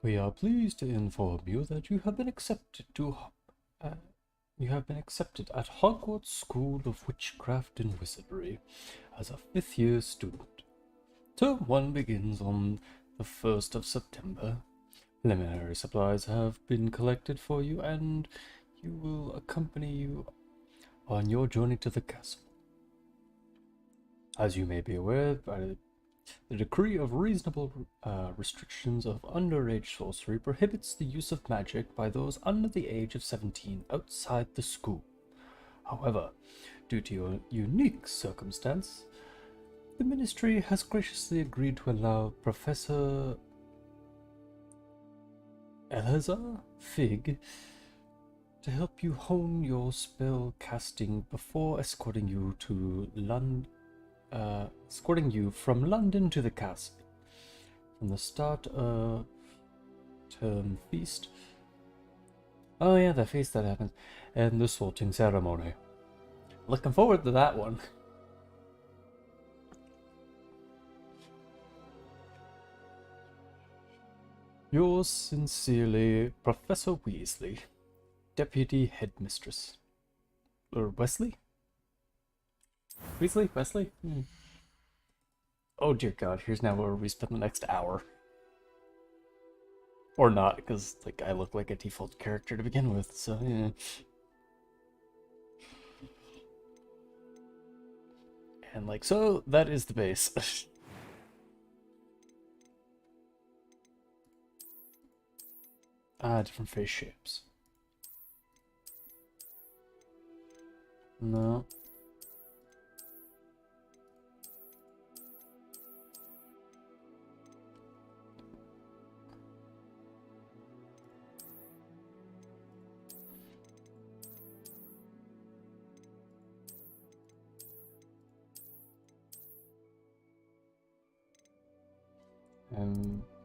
We are pleased to inform you that you have been accepted at Hogwarts School of Witchcraft and Wizardry as a 5th year student. Term 1 begins on the 1st of September. Preliminary supplies have been collected for you, and you will accompany you on your journey to the castle. As you may be aware, by the decree of reasonable restrictions of underage sorcery prohibits the use of magic by those under the age of 17 outside the school. However, due to your unique circumstance, the Ministry has graciously agreed to allow Professor Eleazar Fig to help you hone your spell casting before escorting you from London to the castle. From the start of term feast. Oh yeah, the feast that happens. And the sorting ceremony. Looking forward to that one. Yours sincerely, Professor Weasley, Deputy Headmistress. Or Wesley? Weasley? Wesley? Oh dear God, here's now where we spend the next hour. Or not, because like I look like a default character to begin with, so yeah. And like so, that is the base. Different face shapes. No.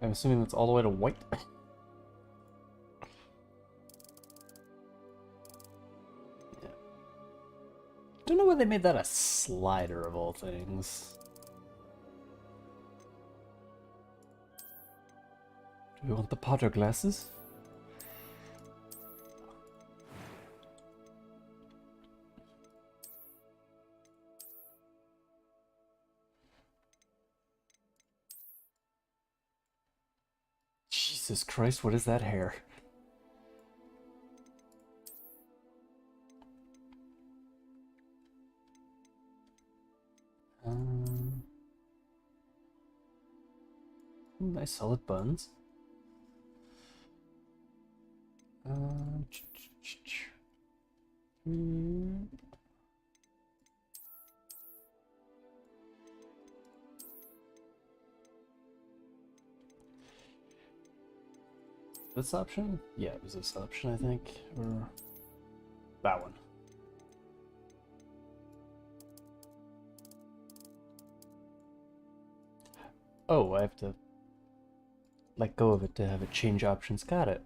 I'm assuming that's all the way to white. Yeah. Don't know why they made that a slider of all things. Do we want the Potter glasses? Jesus Christ, what is that hair? Nice solid buns. This option? Yeah, it was this option, I think. Or that one. Oh, I have to let go of it to have it change options. Got it.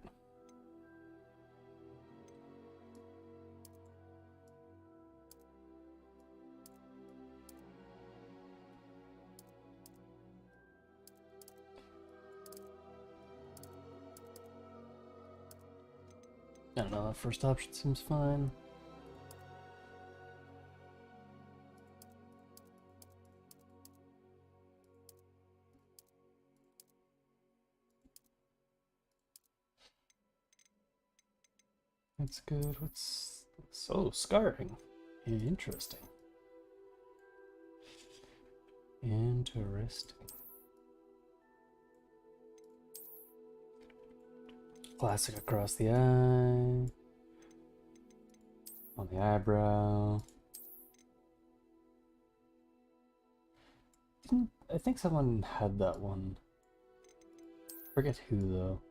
I don't know, that first option seems fine. That's good. What's... So, scarring. Interesting. Interesting. Classic across the eye. On the eyebrow. I think someone had that one. Forget who though.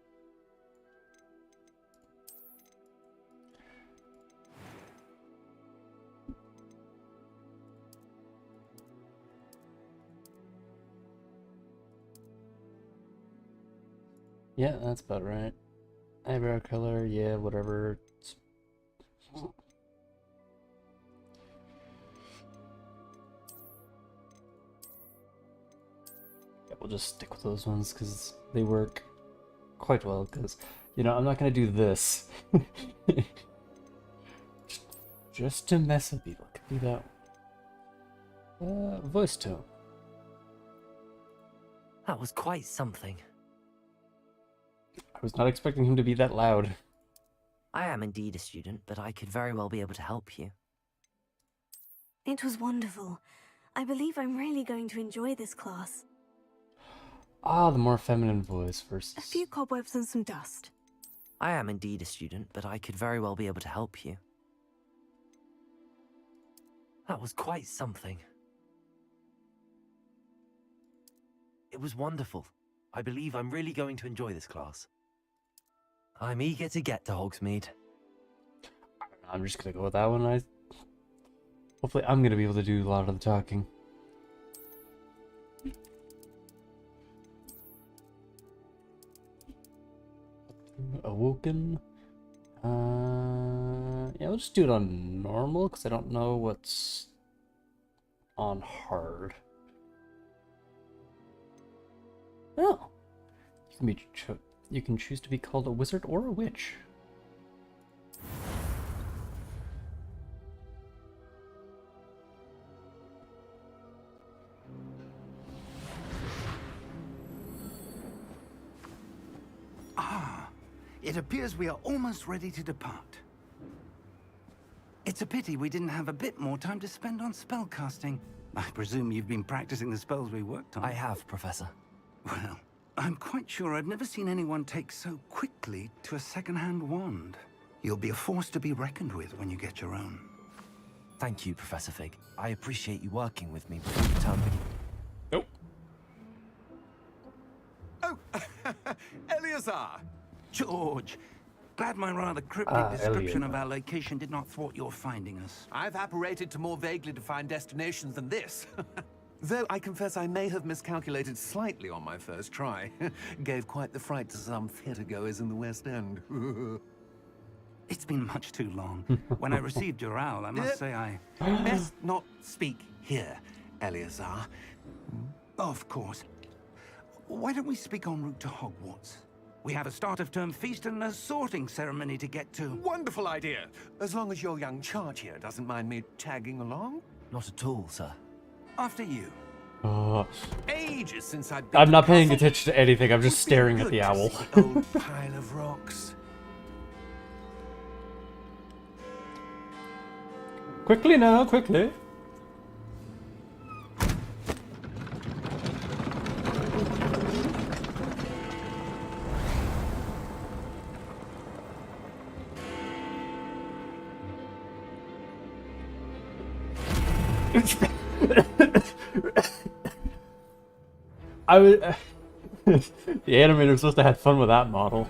Yeah, that's about right. Eyebrow color, yeah, whatever. we'll just stick with those ones because they work quite well. Because, you know, I'm not going to do this. just to mess with people. It could be that voice tone. That was quite something. I was not expecting him to be that loud. I am indeed a student, but I could very well be able to help you. It was wonderful. I believe I'm really going to enjoy this class. Ah, the more feminine voice versus... A few cobwebs and some dust. I am indeed a student, but I could very well be able to help you. That was quite something. It was wonderful. I believe I'm really going to enjoy this class. I'm eager to get to Hogsmeade. I'm just gonna go with that one. Hopefully I'm gonna be able to do a lot of the talking. Awoken. Yeah, we'll just do it on normal because I don't know what's on hard. Oh, you can choose to be called a wizard or a witch. It appears we are almost ready to depart. It's a pity we didn't have a bit more time to spend on spellcasting. I presume you've been practicing the spells we worked on. I have, Professor. Well, I'm quite sure I've never seen anyone take so quickly to a second-hand wand. You'll be a force to be reckoned with when you get your own. Thank you, Professor Fig. I appreciate you working with me before the term begins. Nope. Oh, Eleazar! George, glad my rather cryptic description of our location did not thwart your finding us. I've apparated to more vaguely defined destinations than this. Though I confess I may have miscalculated slightly on my first try. Gave quite the fright to some theatre-goers in the West End. It's been much too long. When I received your owl, I must say I... Best not speak here, Eleazar. Of course. Why don't we speak en route to Hogwarts? We have a start-of-term feast and a sorting ceremony to get to. Wonderful idea! As long as your young charge here doesn't mind me tagging along. Not at all, sir. After you. Ages since I've been I'm to not paying castle. attention to anything. I'm just Would be staring at good the to owl. see the old pile of rocks. Quickly now, quickly. I would. The animator was supposed to have fun with that model.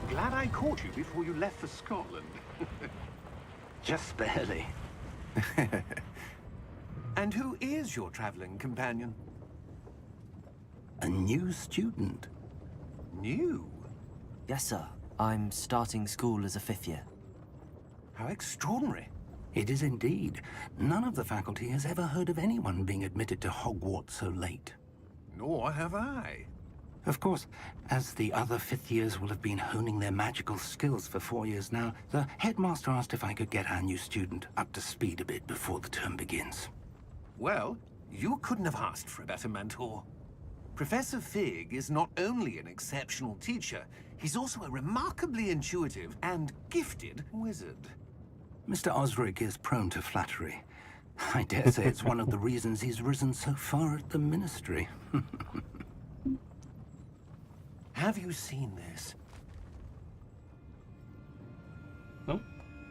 Glad I caught you before you left for Scotland. Just barely. And who is your traveling companion? A new student. New? Yes, sir. I'm starting school as a 5th year. How extraordinary. It is indeed. None of the faculty has ever heard of anyone being admitted to Hogwarts so late. Nor have I. Of course, as the other 5th years will have been honing their magical skills for 4 years now, the headmaster asked if I could get our new student up to speed a bit before the term begins. Well, you couldn't have asked for a better mentor. Professor Fig is not only an exceptional teacher, he's also a remarkably intuitive and gifted wizard. Mr. Osric is prone to flattery. I dare say it's one of the reasons he's risen so far at the ministry. Have you seen this? Nope.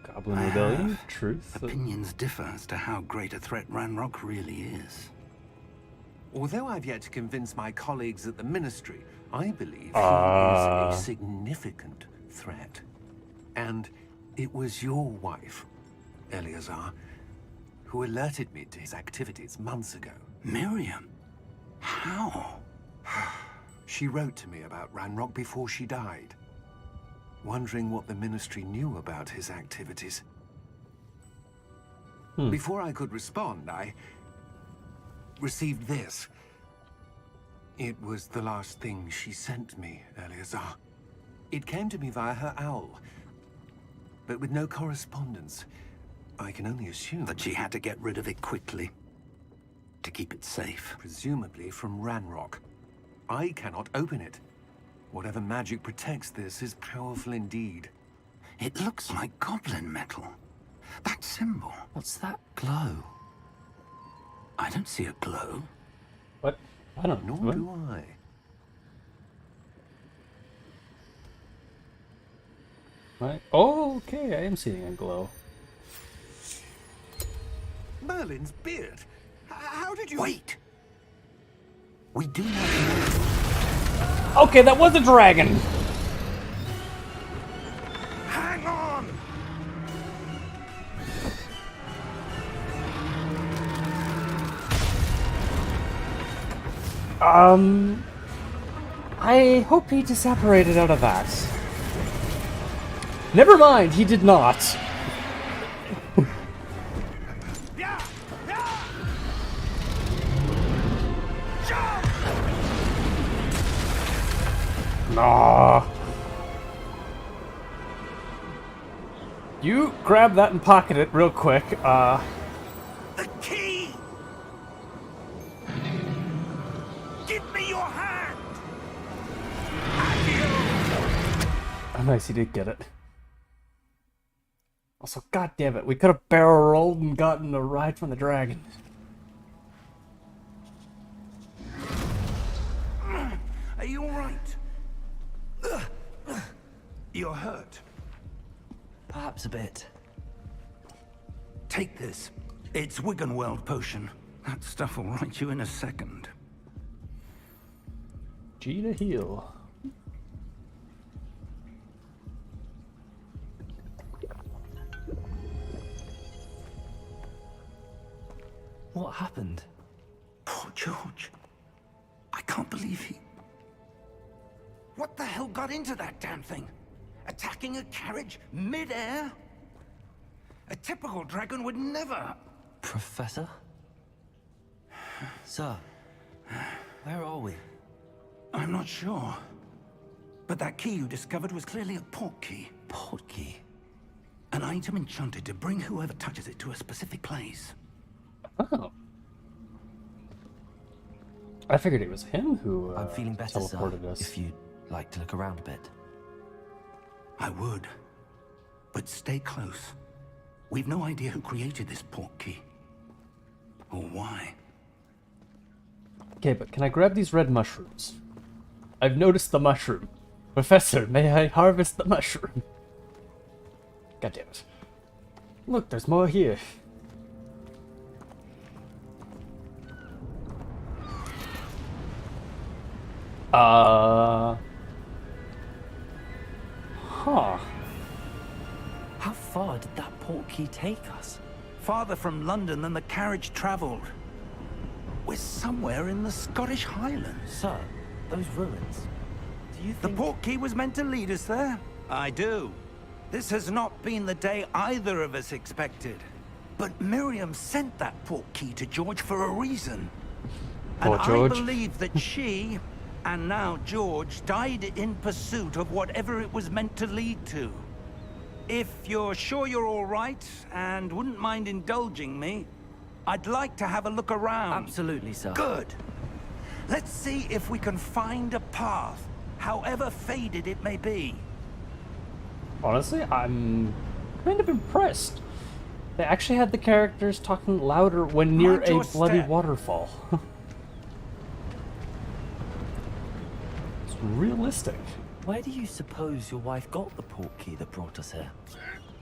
God. Goblin I Rebellion, have. Truth. Opinions differ as to how great a threat Ranrock really is. Although I've yet to convince my colleagues at the Ministry, I believe he is Ah. a significant threat. And it was your wife, Eleazar, who alerted me to his activities months ago. Miriam? How? She wrote to me about Ranrock before she died, wondering what the Ministry knew about his activities. Before I could respond, I received this. It was the last thing she sent me, Eleazar. It came to me via her owl, but with no correspondence. I can only assume That she had to get rid of it quickly. To keep it safe. presumably from Ranrock. I cannot open it. Whatever magic protects this is powerful indeed. It looks like goblin metal. That symbol. What's that glow? I don't see a glow. What? I don't know. Nor do I. Right. Oh, okay, I am seeing a glow. Merlin's beard. How did you... Wait! We do not know. Okay, that was a dragon! Hang on! I hope he disapparated out of that. Never mind, he did not. Nah. You grab that and pocket it real quick. The key! Give me your hand! Oh, nice, he did get it. Also, goddammit, we could have barrel rolled and gotten a ride from the dragon. Are you alright? You're hurt. Perhaps a bit. Take this. It's Wiggenweld potion. That stuff will right you in a second. G to heal. What happened? Poor George. I can't believe he... What the hell got into that damn thing? Attacking a carriage mid-air? A typical dragon would never... Professor? Sir, where are we? I'm not sure. But that key you discovered was clearly a port key. Portkey? An item enchanted to bring whoever touches it to a specific place. Oh. I figured it was him who I'm feeling better, sir. teleported us. If you'd like to look around a bit. I would. But stay close. We've no idea who created this port key. Or why. Okay, but can I grab these red mushrooms? I've noticed the mushroom. Professor, may I harvest the mushroom? God damn it. Look, there's more here. Huh. How far did that portkey take us? Farther from London than the carriage travelled. We're somewhere in the Scottish Highlands. Sir, those ruins. Do you The think... port key was meant to lead us there? I do. This has not been the day either of us expected. But Miriam sent that port key to George for a reason. Poor And George. I believe that she, and now George, died in pursuit of whatever it was meant to lead to. If you're sure you're all right, and wouldn't mind indulging me, I'd like to have a look around. Absolutely, sir. Good. Let's see if we can find a path, however faded it may be. Honestly, I'm kind of impressed. They actually had the characters talking louder when near Mind a your bloody step. waterfall. It's realistic. Where do you suppose your wife got the portkey that brought us here?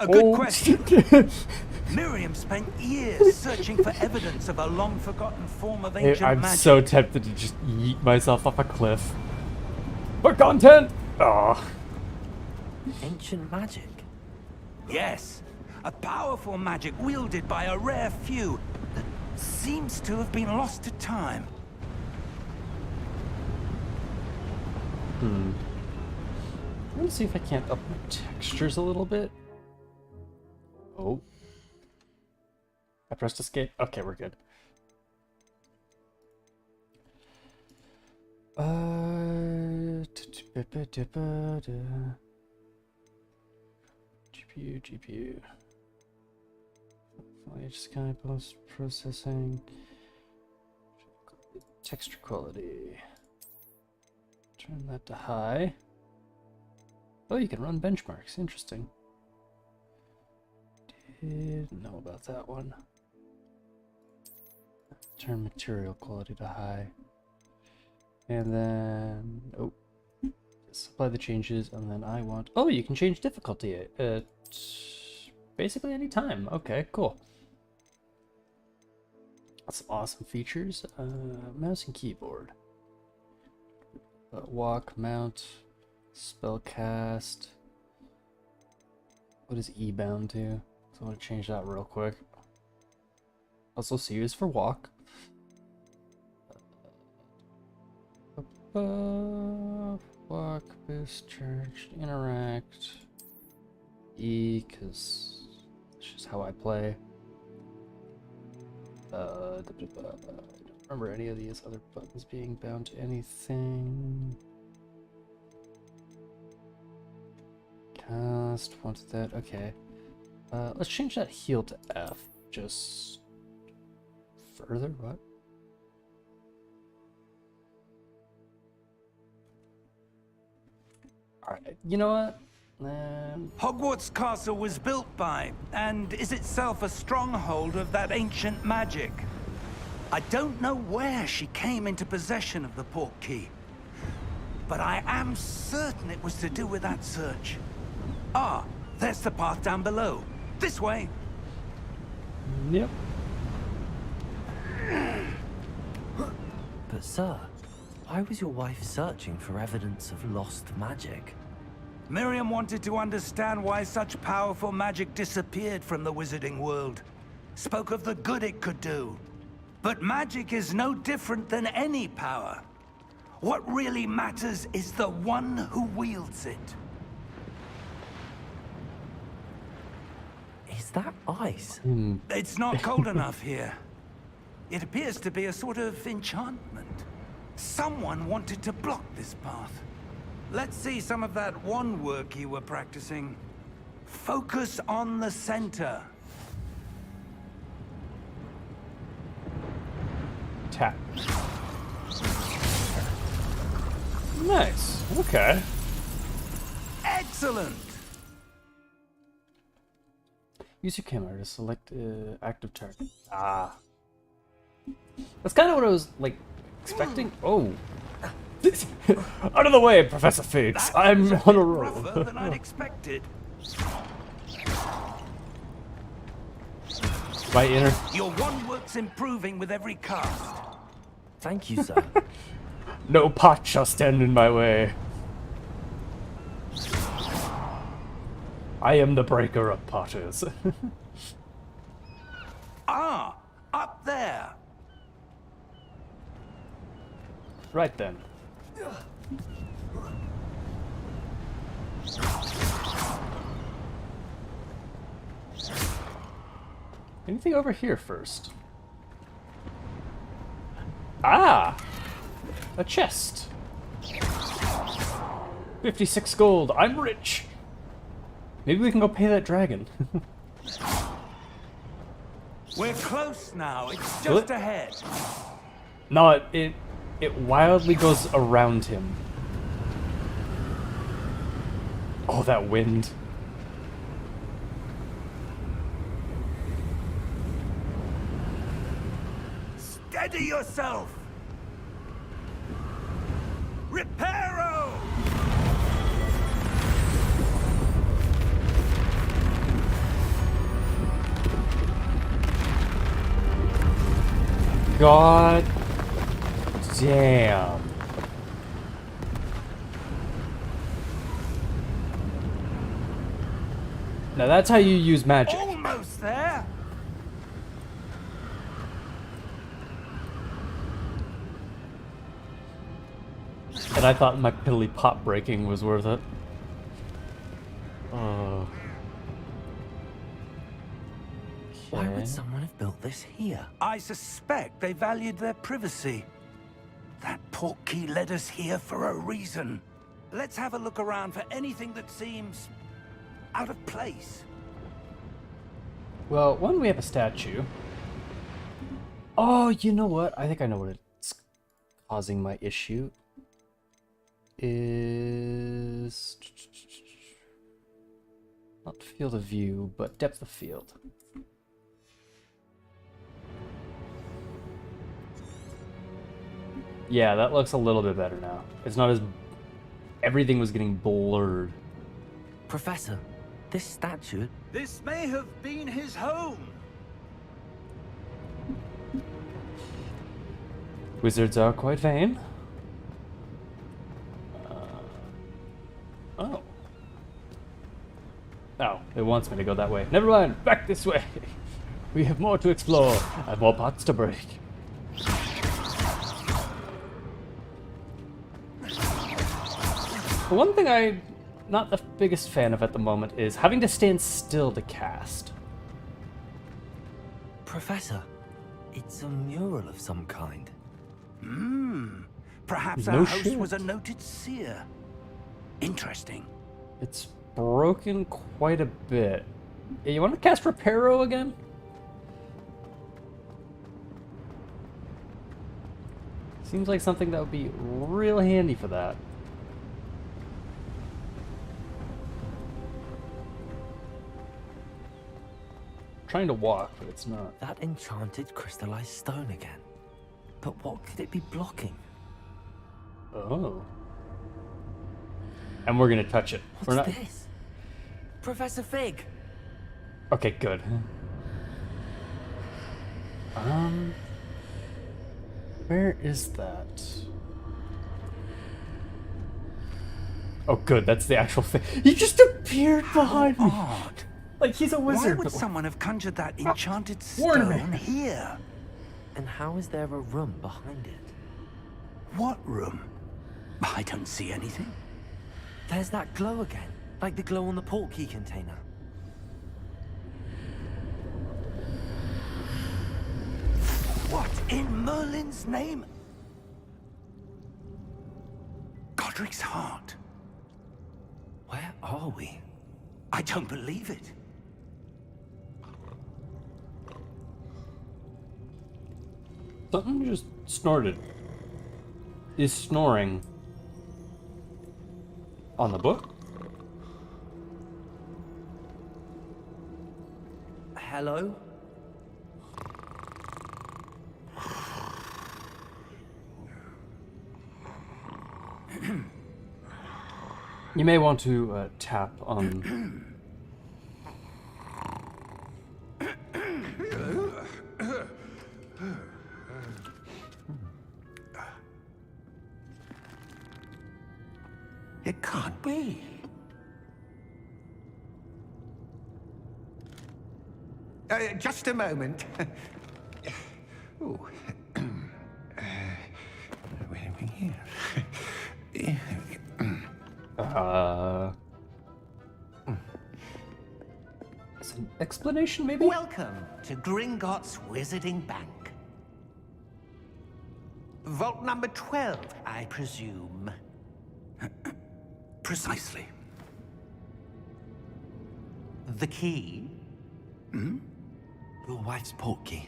A good Oh. question. Miriam spent years searching for evidence of a long-forgotten form of ancient I'm magic. so tempted to just yeet myself off a cliff. For content! Oh. Ancient magic? Yes, a powerful magic wielded by a rare few that seems to have been lost to time. I'm gonna see if I can't up my textures a little bit. Oh. I pressed escape. Okay, we're good. GPU. Foliage sky post processing. Texture quality. Turn that to high. Oh, you can run benchmarks. Interesting. Didn't know about that one. Turn material quality to high. And then... oh. Just apply the changes, and then I want... oh, you can change difficulty at basically any time. Okay, cool. That's some awesome features. Mouse and keyboard. Walk, mount, spell cast. What is E bound to? So I want to change that real quick. Also, C is for walk. Walk, boost, charge, interact. E, because it's just how I play. I don't remember any of these other buttons being bound to anything. Cast, wanted that, okay. Let's change that heal to F, just further, what? Alright, you know what? Hogwarts Castle was built by, and is itself a stronghold of that ancient magic. I don't know where she came into possession of the port key, but I am certain it was to do with that search. Ah, there's the path down below. This way. Yep. But sir, why was your wife searching for evidence of lost magic? Miriam wanted to understand why such powerful magic disappeared from the wizarding world. Spoke of the good it could do. But magic is no different than any power. What really matters is the one who wields it. Is that ice? It's not cold enough here. It appears to be a sort of enchantment. Someone wanted to block this path. Let's see some of that wand work you were practicing. Focus on the center. Tap. Nice. Okay. Excellent! Use your camera to select active target. Ah. That's kind of what I was, like, expecting. Oh. Out of the way, Professor Figs. That I'm was on a bit roll. rougher than I'd expected. My inner... Your wand work's improving with every cast. Thank you, sir. No pot shall stand in my way. I am the breaker of potters. Ah, up there. Right then. Anything over here first? Ah! A chest. 56 gold. I'm rich. Maybe we can go pay that dragon. We're close now. It's What? just ahead. No, it wildly goes around him. Oh, that wind. Steady yourself. Reparo! God damn. Now that's how you use magic. Almost there. And I thought my piddly pot breaking was worth it. Oh. Why Okay. would someone have built this here? I suspect they valued their privacy. That portkey led us here for a reason. Let's have a look around for anything that seems out of place. Well, one, we have a statue. Oh, you know what? I think I know what it's causing my issue. Is not field of view, but depth of field. Yeah, that looks a little bit better now. It's not as... Everything was getting blurred. Professor, this statue... This may have been his home. Wizards are quite vain. Oh. Oh, it wants me to go that way. Never mind, back this way. We have more to explore and more pots to break. The one thing I'm not the biggest fan of at the moment is having to stand still to cast. Professor, it's a mural of some kind. Perhaps No our host shit. was a noted seer. Interesting. It's broken quite a bit. Yeah, you want to cast Reparo again? Seems like something that would be real handy for that. Trying to walk, but it's not. That enchanted crystallized stone again. But what could it be blocking? Oh. And we're gonna touch it. We're What's not. this? Professor Fig! Okay, good. Where is that? Oh, good. That's the actual thing. He just appeared behind me. Odd. Like he's a Why wizard. would but- someone have conjured that enchanted Warn stone me. here? And how is there a room behind it? What room? I don't see anything. There's that glow again, like the glow on the portkey container. What in Merlin's name? Godric's heart. Where are we? I don't believe it. Something just snorted. Is snoring on the book? Hello? You may want to tap on. It can't be. Just a moment. Ooh. Wait a minute here. It's an explanation, maybe? Welcome to Gringotts Wizarding Bank. Vault number 12, I presume. Precisely. The key? Your wife's portkey.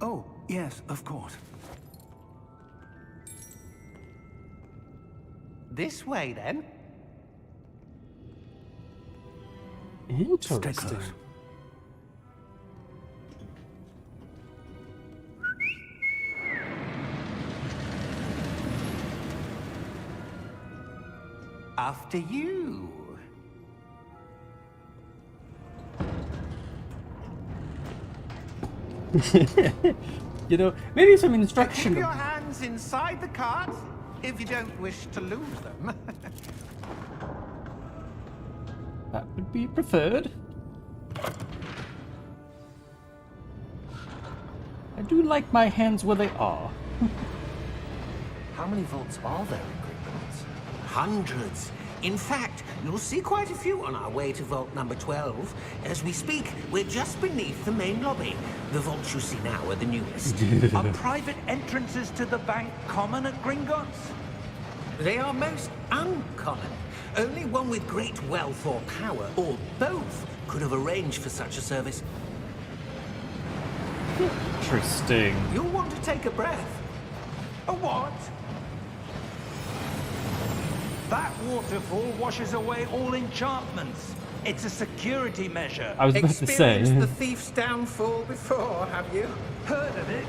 Oh, yes, of course. This way, then. Stay Interesting. close. After you. You know, maybe some Keep instruction. your hands inside the cart if you don't wish to lose them. That would be preferred. I do like my hands where they are. How many vaults are there in Gringotts? Hundreds. In fact, you'll see quite a few on our way to vault number 12. As we speak, we're just beneath the main lobby. The vaults you see now are the newest. Are private entrances to the bank common at Gringotts? They are most uncommon. Only one with great wealth or power, or both, could have arranged for such a service. Interesting. You'll want to take a breath. A what? That waterfall washes away all enchantments. It's a security measure. I was about to say. Experienced the thief's downfall before, have you? Heard of it?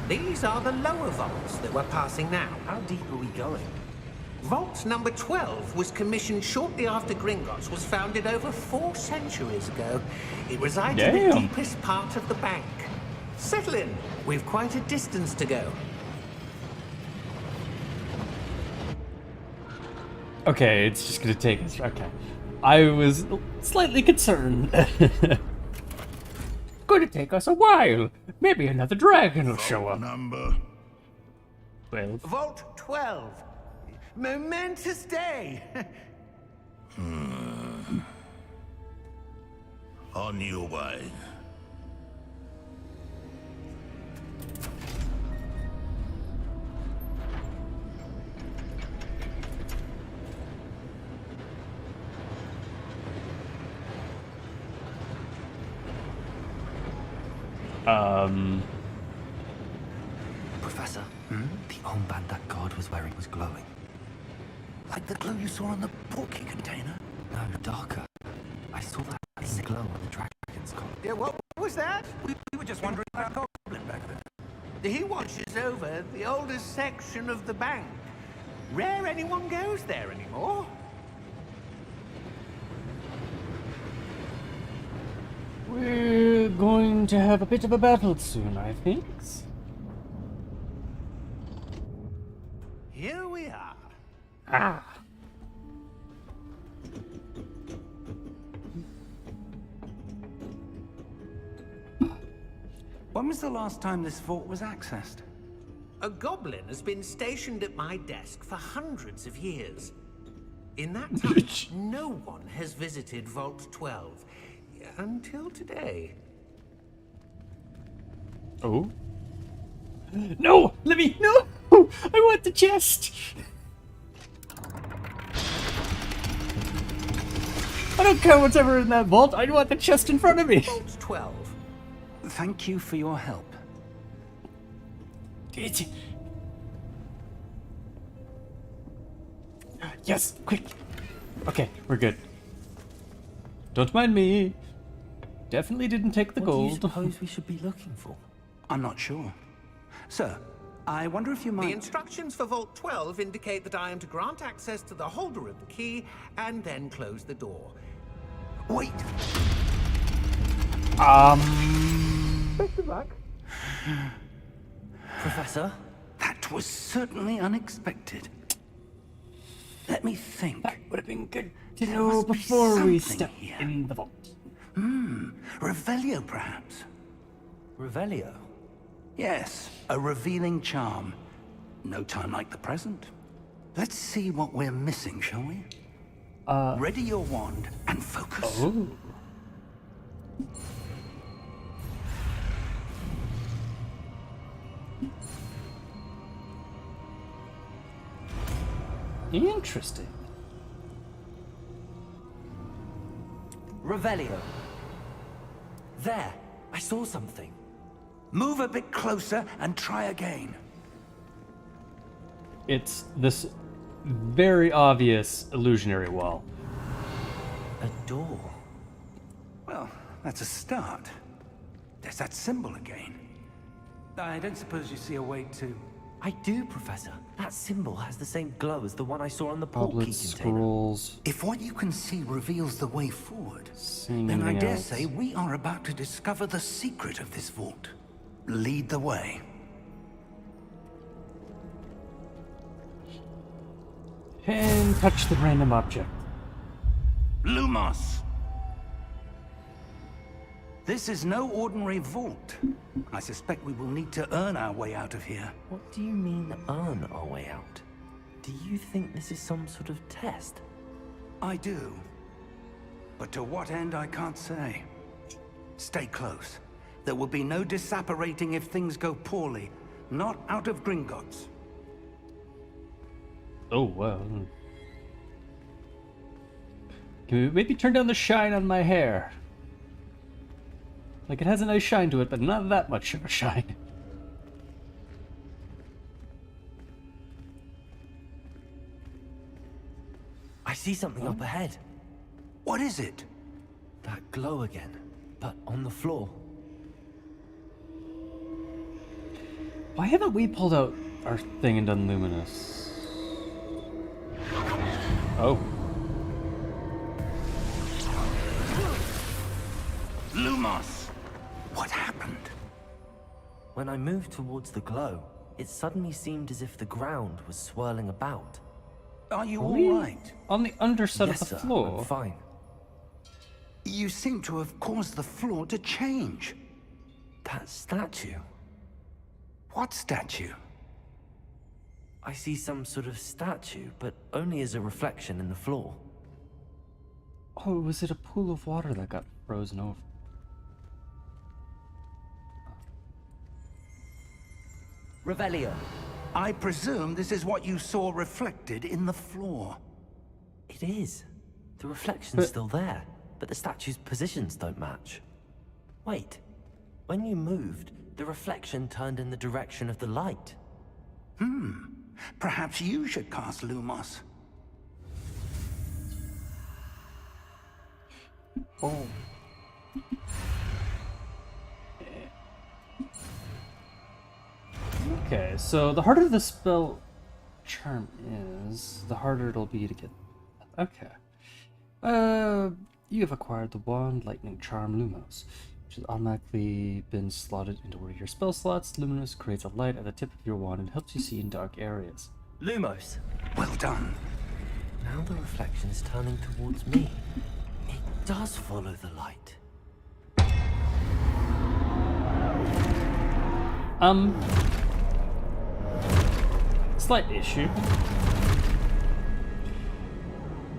These are the lower vaults that we're passing now. How deep are we going? Vault number 12 was commissioned shortly after Gringotts was founded over 4 centuries ago. It resides in the Damn. deepest part of the bank. Settle in. We've quite a distance to go. Okay, it's just gonna take us. Okay. I was slightly concerned. Going to take us a while. Maybe another dragon will show up. Number. 12. Vault 12. Momentous day. On your way. Professor, the armband that guard was wearing was glowing. Like the glow you saw on the porky container? No, darker. I saw that same glow on the dragon's collar. Yeah, what was that? We were just wondering about Goblin back there. He watches over the oldest section of the bank. Rare anyone goes there anymore. We're going to have a bit of a battle soon, I think. Here we are. Ah. When was the last time this vault was accessed? A goblin has been stationed at my desk for hundreds of years. In that time, no one has visited Vault 12 until today. Oh. No! Let me. No! I want the chest! I don't care what's ever in that vault. I want the chest in front of me. Vault 12. Thank you for your help. Yes, quick. Okay, we're good. Don't mind me. Definitely didn't take the What do you gold. suppose we should be looking for? I'm not sure. Sir, I wonder if you The might... instructions for Vault 12 indicate that I am to grant access to the holder of the key and then close the door. Wait! Best of luck. Professor? That was certainly unexpected. Let me think. That would have been good to There know must be before we something step here. in the vault. Revelio, perhaps? Revelio? Yes, a revealing charm. No time like the present. Let's see what we're missing, shall we? Ready your wand and focus. Oh. Interesting. Revelio. There, I saw something. Move a bit closer and try again. It's this very obvious illusionary wall. A door. Well, that's a start. There's that symbol again. I don't suppose you see a way to... I do, Professor. That symbol has the same glow as the one I saw on the portkey Goblet container. scrolls. If what you can see reveals the way forward, Seeing then I anything dare else. say we are about to discover the secret of this vault. lead the way. And touch the random object. Lumos! This is no ordinary vault. I suspect we will need to earn our way out of here. What do you mean, earn our way out? Do you think this is some sort of test? I do. But to what end, I can't say. Stay close. There will be no disapparating if things go poorly. Not out of Gringotts. Oh, well. Can we maybe turn down the shine on my hair? Like, it has a nice shine to it, but not that much of a shine. I see something up ahead. What is it? That glow again, but on the floor. Why haven't we pulled out our thing and done Luminous? Oh. Lumos! What happened? When I moved towards the glow, it suddenly seemed as if the ground was swirling about. Are you We- all right? On the underside Yes, of the sir, floor? I'm fine. You seem to have caused the floor to change. That statue. What statue? I see some sort of statue, but only as a reflection in the floor. Oh, was it a pool of water that got frozen over? Revelio. I presume this is what you saw reflected in the floor. It is. The reflection's But- still there, but the statue's positions don't match. Wait. When you moved, the reflection turned in the direction of the light. Perhaps you should cast Lumos. Oh. Okay, so the harder the spell charm is, the harder it'll be to get. Okay. You have acquired the wand Lightning Charm Lumos, which has automatically been slotted into one of your spell slots. Luminous creates a light at the tip of your wand and helps you see in dark areas. Lumos. Well done. Now the reflection is turning towards me. It does follow the light. Slight issue.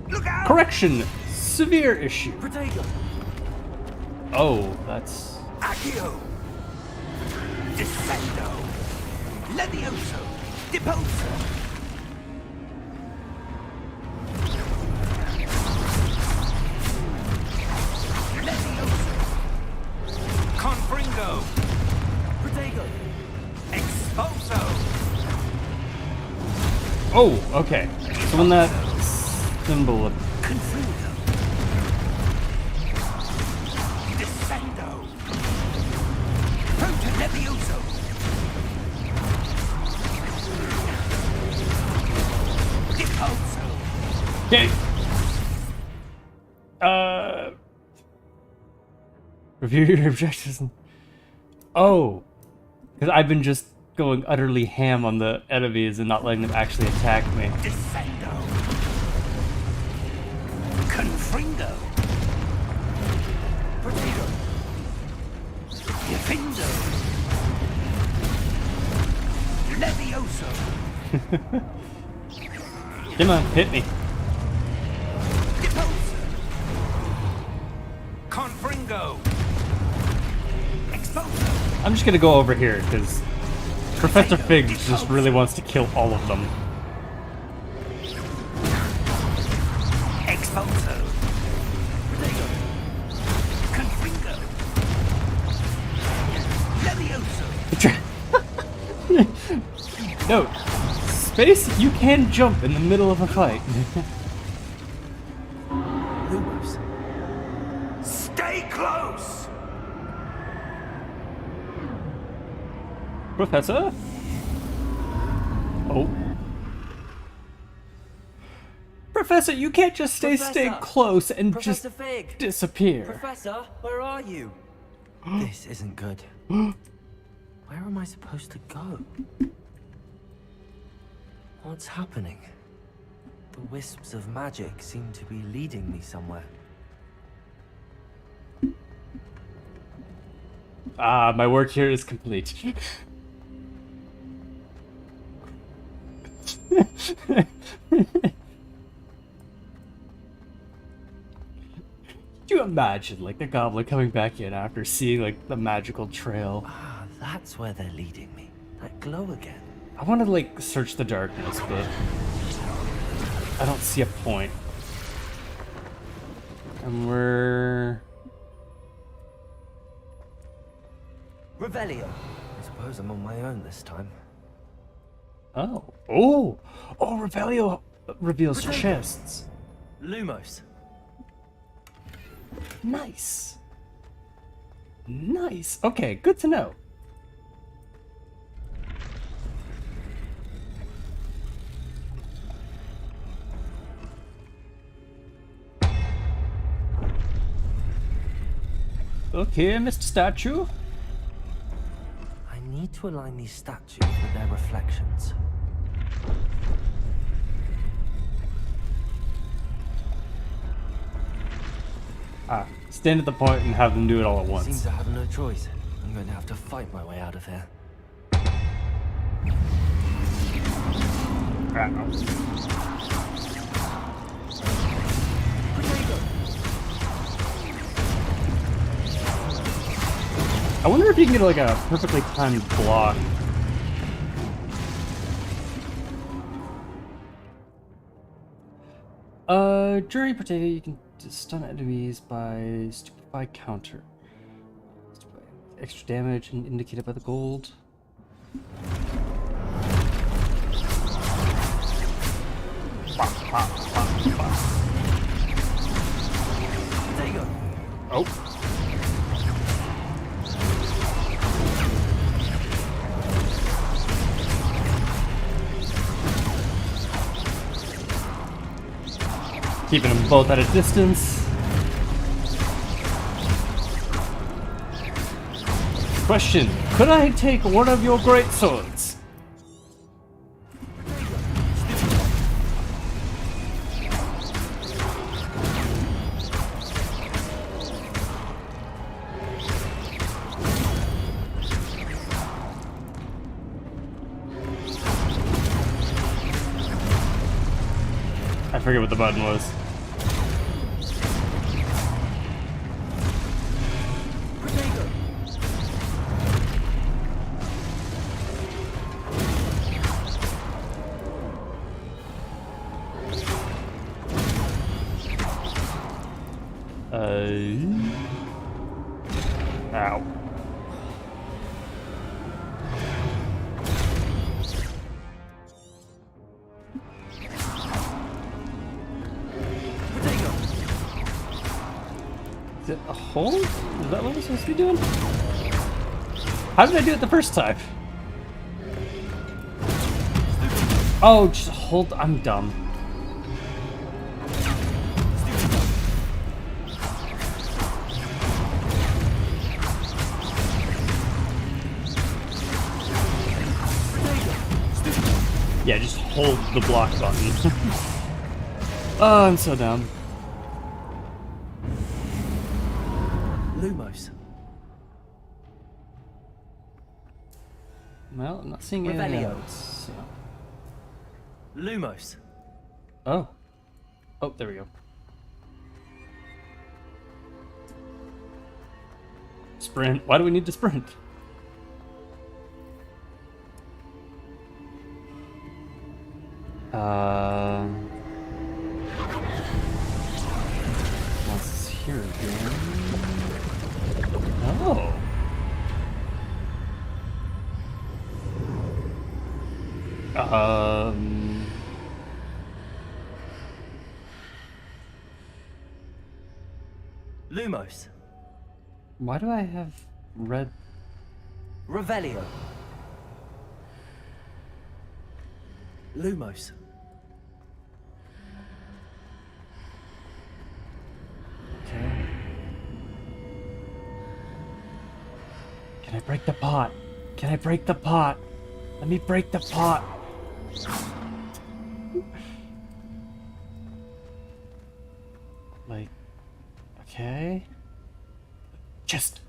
Look out! Correction! Severe issue. Protego. Oh, that's... Accio! Descendo! Levioso! Deposo! Levioso! Confringo! Protego. Expulso! Oh, okay. So when that symbol of... Confringo! Descendo! Proto Levioso! Deposo! Okay. Review your objectives. Oh. Because I've been just going utterly ham on the enemies and not letting them actually attack me. Descendo! Confringo! Protego! Defindo! Levioso! Come on, hit me. Deposo! Confringo! Exposo! I'm just gonna go over here, because Professor Fig just really wants to kill all of them. Exposo! Protego! Confringo! Levioso! No. Space, you can jump in the middle of a fight. Lumos. Stay close! Professor? Oh. Professor, you can't just stay Professor! close and Professor just Fig. disappear. Professor, where are you? This isn't good. Where am I supposed to go? What's happening? The wisps of magic seem to be leading me somewhere. Ah, my work here is complete. Could you imagine, like, the goblin coming back in after seeing, like, the magical trail? Ah, that's where they're leading me. That glow again. I want to, like, search the darkness, but I don't see a point. And we're... Revelio. I suppose I'm on my own this time. Oh. Oh! Oh, Revelio reveals chests. Lumos. Nice. Nice. Okay, good to know. Okay, Mr. Statue. I need to align these statues with their reflections. Ah, stand at the point and have them do it all at once. Seems I have no choice. I'm going to have to fight my way out of here. I wonder if you can get like a perfectly timed block. During potato, you can stun enemies by stupefy counter. Extra damage and indicated by the gold. There you go. Oh. Keeping them both at a distance. Question: could I take one of your great swords? I forget what the button was. Ow. Is it a hold? Is that what I'm supposed to be doing? How did I do it the first time? Oh, just hold. I'm dumb. Yeah, just hold the block button. Oh, I'm so dumb. Lumos. Well, I'm not seeing anything Revelio. else. So. Lumos. Oh. Oh, there we go. Sprint. Why do we need to sprint? What's here again? Oh. Lumos. Why do I have red? Revelio. Lumos. Okay. Can I break the pot? Can I break the pot? Let me break the pot. Like, okay. Just.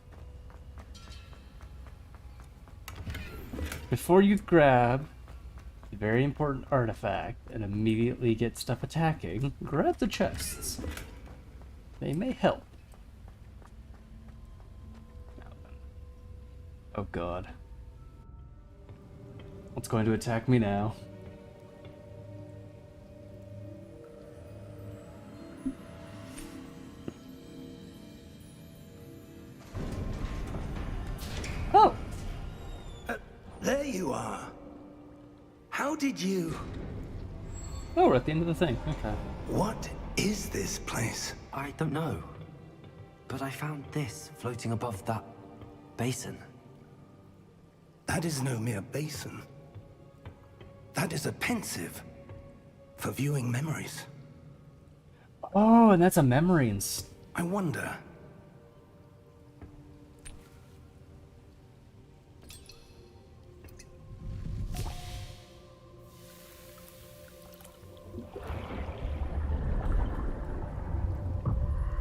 Before you grab the very important artifact and immediately get stuff attacking, grab the chests. They may help. Oh god. What's going to attack me now? Oh! There you are. How did you... Oh, we're at the end of the thing. Okay. What is this place? I don't know. But I found this floating above that basin. That is no mere basin. That is a pensive for viewing memories. Oh, and that's a memory and I wonder...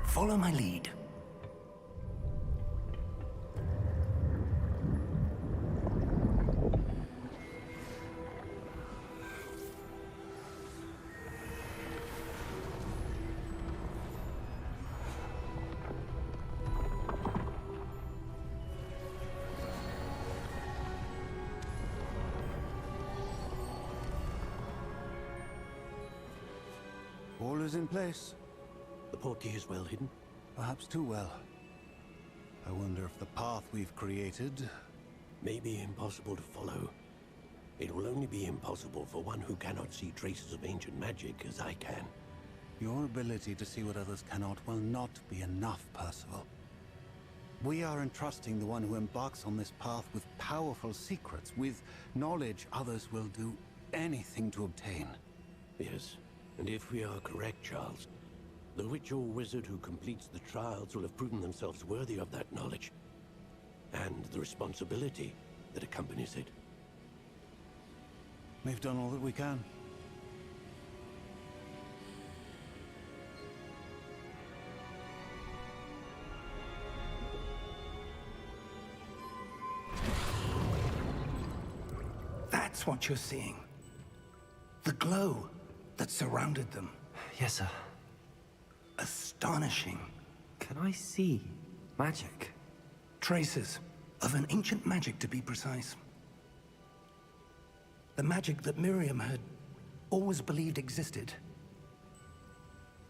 Follow my lead. All is in place. The portkey is well hidden. Perhaps too well. I wonder if the path we've created... May be impossible to follow. It will only be impossible for one who cannot see traces of ancient magic as I can. Your ability to see what others cannot will not be enough, Percival. We are entrusting the one who embarks on this path with powerful secrets, with knowledge others will do anything to obtain. Yes, and if we are correct, Charles, the witch or wizard who completes the trials will have proven themselves worthy of that knowledge, and the responsibility that accompanies it. We've done all that we can. That's what you're seeing. The glow that surrounded them. Yes, sir. Astonishing. Can I see magic? Traces of an ancient magic, to be precise. The magic that Miriam had always believed existed,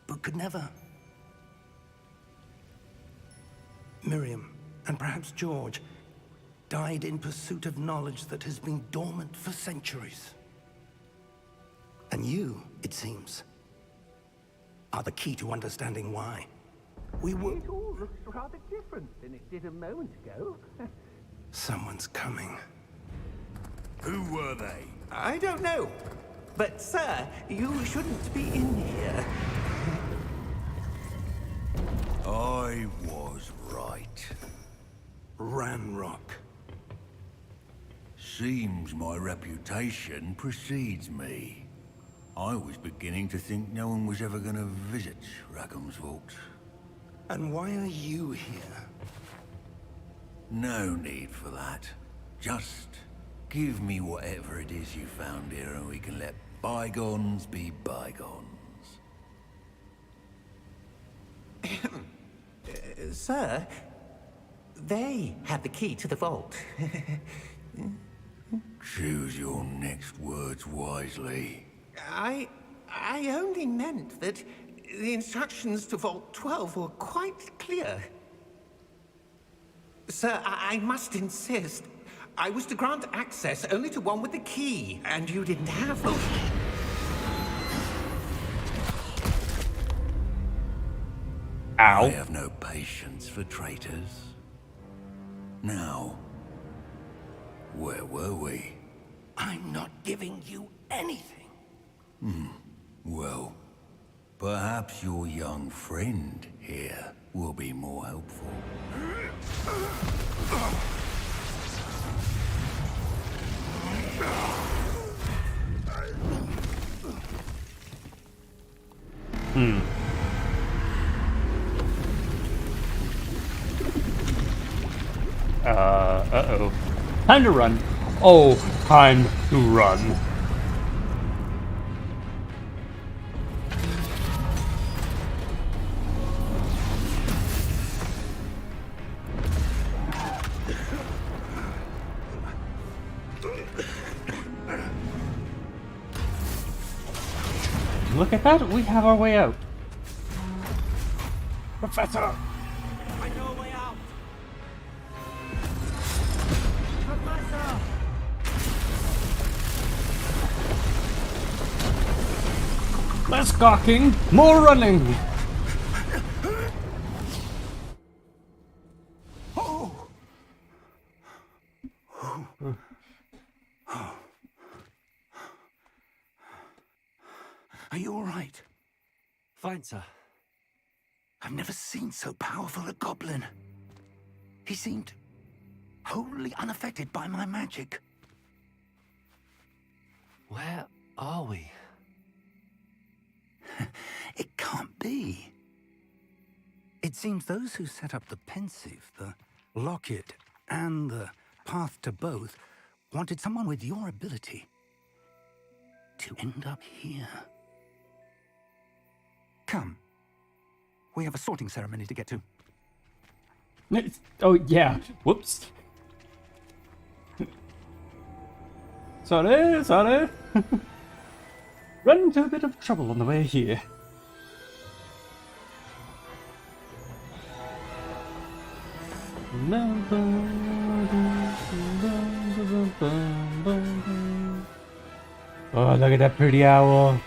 but could never. Miriam, and perhaps George, died in pursuit of knowledge that has been dormant for centuries. And you, it seems, are the key to understanding why. We were... It all looks rather different than it did a moment ago. Someone's coming. Who were they? I don't know. But, sir, you shouldn't be in here. I was right. Ranrock. Seems my reputation precedes me. I was beginning to think no one was ever going to visit Rackham's vault. And why are you here? No need for that. Just give me whatever it is you found here and we can let bygones be bygones. Sir, they have the key to the vault. Choose your next words wisely. I only meant that the instructions to Vault 12 were quite clear. Sir, I must insist. I was to grant access only to one with the key, and you didn't have them. I have no patience for traitors. Now, where were we? I'm not giving you anything. Well, perhaps your young friend here will be more helpful. Uh-oh. Time to run. Oh, time to run. Look at that, we have our way out. Professor! I know a way out. Less gawking, more running! Are you all right? Fine, sir. I've never seen so powerful a goblin. He seemed wholly unaffected by my magic. Where are we? It can't be. It seems those who set up the pensive, the locket, and the path to both wanted someone with your ability to end up here. Come. We have a sorting ceremony to get to. Oh, yeah. Whoops. Sorry, sorry. Run into a bit of trouble on the way here. Oh, look at that pretty owl.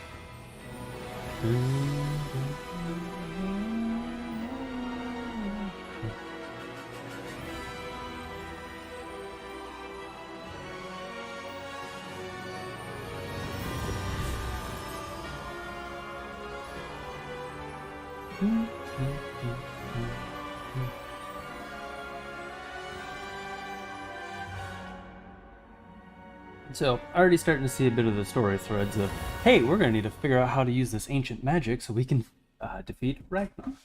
So, already starting to see a bit of the story threads of, hey, we're going to need to figure out how to use this ancient magic so we can defeat Ragnarok.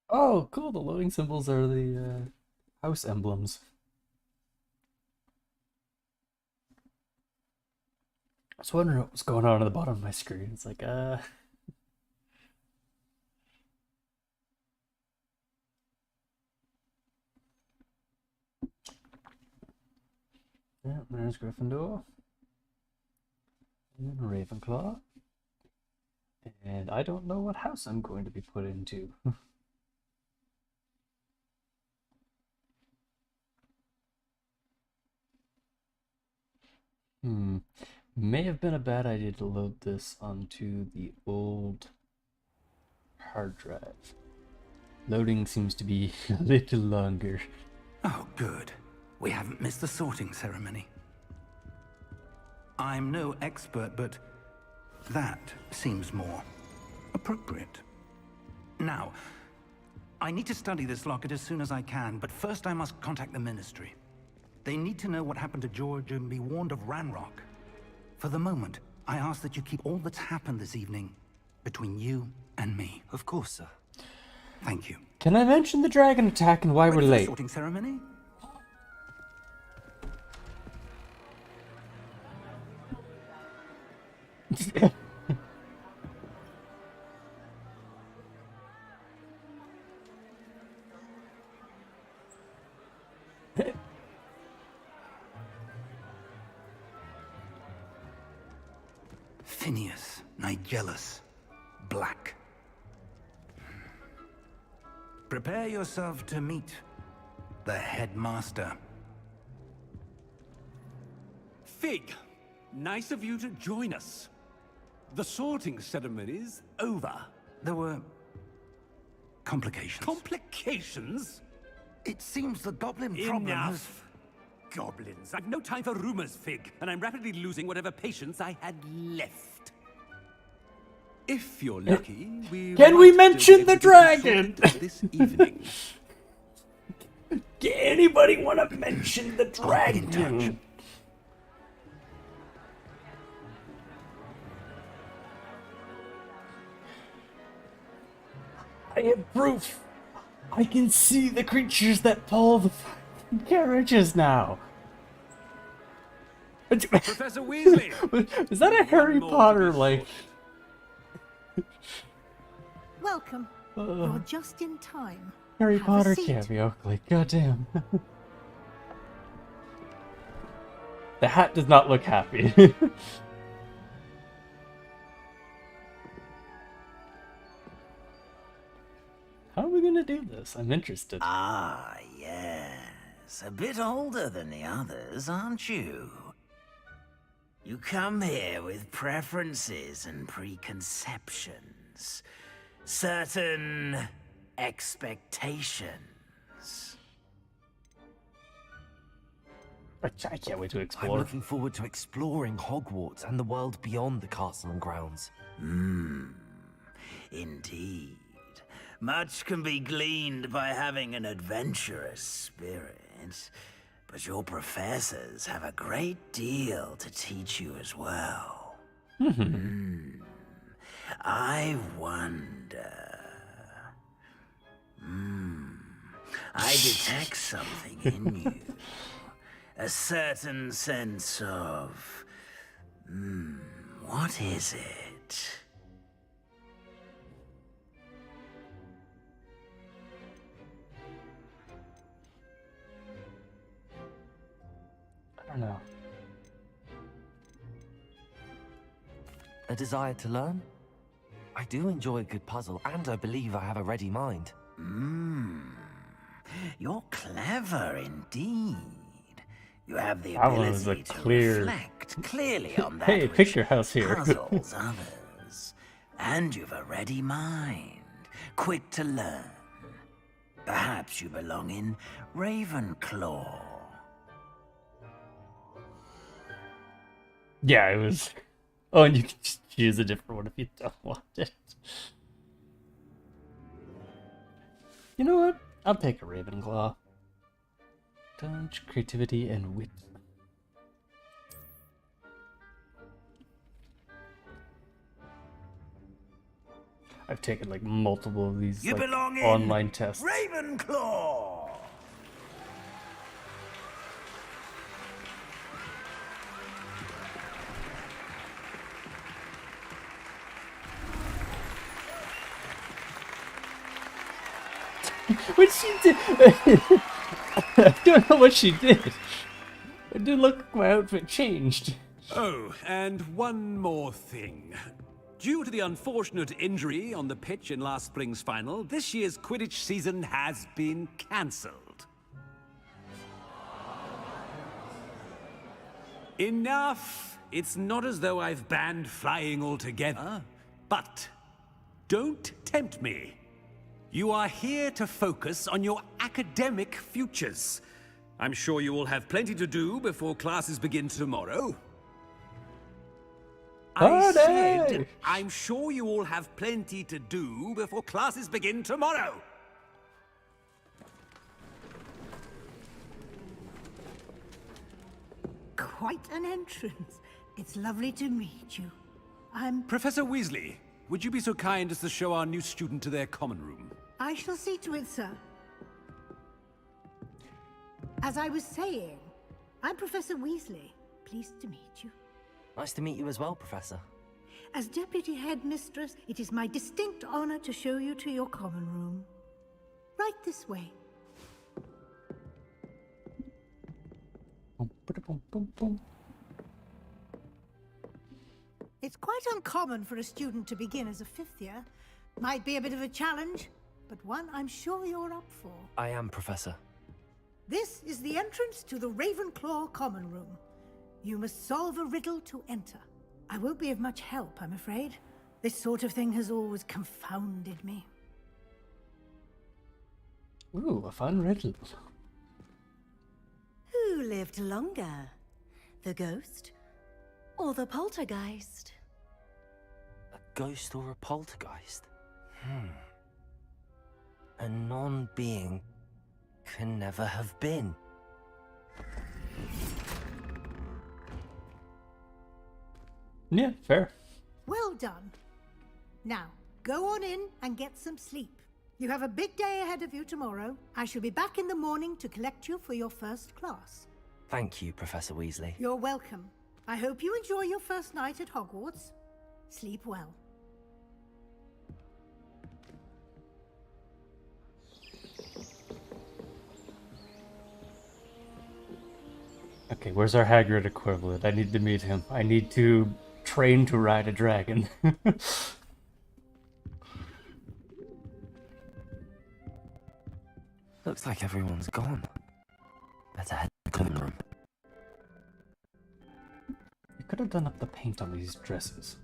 Oh, cool, the loading symbols are the house emblems. I was wondering what was going on at the bottom of my screen. It's like, Yeah, there's Gryffindor. And Ravenclaw. And I don't know what house I'm going to be put into. May have been a bad idea to load this onto the old hard drive. Loading seems to be a little longer. Oh, good. We haven't missed the sorting ceremony. I'm no expert, but that seems more appropriate. Now, I need to study this locket as soon as I can, but first I must contact the Ministry. They need to know what happened to George and be warned of Ranrock. For the moment, I ask that you keep all that's happened this evening between you and me. Of course, sir. Thank you. Can I mention the dragon attack and why we're Ready for the late? sorting ceremony? Phineas, Nigellus, Black. Prepare yourself to meet the headmaster. Fig, nice of you to join us. The sorting ceremony's over. There were complications. Complications? It seems the goblin problem has... Enough. goblins. I've no time for rumors, Fig, and I'm rapidly losing whatever patience I had left. If you're lucky, Can we might mention still the be able to sort dragon? it this evening. Anybody want to mention the I'll be in dragon? I have proof. I can see the creatures that pull the fucking carriages now. Professor Weasley! Is that a Harry more to Potter be like? Welcome. You're just in time. Harry Have a Potter seat. cameo? Like, goddamn. The hat does not look happy. How are we gonna do this? I'm interested. Ah, yes. A bit older than the others, aren't you? You come here with preferences and preconceptions. Certain expectations. I can't wait to I'm explore. looking forward to exploring Hogwarts and the world beyond the castle and grounds. Indeed. Much can be gleaned by having an adventurous spirit, but your professors have a great deal to teach you as well. I wonder... I detect something in you. A certain sense of... what is it? I don't know. A desire to learn? I do enjoy a good puzzle, and I believe I have a ready mind. You're clever indeed. You have the That one was a ability to clear- reflect clearly on that Hey, which picture house here. puzzles others. And you've a ready mind, quick to learn. Perhaps you belong in Ravenclaw. Yeah, it was. Oh, and you can just choose a different one if you don't want it. You know what? I'll take a Ravenclaw. Touch, creativity, and wit. I've taken like multiple of these You like, belong in online tests. Ravenclaw. What she did? I don't know what she did. It didn't look like my outfit changed. Oh, and one more thing. Due to the unfortunate injury on the pitch in last spring's final, this year's Quidditch season has been cancelled. Enough! It's not as though I've banned flying altogether, but don't tempt me. You are here to focus on your academic futures. I'm sure you all have plenty to do before classes begin tomorrow. I said, I'm sure you all have plenty to do before classes begin tomorrow. Quite an entrance. It's lovely to meet you. Professor Weasley, would you be so kind as to show our new student to their common room? I shall see to it, sir. As I was saying, I'm Professor Weasley. Pleased to meet you. Nice to meet you as well, Professor. As Deputy Headmistress, it is my distinct honor to show you to your common room. Right this way. It's quite uncommon for a student to begin as a fifth year. Might be a bit of a challenge, but one I'm sure you're up for. I am, Professor. This is the entrance to the Ravenclaw common room. You must solve a riddle to enter. I won't be of much help, I'm afraid. This sort of thing has always confounded me. Ooh, a fun riddle. Who lived longer? The ghost or the poltergeist? A ghost or a poltergeist? A non-being can never have been. Yeah, fair. Well done. Now, go on in and get some sleep. You have a big day ahead of you tomorrow. I shall be back in the morning to collect you for your first class. Thank you, Professor Weasley. You're welcome. I hope you enjoy your first night at Hogwarts. Sleep well. Okay, where's our Hagrid equivalent? I need to meet him. I need to train to ride a dragon. Looks like everyone's gone. Better head to the common room. You could have done up the paint on these dresses.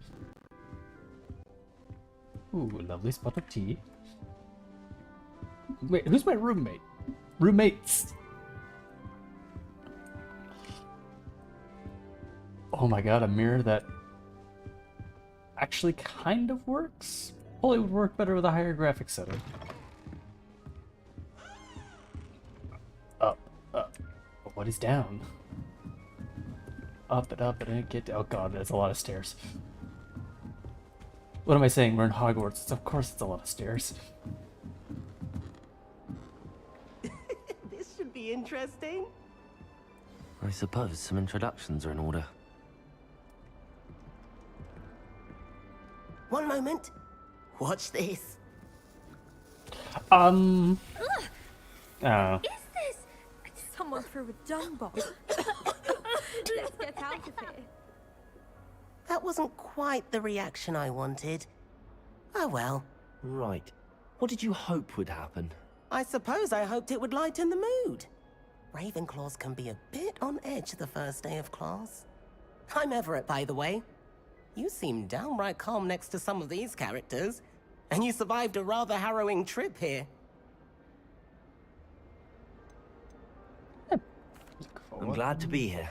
Ooh, a lovely spot of tea. Wait, who's my roommate? Roommates! Oh my god, a mirror that actually kind of works? Well, it would work better with a higher graphics setting. Up. But what is down? Up and get down. Oh god, that's a lot of stairs. What am I saying? We're in Hogwarts. Of course it's a lot of stairs. This should be interesting. I suppose some introductions are in order. One moment. Watch this. Oh. Is this? Someone threw a dung bomb. Let's get out of here. That wasn't quite the reaction I wanted. Oh well. Right. What did you hope would happen? I suppose I hoped it would lighten the mood. Ravenclaws can be a bit on edge the first day of class. I'm Everett, by the way. You seem downright calm next to some of these characters, and you survived a rather harrowing trip here. I'm glad to be here.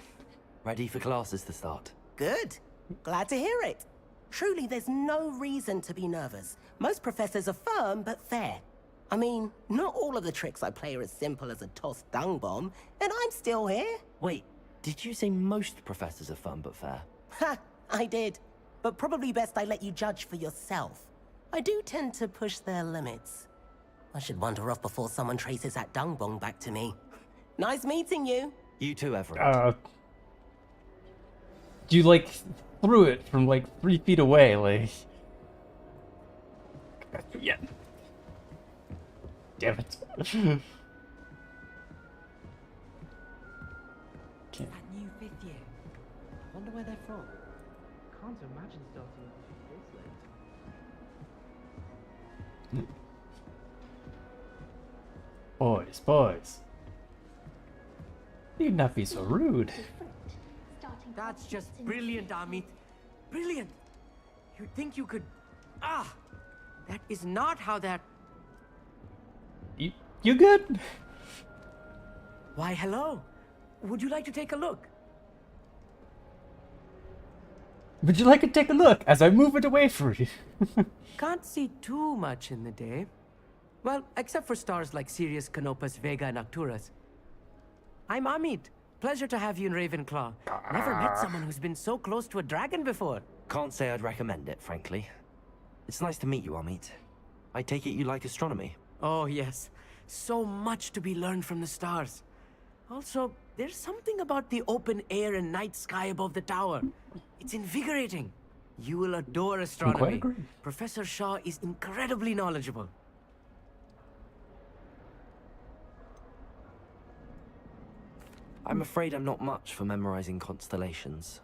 Ready for classes to start. Good. Glad to hear it. Truly, there's no reason to be nervous. Most professors are firm but fair. I mean, not all of the tricks I play are as simple as a tossed dung bomb, and I'm still here. Wait, did you say most professors are fun but fair? Ha! I did. But probably best I let you judge for yourself. I do tend to push their limits. I should wander off before someone traces that dung bomb back to me. Nice meeting you. You too, Everett. You, like, threw it from, like, 3 feet away, like... Yeah. Damn it. That new fifth year. I wonder where they're from. Can't imagine starting off this late. Boys. You'd not be so rude. That's just brilliant, Amit. Brilliant. You'd think you could... Ah! That is not how that... You good? Why, hello. Would you like to take a look? Would you like to take a look as I move it away from you? Can't see too much in the day. Well, except for stars like Sirius, Canopus, Vega, and Arcturus. I'm Amit. Pleasure to have you in Ravenclaw. Never met someone who's been so close to a dragon before. Can't say I'd recommend it, frankly. It's nice to meet you, Amit. I take it you like astronomy? Oh, yes. So much to be learned from the stars. Also, there's something about the open air and night sky above the tower. It's invigorating. You will adore astronomy. Professor Shaw is incredibly knowledgeable. I'm afraid I'm not much for memorizing constellations.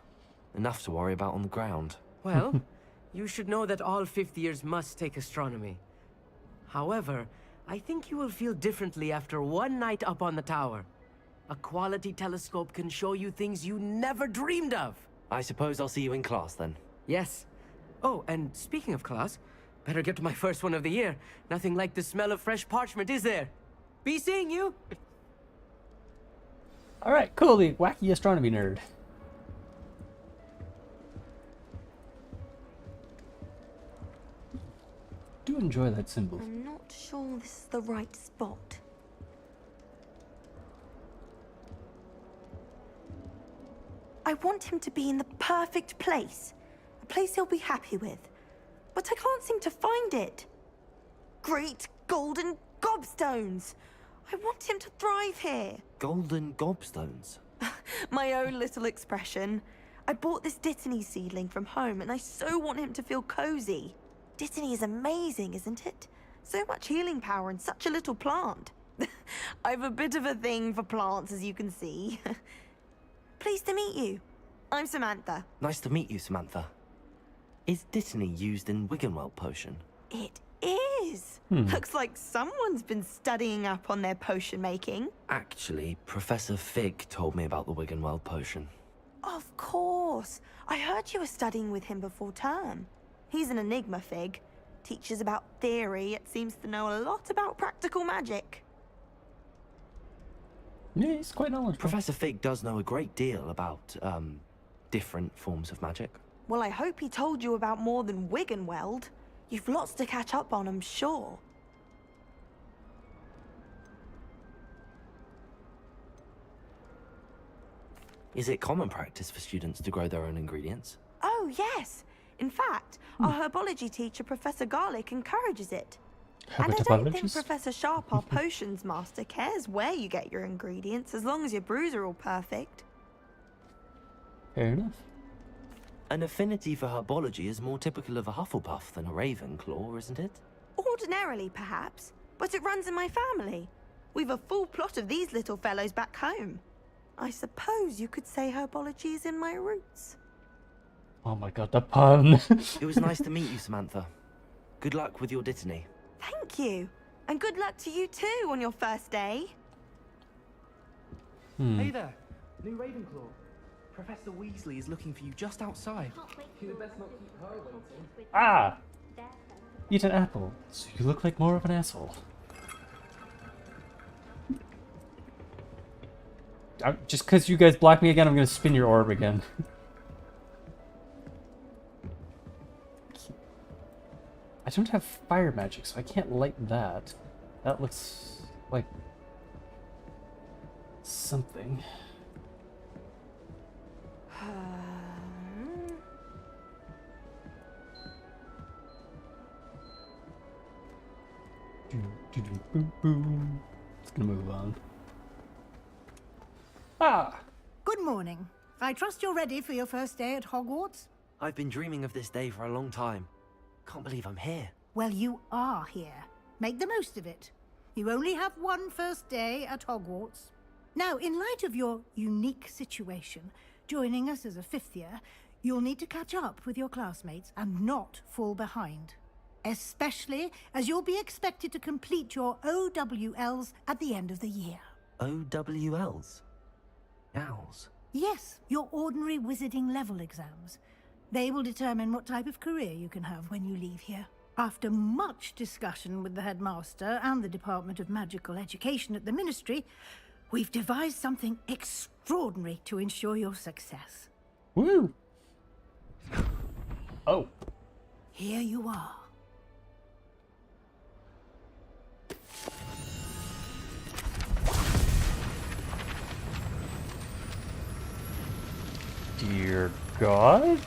Enough to worry about on the ground. Well, you should know that all fifth years must take astronomy. However, I think you will feel differently after one night up on the tower. A quality telescope can show you things you never dreamed of. I suppose I'll see you in class then. Yes. Oh, and speaking of class, better get to my first one of the year. Nothing like the smell of fresh parchment, is there? Be seeing you! Alright, cool, the wacky astronomy nerd. Do enjoy that symbol. I'm not sure this is the right spot. I want him to be in the perfect place. A place he'll be happy with. But I can't seem to find it. Great golden gobstones! I want him to thrive here. Golden gobstones? My own little expression. I bought this Dittany seedling from home and I so want him to feel cozy. Dittany is amazing, isn't it? So much healing power in such a little plant. I've a bit of a thing for plants, as you can see. Pleased to meet you. I'm Samantha. Nice to meet you, Samantha. Is Dittany used in Wiggenweld potion? It is. Looks like someone's been studying up on their potion making. Actually, Professor Fig told me about the Wiggenweld potion. Of course. I heard you were studying with him before term. He's an enigma, Fig. Teaches about theory, yet seems to know a lot about practical magic. Yeah, he's quite knowledgeable. Professor Fig does know a great deal about, different forms of magic. Well, I hope he told you about more than Wiggenweld. You've lots to catch up on, I'm sure. Is it common practice for students to grow their own ingredients? Oh, yes. In fact, our herbology teacher, Professor Garlick, encourages it. And I don't think Professor Sharp, our potions master, cares where you get your ingredients, as long as your brews are all perfect. Fair enough. An affinity for herbology is more typical of a Hufflepuff than a Ravenclaw, isn't it? Ordinarily, perhaps, but it runs in my family. We've a full plot of these little fellows back home. I suppose you could say herbology is in my roots. Oh my god, the pun. It was nice to meet you, Samantha. Good luck with your Dittany. Thank you. And good luck to you too on your first day. Hey there, new Ravenclaw. Professor Weasley is looking for you just outside. You best not keep her waiting. Ah! Eat an apple, so you look like more of an asshole. Just because you guys block me again, I'm gonna spin your orb again. I don't have fire magic, so I can't light that. That looks like something. Boom. It's gonna move on. Ah! Good morning. I trust you're ready for your first day at Hogwarts? I've been dreaming of this day for a long time. Can't believe I'm here. Well, you are here. Make the most of it. You only have one first day at Hogwarts. Now, in light of your unique situation, joining us as a fifth year, you'll need to catch up with your classmates and not fall behind. Especially as you'll be expected to complete your OWLs at the end of the year. OWLs? Owls? Yes, your ordinary wizarding level exams. They will determine what type of career you can have when you leave here. After much discussion with the headmaster and the Department of Magical Education at the Ministry, we've devised something extraordinary to ensure your success. Woo! Oh. Here you are. Dear God?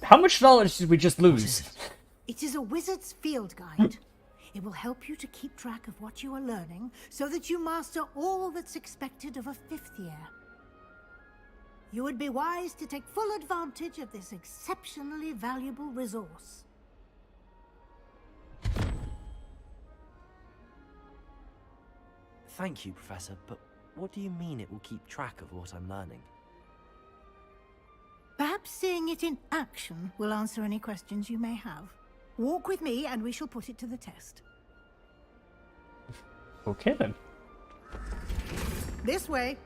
How much knowledge did we just lose? It is a wizard's field guide. It will help you to keep track of what you are learning so that you master all that's expected of a fifth year. You would be wise to take full advantage of this exceptionally valuable resource. Thank you, Professor, but what do you mean it will keep track of what I'm learning? Perhaps seeing it in action will answer any questions you may have. Walk with me and we shall put it to the test. Okay then. This way.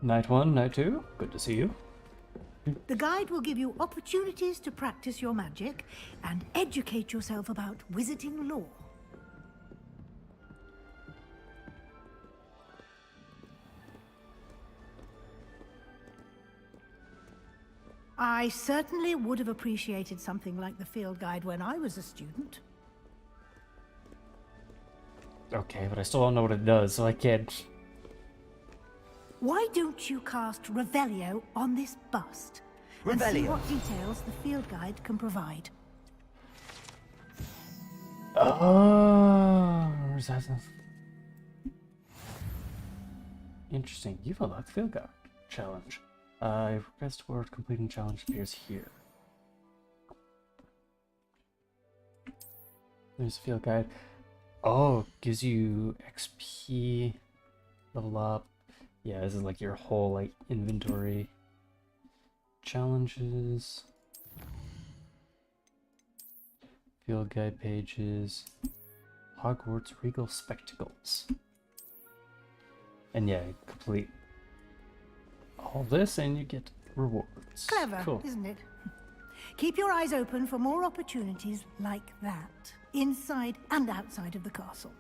Night 1, night 2. Good to see you. The guide will give you opportunities to practice your magic and educate yourself about wizarding lore. I certainly would have appreciated something like the field guide when I was a student. Okay, but I still don't know what it does, so I can't... Why don't you cast Revelio on this bust? And see Revelio? what details the field guide can provide. Oh, interesting. You've unlocked the field guide challenge. Request for completing challenge appears here. There's a field guide. Oh, gives you XP, level up. Yeah, this is like your whole like inventory. Challenges. Field guide pages. Hogwarts Regal Spectacles. And yeah, complete all this and you get rewards. Clever, cool. isn't it? Keep your eyes open for more opportunities like that, inside and outside of the castle.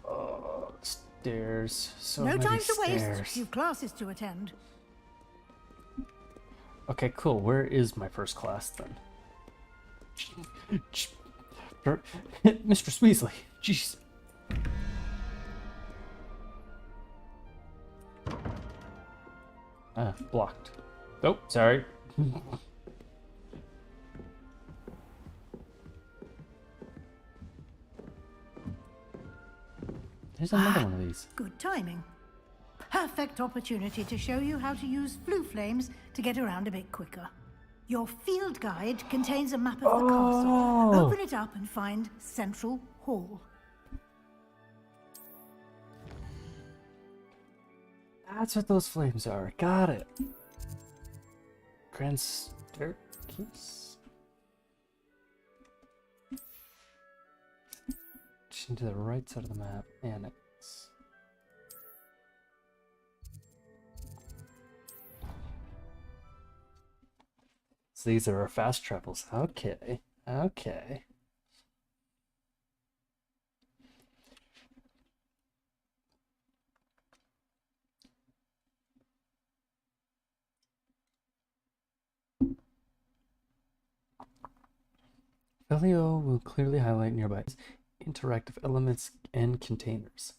Oh, stairs. So No many time to stairs. waste. You've classes to attend. Okay, cool. Where is my first class then? Mistress Weasley. Jeez. Blocked. Oh, sorry. There's another one of these. Good timing. Perfect opportunity to show you how to use flue flames to get around a bit quicker. Your field guide contains a map of the castle. Open it up and find Central Hall. That's what those flames are. Got it. Grand staircase. To the right side of the map. Annex. So these are our fast travels. Okay. Okay. Felio will clearly highlight nearby interactive elements and containers.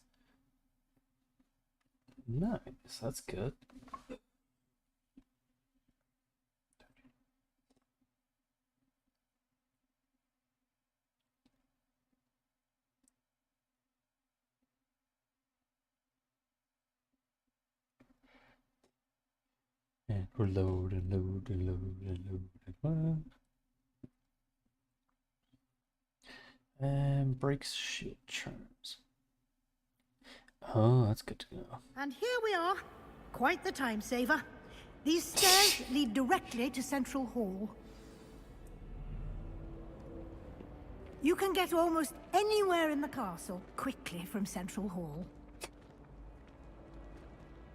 Nice, that's good. And we're load and load and load and load and load. And breaks shield charms. Oh, that's good to know. And here we are. Quite the time saver. These stairs lead directly to Central Hall. You can get almost anywhere in the castle quickly from Central Hall.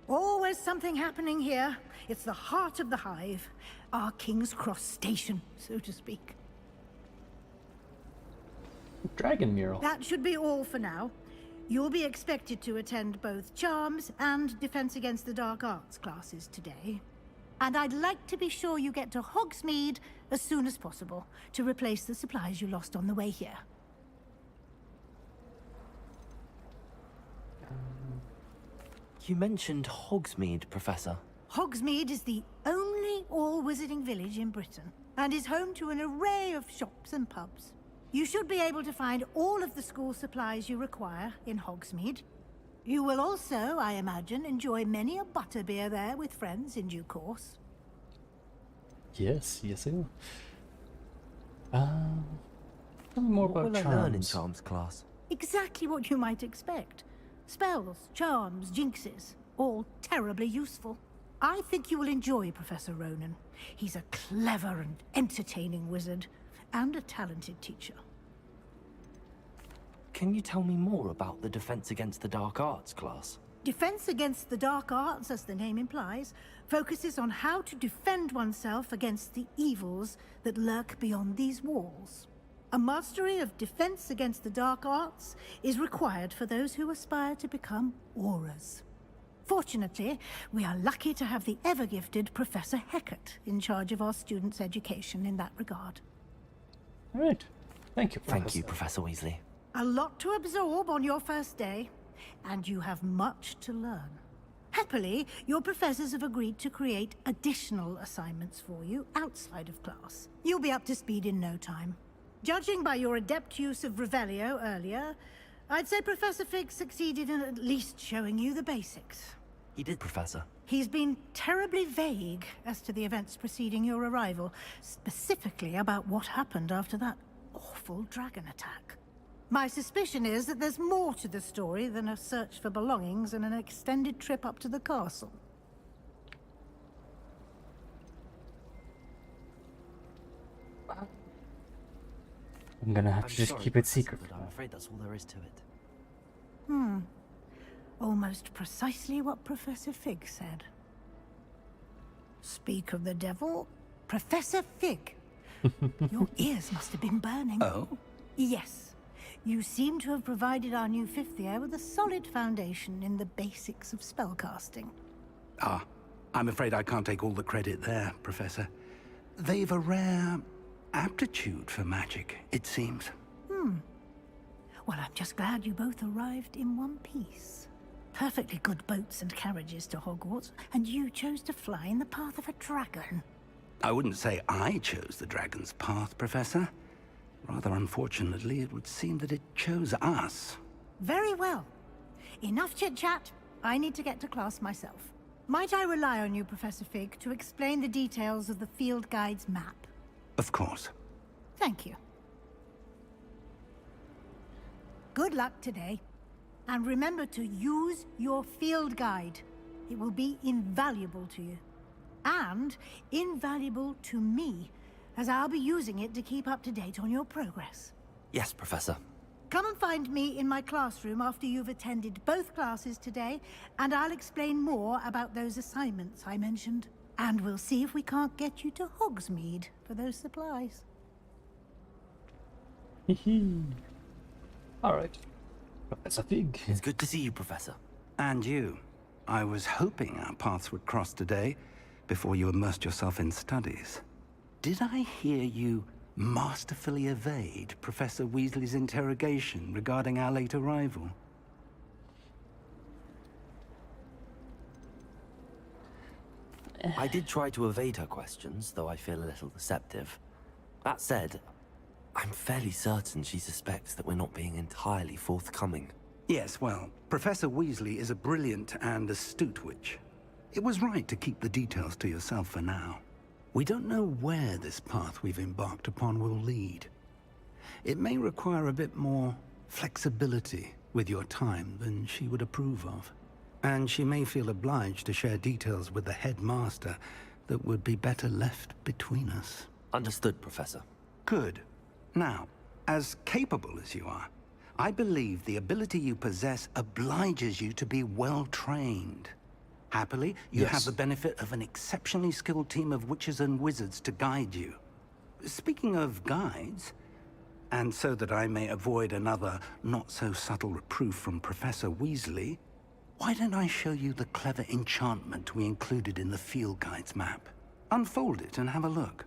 Always something happening here. It's the heart of the hive. Our King's Cross station, so to speak. Dragon mural. That should be all for now. You'll be expected to attend both Charms and Defense Against the Dark Arts classes today. And I'd like to be sure you get to Hogsmeade as soon as possible to replace the supplies you lost on the way here. You mentioned Hogsmeade, Professor. Hogsmeade is the only all-wizarding village in Britain and is home to an array of shops and pubs. You should be able to find all of the school supplies you require in Hogsmeade. You will also, I imagine, enjoy many a butterbeer there with friends in due course. Yes, yes I will. Tell me more What about will charms. I learn in Charms class? Exactly what you might expect. Spells, charms, jinxes, all terribly useful. I think you will enjoy Professor Ronan. He's a clever and entertaining wizard, and a talented teacher. Can you tell me more about the Defense Against the Dark Arts class? Defense Against the Dark Arts, as the name implies, focuses on how to defend oneself against the evils that lurk beyond these walls. A mastery of Defense Against the Dark Arts is required for those who aspire to become Aurors. Fortunately, we are lucky to have the ever-gifted Professor Heckert in charge of our students' education in that regard. All right. Thank you, Thank you, Professor Weasley. A lot to absorb on your first day, and you have much to learn. Happily, your professors have agreed to create additional assignments for you outside of class. You'll be up to speed in no time. Judging by your adept use of Revelio earlier, I'd say Professor Fig succeeded in at least showing you the basics. He did, Professor. He's been terribly vague as to the events preceding your arrival, specifically about what happened after that awful dragon attack. My suspicion is that there's more to the story than a search for belongings and an extended trip up to the castle. I'm gonna have to just keep it secret. I'm afraid that's all there is to it. Almost precisely what Professor Fig said. Speak of the devil, Professor Fig. Your ears must have been burning. Oh? Yes. You seem to have provided our new fifth year with a solid foundation in the basics of spellcasting. Ah, I'm afraid I can't take all the credit there, Professor. They've a rare aptitude for magic, it seems. Well, I'm just glad you both arrived in one piece. Perfectly good boats and carriages to Hogwarts, and you chose to fly in the path of a dragon. I wouldn't say I chose the dragon's path, Professor. Rather unfortunately, it would seem that it chose us. Very well. Enough chit-chat. I need to get to class myself. Might I rely on you, Professor Fig, to explain the details of the field guide's map? Of course. Thank you. Good luck today. And remember to use your field guide. It will be invaluable to you. And invaluable to me, as I'll be using it to keep up to date on your progress. Yes, Professor. Come and find me in my classroom after you've attended both classes today, and I'll explain more about those assignments I mentioned. And we'll see if we can't get you to Hogsmeade for those supplies. All right. Professor Fig. It's good to see you, Professor. And you. I was hoping our paths would cross today, before you immersed yourself in studies. Did I hear you masterfully evade Professor Weasley's interrogation regarding our late arrival? I did try to evade her questions, though I feel a little deceptive. That said, I'm fairly certain she suspects that we're not being entirely forthcoming. Yes, well, Professor Weasley is a brilliant and astute witch. It was right to keep the details to yourself for now. We don't know where this path we've embarked upon will lead. It may require a bit more flexibility with your time than she would approve of. And she may feel obliged to share details with the headmaster that would be better left between us. Understood, Professor. Good. Now, as capable as you are, I believe the ability you possess obliges you to be well-trained. Happily, you have the benefit of an exceptionally skilled team of witches and wizards to guide you. Speaking of guides, and so that I may avoid another not-so-subtle reproof from Professor Weasley, why don't I show you the clever enchantment we included in the field guide's map? Unfold it and have a look.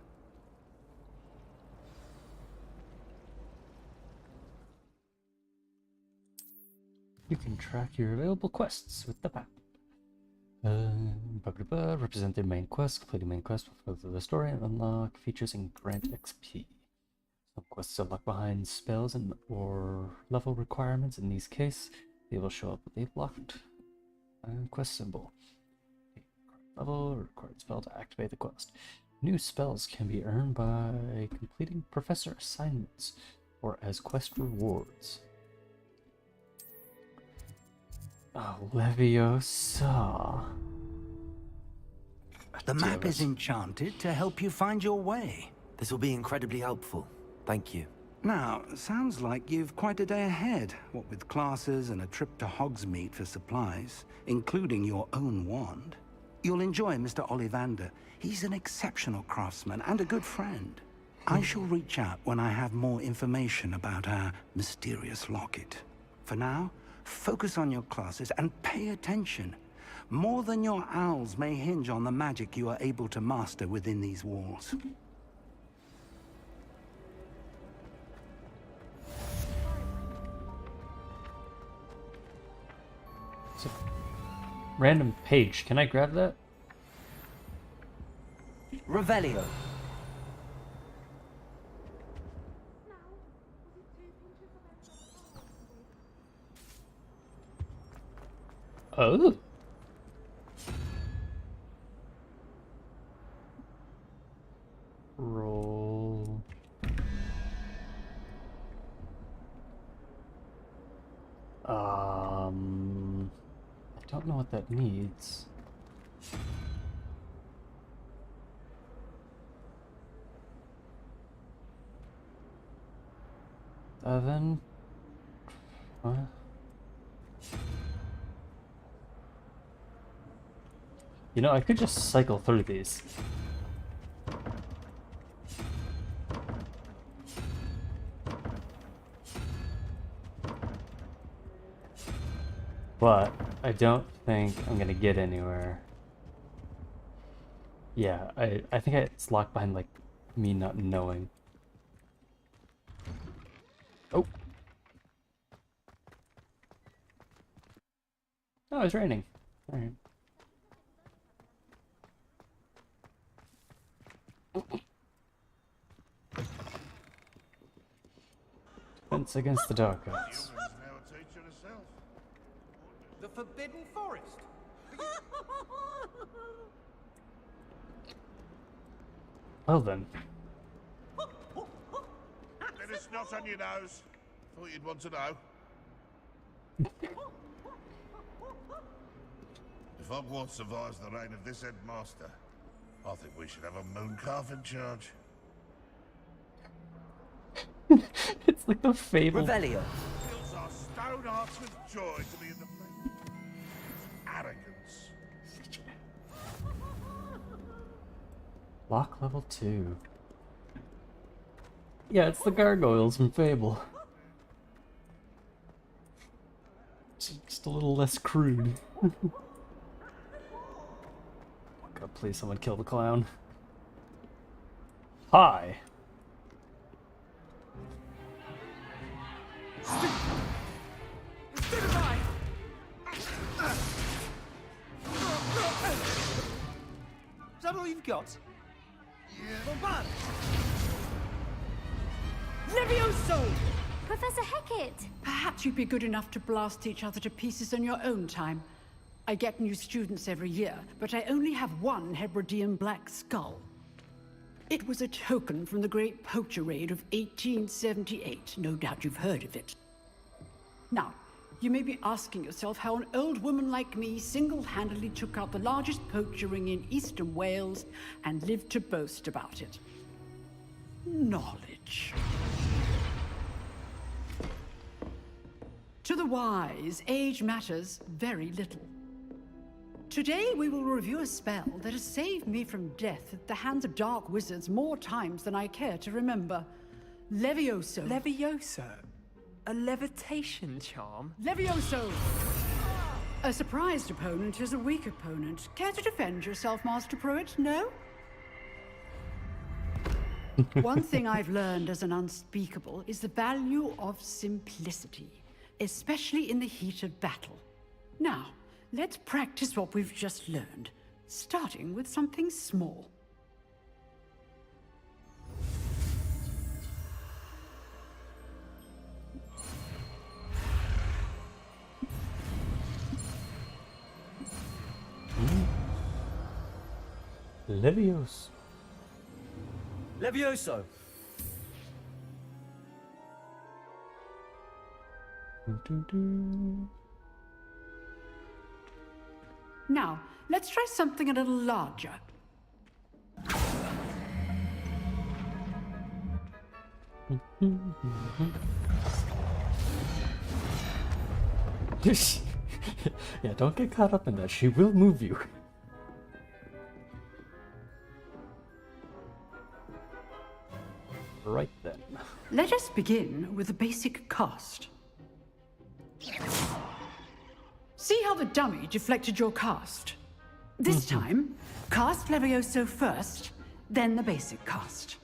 You can track your available quests with the map. Represent their main quest, complete the main quest with the story, and unlock features and grant XP. Some quests unlock behind spells and or level requirements. In these cases, they will show up with a blocked quest symbol. Level or required spell to activate the quest. New spells can be earned by completing professor assignments or as quest rewards. Leviosa. The map is enchanted to help you find your way. This will be incredibly helpful. Thank you. Now, sounds like you've quite a day ahead, what with classes and a trip to Hogsmeade for supplies, including your own wand. You'll enjoy Mr. Ollivander. He's an exceptional craftsman and a good friend. I shall reach out when I have more information about our mysterious locket. For now, focus on your classes and pay attention. More than your owls may hinge on the magic you are able to master within these walls. It's a random page. Can I grab that? Revelio. Oh. Roll. I don't know what that needs. Seven. What? You know, I could just cycle through these. But I don't think I'm gonna get anywhere. Yeah, I think it's locked behind, like, me not knowing. Oh. Oh, it's raining. Alright. Defense against the dark arts. The Forbidden Forest. Well then. Bit of snot on your nose. Thought you'd want to know. If Hogwarts survives the reign of this headmaster, I think we should have a moon calf in charge. It's like the fable. Revelio. Fills our stone hearts with joy to be in the face. Arrogance. Lock level 2. Yeah, it's the gargoyles from Fable. Just a little less crude. God, please someone kill the clown. Hi. Is that all you've got? Bombard! Levioso! Professor Hecat! Perhaps you'd be good enough to blast each other to pieces on your own time. I get new students every year, but I only have one Hebridean black skull. It was a token from the Great Poacher Raid of 1878. No doubt you've heard of it. Now, you may be asking yourself how an old woman like me single-handedly took out the largest poacher ring in eastern Wales and lived to boast about it. Knowledge. To the wise, age matters very little. Today we will review a spell that has saved me from death at the hands of dark wizards more times than I care to remember. Levioso. Levioso? A levitation charm? Levioso! A surprised opponent is a weak opponent. Care to defend yourself, Master Pruitt? No? One thing I've learned as an unspeakable is the value of simplicity, especially in the heat of battle. Now, let's practice what we've just learned, starting with something small. Levioso. Levioso. Now, let's try something a little larger. Yeah, don't get caught up in that. She will move you. Right then. Let us begin with the basic cast. See how the dummy deflected your cast? This time, cast Levioso first, then the basic cast.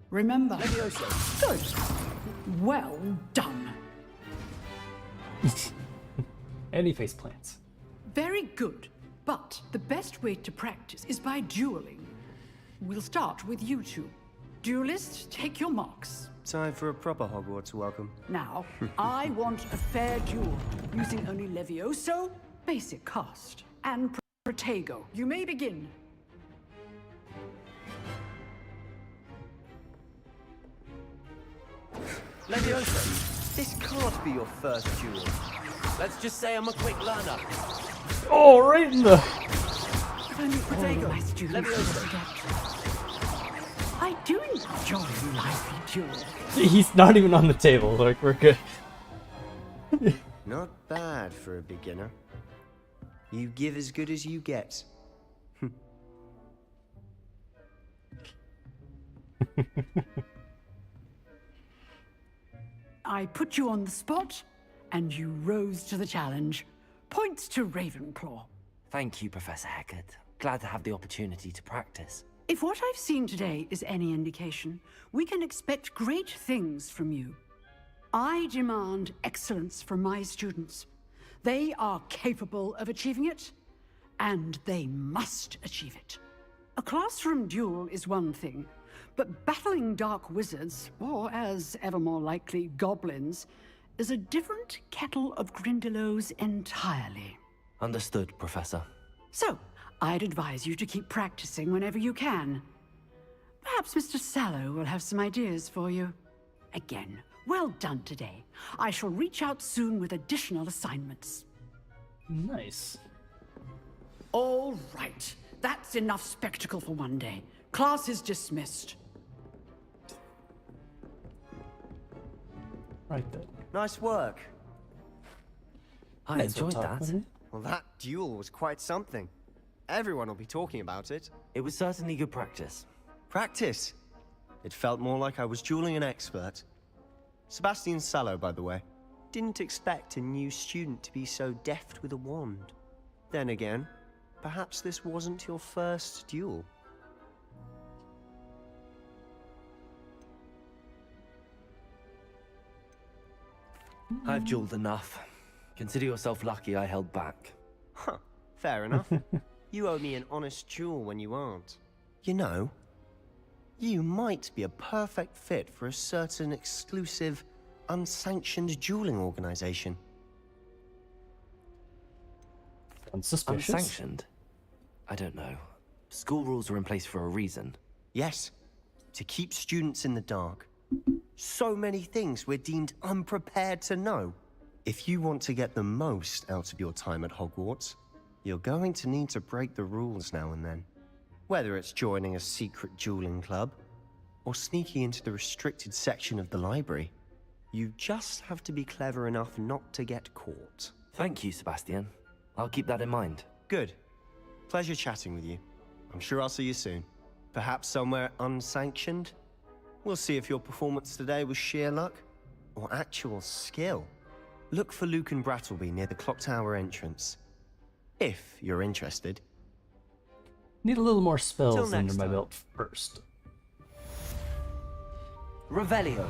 Remember? Levioso. Good. Well done. Any face plants. Very good. But the best way to practice is by dueling. We'll start with you two. Duelists, take your marks. Time for a proper Hogwarts welcome. Now, I want a fair duel, using only Levioso, basic cast, and Protego. You may begin. Levioso, this can't be your first duel. Let's just say I'm a quick learner. Oh, right in the... Protego, Levioso. I do enjoy lively duels. He's not even on the table, like, we're good. Not bad for a beginner. You give as good as you get. I put you on the spot, and you rose to the challenge. Points to Ravenclaw. Thank you, Professor Hecat. Glad to have the opportunity to practice. If what I've seen today is any indication, we can expect great things from you. I demand excellence from my students. They are capable of achieving it, and they must achieve it. A classroom duel is one thing, but battling dark wizards, or as ever more likely, goblins, is a different kettle of Grindylows entirely. Understood, Professor. So, I'd advise you to keep practicing whenever you can. Perhaps Mr. Sallow will have some ideas for you. Again, well done today. I shall reach out soon with additional assignments. Nice. All right. That's enough spectacle for one day. Class is dismissed. Right then. Nice work. I enjoyed that. Well, that duel was quite something. Everyone will be talking about it. It was certainly good practice. Practice? It felt more like I was dueling an expert. Sebastian Sallow, by the way. Didn't expect a new student to be so deft with a wand. Then again, perhaps this wasn't your first duel. I've dueled enough. Consider yourself lucky I held back. Huh, fair enough. You owe me an honest duel when you aren't. You know, you might be a perfect fit for a certain exclusive, unsanctioned dueling organization. Unsuspicious. Unsanctioned? I don't know. School rules are in place for a reason. Yes, to keep students in the dark. So many things we're deemed unprepared to know. If you want to get the most out of your time at Hogwarts, you're going to need to break the rules now and then. Whether it's joining a secret dueling club, or sneaking into the restricted section of the library, you just have to be clever enough not to get caught. Thank you, Sebastian. I'll keep that in mind. Good. Pleasure chatting with you. I'm sure I'll see you soon. Perhaps somewhere unsanctioned? We'll see if your performance today was sheer luck, or actual skill. Look for Luke and Brattleby near the clock tower entrance. If you're interested. Need a little more spells Till under next my time. belt first. Revelio.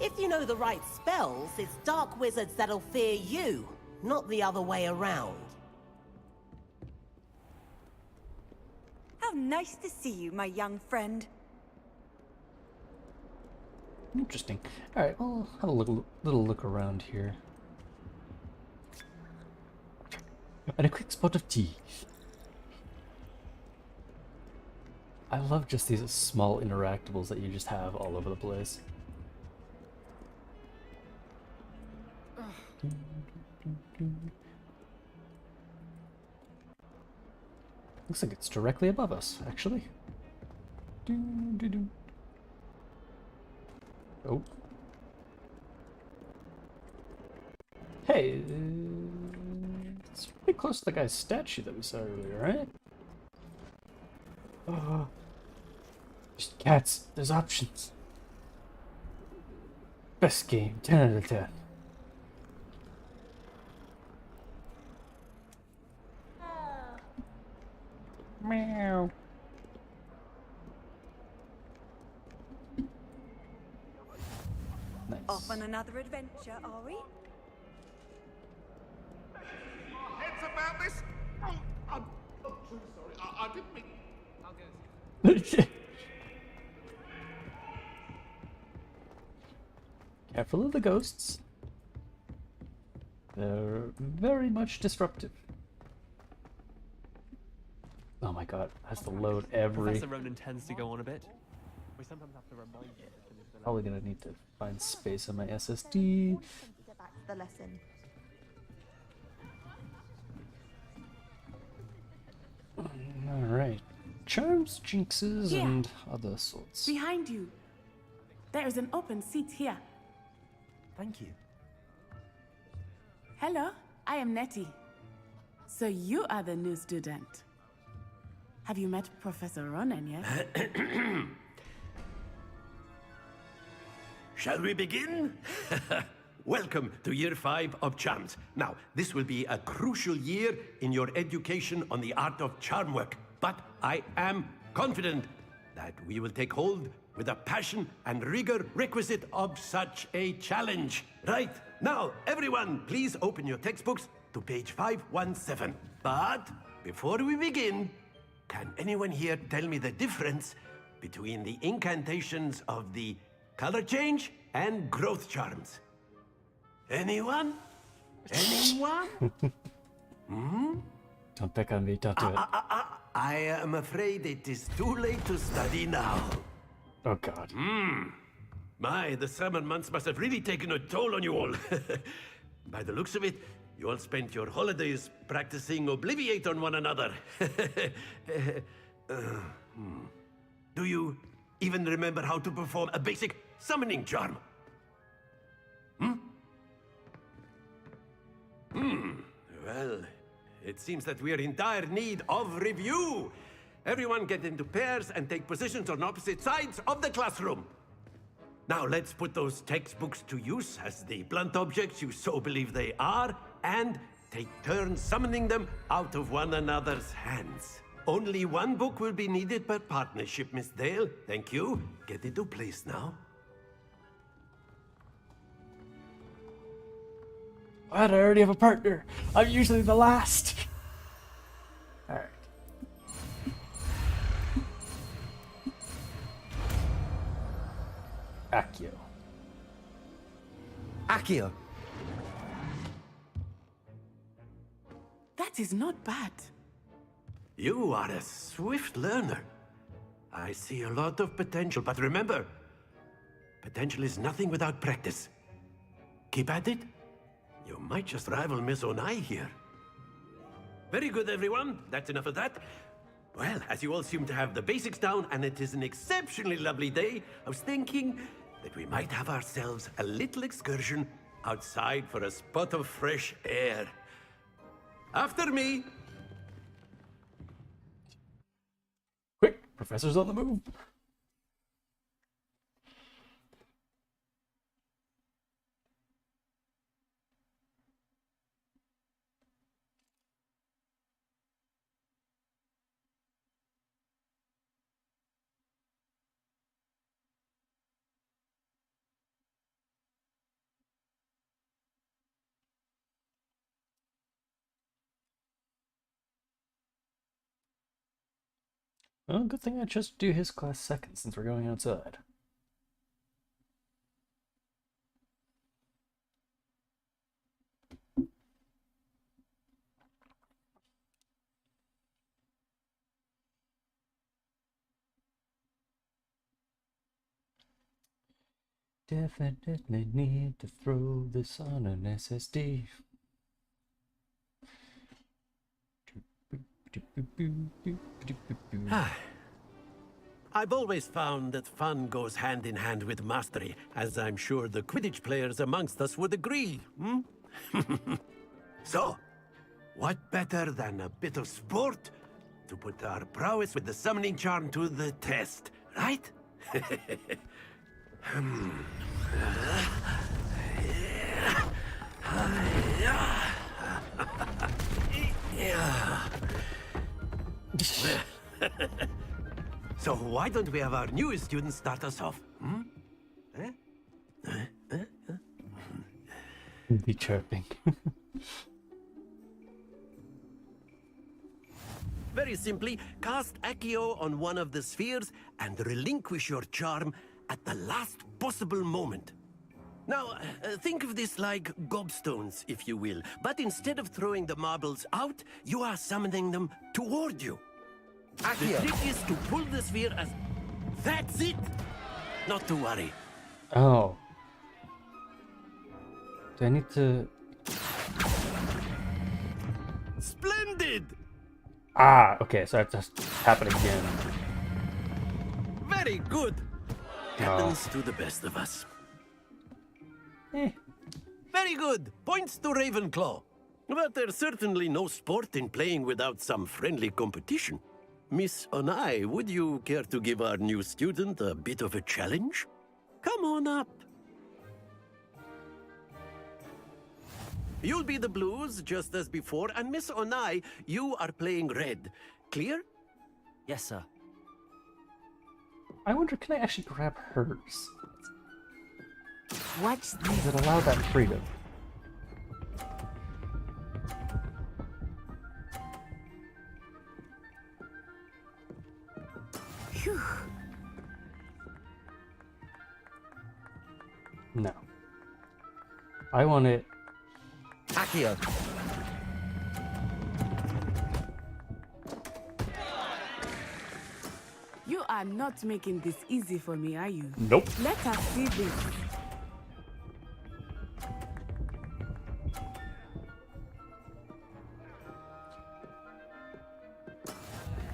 If you know the right spells, it's dark wizards that'll fear you, not the other way around. How nice to see you, my young friend. Interesting. Alright, I'll have a little look around here. And a quick spot of tea. I love just these small interactables that you just have all over the place. Looks like it's directly above us, actually. Oh. Hey, it's pretty close to the guy's statue that we saw earlier, right? Just cats, there's options. Best game, 10 out of 10. Meow. Nice. Off on another adventure, are we? Heads about this? Oh, I'm truly sorry. I didn't mean... I'll go. Careful of the ghosts. They're very much disruptive. Oh my god, has to load every... Professor Ronan tends to go on a bit. We sometimes have to remind him to finish the Probably gonna need to find space on my SSD. Get back to the lesson. Alright. Charms, jinxes, Here. and other sorts. Behind you. There is an open seat here. Thank you. Hello, I am Nettie. So you are the new student. Have you met Professor Ronan yet? Shall we begin? Welcome to Year 5 of Charms. Now, this will be a crucial year in your education on the art of charm work, but I am confident that we will take hold with the passion and rigor requisite of such a challenge. Right, now, everyone, please open your textbooks to page 517. But before we begin, can anyone here tell me the difference between the incantations of the color change and growth charms? Anyone? Anyone? Don't pick on me, don't do it. I am afraid it is too late to study now. Oh god. My, the summer months must have really taken a toll on you all. By the looks of it, you all spent your holidays practicing Obliviate on one another. Do you even remember how to perform a basic summoning charm? Well, it seems that we are in dire need of review. Everyone get into pairs and take positions on opposite sides of the classroom. Now let's put those textbooks to use as the blunt objects you so believe they are, and take turns summoning them out of one another's hands. Only one book will be needed per partnership, Miss Dale. Thank you. Get into place now. What? I already have a partner. I'm usually the last. Alright. Accio. Accio. That is not bad. You are a swift learner. I see a lot of potential, but remember, potential is nothing without practice. Keep at it. You might just rival Miss Onai here. Very good, everyone. That's enough of that. Well, as you all seem to have the basics down, and it is an exceptionally lovely day, I was thinking that we might have ourselves a little excursion outside for a spot of fresh air. After me. Quick, Professor's on the move. Well, good thing I just do his class second since we're going outside. Definitely need to throw this on an SSD. I've always found that fun goes hand in hand with mastery, as I'm sure the Quidditch players amongst us would agree. So, what better than a bit of sport to put our prowess with the summoning charm to the test, right? So why don't we have our newest student start us off? Hmm? The chirping. Very simply, cast Accio on one of the spheres and relinquish your charm at the last possible moment. Now, think of this like gobstones, if you will. But instead of throwing the marbles out, you are summoning them toward you. Accio. The trick is to pull the sphere as... That's it! Not to worry. Oh. Do I need to... Splendid! Ah, okay, so I have to tap it again. Very good. Happens to the best of us. Very good. Points to Ravenclaw. But there's certainly no sport in playing without some friendly competition. Miss Onai, would you care to give our new student a bit of a challenge? Come on up. You'll be the blues, just as before, and Miss Onai, you are playing red. Clear? Yes, sir. I wonder, can I actually grab hers? Watch this. Does it allow that freedom? Phew. No. I want it. Accio. You are not making this easy for me, are you? Nope. Let us see this.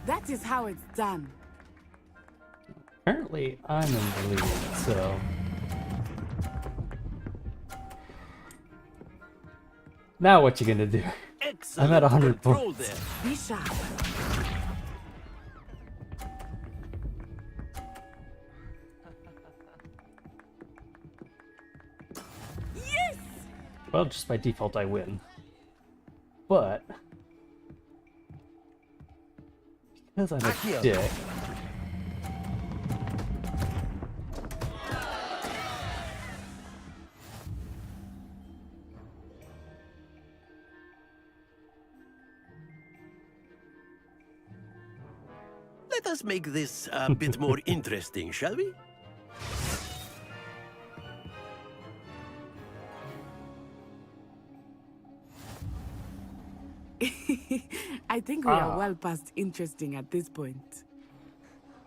That is how it's done. Apparently, I'm in the lead, so... Now what you gonna do? I'm at 100 points. Be sharp. Yes! Well, just by default I win. But... because I'm a dick... Let us make this a bit more interesting, shall we? I think we are well past interesting at this point.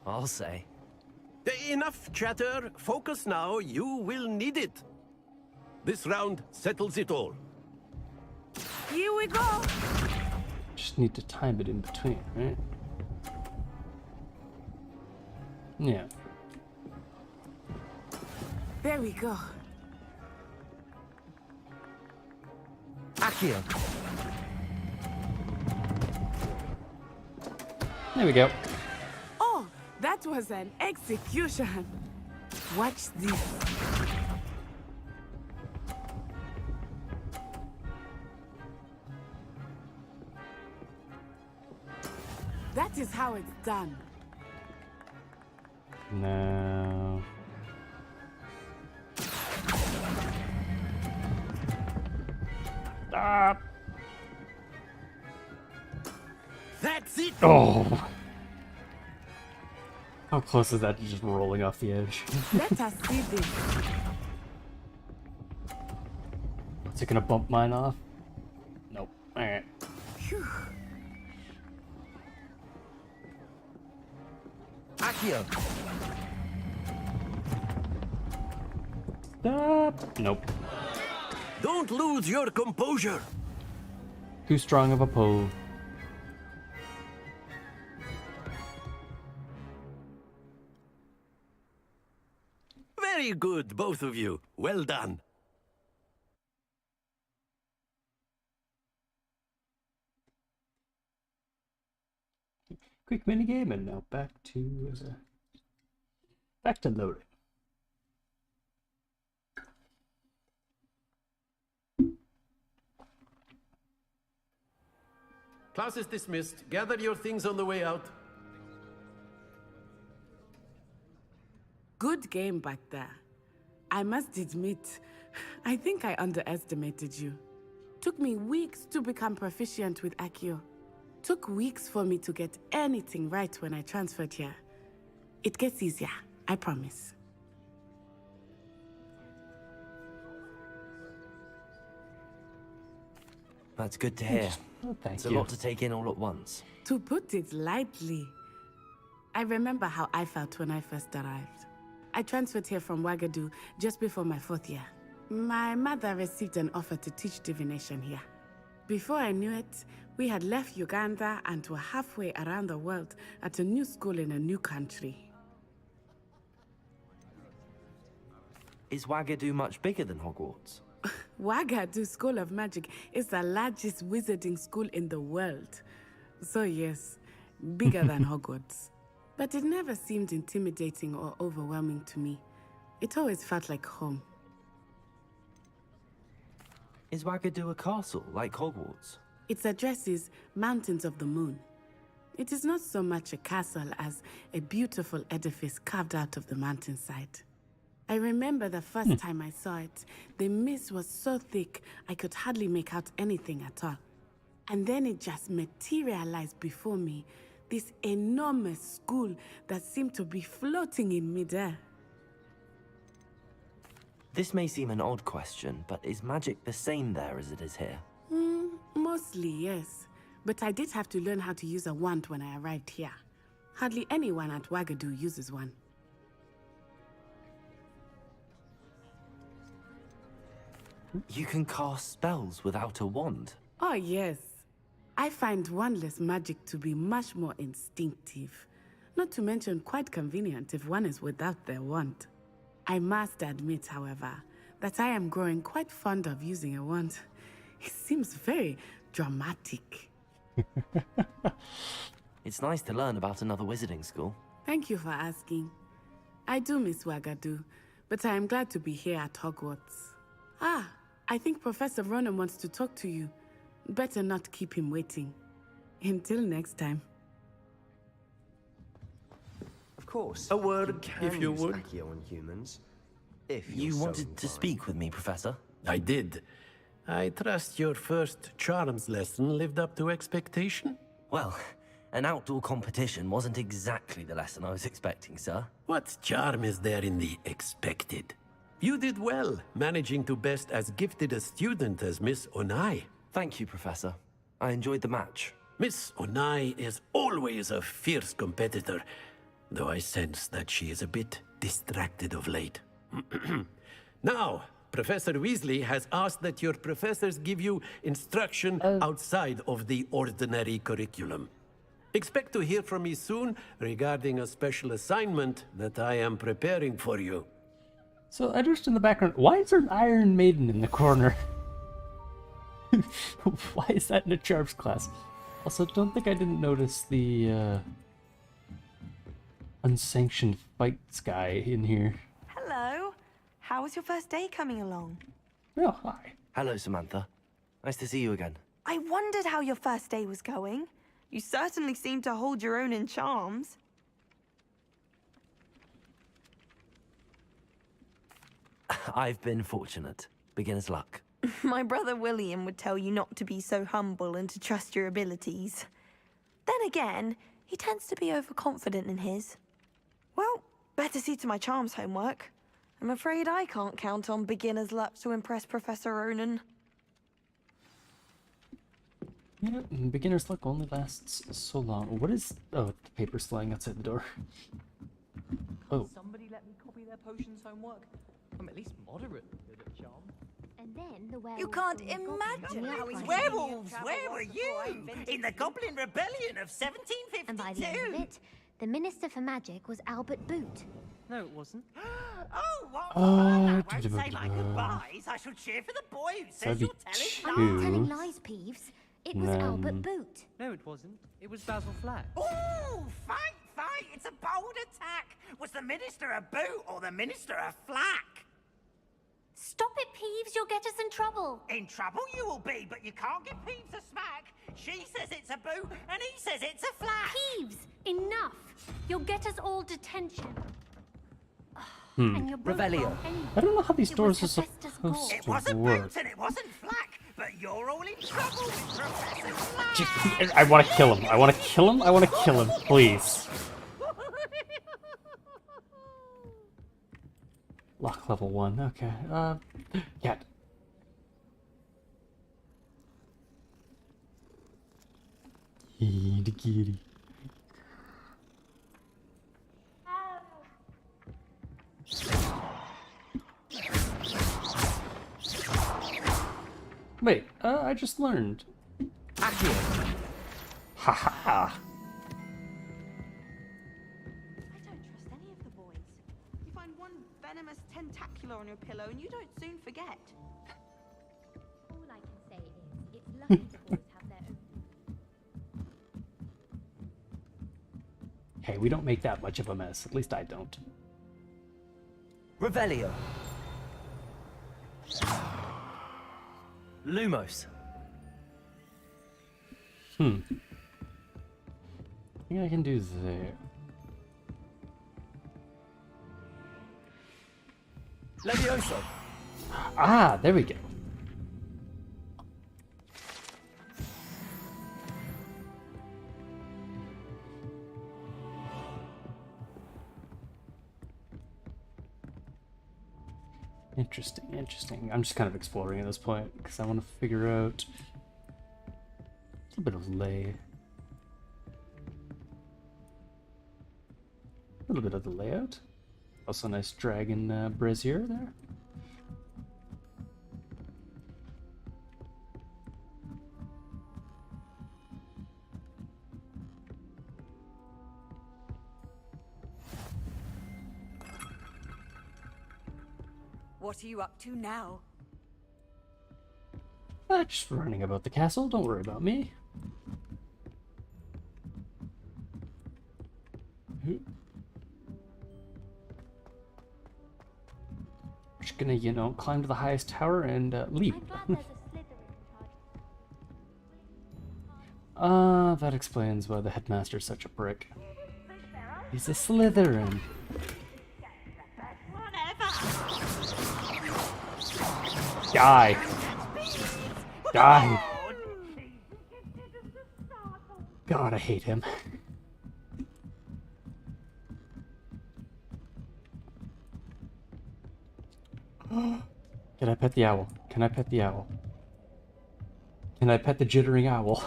I'll say. Enough chatter. Focus now. You will need it. This round settles it all. Here we go. Just need to time it in between, right? Yeah. There we go. Accio. There we go. Oh, that was an execution. Watch this. That is how it's done. No. Stop. That's it. Oh. How close is that to just rolling off the edge? Let us see this. Is it gonna bump mine off? Nope. Alright. Phew. Accio. Stop. Nope. Don't lose your composure. Too strong of a pull. Very good, both of you. Well done. Quick mini game, and now back to loading. Class is dismissed. Gather your things on the way out. Good game back there. I must admit, I think I underestimated you. Took me weeks to become proficient with Accio. Took weeks for me to get anything right when I transferred here. It gets easier, I promise. That's good to hear. Thank it's you. a lot to take in all at once. To put it lightly, I remember how I felt when I first arrived. I transferred here from Wagadu just before my 4th year. My mother received an offer to teach divination here. Before I knew it, we had left Uganda and were halfway around the world at a new school in a new country. Is Wagadu much bigger than Hogwarts? Wagadu School of Magic is the largest wizarding school in the world. So yes, bigger than Hogwarts. But it never seemed intimidating or overwhelming to me. It always felt like home. Is Wagadu a castle, like Hogwarts? Its address is Mountains of the Moon. It is not so much a castle as a beautiful edifice carved out of the mountainside. I remember the first time I saw it, the mist was so thick I could hardly make out anything at all. And then it just materialized before me, this enormous school that seemed to be floating in midair. This may seem an odd question, but is magic the same there as it is here? Mostly, yes. But I did have to learn how to use a wand when I arrived here. Hardly anyone at Wagadu uses one. You can cast spells without a wand? Oh, yes. I find wandless magic to be much more instinctive. Not to mention quite convenient if one is without their wand. I must admit, however, that I am growing quite fond of using a wand. It seems very dramatic. It's nice to learn about another wizarding school. Thank you for asking. I do miss Wagadu, but I am glad to be here at Hogwarts. Ah, I think Professor Ronan wants to talk to you. Better not keep him waiting. Until next time. Of course. A word, if you would. Accio on humans, if You wanted to speak with me, Professor? I did. I trust your first charms lesson lived up to expectation? Well, an outdoor competition wasn't exactly the lesson I was expecting, sir. What charm is there in the expected? You did well, managing to best as gifted a student as Miss Onai. Thank you, Professor. I enjoyed the match. Miss Onai is always a fierce competitor, though I sense that she is a bit distracted of late. Now, Professor Weasley has asked that your professors give you instruction outside of the ordinary curriculum. Expect to hear from me soon regarding a special assignment that I am preparing for you. So, I just in the background, why is there an Iron Maiden in the corner? Why is that in a charms class? Also, don't think I didn't notice the unsanctioned fights guy in here. Hello. How was your first day coming along? Oh, hi. Hello, Samantha. Nice to see you again. I wondered how your first day was going. You certainly seem to hold your own in charms. I've been fortunate. Beginner's luck. My brother William would tell you not to be so humble and to trust your abilities. Then again, he tends to be overconfident in his. Well, better see to my charms homework. I'm afraid I can't count on beginner's luck to impress Professor Ronan. Yeah, beginner's luck only lasts so long. What is... Oh, the paper's flying outside the door. Oh. Somebody let me copy their potions homework. I'm at least moderately good at charm. And then the werewolves. You can't imagine how his werewolves. Where were you? In the Goblin Rebellion of 1752. And by the end of it, the Minister for Magic was Albert Boot. No, it wasn't. Oh, what fun! I won't say my goodbyes. I shall cheer for the boy who says you're telling I'm not telling lies, Peeves. It was Albert Boot. No, it wasn't. It was Basil Flack. Oh, fight! It's a bold attack. Was the Minister a Boot or the Minister a Flack? Stop it, Peeves. You'll get us in trouble. In trouble you will be, but you can't give Peeves a smack. She says it's a Boot, and he says it's a Flack. Peeves, enough. You'll get us all detention. And your book Revelio. can't anyway. I don't know how these It doors are was Hephaestus' supposed ball. It to wasn't work. Boots and it wasn't Flack, but you're all in trouble with Professor Flack. I want to kill him. I want to kill him. I want to kill him. Please. Lock level 1. Okay. Yeah. Kitty kitty. Wait, I just learned. Accio. Ha. I don't trust any of the boys. You find one venomous tentacular on your pillow and you don't soon forget. All I can say is, it's lucky the boys have their own. Hey, we don't make that much of a mess. At least I don't. Revelio. Lumos. I think I can do there. Levioso. Ah, there we go. Interesting. I'm just kind of exploring at this point because I want to figure out a little bit of lay. A little bit of the layout. Also, a nice dragon brazier there. What are you up to now? Just running about the castle. Don't worry about me. Just gonna, you know, climb to the highest tower and leap. That explains why the headmaster's such a prick. He's a Slytherin. Die. Die. God, I hate him. Can I pet the owl? Can I pet the owl? Can I pet the jittering owl?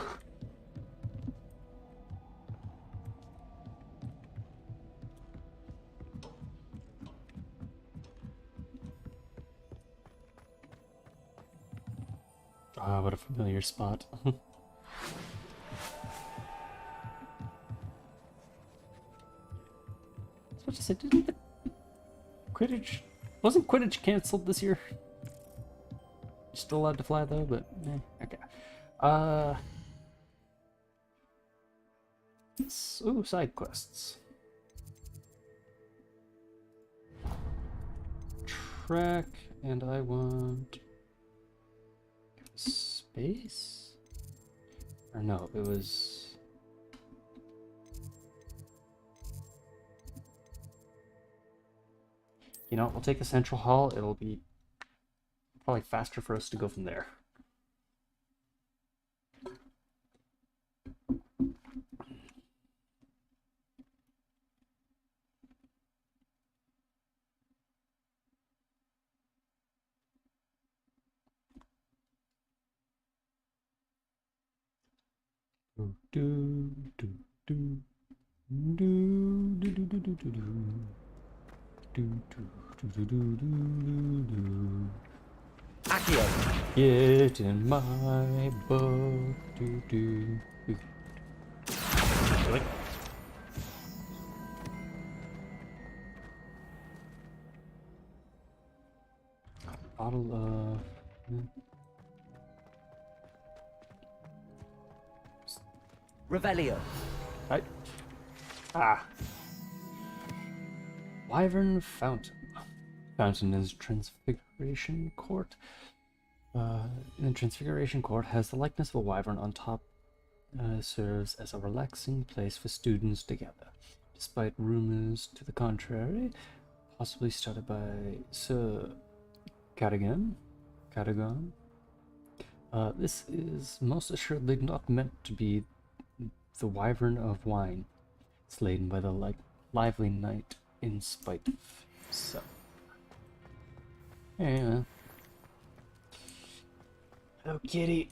Ah, what a familiar spot. I was about to say, didn't the Quidditch... Wasn't Quidditch cancelled this year? You're still allowed to fly though, but okay. Ooh, side quests. Track, and I want space? Or no, it was... You know, we'll take the central hall. It'll be probably faster for us to go from there. Do do do do do do do do do do. Accio. Get in my book. Really? Bottle of... Revelio. Right. Wyvern Fountain. Fountain is Transfiguration Court. In the Transfiguration Court has the likeness of a wyvern on top. Serves as a relaxing place for students to gather. Despite rumors to the contrary, possibly started by Sir Cadogan. This is most assuredly not meant to be the wyvern of wine, slain by the lively knight in spite of himself. Yeah. Hello, kitty.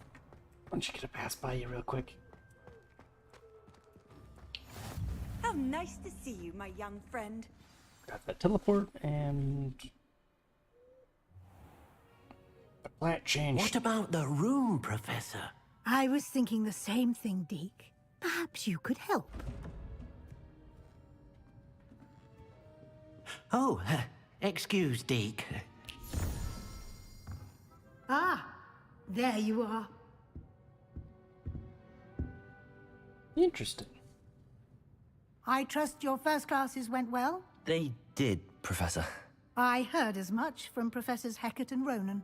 Why don't you get a pass by you real quick? How nice to see you, my young friend. Got that teleport and the plant change. What about the room, Professor? I was thinking the same thing, Deke. Perhaps you could help. Oh, excuse, Deke. Ah, there you are. Interesting. I trust your first classes went well? They did, Professor. I heard as much from Professors Hecat and Ronan.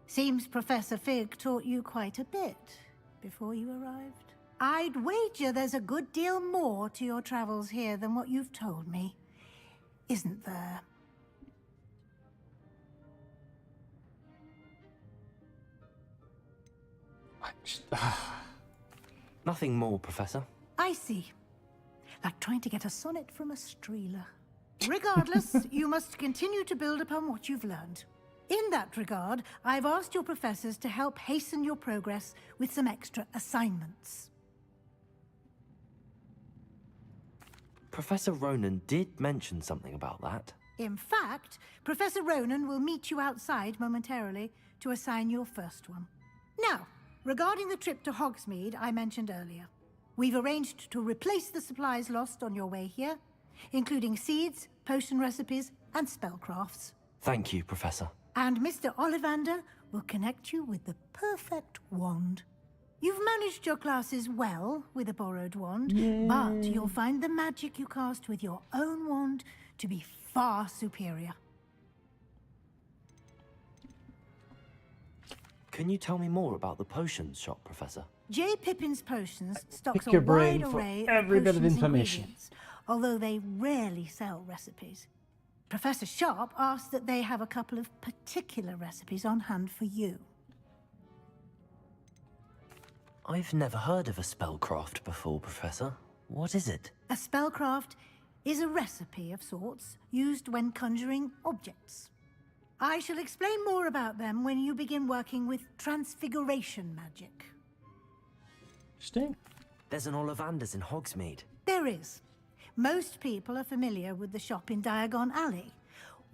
Seems Professor Fig taught you quite a bit before you arrived. I'd wager there's a good deal more to your travels here than what you've told me. Isn't there? Nothing more, Professor. I see. Like trying to get a sonnet from a streeler. Regardless, you must continue to build upon what you've learned. In that regard, I've asked your professors to help hasten your progress with some extra assignments. Professor Ronan did mention something about that. In fact, Professor Ronan will meet you outside momentarily to assign your first one. Now, regarding the trip to Hogsmeade I mentioned earlier, we've arranged to replace the supplies lost on your way here, including seeds, potion recipes, and spellcrafts. Thank you, Professor. And Mr. Ollivander will connect you with the perfect wand. You've managed your classes well with a borrowed wand, but you'll find the magic you cast with your own wand to be far superior. Can you tell me more about the potions shop, Professor? J. Pippin's Potions stocks Pick your a brain wide for array of every bit of potions information. ingredients, although they rarely sell recipes. Professor Sharp asked that they have a couple of particular recipes on hand for you. I've never heard of a spellcraft before, Professor. What is it? A spellcraft is a recipe of sorts used when conjuring objects. I shall explain more about them when you begin working with transfiguration magic. Interesting. There's an Ollivander's in Hogsmeade. There is. Most people are familiar with the shop in Diagon Alley.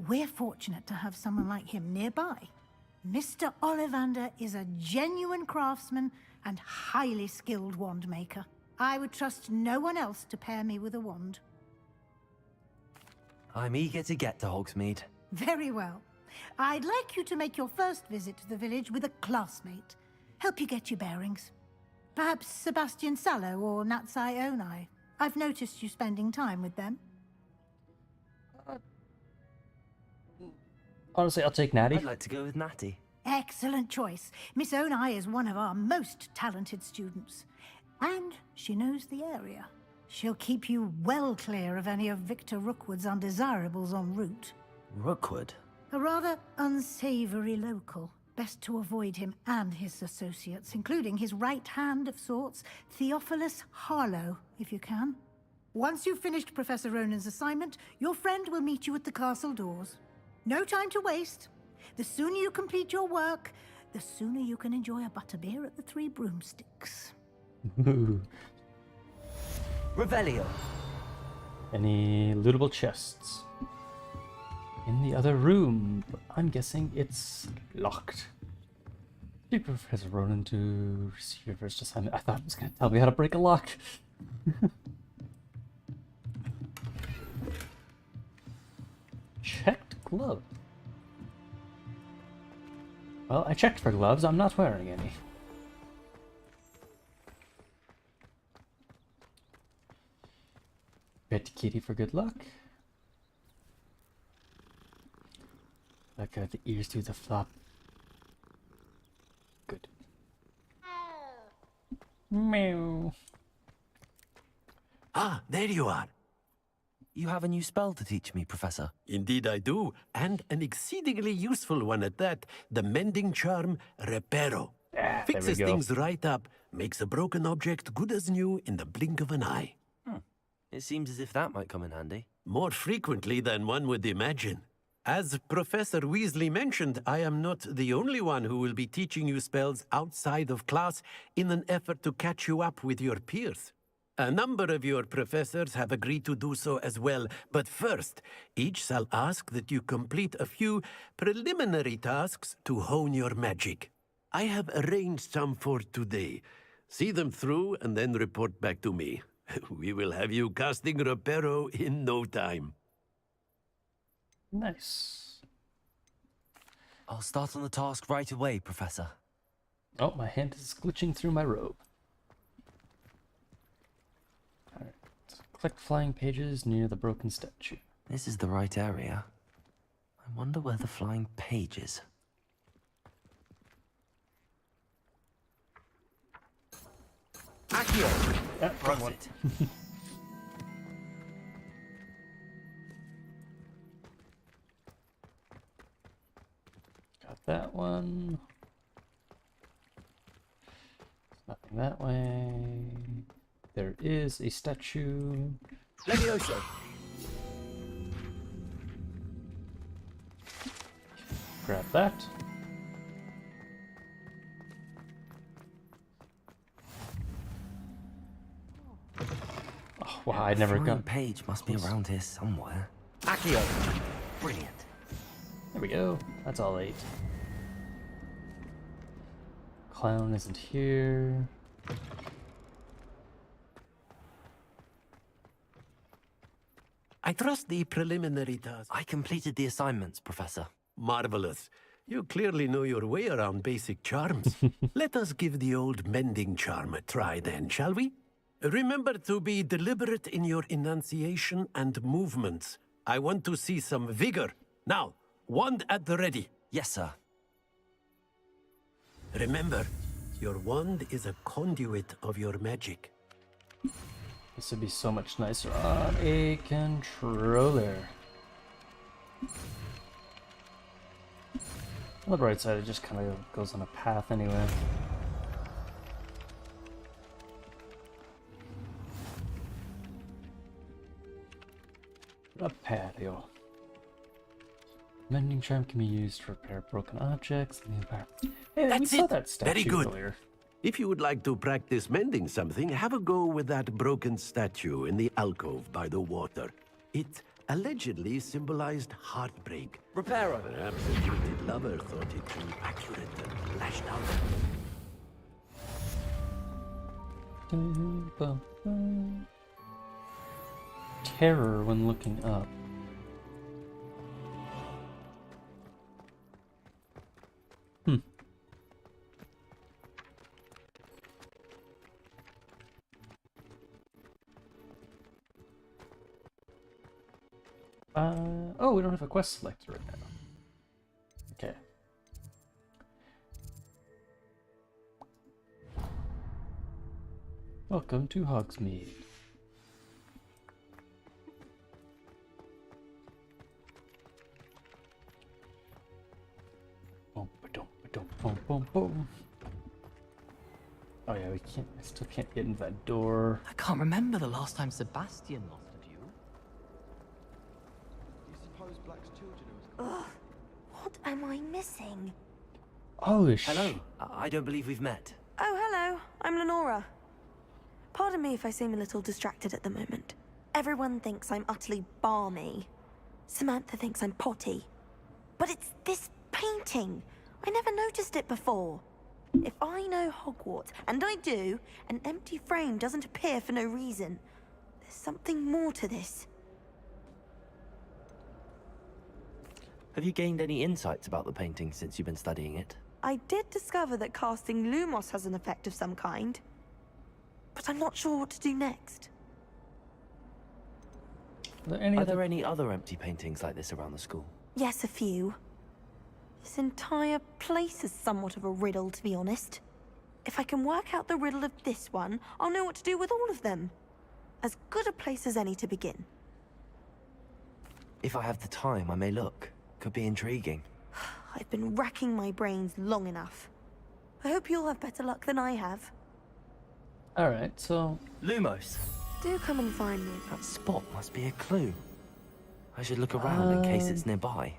We're fortunate to have someone like him nearby. Mr. Ollivander is a genuine craftsman and highly skilled wand maker. I would trust no one else to pair me with a wand. I'm eager to get to Hogsmeade. Very well. I'd like you to make your first visit to the village with a classmate. Help you get your bearings. Perhaps Sebastian Sallow or Natsai Onai. I've noticed you spending time with them. Honestly, I'll take Natty. I'd like to go with Natty. Excellent choice. Miss Onai is one of our most talented students. And she knows the area. She'll keep you well clear of any of Victor Rookwood's undesirables en route. Rookwood? A rather unsavory local. Best to avoid him and his associates, including his right hand of sorts, Theophilus Harlow, if you can. Once you've finished Professor Ronan's assignment, your friend will meet you at the castle doors. No time to waste. The sooner you complete your work, the sooner you can enjoy a butterbeer at the Three Broomsticks. Revelio. Any lootable chests? In the other room, but I'm guessing it's locked. Speak with Professor Ronan to receive your first assignment. I thought it was going to tell me how to break a lock. Checked glove. Well, I checked for gloves. I'm not wearing any. Pet kitty for good luck. Like the ears do the flop. Good. Meow. Ah, there you are. You have a new spell to teach me, Professor. Indeed I do, and an exceedingly useful one at that. The mending charm, Reparo. Fixes things right up, makes a broken object good as new in the blink of an eye. It seems as if that might come in handy. More frequently than one would imagine. As Professor Weasley mentioned, I am not the only one who will be teaching you spells outside of class in an effort to catch you up with your peers. A number of your professors have agreed to do so as well, but first, each shall ask that you complete a few preliminary tasks to hone your magic. I have arranged some for today. See them through and then report back to me. We will have you casting Reparo in no time. Nice. I'll start on the task right away, Professor. Oh, my hand is glitching through my robe. Alright. Collect flying pages near the broken statue. This is the right area. I wonder where the flying page is. Accio! Got one. Got that one. Nothing that way. There is a statue. Levioso. Grab that. Oh, wow, I never got. Page must be around here somewhere. Accio. Brilliant. There we go. That's all 8. Clown isn't here. I trust the preliminary task. I completed the assignments, Professor. Marvelous. You clearly know your way around basic charms. Let us give the old mending charm a try then, shall we? Remember to be deliberate in your enunciation and movements. I want to see some vigor. Now, wand at the ready. Yes, sir. Remember, your wand is a conduit of your magic. This would be so much nicer on a controller. On the bright side, it just kind of goes on a path anyway. A patio. Mending charm can be used to repair broken objects in the environment. Hey, we saw that statue Very good. earlier. If you would like to practice mending something, have a go with that broken statue in the alcove by the water. It allegedly symbolized heartbreak. Reparo. Perhaps a jilted lover thought it too accurate and lashed out. Terror when looking up. Oh, we don't have a quest selected right now. Okay. Welcome to Hogsmeade. Boom, ba-dum, ba-dum, boom, boom, boom. Oh yeah, we can't. I still can't get into that door. I can't remember the last time Sebastian lost a duel. Do you suppose Black's children Ugh, what am I missing? Oh, hello. I don't believe we've met. Oh, hello. I'm Lenora. Pardon me if I seem a little distracted at the moment. Everyone thinks I'm utterly balmy. Samantha thinks I'm potty. But it's this painting. I never noticed it before. If I know Hogwarts, and I do, an empty frame doesn't appear for no reason. There's something more to this. Have you gained any insights about the painting since you've been studying it? I did discover that casting Lumos has an effect of some kind. But I'm not sure what to do next. Are there any other empty paintings like this around the school? Yes, a few. This entire place is somewhat of a riddle, to be honest. If I can work out the riddle of this one, I'll know what to do with all of them. As good a place as any to begin. If I have the time, I may look. Could be intriguing. I've been racking my brains long enough. I hope you'll have better luck than I have. Alright, so... Lumos. Do come and find me. That spot must be a clue. I should look around in case it's nearby.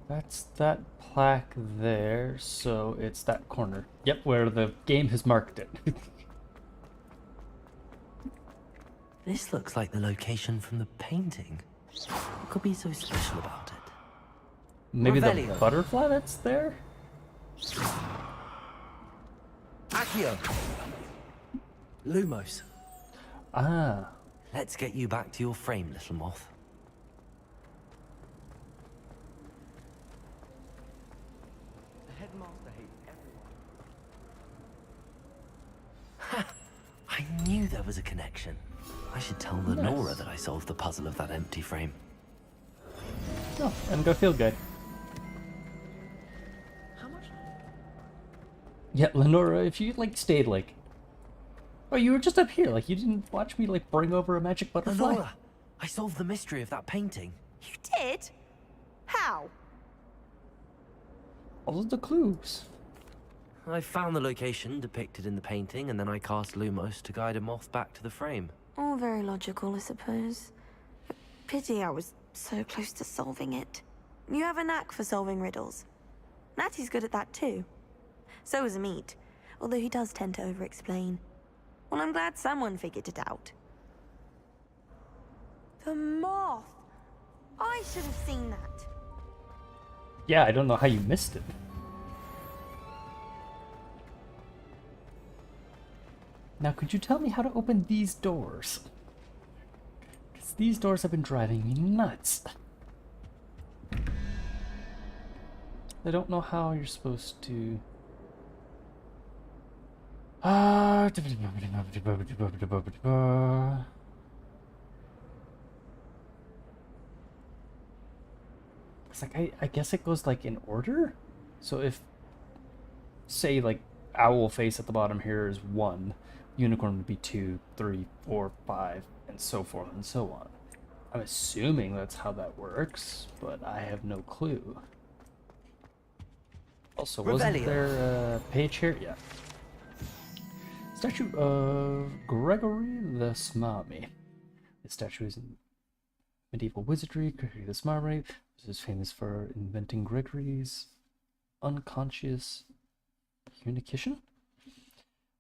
That's that plaque there, so it's that corner. Yep, where the game has marked it. This looks like the location from the painting. What could be so special about it? Maybe the Revelio. butterfly that's there? Accio! Lumos. Ah. Let's get you back to your frame, little moth. The headmaster hates everyone. I knew there was a connection. I should tell Lenora that I solved the puzzle of that empty frame. Oh, I'm gonna feel good. How much? Yeah, Lenora, if you like stayed like... Oh, you were just up here, like you didn't watch me like bring over a magic butterfly? Lenora! I solved the mystery of that painting. You did? How? All of the clues. I found the location depicted in the painting, and then I cast Lumos to guide a moth back to the frame. All very logical, I suppose. Pity I was so close to solving it. You have a knack for solving riddles. Natty's good at that too. So is Amit, although he does tend to over-explain. Well, I'm glad someone figured it out. The moth! I should have seen that. Yeah, I don't know how you missed it. Now, could you tell me how to open these doors? Because these doors have been driving me nuts. I don't know how you're supposed to... It's like, I guess it goes like in order? So if, say like owl face at the bottom here is 1, unicorn would be 2, 3, 4, 5, and so forth and so on. I'm assuming that's how that works, but I have no clue. Also, wasn't there a page here? Yeah. Statue of Gregory the Smarmy. This statue is in medieval wizardry. Gregory the Smarmy is famous for inventing Gregory's unconscious unication.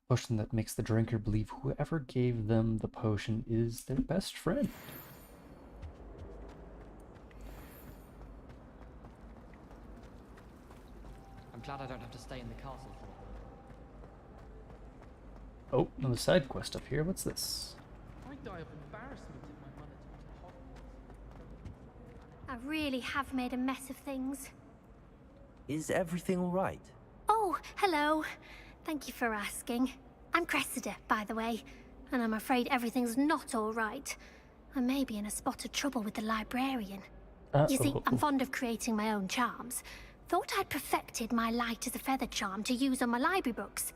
Potion that makes the drinker believe whoever gave them the potion is their best friend. I'm glad I don't have to stay in the castle for Oh, another side quest up here. What's this? I die of embarrassment if my mother took to Hogwarts. I really have made a mess of things. Is everything all right? Oh, hello. Thank you for asking. I'm Cressida, by the way, and I'm afraid everything's not all right. I may be in a spot of trouble with the librarian. You see, I'm fond of creating my own charms. Thought I'd perfected my light as a feather charm to use on my library books.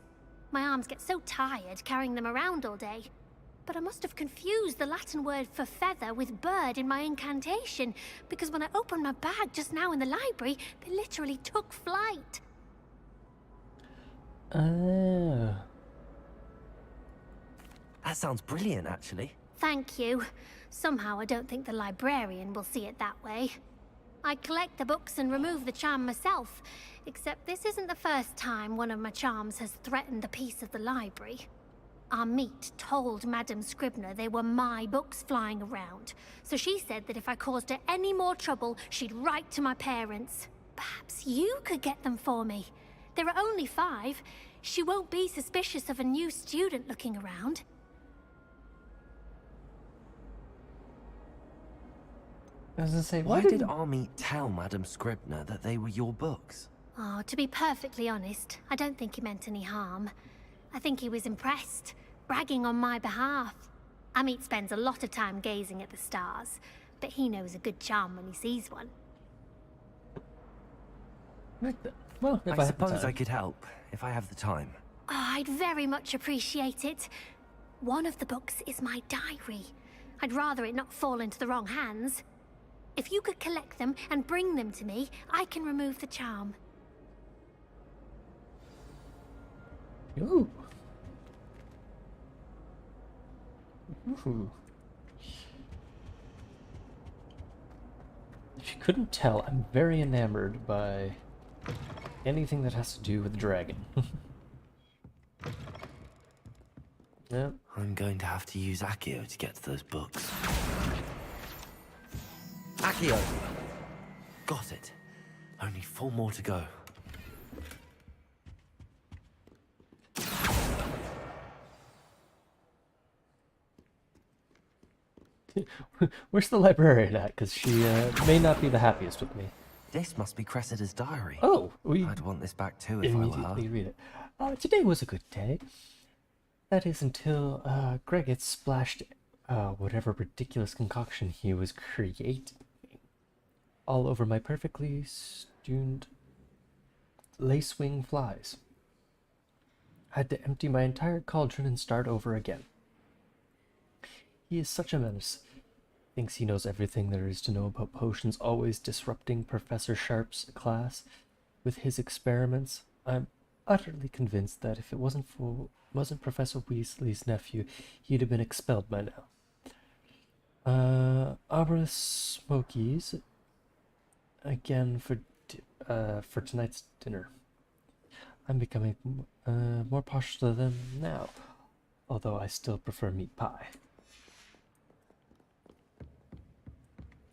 My arms get so tired carrying them around all day. But I must have confused the Latin word for feather with bird in my incantation, because when I opened my bag just now in the library, they literally took flight. That sounds brilliant, actually. Thank you. Somehow I don't think the librarian will see it that way. I collect the books and remove the charm myself, except this isn't the first time one of my charms has threatened the peace of the library. Amit told Madame Scribner they were my books flying around, so she said that if I caused her any more trouble, she'd write to my parents. Perhaps you could get them for me. There are only 5. She won't be suspicious of a new student looking around. I was gonna say, why did Amit tell Madame Scribner that they were your books? Oh, to be perfectly honest, I don't think he meant any harm. I think he was impressed, bragging on my behalf. Amit spends a lot of time gazing at the stars, but he knows a good charm when he sees one. Well, if I suppose I could help, if I have the time. Oh, I'd very much appreciate it. One of the books is my diary. I'd rather it not fall into the wrong hands. If you could collect them and bring them to me, I can remove the charm. Ooh. Ooh. If you couldn't tell, I'm very enamored by anything that has to do with the dragon. Yep. I'm going to have to use Accio to get to those books. Accio! Got it. Only 4 more to go. Where's the librarian at? Because she may not be the happiest with me. This must be Cressida's diary. Oh, I'd want this back too if I were her. Immediately read it. Today was a good day. That is until Greg had splashed whatever ridiculous concoction he was creating all over my perfectly tuned lace-wing flies. I had to empty my entire cauldron and start over again. He is such a menace. Thinks he knows everything there is to know about potions, always disrupting Professor Sharp's class with his experiments. I'm utterly convinced that if it wasn't Professor Weasley's nephew, he'd have been expelled by now. Arbor Smokies again for tonight's dinner. I'm becoming more partial to them now, although I still prefer meat pie.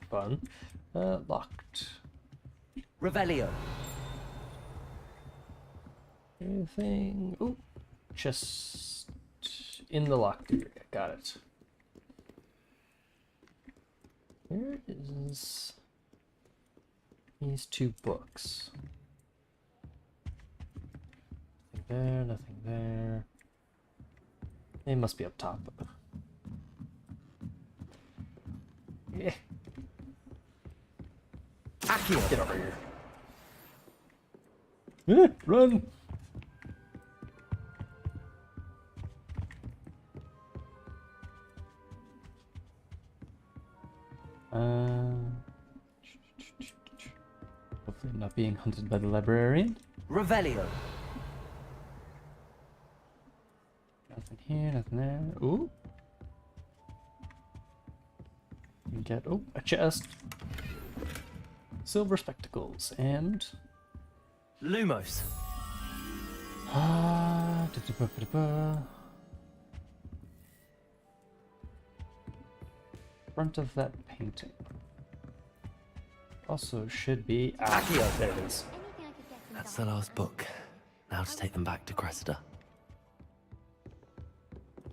Fun. Locked. Revelio. Anything? Ooh, just in the locked area. Got it. Where is these 2 books? Nothing there, nothing there. They must be up top. Yeah. Accio, get over here. Run! Hopefully I'm not being hunted by the librarian. Revelio. Nothing here, nothing there. Ooh. You get, oh, a chest. Silver spectacles and Lumos. Front of that painting. Also should be Accio. There it is. That's the last book. Now to take them back to Cressida.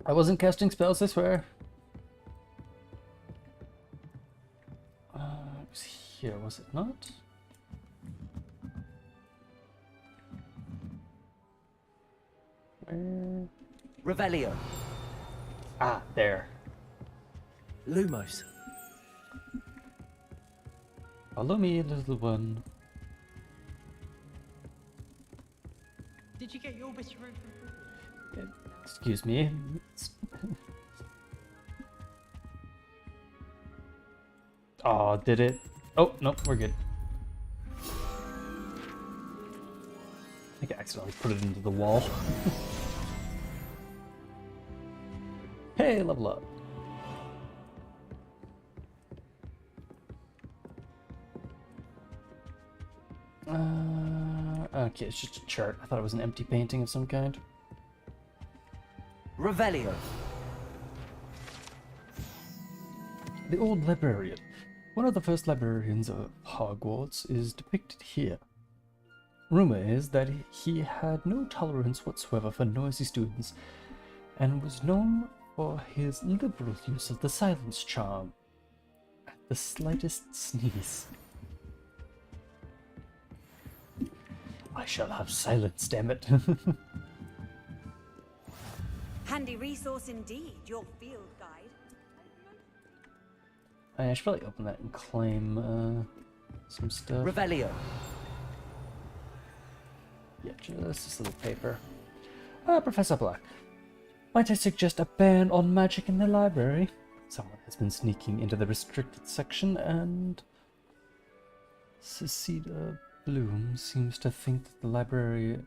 I wasn't casting spells, I swear. It was here, was it not? Where? Revelio. Ah, there. Lumos. Follow me, little one. Did you get your bit of room from Excuse me. Oh, did it? Oh, no, we're good. I think I accidentally put it into the wall. Hey, level up. Okay, it's just a chart. I thought it was an empty painting of some kind. Revelio. The old librarian. One of the first librarians of Hogwarts is depicted here. Rumor is that he had no tolerance whatsoever for noisy students and was known for his liberal use of the silence charm at the slightest sneeze. I shall have silence, damn it. Handy resource indeed, your field guide. I should probably open that and claim some stuff. Revelio. Yeah, just this little paper. Professor Black, might I suggest a ban on magic in the library? Someone has been sneaking into the restricted section, and Cecida Bloom seems to think that the library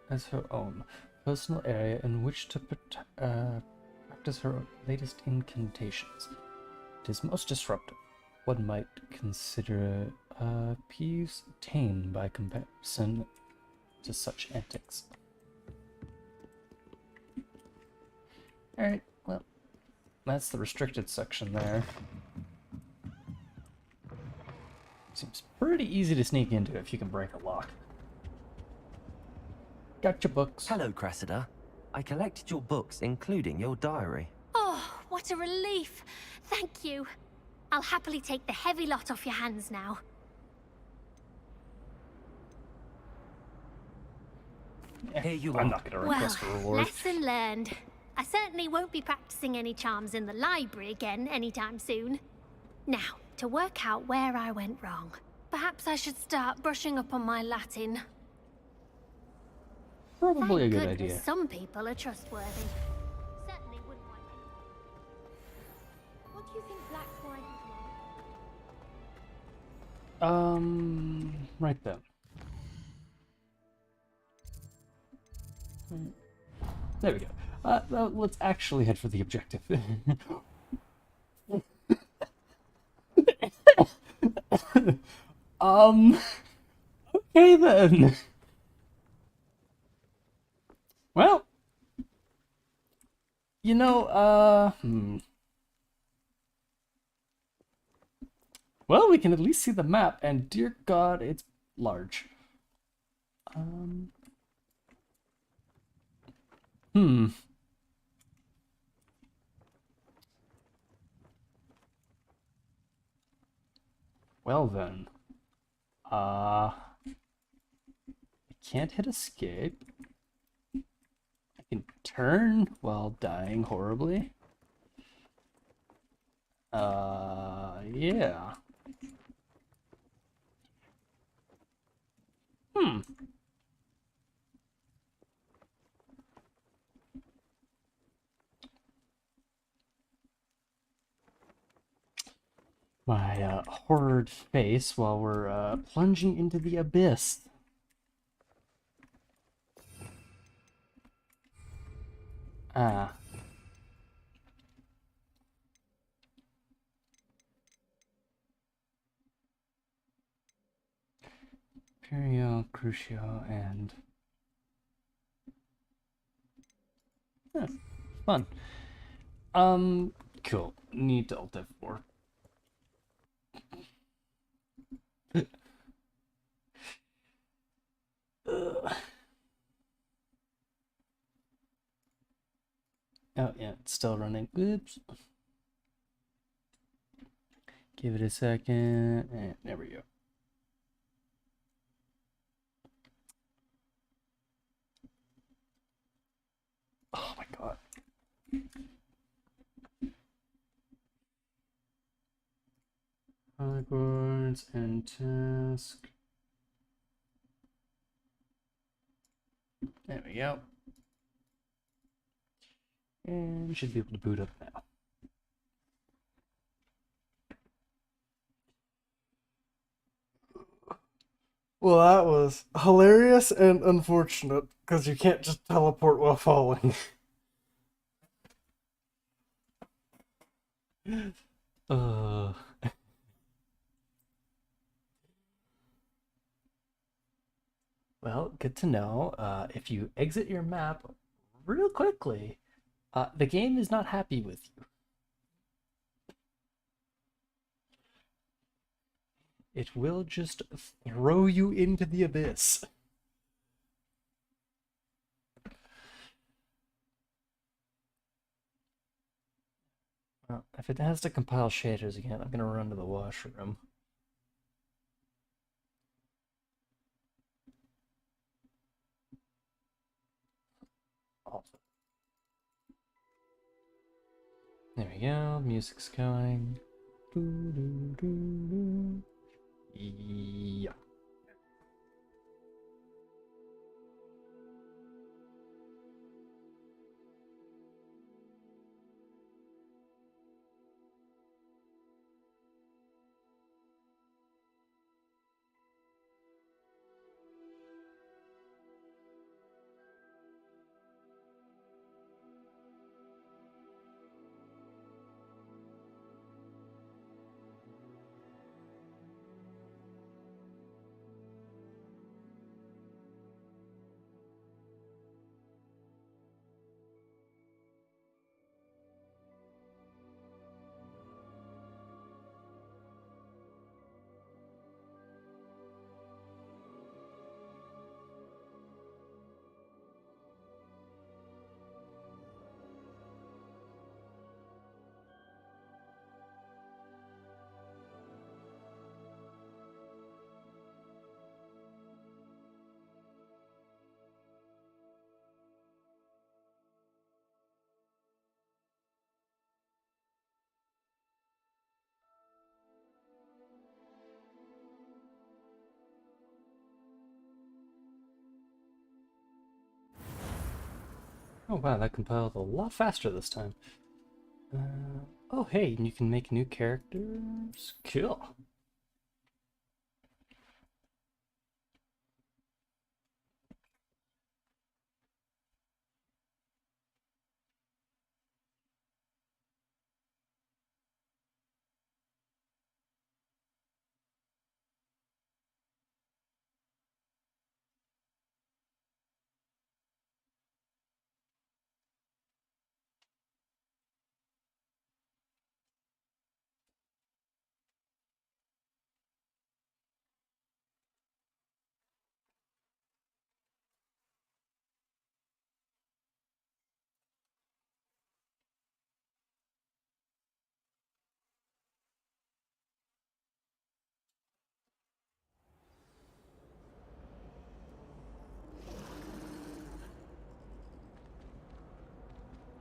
as her own personal area in which to practice her latest incantations. It is most disruptive. One might consider peeves tame by comparison to such antics. Alright, well, that's the restricted section there. Seems pretty easy to sneak into if you can break a lock. Got your books. Hello, Cressida. I collected your books, including your diary. Oh, what a relief. Thank you. I'll happily take the heavy lot off your hands now. Here you I'm are. not going to request a reward. Lesson learned. I certainly won't be practicing any charms in the library again anytime soon. Now, to work out where I went wrong. Perhaps I should start brushing up on my Latin. Probably Thank a good goodness idea. some people are trustworthy. Certainly wouldn't want to. What do you think Black's wine is like? Right then. There we go. Now let's actually head for the objective. Okay then. Well, you know, well, we can at least see the map, and dear God, it's large. Well then. I can't hit escape. I can turn while dying horribly. Yeah. My horrid face while we're plunging into the abyss. Ah. Imperial, Crucio, and... Yeah, fun. Cool. Need to Alt F4. Oh, yeah, it's still running. Oops. Give it a second, and there we go. Oh my God. Hogwarts and task. There we go. And should be able to boot up now. Well, that was hilarious and unfortunate, because you can't just teleport while falling. Well, good to know. If you exit your map real quickly, the game is not happy with you. It will just throw you into the abyss. Well, if it has to compile shaders again, I'm gonna run to the washroom. There we go, music's going. Yeah. Oh wow, that compiled a lot faster this time. Oh hey, and you can make new characters? Cool.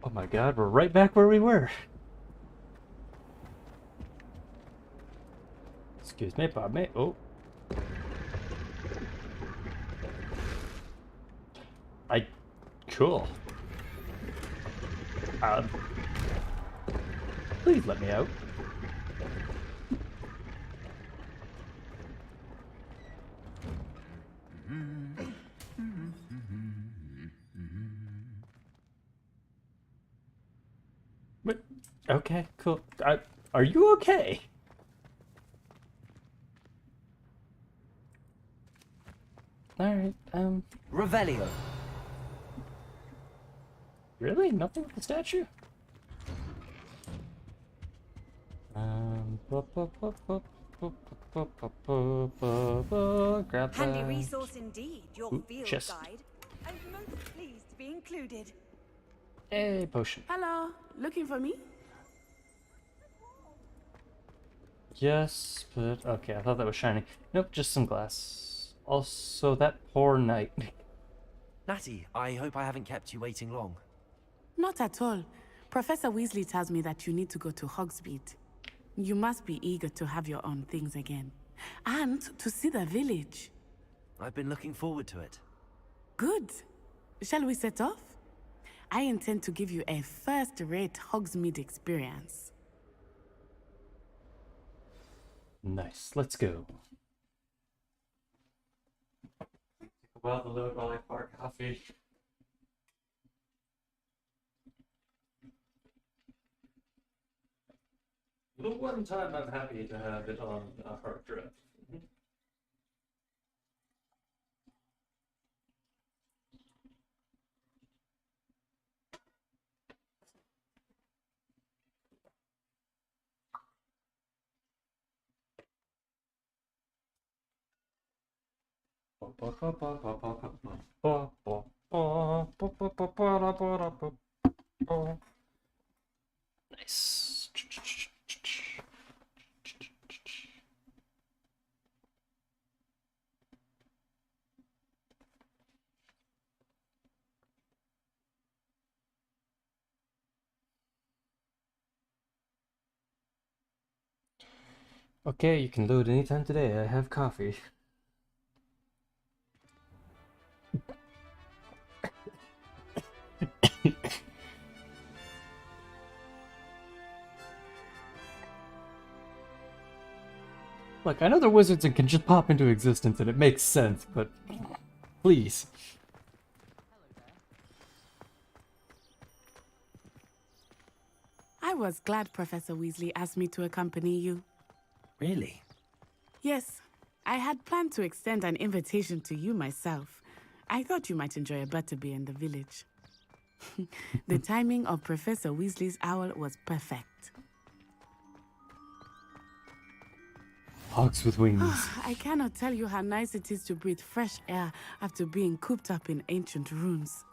Oh my god, we're right back where we were. Excuse me, pardon me. Oh. Cool. Please let me out. But, okay, cool. Are you okay? Alright, Revelio. Really? Nothing with the statue? Grab Handy that. resource indeed, your Ooh, field chest. guide. I'm most pleased to be included. Hey, potion. Hello, looking for me? Yes, but okay, I thought that was shiny. Nope, just some glass. Also, that poor knight. Natty, I hope I haven't kept you waiting long. Not at all. Professor Weasley tells me that you need to go to Hogsmeade. You must be eager to have your own things again. And to see the village. I've been looking forward to it. Good. Shall we set off? I intend to give you a first-rate Hogsmeade experience. Nice, let's go. Take a while to load while I pour coffee. The one time I'm happy to have it on a hard drive. Nice. Okay, you can load anytime today. I have coffee. Look, I know they're wizards and can just pop into existence and it makes sense, but please. I was glad Professor Weasley asked me to accompany you. Really? Yes, I had planned to extend an invitation to you myself. I thought you might enjoy a butterbeer in the village. The timing of Professor Weasley's owl was perfect. Hogs with wings. I cannot tell you how nice it is to breathe fresh air after being cooped up in ancient rooms.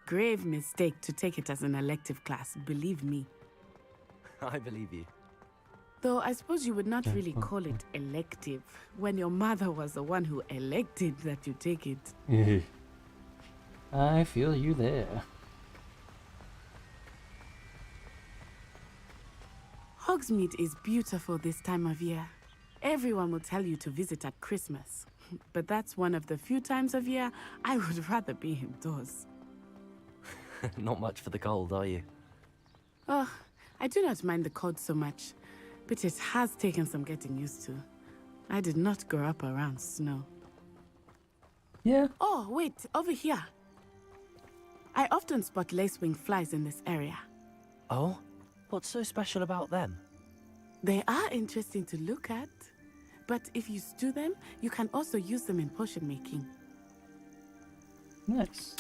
Grave mistake to take it as an elective class, believe me. I believe you. Though I suppose you would not really call it elective when your mother was the one who elected that you take it. I feel you there. Hogsmeade is beautiful this time of year. Everyone will tell you to visit at Christmas. But that's one of the few times of year I would rather be indoors. Not much for the cold, are you? Oh, I do not mind the cold so much, but it has taken some getting used to. I did not grow up around snow. Yeah. Oh, wait, over here. I often spot lacewing flies in this area. Oh? What's so special about them? They are interesting to look at, but if you stew them, you can also use them in potion making. Nice.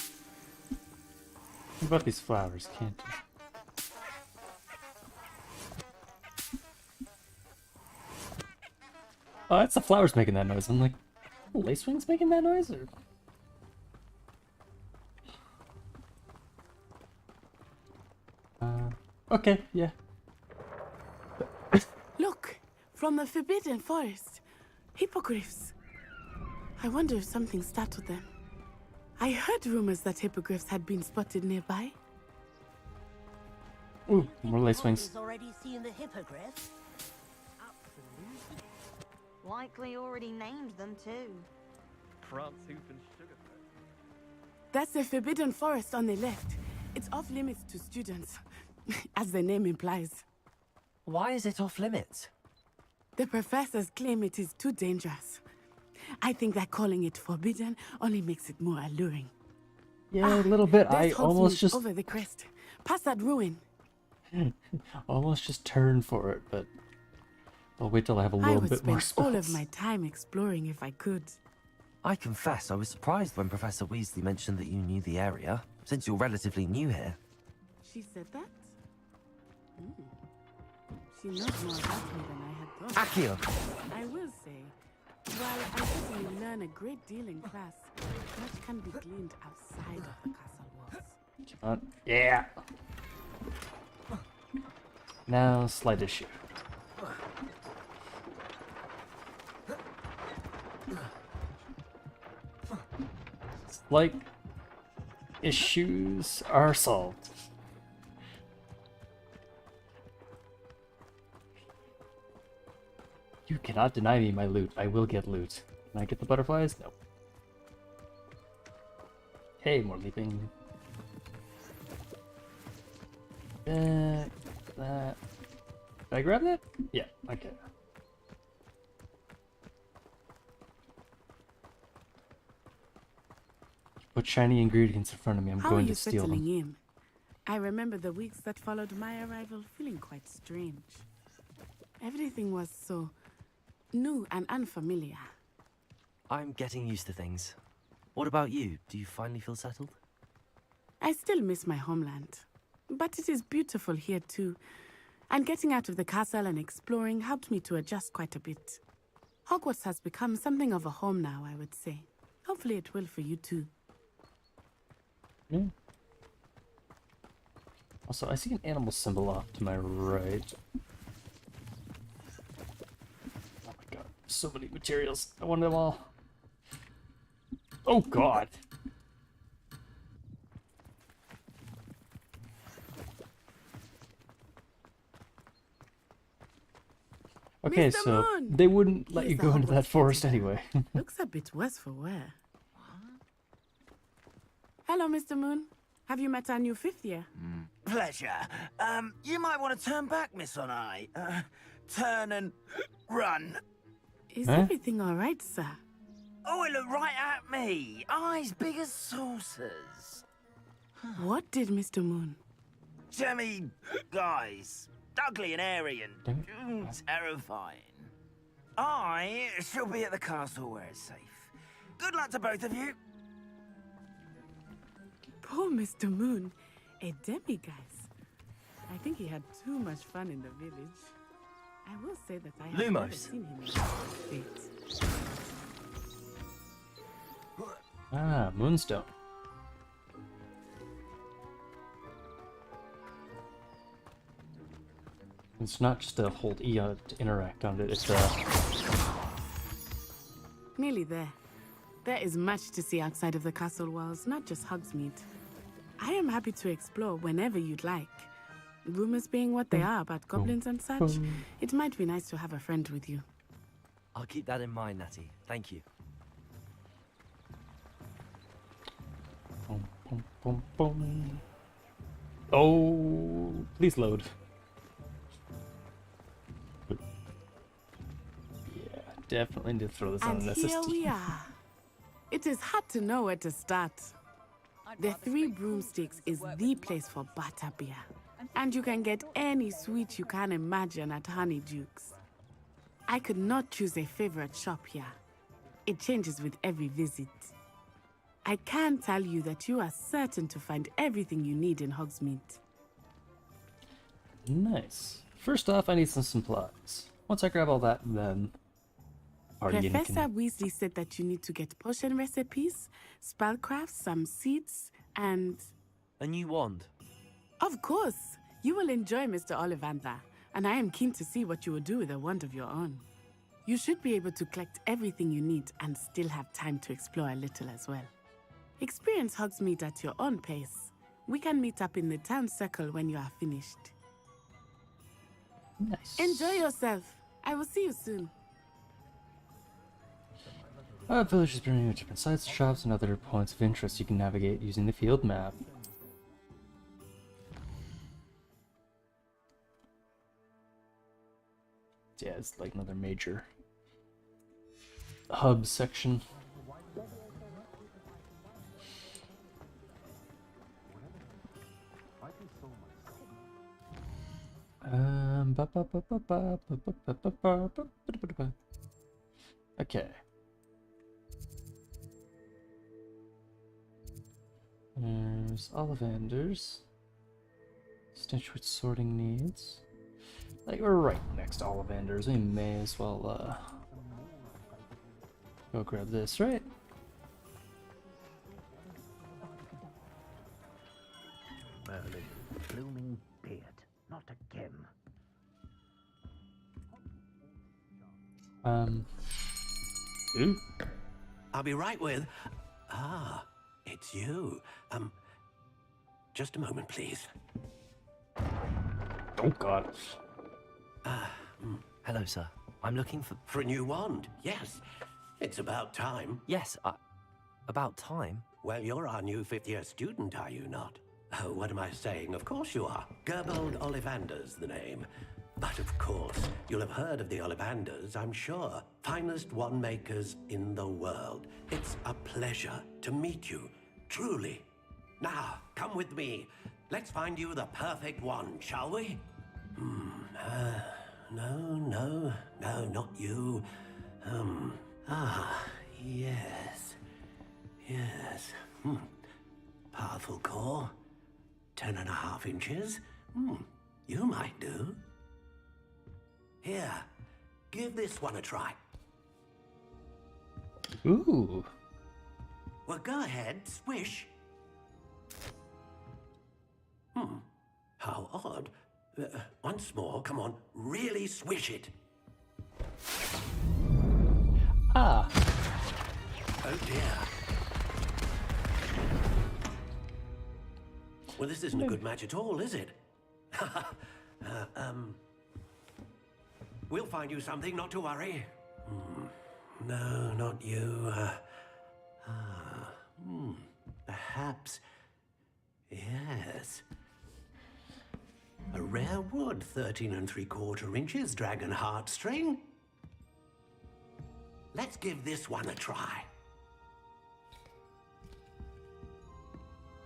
What about these flowers, can't you? Oh, that's the flowers making that noise. I'm like, lacewing's making that noise? Or... okay, yeah. Look, from the Forbidden Forest. Hippogriffs. I wonder if something startled them. I heard rumors that hippogriffs had been spotted nearby. Ooh, more lacewings. Already seen the hippogriff? Likely already named them too. France soup and sugar. That's the Forbidden Forest on the left. It's off limits to students, as the name implies. Why is it off limits? The professors claim it is too dangerous. I think that calling it forbidden only makes it more alluring. Yeah, a little bit. I Hogsmeade almost just... over the crest. Past that ruin. almost just turned for it, but... I'll wait till I have a little bit more I would spells. spend all of my time exploring if I could. I confess I was surprised when Professor Weasley mentioned that you knew the area, since you're relatively new here. She said that? She knows more about me than I had thought. Accio! I will say, while I certainly learn a great deal in class, much can be gleaned outside of the castle walls. Yeah! Now, slight issue. Slight issues are solved. You cannot deny me my loot. I will get loot. Can I get the butterflies? No. Hey, more leaping. That. Did I grab that? Yeah, okay. Put shiny ingredients in front of me. I'm going to steal them. How are you settling in? I remember the weeks that followed my arrival feeling quite strange. Everything was so new and unfamiliar. I'm getting used to things. What about you? Do you finally feel settled? I still miss my homeland, but it is beautiful here too. And getting out of the castle and exploring helped me to adjust quite a bit. Hogwarts has become something of a home now, I would say. Hopefully it will for you too. Yeah. Also, I see an animal symbol off to my right. Oh my god, so many materials. I want them all. Oh god! Okay, Mr. so Moon! they wouldn't let He's you the go into that Hogwarts forest visitor. anyway. Looks a bit worse for wear. Hello, Mr. Moon. Have you met our new fifth year? Pleasure. You might want to turn back, Miss Onai. Turn and run. Is everything all right, sir? Oh, it looked right at me. Eyes big as saucers. What did Mr. Moon? Jemmy, guys. Ugly and airy and terrifying. I shall be at the castle where it's safe. Good luck to both of you. Poor Mr. Moon. A demiguise. I think he had too much fun in the village. I will say that I have never Lumos. seen him in this state. Ah, Moonstone. It's not just to hold E to interact on it, it's Nearly there. There is much to see outside of the castle walls, not just Hogsmeade. I am happy to explore whenever you'd like. Rumors being what they are about goblins and such, it might be nice to have a friend with you. I'll keep that in mind, Natty. Thank you. Boom, boom, boom, boom. Oh, please load. Yeah, definitely need to throw this on And an here SSD. we are. It is hard to know where to start. The Three Broomsticks is the place for butterbeer. And you can get any sweet you can imagine at Honeydukes. I could not choose a favorite shop here. It changes with every visit. I can tell you that you are certain to find everything you need in Hogsmeade. Nice. First off, I need some supplies. Once I grab all that, then Professor Weasley said that you need to get potion recipes, spellcrafts, some seeds, and... A new wand? Of course! You will enjoy Mr. Ollivander, and I am keen to see what you will do with a wand of your own. You should be able to collect everything you need and still have time to explore a little as well. Experience Hogsmeade at your own pace. We can meet up in the town circle when you are finished. Nice. Enjoy yourself. I will see you soon. Our village is bringing you different sites, shops, and other points of interest you can navigate using the field map. Yeah, it's like another major hub section. Okay. There's Ollivanders. Stitchwood sorting needs. Like, we're right next to Ollivanders. We may as well, go grab this, right? Merlin, blooming beard. Not again. Ooh. I'll be right with... Ah, it's you. Just a moment, please. Oh, God. Hello, sir. I'm looking for... For a new wand, yes. It's about time. Yes, about time? Well, you're our new fifth-year student, are you not? Oh, what am I saying? Of course you are. Gerbold Ollivander's the name. But of course, you'll have heard of the Ollivanders, I'm sure. Finest wand makers in the world. It's a pleasure to meet you, truly. Now, come with me. Let's find you the perfect wand, shall we? No, not you. Yes. Powerful core. 10.5 inches. You might do. Here, give this one a try. Ooh. Well, go ahead, swish. How odd. Once more, come on, really swish it. Ah. Oh dear. Well, this isn't a good match at all, is it? We'll find you something, not to worry. No, not you. Perhaps. Yes. A rare wood, 13 3/4 inches, dragon heartstring. Let's give this one a try.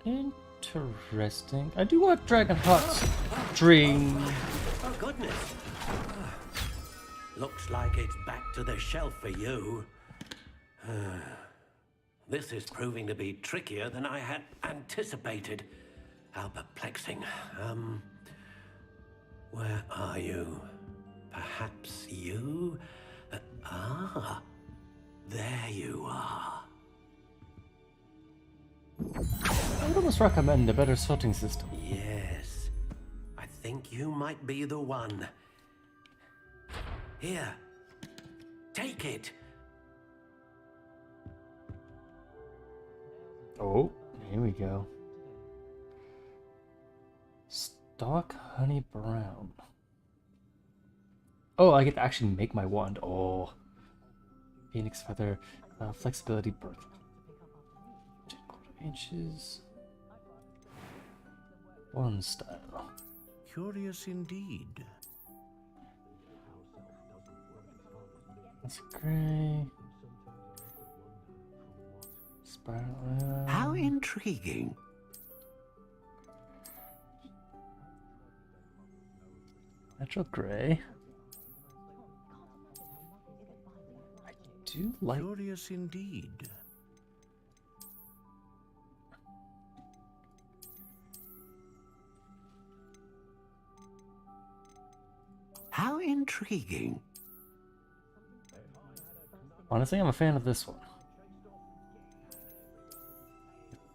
Interesting. I do want dragon heartstring. Oh, goodness. Looks like it's back to the shelf for you. This is proving to be trickier than I had anticipated. How perplexing. Where are you? Perhaps you? There you are. I would almost recommend a better sorting system. Yes. I think you might be the one. Here. Take it. Oh, here we go. Stock honey brown. Oh, I get to actually make my wand. Oh. Phoenix feather, flexibility birth. 10 inches. Wand style. Curious indeed. That's grey. Spiral. How intriguing. Natural grey. I do like. Curious indeed. How intriguing. Honestly, I'm a fan of this one.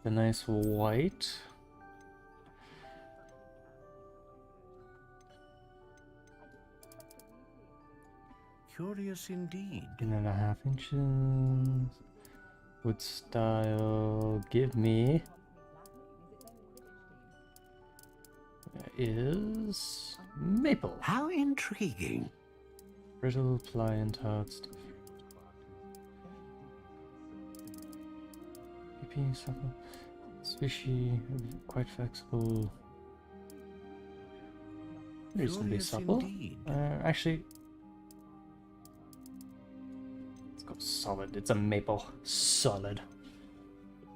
The nice white. Curious indeed. 1.5 inches. Wood style. Give me. Is maple. How intriguing. Brittle, pliant, hard stuff. PP, supple, squishy, quite flexible. Reasonably supple. Actually, let's go solid. It's a maple. Solid.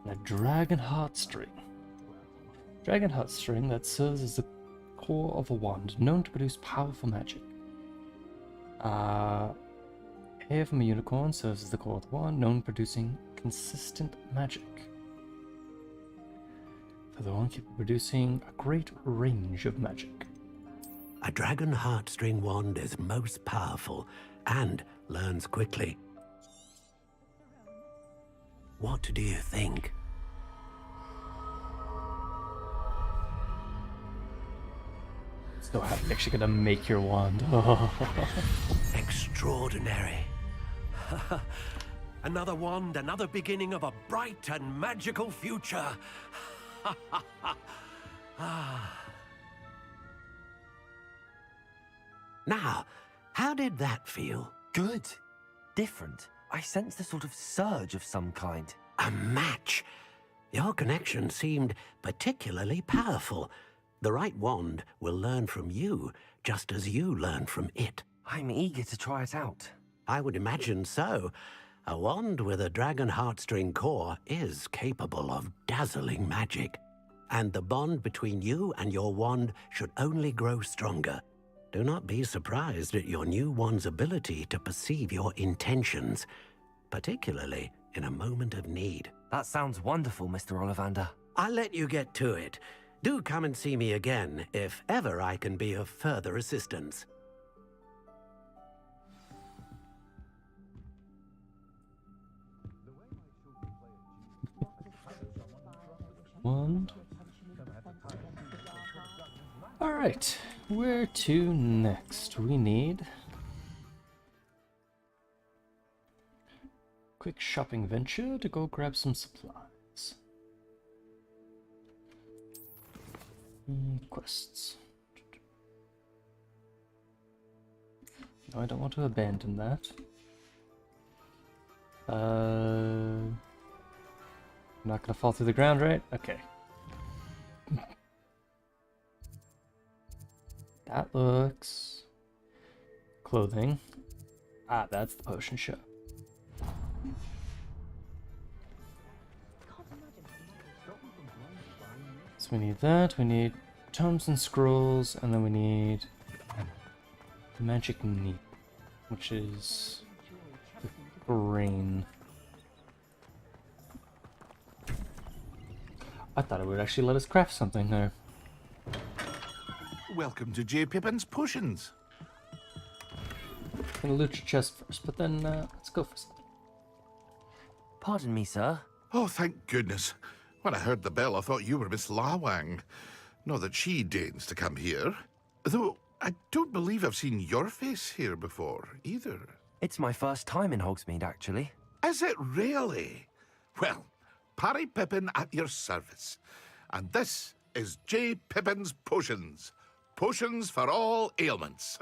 And a dragon heartstring. Dragon heartstring that serves as the core of a wand, known to produce powerful magic. Hair from a unicorn serves as the core of the wand, known producing consistent magic. For the wand capable of producing a great range of magic. A dragon heartstring wand is most powerful and learns quickly. What do you think? So how you're actually gonna make your wand. Extraordinary. Another wand, another beginning of a bright and magical future. Now, how did that feel? Good. Different. I sensed a sort of surge of some kind. A match. Your connection seemed particularly powerful. The right wand will learn from you, just as you learn from it. I'm eager to try it out. I would imagine so. A wand with a dragon heartstring core is capable of dazzling magic. And the bond between you and your wand should only grow stronger. Do not be surprised at your new wand's ability to perceive your intentions, particularly in a moment of need. That sounds wonderful, Mr. Ollivander. I'll let you get to it. Do come and see me again if ever I can be of further assistance. Wand. Alright, where to next? We need quick shopping venture to go grab some supplies. Quests. No, I don't want to abandon that. I'm not gonna fall through the ground, right? Okay. That looks... clothing. Ah, that's the potion shop. So we need that, we need tomes and scrolls, and then we need the magic needle, which is the brain. I thought it would actually let us craft something there. Welcome to J. Pippin's Potions. I'm gonna loot your chest first, but then let's go for something. Pardon me, sir. Oh, thank goodness. When I heard the bell, I thought you were Miss Lawang. Not that she deigns to come here. Though, I don't believe I've seen your face here before, either. It's my first time in Hogsmeade, actually. Is it really? Well, Parry Pippin at your service. And this is J. Pippin's Potions. Potions for all ailments.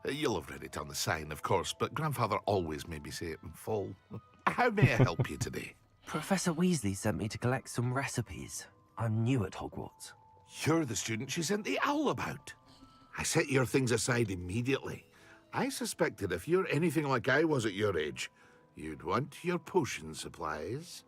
You'll have read it on the sign, of course, but Grandfather always made me say it in full. How may I help you today? Professor Weasley sent me to collect some recipes. I'm new at Hogwarts. You're the student she sent the owl about. I set your things aside immediately. I suspected if you're anything like I was at your age, you'd want your potion supplies.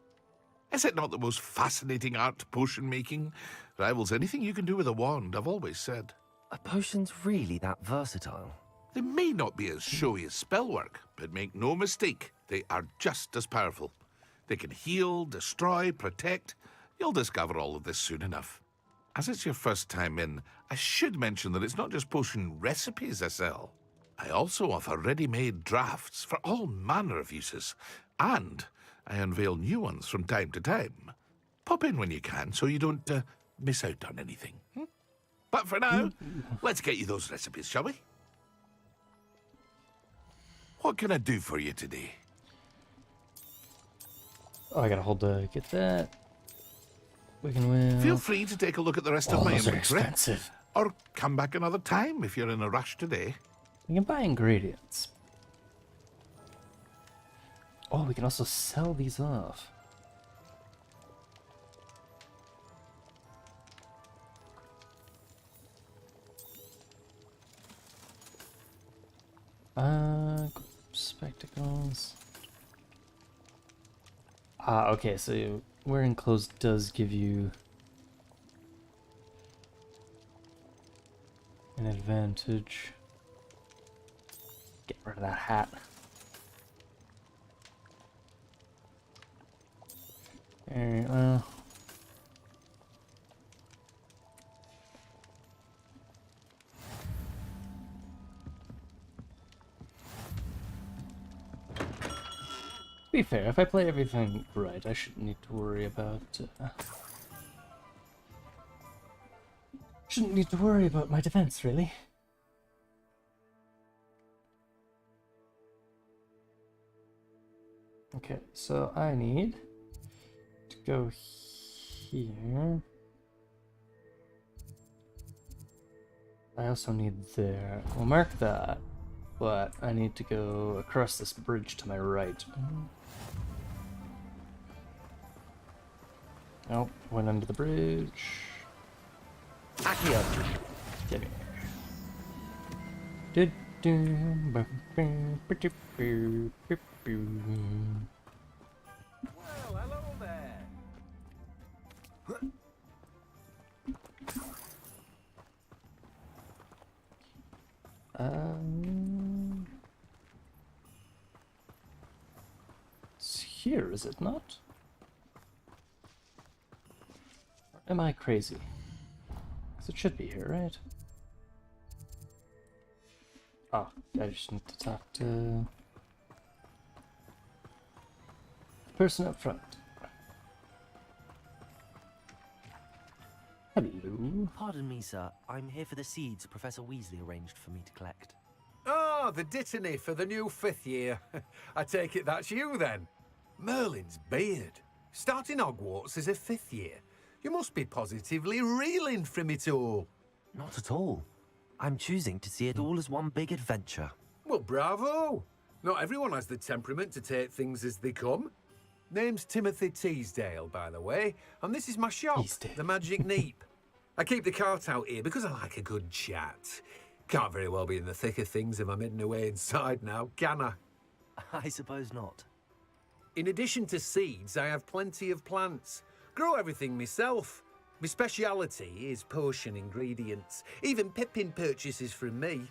Is it not the most fascinating art, potion making? Rivals anything you can do with a wand, I've always said. Are potions really that versatile? They may not be as showy as spellwork, but make no mistake, they are just as powerful. They can heal, destroy, protect. You'll discover all of this soon enough. As it's your first time in, I should mention that it's not just potion recipes I sell. I also offer ready-made drafts for all manner of uses, and I unveil new ones from time to time. Pop in when you can so you don't miss out on anything. But for now, let's get you those recipes, shall we? What can I do for you today? Oh, I gotta hold to get that. We can win. Feel free to take a look at the rest of my those are inventory. expensive. Or come back another time if you're in a rush today. We can buy ingredients. Oh, we can also sell these off. Spectacles. Ah, okay, so wearing clothes does give you an advantage. Get rid of that hat. Alright, well. To be fair, if I play everything right, I shouldn't need to worry about my defense, really. Okay, so I need to go here. I also need there. We'll mark that, but I need to go across this bridge to my right. Nope, went under the bridge. Accio! Get here. Well, hello there. It's here, is it not? Or am I crazy? Because it should be here, right? Oh, I just need to talk to the person up front. Hello. Pardon me, sir. I'm here for the seeds Professor Weasley arranged for me to collect. Oh, the dittany for the new 5th year. I take it that's you, then. Merlin's beard. Starting Hogwarts as a 5th year. You must be positively reeling from it all. Not at all. I'm choosing to see it all as one big adventure. Well, bravo. Not everyone has the temperament to take things as they come. Name's Timothy Teasdale, by the way, and this is my shop, the Magic Neep. I keep the cart out here because I like a good chat. Can't very well be in the thick of things if I'm hidden away inside now, can I? I suppose not. In addition to seeds, I have plenty of plants. Grow everything myself. My speciality is potion ingredients. Even Pippin purchases from me.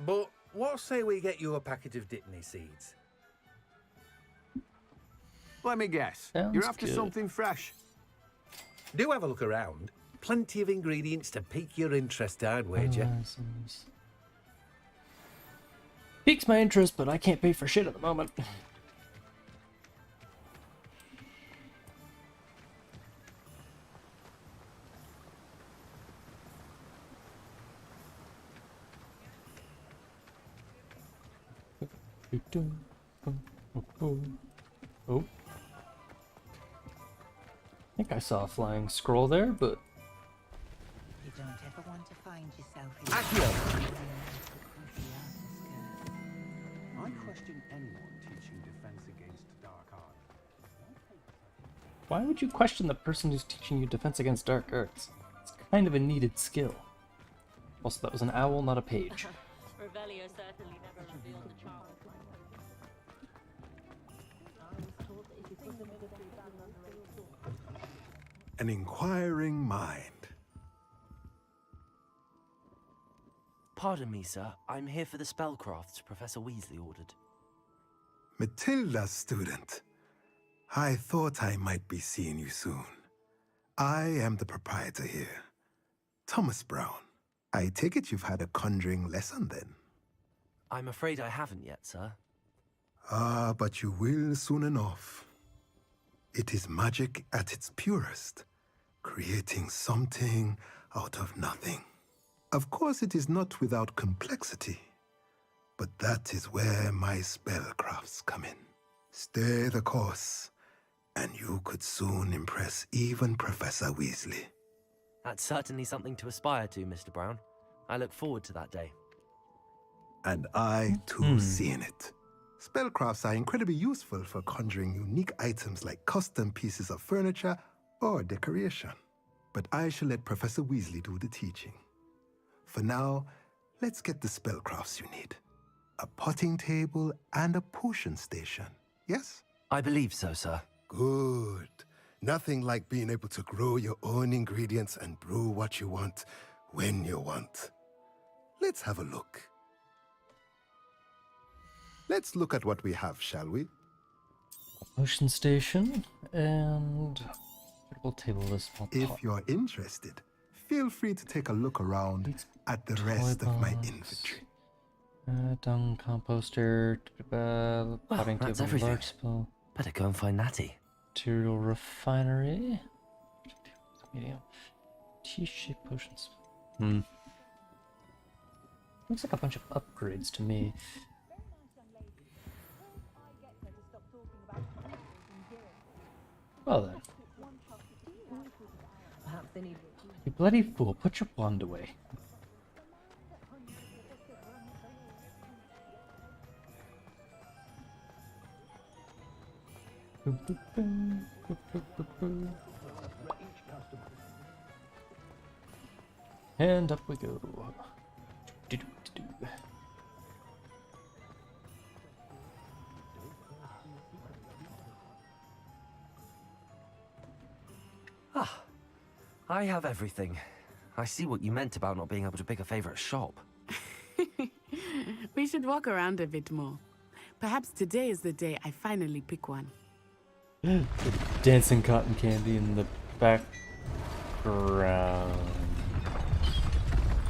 But what say we get you a packet of Dittany seeds? Let me guess. You're after something fresh. Do have a look around. Plenty of ingredients to pique your interest, I'd wager. Piques my interest, but I can't pay for shit at the moment. Oh. I think I saw a flying scroll there, but... You don't ever want to find yourself in I question anyone teaching defense against dark arts. Why would you question the person who's teaching you defense against dark arts? It's kind of a needed skill. Also, that was an owl, not a page. Revelio certainly never revealed the child. An inquiring mind. Pardon me, sir. I'm here for the spellcrafts Professor Weasley ordered. Matilda, student. I thought I might be seeing you soon. I am the proprietor here, Thomas Brown. I take it you've had a conjuring lesson then? I'm afraid I haven't yet, sir. Ah, but you will soon enough. It is magic at its purest, creating something out of nothing. Of course, it is not without complexity, but that is where my spellcrafts come in. Stay the course, and you could soon impress even Professor Weasley. That's certainly something to aspire to, Mr. Brown. I look forward to that day. And I, too, see in it. Spellcrafts are incredibly useful for conjuring unique items like custom pieces of furniture or decoration. But I shall let Professor Weasley do the teaching. For now, let's get the spellcrafts you need. A potting table and a potion station, yes? I believe so, sir. Good. Nothing like being able to grow your own ingredients and brew what you want when you want. Let's have a look. Let's look at what we have, shall we? Potion station and portable table is small pot. If you're interested, feel free to take a look around at the rest of my inventory. Dung composter, potting that's table, everything. large spell. Better go and find Natty. Material refinery. Medium. T-shaped potions. Looks like a bunch of upgrades to me. Well then. You bloody fool, put your wand away. And up we go. Ah, I have everything. I see what you meant about not being able to pick a favorite shop. We should walk around a bit more. Perhaps today is the day I finally pick one. The dancing cotton candy in the background.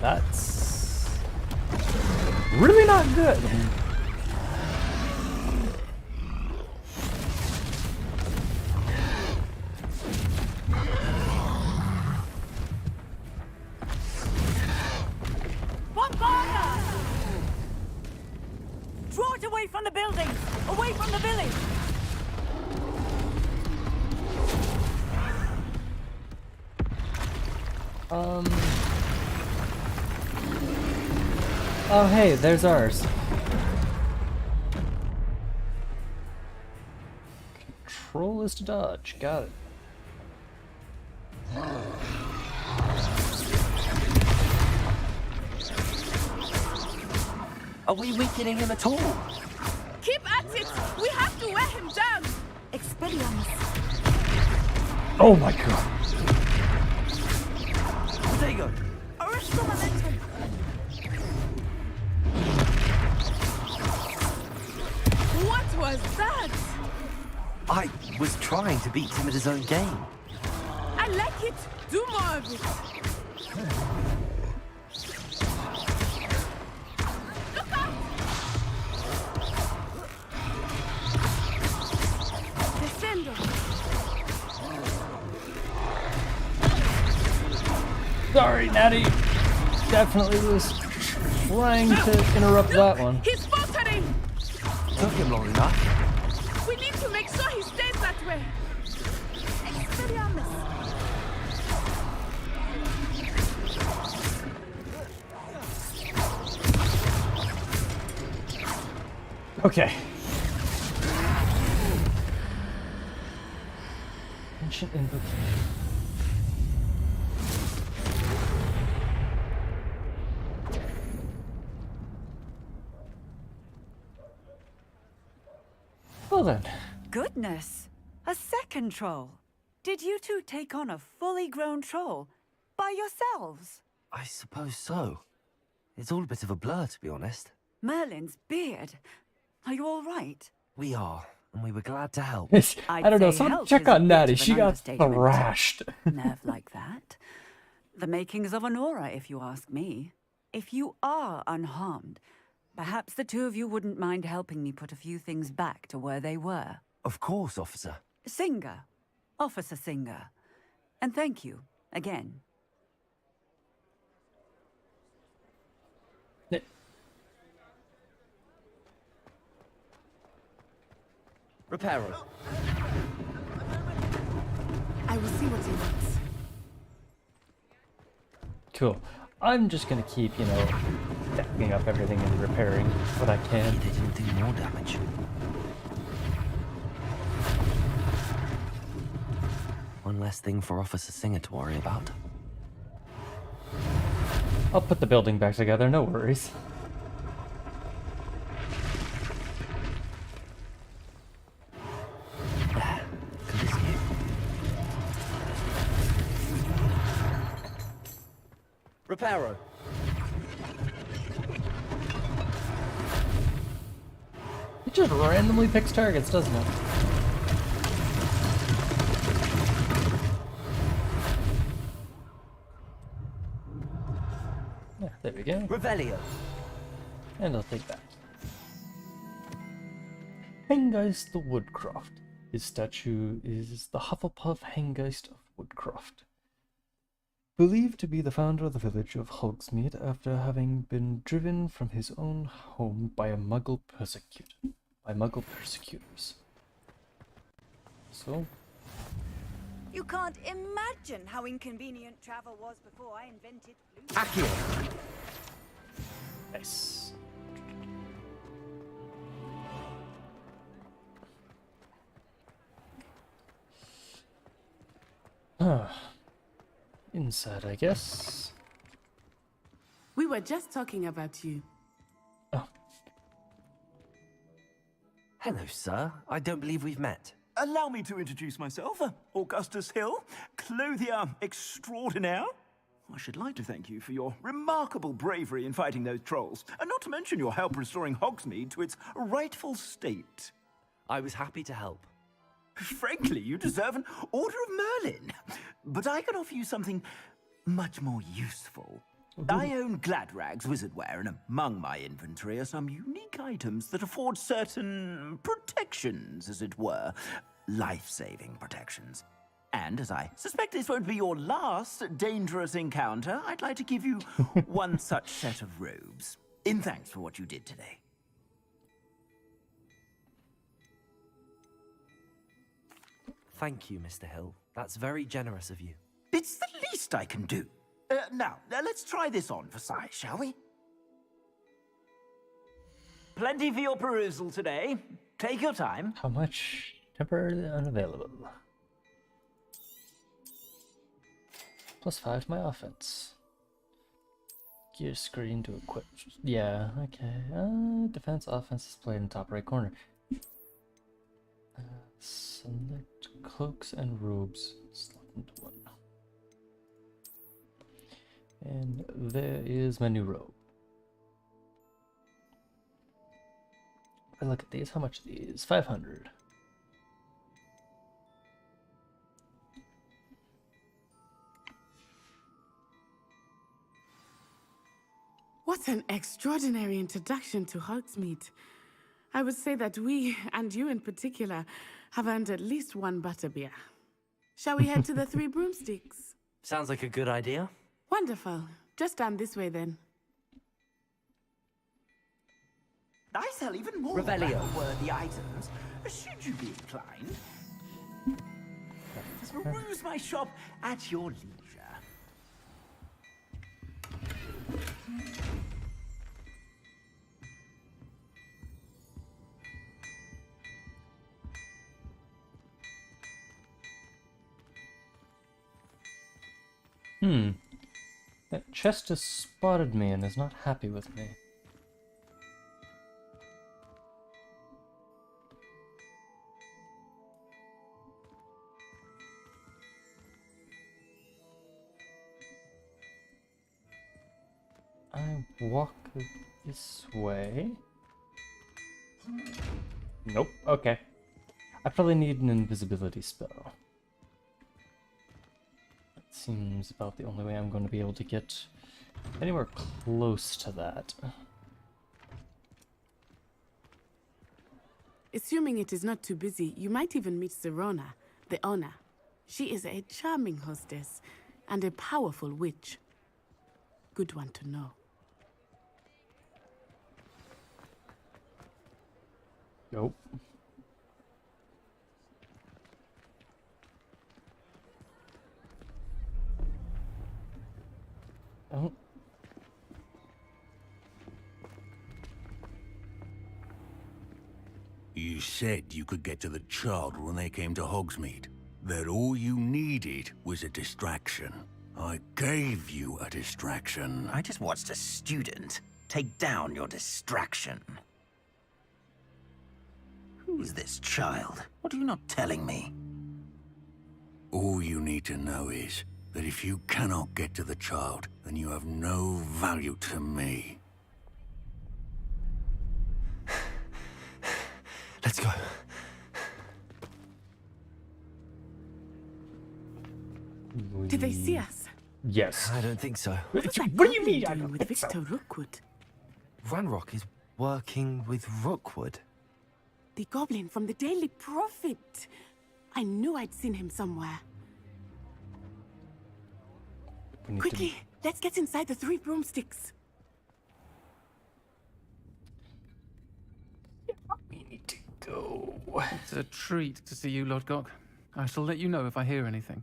That's really not good. Draw it away from the buildings! Away from the village! Oh hey, there's ours. Control is to dodge. Got it. Are we weakening him at all? Keep at it! We have to wear him down! Expelliarmus! Oh my god! There you go. Arrest the momentum! What was that? I was trying to beat him at his own game. I like it! Do more of it! Sorry, Natty. Definitely was trying to interrupt that one. He spotted him! Took him long enough. We need to make sure he stays that way. Expelliarmus! Okay. Ancient invocation. Well then. Goodness! A second troll. Did you two take on a fully grown troll by yourselves? I suppose so. It's all a bit of a blur, to be honest. Merlin's beard. Are you all right? We are, and we were glad to help. I don't know, someone check on Natty. She got thrashed. Nerve like that. The makings of an aura, if you ask me. If you are unharmed, perhaps the two of you wouldn't mind helping me put a few things back to where they were. Of course, officer. Singer. Officer Singer. And thank you, again. Reparo. I will see what he wants. Cool. I'm just gonna keep, you know, stacking up everything and repairing what I can. They didn't do more damage. One less thing for Officer Singer to worry about. I'll put the building back together, no worries. Reparo. It just randomly picks targets, doesn't it? Yeah, there we go. Revelio. And I'll take that. Hengeist the Woodcroft. His statue is the Hufflepuff Hengeist of Woodcroft. Believed to be the founder of the village of Hogsmeade after having been driven from his own home by Muggle persecutors. So, You can't imagine how inconvenient travel was before I invented blue. Accio. Nice. Inside, I guess. We were just talking about you. Hello, sir. I don't believe we've met. Allow me to introduce myself, Augustus Hill, clothier extraordinaire. I should like to thank you for your remarkable bravery in fighting those trolls, and not to mention your help restoring Hogsmeade to its rightful state. I was happy to help. Frankly, you deserve an Order of Merlin. But I can offer you something much more useful. I own Gladrag's wizardware, and among my inventory are some unique items that afford certain protections, as it were. Life-saving protections. And as I suspect this won't be your last dangerous encounter, I'd like to give you one such set of robes, in thanks for what you did today. Thank you, Mr. Hill. That's very generous of you. It's the least I can do. Now, let's try this on for size, shall we? Plenty for your perusal today. Take your time. How much? Temporarily unavailable. +5 my offense. Gear screen to equip. Yeah, okay. Defense, offense display in the top right corner. Select cloaks and robes. Slot into one. And there is my new robe. I look at these. How much are these? 500. What an extraordinary introduction to Hogsmeade. I would say that we, and you in particular, have earned at least one butterbeer. Shall we head to the Three Broomsticks? Sounds like a good idea. Wonderful. Just down this way then. I sell even more worthy items, should you be inclined. Peruse my shop at your leisure. That chest has spotted me and is not happy with me. walk this way? Nope. Okay. I probably need an invisibility spell. That seems about the only way I'm going to be able to get anywhere close to that. Assuming it is not too busy, you might even meet Sirona, the owner. She is a charming hostess and a powerful witch. Good one to know. Nope. Oh. You said you could get to the child when they came to Hogsmeade. That all you needed was a distraction. I gave you a distraction. I just watched a student take down your distraction. Who's this child? What are you not telling me? All you need to know is that if you cannot get to the child, then you have no value to me. Let's go. Did they see us? Yes. I don't think so. What do you mean? I don't with Victor Rookwood? Ranrock is working with Rookwood. The goblin from the Daily Prophet. I knew I'd seen him somewhere. Quickly, let's get inside the 3 broomsticks. We need to go. It's a treat to see you, Lodgok. I shall let you know if I hear anything.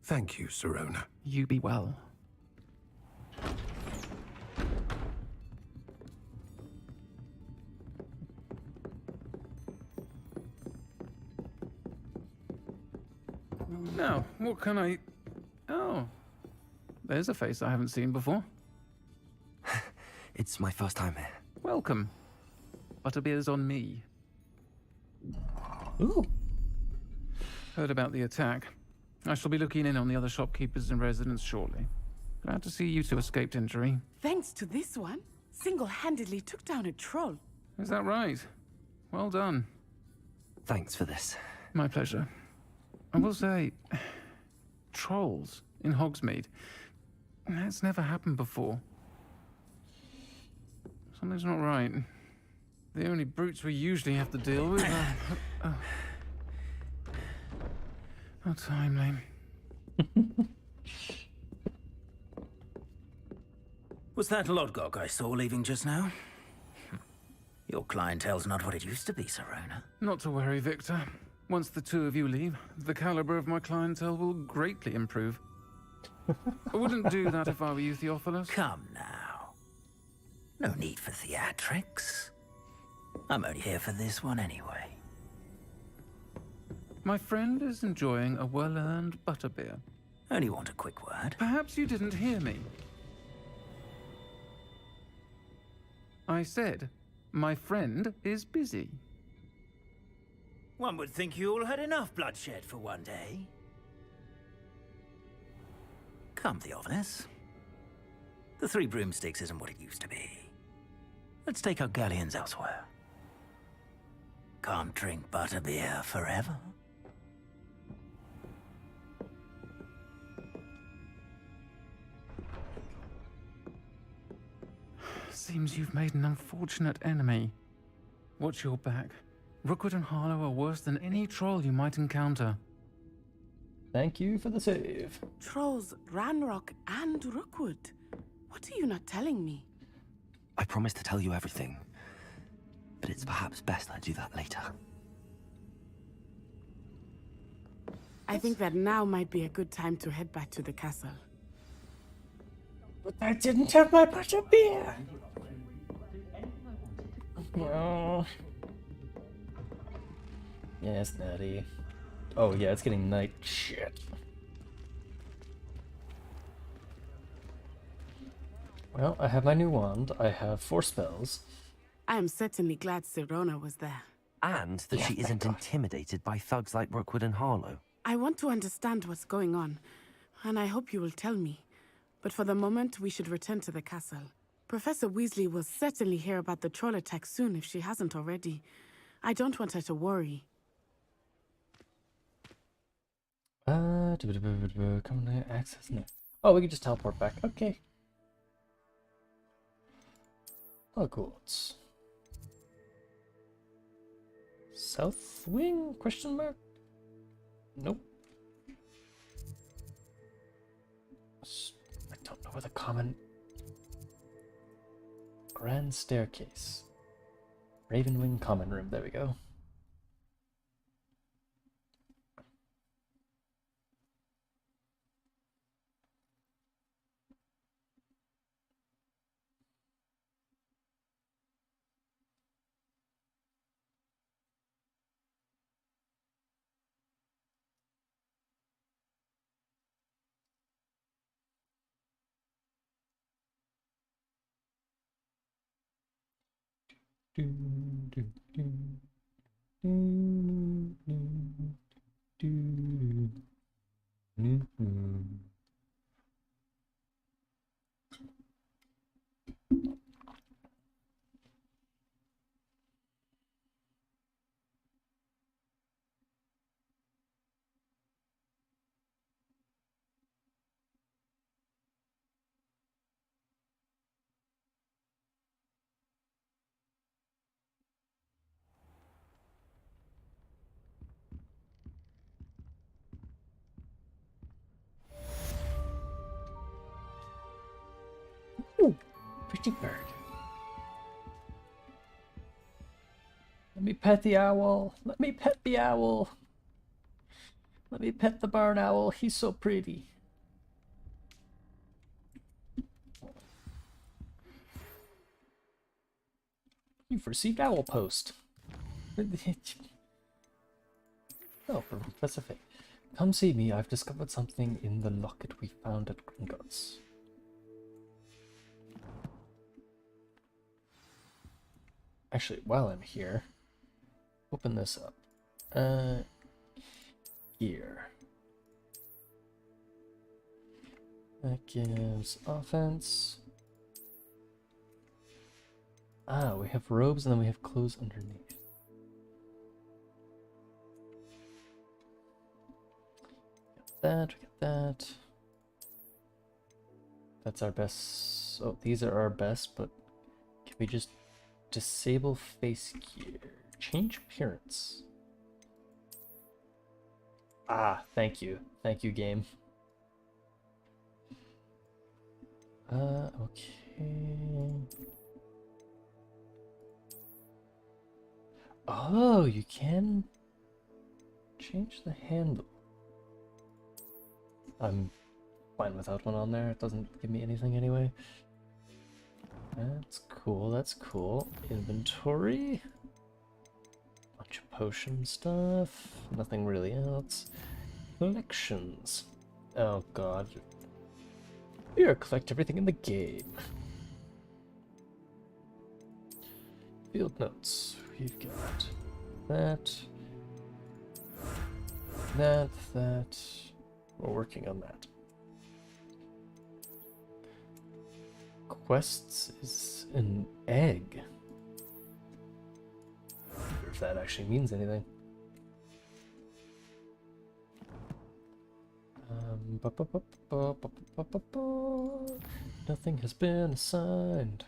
Thank you, Sirona. You be well. Now, what can I... Oh. There's a face I haven't seen before. It's my first time here. Welcome. Butterbeer's on me. Ooh. Heard about the attack. I shall be looking in on the other shopkeepers and residents shortly. Glad to see you two escaped injury. Thanks to this one, single-handedly took down a troll. Is that right? Well done. Thanks for this. My pleasure. I will say, trolls in Hogsmeade. That's never happened before. Something's not right. The only brutes we usually have to deal with are... How timely. Was that Lodgok I saw leaving just now? Your clientele's not what it used to be, Sirona. Not to worry, Victor. Once the two of you leave, the caliber of my clientele will greatly improve. I wouldn't do that if I were you, Theophilus. Come now. No need for theatrics. I'm only here for this one anyway. My friend is enjoying a well-earned butterbeer. Only want a quick word. Perhaps you didn't hear me. I said, my friend is busy. One would think you all had enough bloodshed for one day. Come, Theophilus. The 3 broomsticks isn't what it used to be. Let's take our galleons elsewhere. Can't drink butterbeer forever. Seems you've made an unfortunate enemy. Watch your back. Rookwood and Harlow are worse than any troll you might encounter. Thank you for the save. Trolls, Ranrock, and Rookwood. What are you not telling me? I promised to tell you everything, but it's perhaps best I do that later. I think that now might be a good time to head back to the castle. But I didn't have my butterbeer. No. Yes, Natty. Oh yeah, it's getting night. Shit. Well, I have my new wand. I have 4 spells. I am certainly glad Sirona was there. And that she isn't intimidated by thugs like Rookwood and Harlow. I want to understand what's going on, and I hope you will tell me. But for the moment, we should return to the castle. Professor Weasley will certainly hear about the troll attack soon if she hasn't already. I don't want her to worry. Come to access now. Oh, we can just teleport back. Okay. Hogwarts. South wing? Question mark? Nope. I don't know where the common... Grand staircase. Raven wing common room. There we go. Ooh, pretty bird. Let me pet the owl. Let me pet the owl. Let me pet the barn owl. He's so pretty. You've received owl post. Oh, from Professor Fay. Come see me. I've discovered something in the locket we found at Gringotts. Actually, while I'm here, open this up. Here. That gives offense. Ah, we have robes and then we have clothes underneath. That, we get that. That's our best. Oh, these are our best, but can we just disable face gear? Change appearance. Ah, thank you. Thank you, game. Okay. Oh, you can change the handle. I'm fine without one on there. It doesn't give me anything anyway. That's cool. That's cool. Inventory. Bunch of potion stuff. Nothing really else. Collections. Oh god. Here, collect everything in the game. Field notes. We've got that. That. We're working on that. Quests is an egg. I wonder if that actually means anything. Nothing has been assigned.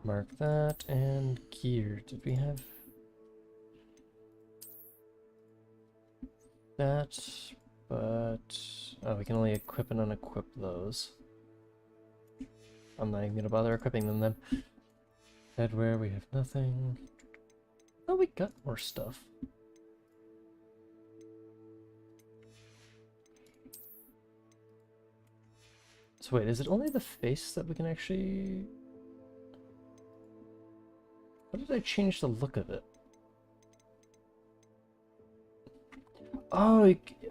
Mark that and gear. Did we have that? But oh, we can only equip and unequip those. I'm not even gonna bother equipping them then. Headwear, we have nothing. Oh, we got more stuff. So wait, is it only the face that we can actually... How did I change the look of it?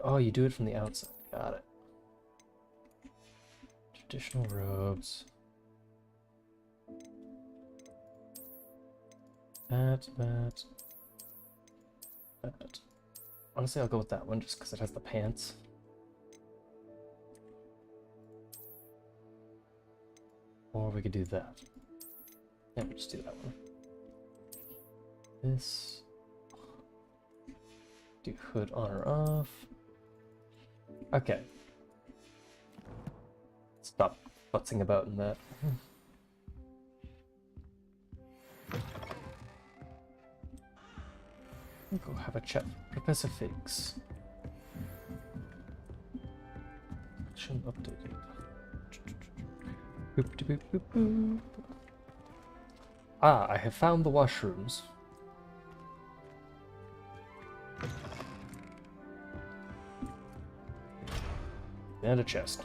Oh, you do it from the outside. Got it. Traditional robes. That. Honestly, I'll go with that one just because it has the pants. Or we could do that. Yeah, we'll just do that one. This. Do hood on or off. Okay. Stop futzing about in that. Go have a chat with Professor Figs. Action updated. Boop, boop, boop, boop. Ah, I have found the washrooms. And a chest.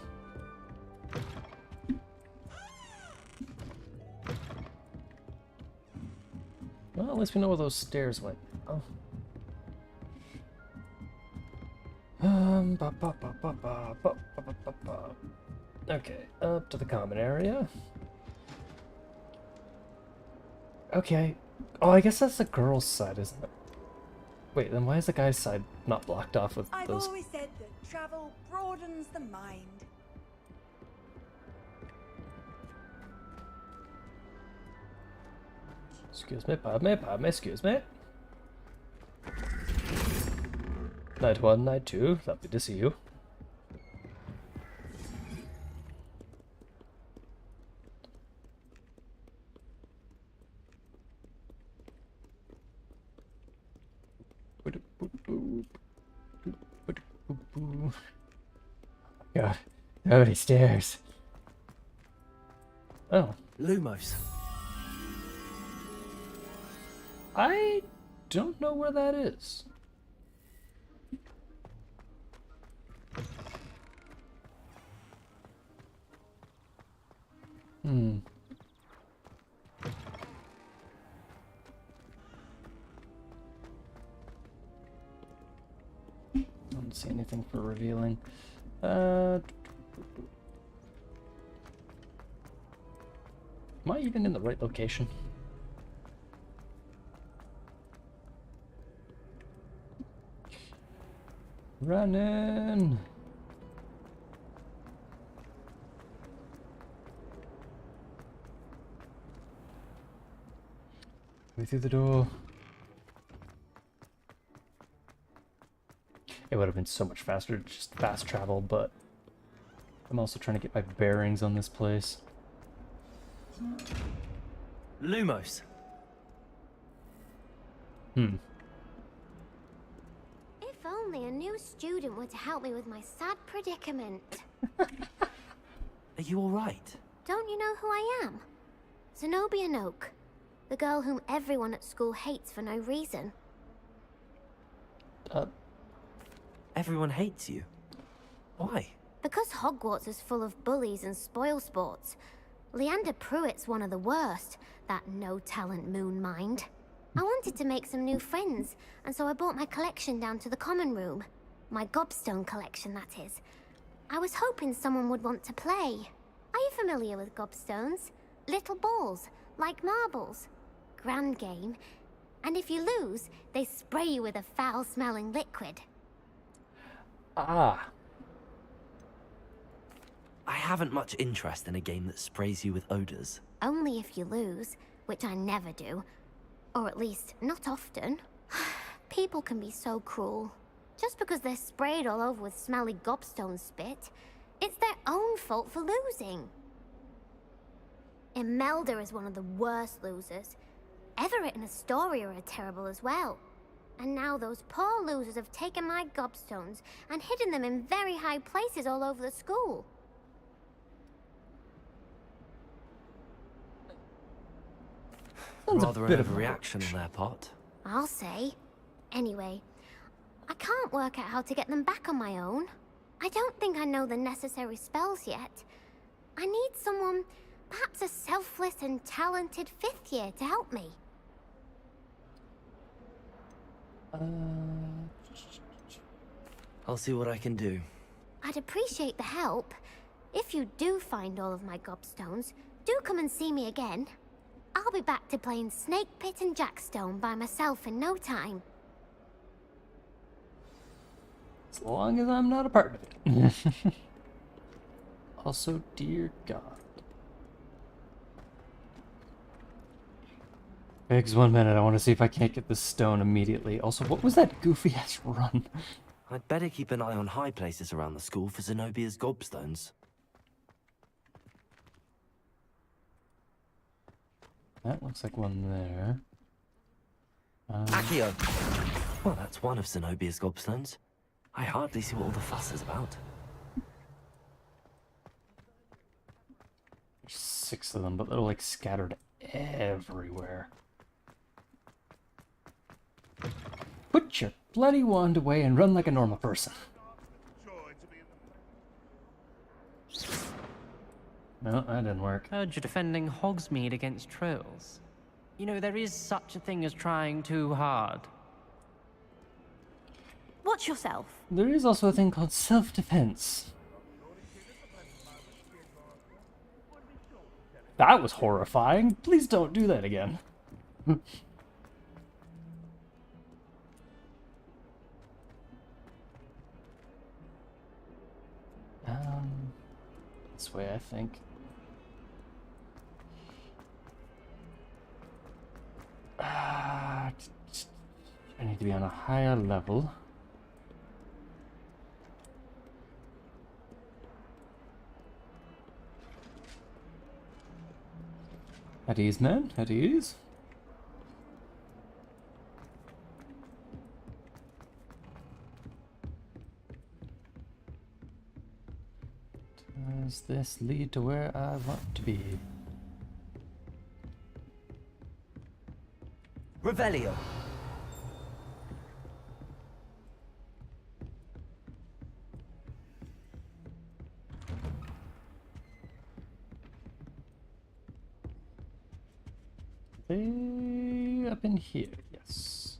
Well, at least we know where those stairs went. Oh. Okay, up to the common area. Okay. Oh, I guess that's the girl's side, isn't it? Wait, then why is the guy's side not blocked off with I've those? always said that travel broadens the mind. Excuse me, pardon me, excuse me. Night 1, night 2, lovely to see you. God, so many stairs. Oh. Lumos. I don't know where that is. Don't see anything for revealing. Am I even in the right location? Running! Way through the door. It would have been so much faster to just fast travel, but I'm also trying to get my bearings on this place. Lumos. If only a new student were to help me with my sad predicament. Are you alright? Don't you know who I am? Zenobia Noak, the girl whom everyone at school hates for no reason. Everyone hates you. Why? Because Hogwarts is full of bullies and spoilsports. Leander Pruitt's one of the worst, that no-talent moon mind. I wanted to make some new friends, and so I brought my collection down to the common room. My gobstone collection, that is. I was hoping someone would want to play. Are you familiar with gobstones? Little balls, like marbles. Grand game. And if you lose, they spray you with a foul-smelling liquid. Ah. I haven't much interest in a game that sprays you with odors. Only if you lose, which I never do. Or at least, not often. People can be so cruel. Just because they're sprayed all over with smelly gobstone spit, it's their own fault for losing. Imelda is one of the worst losers. Everett and Astoria are terrible as well. And now those poor losers have taken my gobstones and hidden them in very high places all over the school. Rather an overreaction on their part. I'll say. Anyway, I can't work out how to get them back on my own. I don't think I know the necessary spells yet. I need someone, perhaps a selfless and talented 5th year to help me. I'll see what I can do. I'd appreciate the help. If you do find all of my gobstones, do come and see me again. I'll be back to playing Snake Pit and Jackstone by myself in no time. As long as I'm not a part of it. Also, dear God. Biggs, 1 minute. I want to see if I can't get this stone immediately. Also, what was that goofy-ass run? I'd better keep an eye on high places around the school for Zenobia's gobstones. That looks like one there. Accio! Well, that's one of Zenobia's gobstones. I hardly see what all the fuss is about. There's 6 of them, but they're like scattered everywhere. Put your bloody wand away and run like a normal person. No, that didn't work. Heard you're defending Hogsmeade against trolls. You know, there is such a thing as trying too hard. Watch yourself. There is also a thing called self-defense. That was horrifying. Please don't do that again. This way, I think. I need to be on a higher level. At ease, man. At ease. Does this lead to where I want to be? Revelio. They up in here, yes.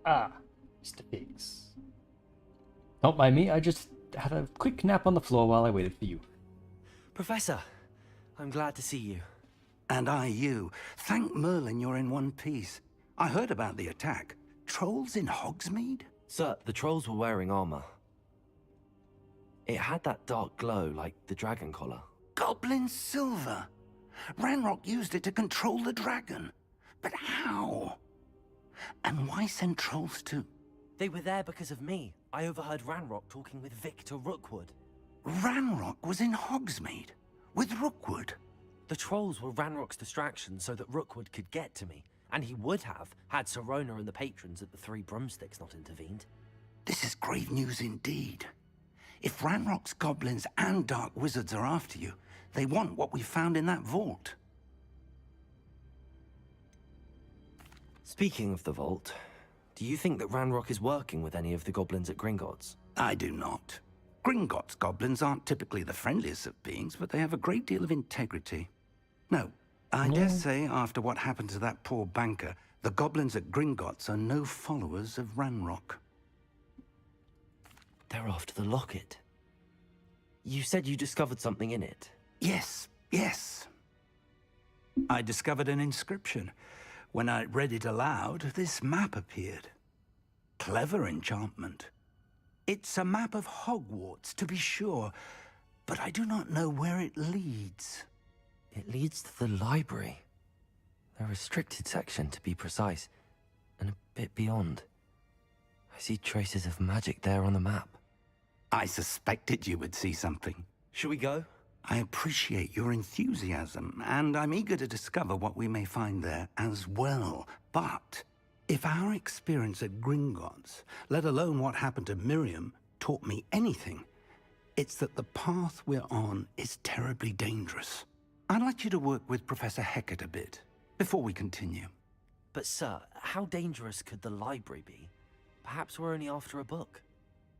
Ah, Mr. Biggs. Don't mind me, I just had a quick nap on the floor while I waited for you. Professor, I'm glad to see you. And I you. Thank Merlin you're in one piece. I heard about the attack. Trolls in Hogsmeade? Sir, the trolls were wearing armor. It had that dark glow like the dragon collar. Goblin silver. Ranrock used it to control the dragon. But how? And why send trolls to... They were there because of me. I overheard Ranrock talking with Victor Rookwood. Ranrock was in Hogsmeade? With Rookwood? The trolls were Ranrock's distraction so that Rookwood could get to me. And he would have, had Sirona and the patrons at the Three Broomsticks not intervened. This is grave news indeed. If Ranrock's goblins and dark wizards are after you, they want what we found in that vault. Speaking of the vault, do you think that Ranrock is working with any of the goblins at Gringotts? I do not. Gringotts goblins aren't typically the friendliest of beings, but they have a great deal of integrity. No, I dare say after what happened to that poor banker, the goblins at Gringotts are no followers of Ranrock. They're after the locket. You said you discovered something in it. Yes, yes. I discovered an inscription. When I read it aloud, this map appeared. Clever enchantment. It's a map of Hogwarts, to be sure, but I do not know where it leads. It leads to the library. The restricted section, to be precise, and a bit beyond. I see traces of magic there on the map. I suspected you would see something. Shall we go? I appreciate your enthusiasm, and I'm eager to discover what we may find there as well. But if our experience at Gringotts, let alone what happened to Miriam, taught me anything, it's that the path we're on is terribly dangerous. I'd like you to work with Professor Hecat a bit, before we continue. But sir, how dangerous could the library be? Perhaps we're only after a book.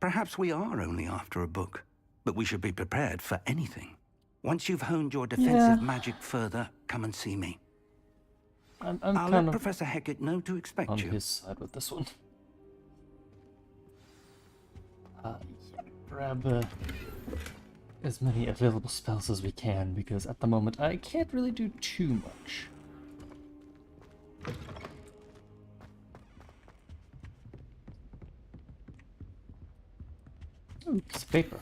Perhaps we are only after a book, but we should be prepared for anything. Once you've honed your defensive magic further, come and see me. I'll let Professor Hecat know to expect you. On his side with this one. Yeah, grab as many available spells as we can, because at the moment I can't really do too much. Ooh, piece of paper.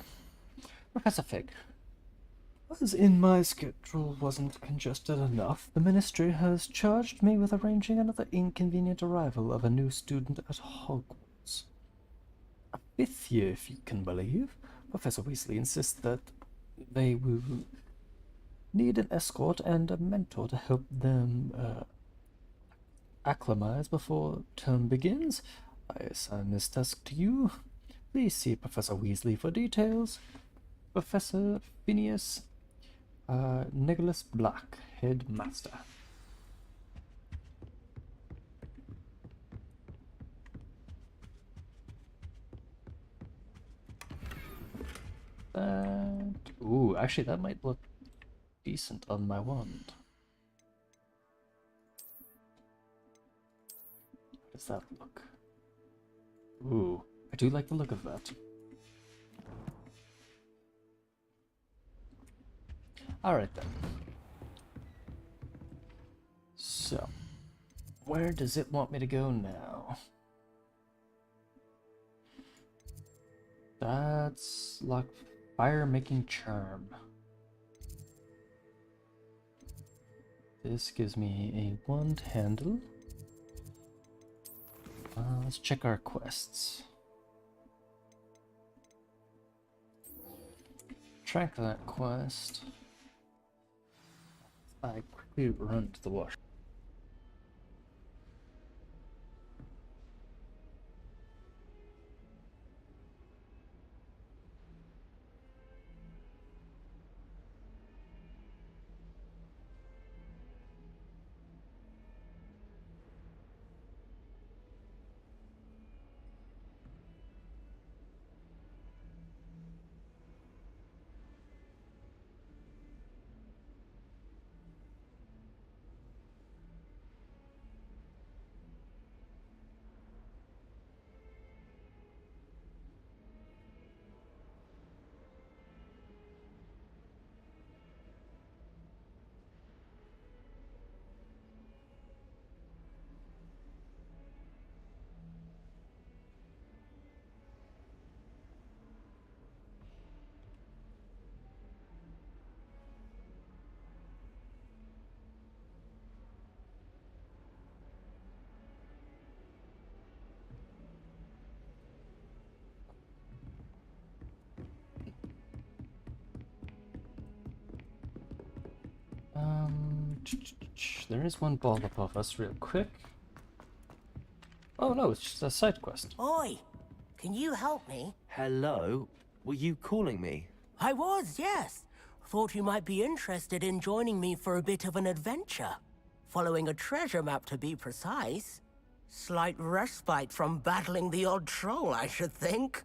Professor Fig. As in my schedule wasn't congested enough, the Ministry has charged me with arranging another inconvenient arrival of a new student at Hogwarts. A 5th year, if you can believe. Professor Weasley insists that they will need an escort and a mentor to help them acclimatize before term begins. I assign this task to you. Please see Professor Weasley for details. Professor Phineas Nicholas Black, Headmaster. Ooh, actually that might look decent on my wand. How does that look? Ooh, I do like the look of that. Alright then. So, where does it want me to go now? That's like fire-making charm. This gives me a wand handle. Let's check our quests. Track that quest. I quickly run to the wash. There is one ball above us real quick. Oh no, it's just a side quest. Oi, can you help me? Hello? Were you calling me? I was, yes. Thought you might be interested in joining me for a bit of an adventure. Following a treasure map, to be precise. Slight respite from battling the odd troll, I should think.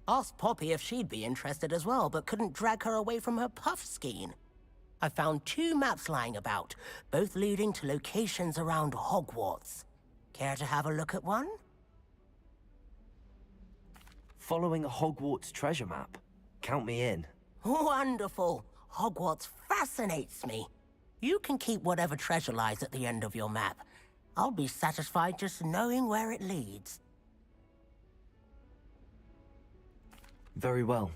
Asked Poppy if she'd be interested as well, but couldn't drag her away from her puff skein. I found 2 maps lying about, both leading to locations around Hogwarts. Care to have a look at one? Following a Hogwarts treasure map. Count me in. Wonderful. Hogwarts fascinates me. You can keep whatever treasure lies at the end of your map. I'll be satisfied just knowing where it leads. Very well.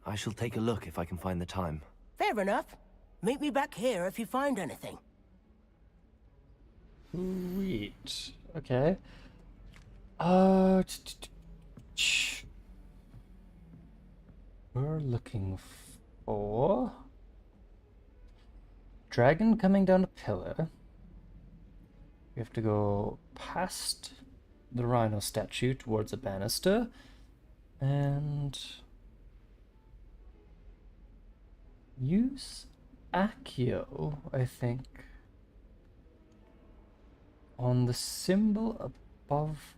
I shall take a look if I can find the time. Fair enough. Meet me back here if you find anything. Sweet. Okay. We're looking for dragon coming down a pillar. We have to go past the rhino statue towards a banister, and use Accio, I think, on the symbol above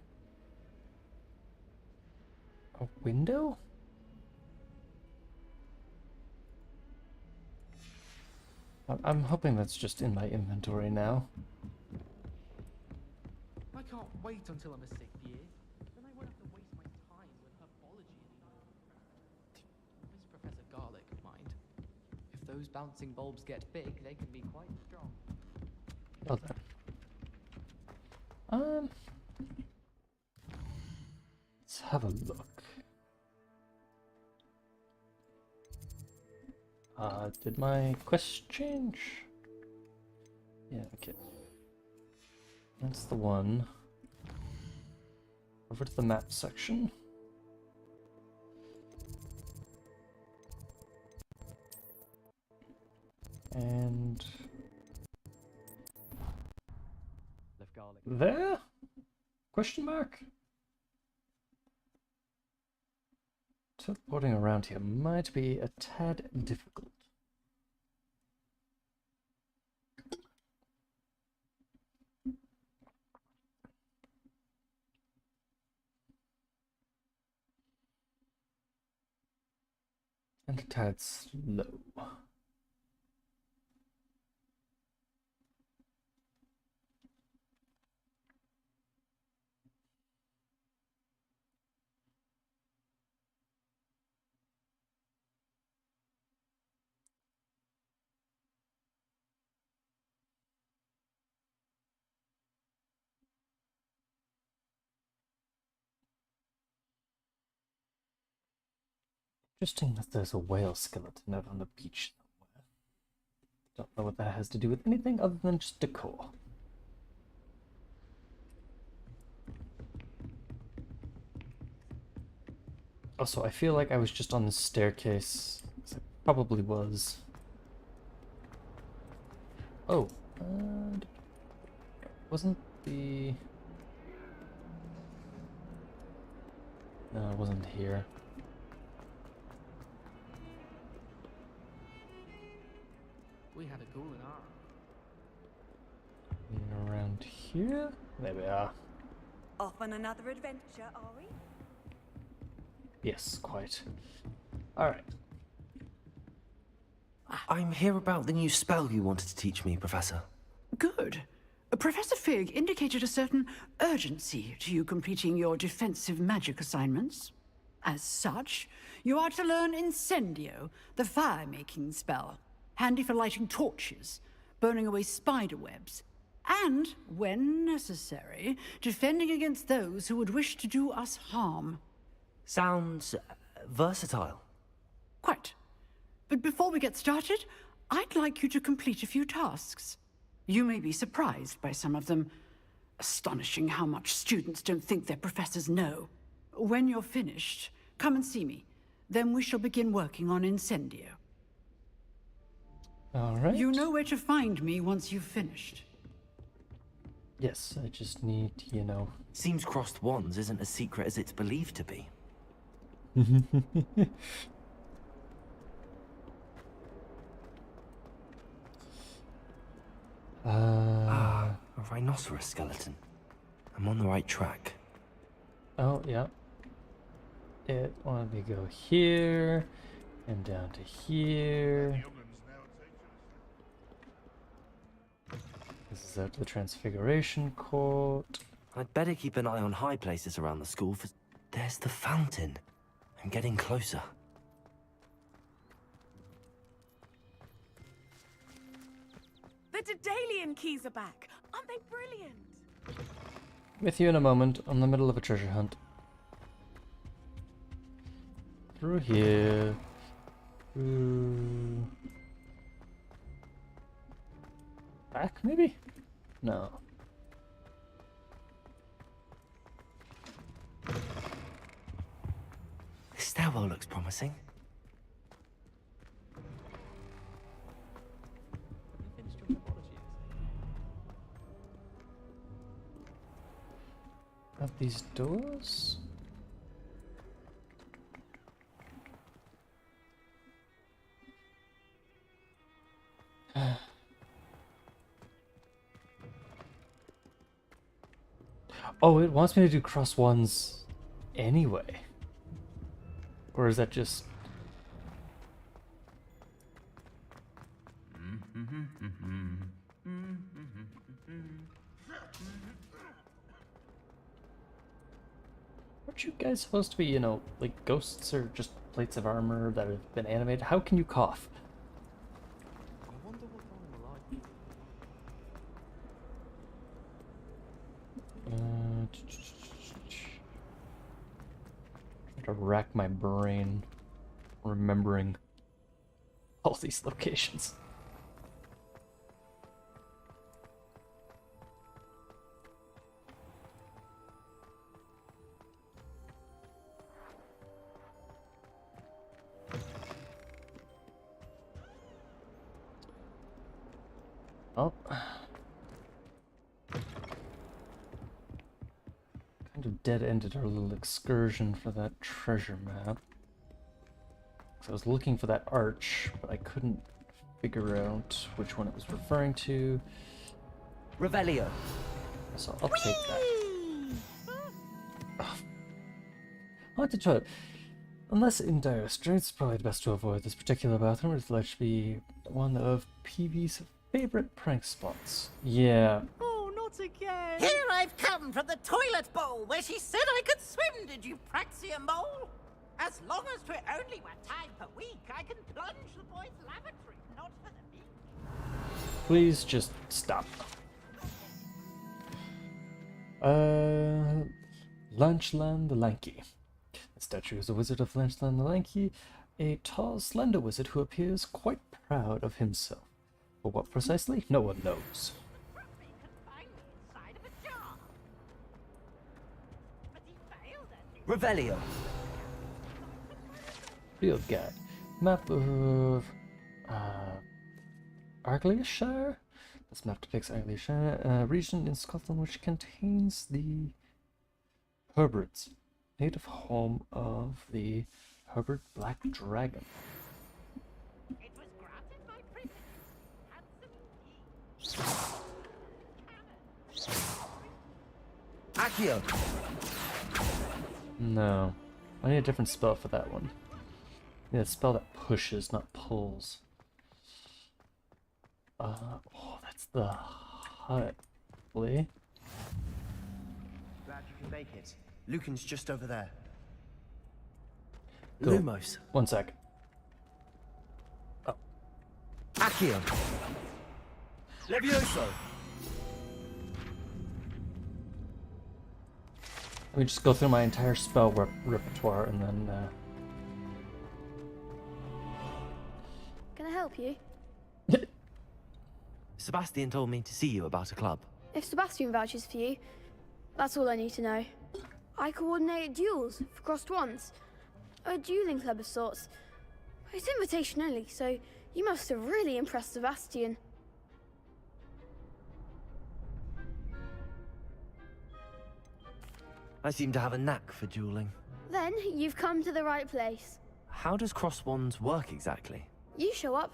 a window? I'm hoping that's just in my inventory now. I can't wait until I'm a 6th year. Then I won't have to waste my time with herbology anymore. Miss Professor Garlic, mind. If those bouncing bulbs get big, they can be quite strong. Well then. Let's have a look. Did my quest change? Yeah, okay. That's the one. Over to the map section. And there? Question mark? Teleporting around here might be a tad difficult. And a tad slow. Interesting that there's a whale skeleton out on the beach somewhere. Don't know what that has to do with anything other than just decor. Also, I feel like I was just on the staircase. I probably was. Oh, wasn't the... No, it wasn't here. We had a goal in our... Around here? There we are. Off on another adventure, are we? Yes, quite. Alright. I'm here about the new spell you wanted to teach me, Professor. Good. Professor Fig indicated a certain urgency to you completing your defensive magic assignments. As such, you are to learn Incendio, the fire-making spell, handy for lighting torches, burning away spider webs, and, when necessary, defending against those who would wish to do us harm. Sounds versatile. Quite. But before we get started, I'd like you to complete a few tasks. You may be surprised by some of them. Astonishing how much students don't think their professors know. When you're finished, come and see me. Then we shall begin working on Incendio. Alright. You know where to find me once you've finished. Yes, I just need, you know... Seems crossed wands isn't as secret as it's believed to be. A rhinoceros skeleton. I'm on the right track. Oh, yeah. It wanted me to go here, and down to here. This is out to the Transfiguration Court. I'd better keep an eye on high places around the school, for there's the fountain. I'm getting closer. The Daedalian keys are back. Aren't they brilliant? With you in a moment. I'm in the middle of a treasure hunt. Through here. Through... Back, maybe? No. This stairwell looks promising. Have these doors? Oh, it wants me to do cross ones anyway. Or is that just... Aren't you guys supposed to be, you know, like ghosts or just plates of armor that have been animated? How can you cough? I wonder what I'm like. Trying to rack my brain, remembering all these locations. Oh. Kind of dead-ended our little excursion for that treasure map. So I was looking for that arch, but I couldn't figure out which one it was referring to. Revelio. So I'll take that. Oh. I want to try it. Unless in dire straits, it's probably best to avoid this particular bathroom. It's likely to be one of PV's favorite prank spots. Yeah. Oh, not again! Here I've come from the toilet bowl where she said I could swim, did you praxia mole? As long as 'twere only 1 time per week, I can plunge the boys' lavatory, not for the beach. Please just stop. Lanchlan the Lanky. The statue is a wizard of Lanchlan the Lanky, a tall, slender wizard who appears quite proud of himself. But what precisely? No one knows. Revelio. Field guide. Map of Argyllshire. This map depicts Argyllshire, a region in Scotland which contains the Herberts, native home of the Herbert Black Dragon. It was granted by Prince Accio. No. I need a different spell for that one. I need a spell that pushes, not pulls. Oh, that's the hut. Glad you can make it. Lucan's just over there. Cool. Lumos. 1 sec. Oh. Accio. Levioso. Let me just go through my entire spell repertoire and then, Can I help you? Sebastian told me to see you about a club. If Sebastian vouches for you, that's all I need to know. I coordinate duels for crossed ones. A dueling club of sorts. It's invitation only, so you must have really impressed Sebastian. I seem to have a knack for dueling. Then you've come to the right place. How does cross wands work exactly? You show up,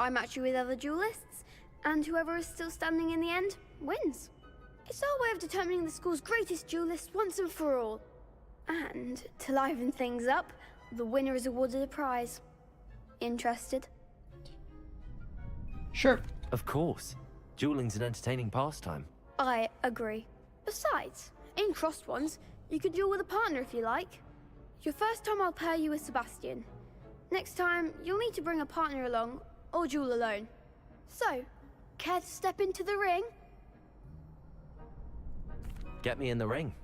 I match you with other duelists, and whoever is still standing in the end wins. It's our way of determining the school's greatest duelist once and for all. And to liven things up, the winner is awarded a prize. Interested? Sure. Of course. Dueling's an entertaining pastime. I agree. Besides, in crossed ones, you could duel with a partner if you like. Your first time I'll pair you with Sebastian. Next time, you'll need to bring a partner along, or duel alone. So, care to step into the ring? Get me in the ring.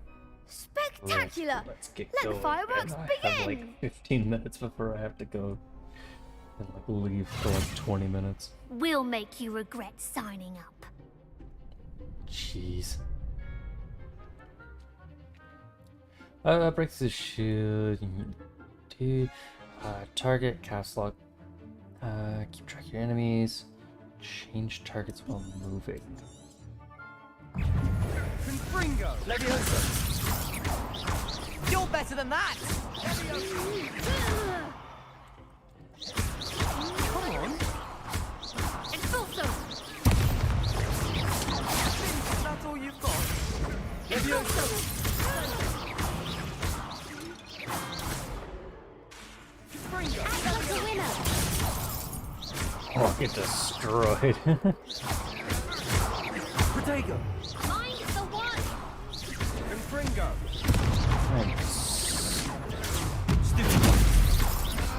Spectacular! Let's get Let going. the fireworks I begin! have like 15 minutes before I have to go and like leave for like 20 minutes. We'll make you regret signing up. Jeez. Breaks the shield. Target, cast lock. Keep track of your enemies. Change targets while moving. Confringo. Levioso. You're better than that. Come on. Expulso. That's all you've got. Levioso. Act like a winner. Oh, get destroyed. Protego. Mind the one. Confringo.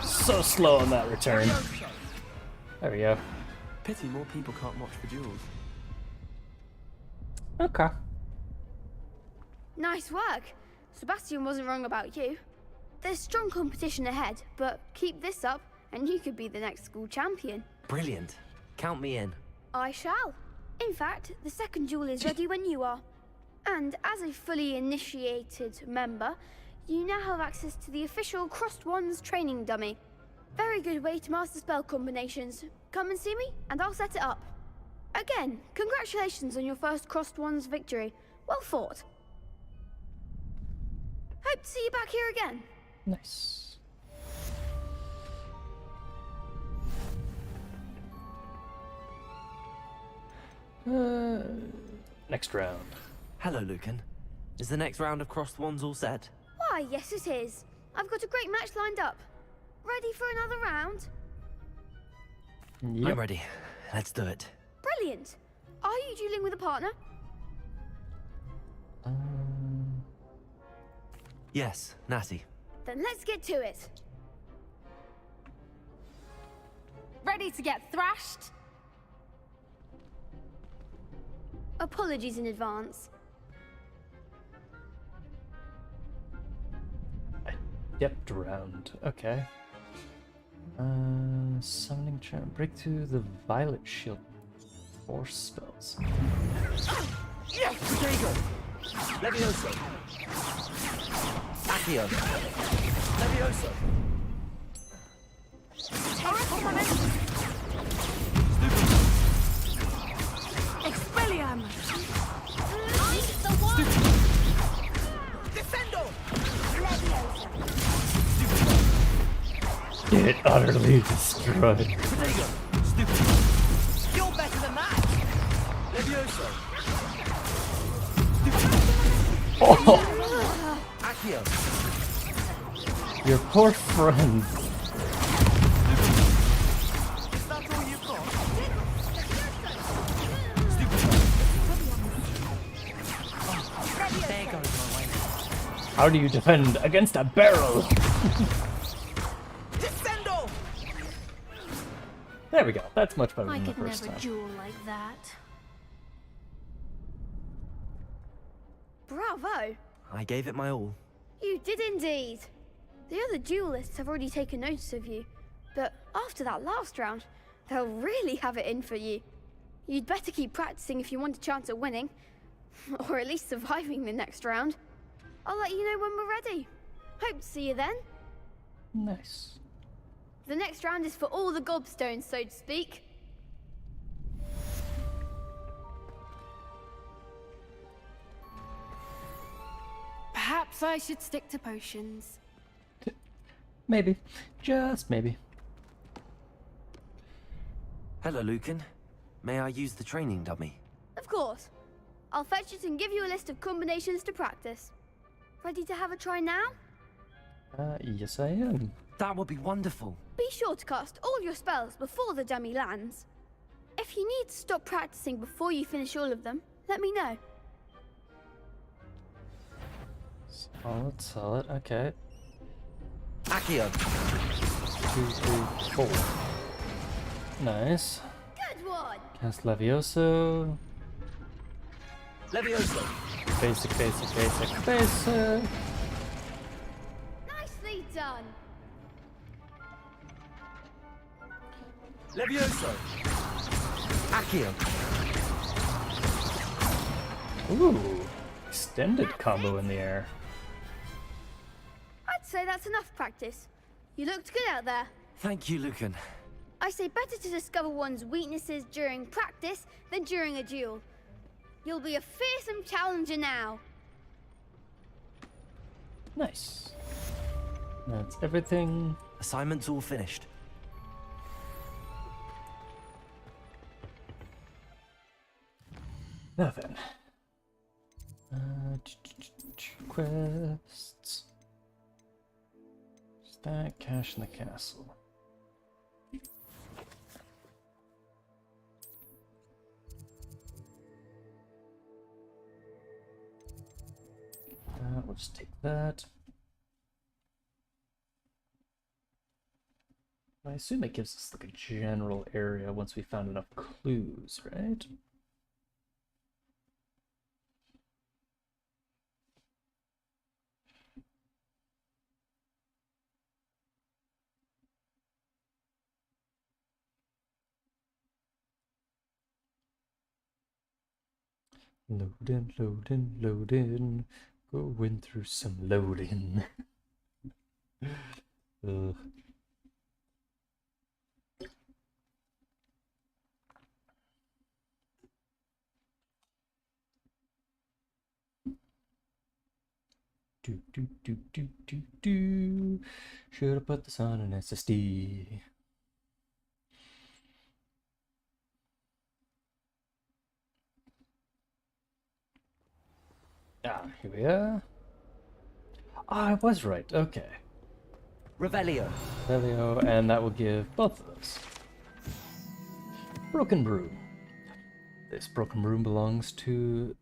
So slow on that return. There we go. Pity more people can't watch the duels. Okay. Nice work. Sebastian wasn't wrong about you. There's strong competition ahead, but keep this up and you could be the next school champion. Brilliant. Count me in. I shall. In fact, the second duel is ready when you are. And as a fully initiated member, you now have access to the official Crossed Wands training dummy. Very good way to master spell combinations. Come and see me, and I'll set it up. Again, congratulations on your first Crossed Wands victory. Well fought. Hope to see you back here again. Nice. Next round. Hello, Lucan. Is the next round of Crossed Wands all set? Why, yes it is. I've got a great match lined up. Ready for another round? Yep. I'm ready. Let's do it. Brilliant. Are you dueling with a partner? Yes, Natty. Then let's get to it. Ready to get thrashed? Apologies in advance. Adept round. Okay. Summoning charm. Breakthrough the violet shield. 4 spells. Yes! Potato! Levioso! Accio! Levioso! Expelliarm! I'm the one! Defendo! Leviosa! Get utterly destroyed. Potato! You're better than that! Levioso! Oh! Accio! Your poor friend. Is that all you've got? There goes my way. How do you defend against a barrel? Defendo! There we go. That's much better I than the could first never time. duel like that. Bravo! I gave it my all. You did indeed. The other duelists have already taken notice of you, but after that last round, they'll really have it in for you. You'd better keep practicing if you want a chance at winning, or at least surviving the next round. I'll let you know when we're ready. Hope to see you then. Nice. The next round is for all the gobstones, so to speak. Perhaps I should stick to potions. Maybe. Just maybe. Hello, Lucan. May I use the training dummy? Of course. I'll fetch it and give you a list of combinations to practice. Ready to have a try now? Yes I am. That would be wonderful. Be sure to cast all your spells before the dummy lands. If you need to stop practicing before you finish all of them, let me know. Solid, okay. Accio! 2, 3, 4. Nice. Good one! Cast Levioso. Levioso! Basic. Nicely done! Levioso! Accio! Ooh. Extended combo in the air. I'd say that's enough practice. You looked good out there. Thank you, Lucan. I say better to discover one's weaknesses during practice than during a duel. You'll be a fearsome challenger now. Nice. That's everything. Assignment's all finished. Now then. Quests. Stack cash in the castle. We'll just take that. I assume it gives us like a general area once we found enough clues, right? Loading, loading, loading. Going through some loading. Ugh. Do. Should have put this on an SSD. Ah, here we are. I was right, okay. Revelio. Revelio, and that will give both of those. Broken Broom. This broken broom belongs to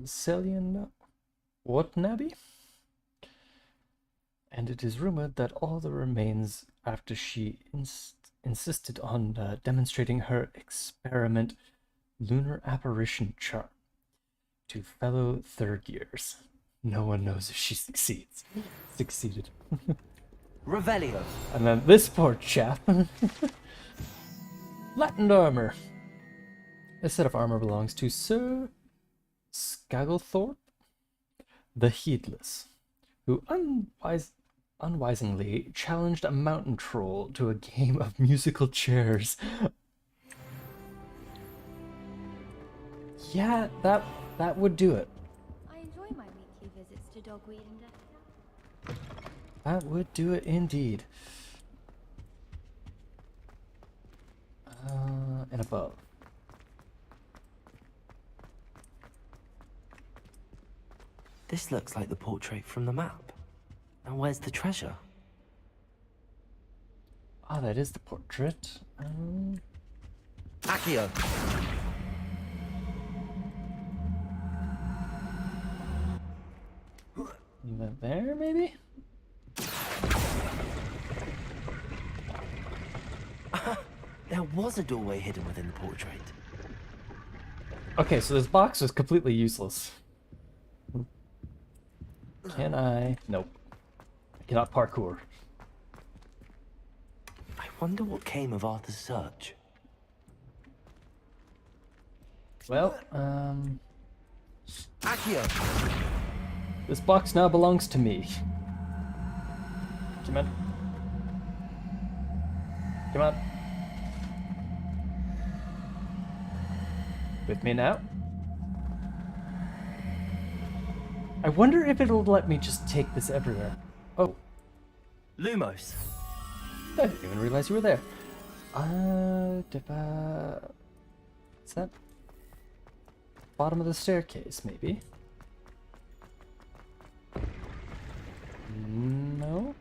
Celian Watanabe, and it is rumored that all that remains after she insisted on demonstrating her experiment lunar apparition charm to fellow third years. No one knows if she succeeded. Revelio. And then this poor chap. Flattened armor. This set of armor belongs to Sir Skagglethorpe the Heedless, who unwisely challenged a mountain troll to a game of musical chairs. Yeah, that would do it. I enjoy my weekly visits to Dogweed and Death. That would do it indeed. And above. This looks like the portrait from the map. Now where's the treasure? Ah, that is the portrait. Accio. Leave that there, maybe? There was a doorway hidden within the portrait. Okay, so this box was completely useless. Can I? Nope. I cannot parkour. I wonder what came of Arthur's search. Well, Accio. This box now belongs to me. Come on. Come on. With me now? I wonder if it'll let me just take this everywhere. Oh. Lumos. I didn't even realize you were there. Is that bottom of the staircase, maybe? No?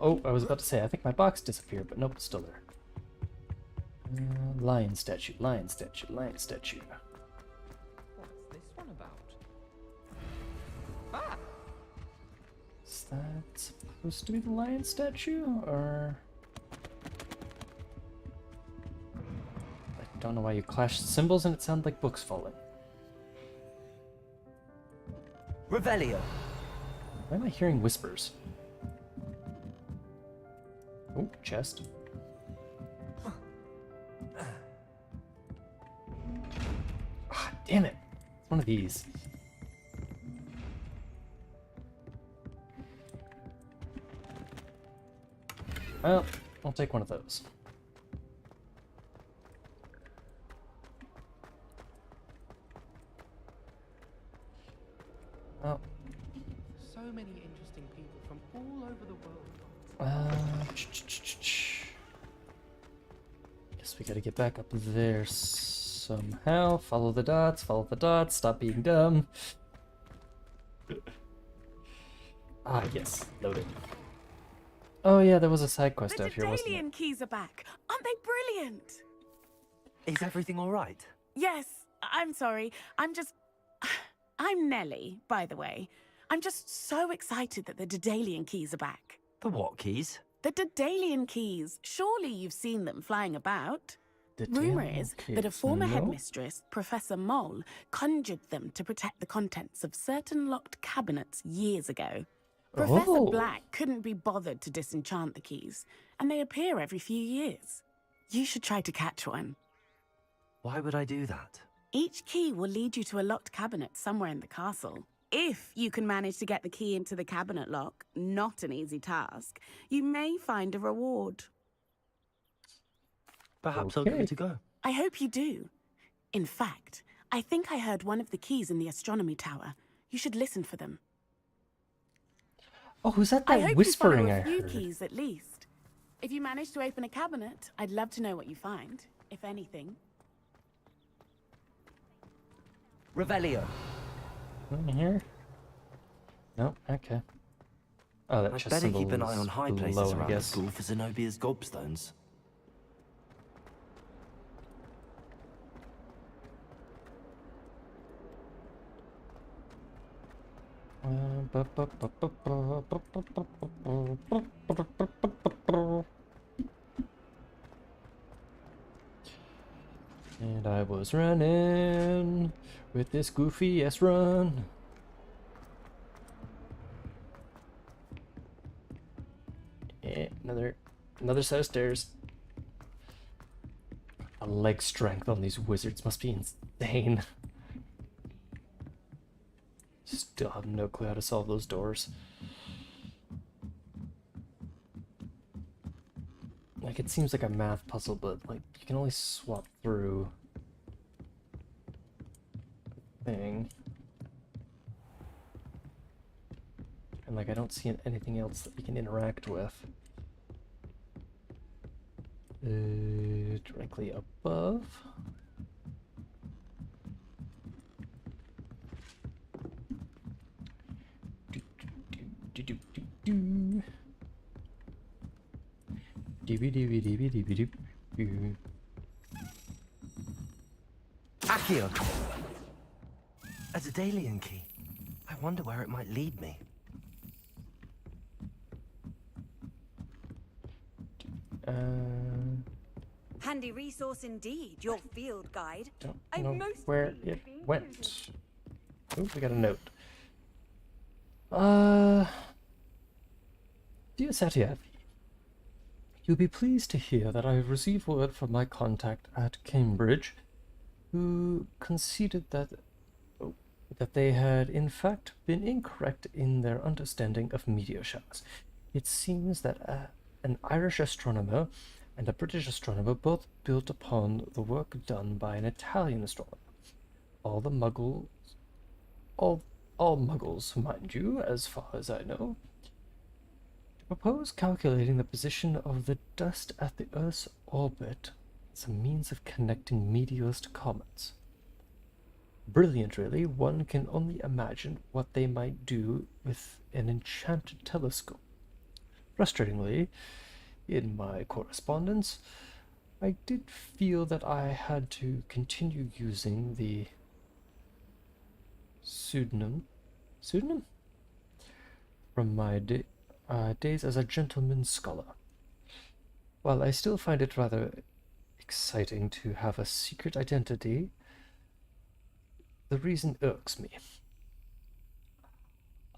Oh, I was about to say, I think my box disappeared, but nope, it's still there. Lion statue, lion statue, lion statue. What's this one about? Ah! Is that supposed to be the lion statue, or... I don't know why you clashed symbols and it sounded like books falling. Revelio. Why am I hearing whispers? Oh, chest. Ah, damn it. It's one of these. Well, I'll take one of those. Oh. So many interesting people from all over the world. Guess we gotta get back up there somehow. Follow the dots, stop being dumb. Ah, yes, loaded. Oh yeah, there was a side quest out here, wasn't The it? keys are back. Aren't they brilliant? Is everything all right? Yes, I'm sorry. I'm Nellie, by the way. I'm just so excited that the Daedalian keys are back. The what keys? The Daedalian keys. Surely you've seen them flying about. Rumor is that a former headmistress, Professor Mole, conjured them to protect the contents of certain locked cabinets years ago. Professor Black couldn't be bothered to disenchant the keys, and they appear every few years. You should try to catch one. Why would I do that? Each key will lead you to a locked cabinet somewhere in the castle. If you can manage to get the key into the cabinet lock, not an easy task, you may find a reward. Perhaps I'll give it a go. I hope you do. In fact, I think I heard one of the keys in the astronomy tower. You should listen for them. Oh, is that I that hope whispering you I follow a few heard? keys at least. If you manage to open a cabinet, I'd love to know what you find, if anything. Revelio. In here? No, okay. Oh, that I'd just better symbol keep an eye is on high below, places I around the guess. school for Zenobia's gobstones. And I was running with this goofy ass run. Yeah, another set of stairs. The leg strength on these wizards must be insane. Still have no clue how to solve those doors. Like, it seems like a math puzzle, but like you can only swap through the thing. And like I don't see anything else that we can interact with. Directly above. Accio! A Daedalian key. I wonder where it might lead me. Handy resource indeed, your field guide. Don't know where it went. Oh, we got a note. Dear Satyavi, you'll be pleased to hear that I have received word from my contact at Cambridge, who conceded that they had in fact been incorrect in their understanding of meteor showers. It seems that an Irish astronomer and a British astronomer both built upon the work done by an Italian astronomer. All muggles, mind you, as far as I know. To propose calculating the position of the dust at the Earth's orbit as a means of connecting meteors to comets. Brilliant, really. One can only imagine what they might do with an enchanted telescope. Frustratingly, in my correspondence, I did feel that I had to continue using the pseudonym from my days as a gentleman scholar. While I still find it rather exciting to have a secret identity, the reason irks me.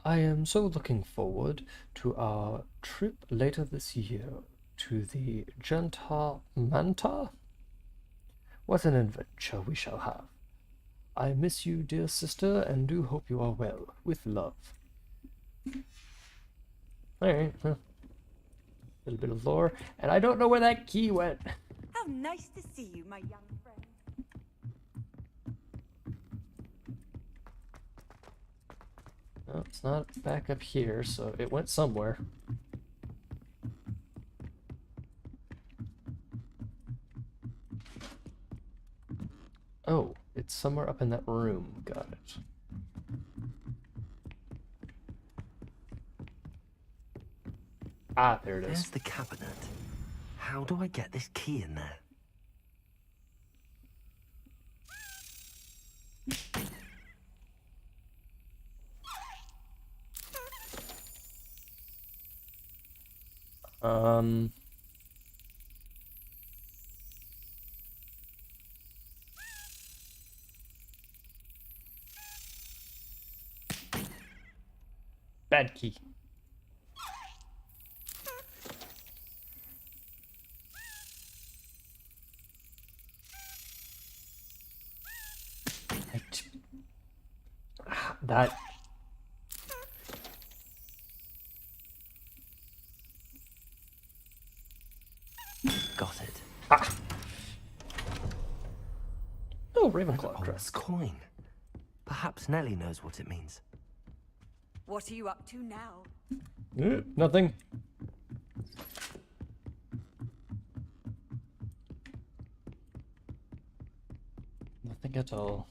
I am so looking forward to our trip later this year to the Jantar Manta. What an adventure we shall have. I miss you, dear sister, and do hope you are well. With love. Alright, a little bit of lore, and I don't know where that key went. How nice to see you, my young friend. No, it's not back up here, so it went somewhere. Oh, it's somewhere up in that room. Got it. Ah, there it is. There's the cabinet. How do I get this key in there? Bad key. That... Got it. Oh, Ravenclaw An old crest. coin. Perhaps Nellie knows what it means. What are you up to now? Nothing. Nothing at all.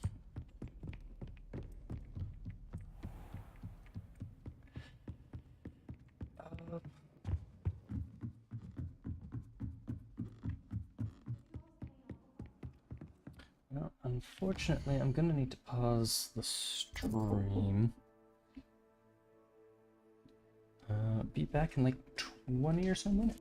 Well, unfortunately, I'm gonna need to pause the stream. Be back in like 20 or so minutes.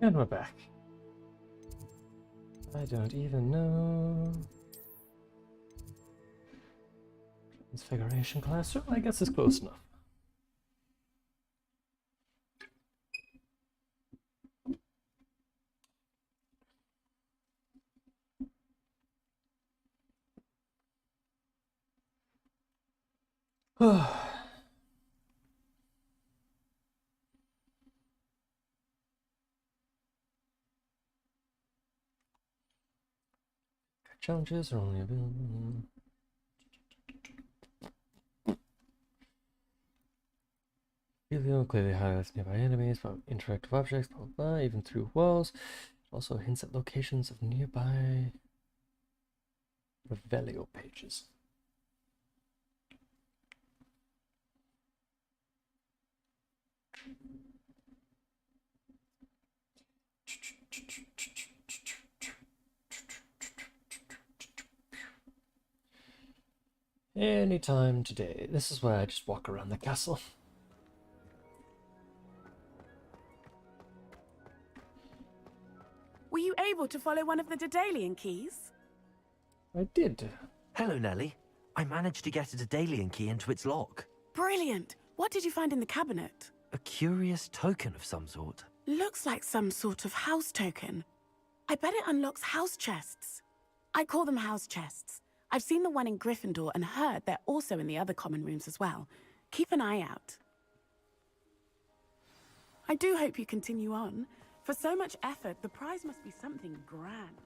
And we're back. I don't even know. Transfiguration classroom? I guess it's close enough. Challenges are only available. Video clearly highlights nearby enemies, interactive objects, blah, blah, blah, even through walls. Also hints at locations of nearby Revelio pages. Anytime today. This is why I just walk around the castle. Were you able to follow one of the Daedalian keys? I did. Hello, Nellie. I managed to get a Daedalian key into its lock. Brilliant! What did you find in the cabinet? A curious token of some sort. Looks like some sort of house token. I bet it unlocks house chests. I call them house chests. I've seen the one in Gryffindor and heard they're also in the other common rooms as well. Keep an eye out. I do hope you continue on. For so much effort, the prize must be something grand.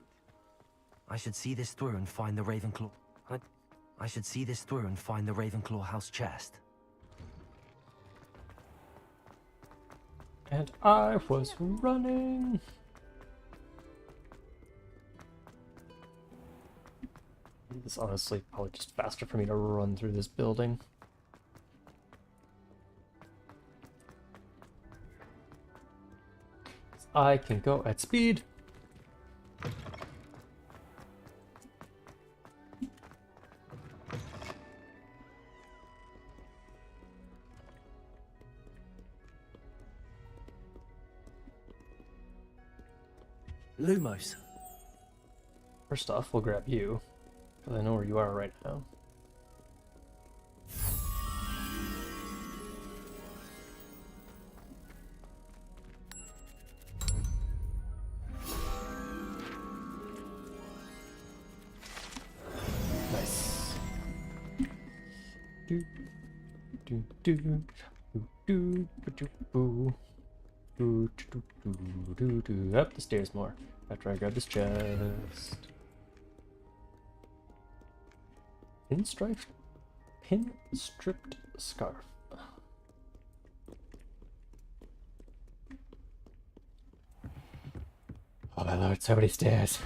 I should see this through and find the Ravenclaw. I should see this through and find the Ravenclaw house chest. And I was running. It's honestly probably just faster for me to run through this building. I can go at speed. Lumos. First off, we'll grab you, because I know where you are right now. Nice. Do do do do do do do. Up the stairs more after I grab this chest. Pin-stripped scarf. Oh my lord, so many stairs.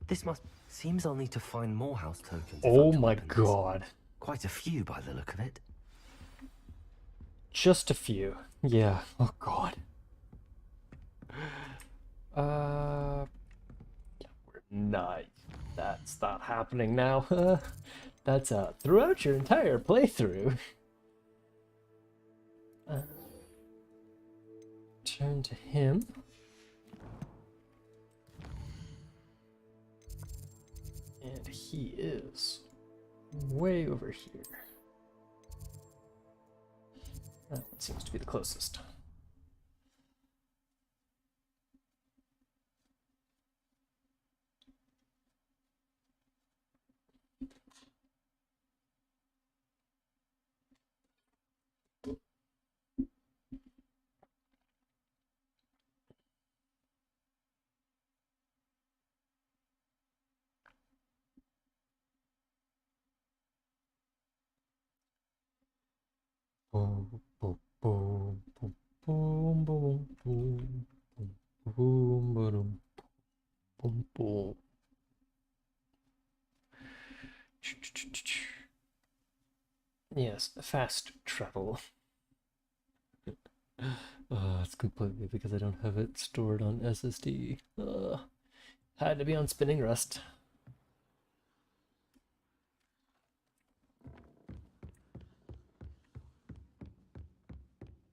This seems I'll need to find more house tokens. Oh my god. Quite a few by the look of it. Just a few. Yeah. Oh god. We're not. That's not happening now. That's throughout your entire playthrough. Turn to him. And he is way over here. That one seems to be the closest. Boom, boom, boom, boom, boom, boom, boom, boom, boom, boom, boom. Yes, fast travel. It's completely because I don't have it stored on SSD. Had to be on spinning rest.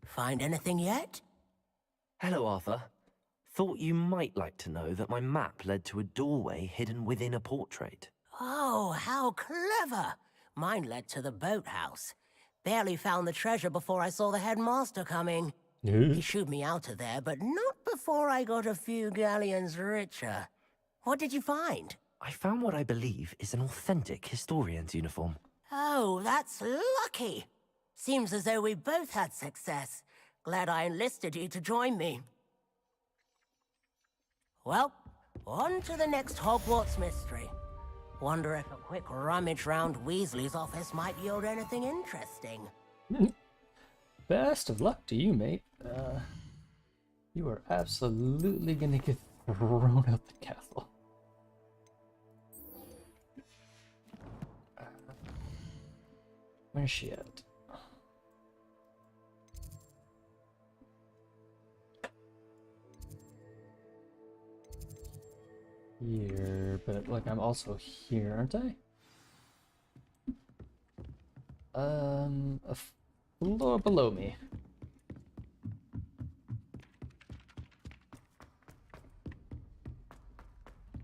Find anything yet? Hello, Arthur. Thought you might like to know that my map led to a doorway hidden within a portrait. Oh, how clever! Mine led to the boathouse. Barely found the treasure before I saw the headmaster coming. He shooed me out of there, but not before I got a few galleons richer. What did you find? I found what I believe is an authentic historian's uniform. Oh, that's lucky. Seems as though we both had success. Glad I enlisted you to join me. Well, on to the next Hogwarts mystery. Wonder if a quick rummage round Weasley's office might yield anything interesting. Best of luck to you, mate. You are absolutely gonna get thrown out the castle. Where's she at? Here, but like I'm also here, aren't I? A floor below me.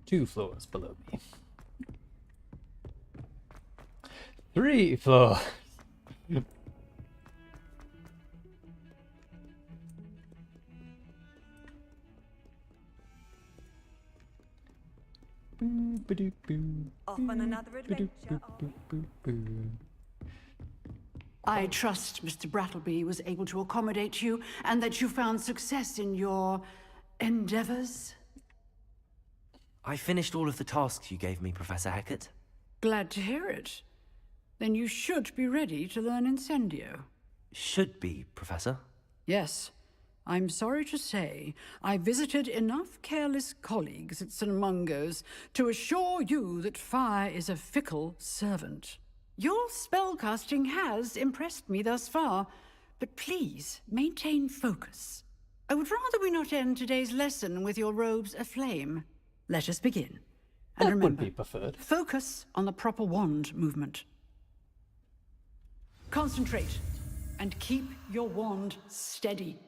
Two floors below me. 3 floors. Off on another adventure. I trust Mr. Brattleby was able to accommodate you and that you found success in your endeavors. I finished all of the tasks you gave me, Professor Hackett. Glad to hear it. Then you should be ready to learn Incendio. Should be, Professor. Yes. I'm sorry to say, I visited enough careless colleagues at St. Mungo's to assure you that fire is a fickle servant. Your spellcasting has impressed me thus far, but please maintain focus. I would rather we not end today's lesson with your robes aflame. Let us begin. And remember, would be preferred. Focus on the proper wand movement. Concentrate and keep your wand steady.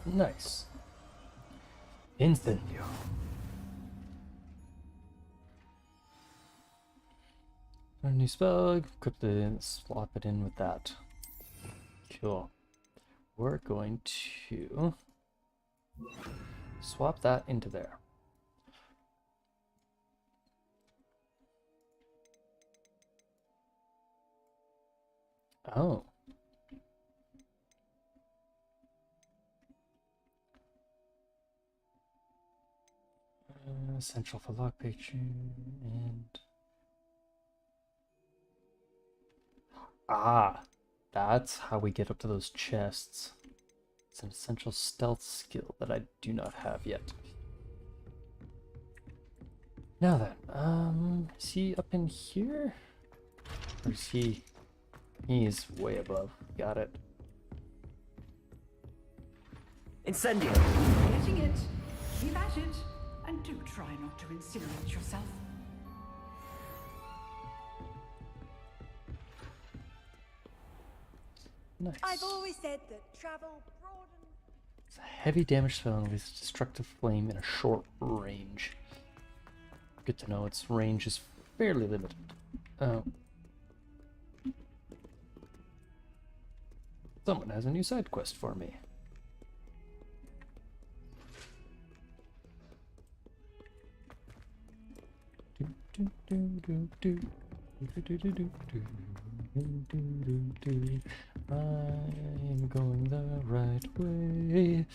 Nice. Incendio. A new spell, equip the swap it in with that. Cool. We're going to swap that into there. Oh. Essential for lockpick and... Ah, that's how we get up to those chests. It's an essential stealth skill that I do not have yet. Now then, is he up in here? Or is he... He's way above. Got it. Incendio! Getting it. Keep at it. And do try not to incinerate yourself. Nice. I've always said that travel broadens. It's a heavy damage spell and releases destructive flame in a short range. Good to know its range is fairly limited. Oh. Someone has a new side quest for me. I'm going the right way.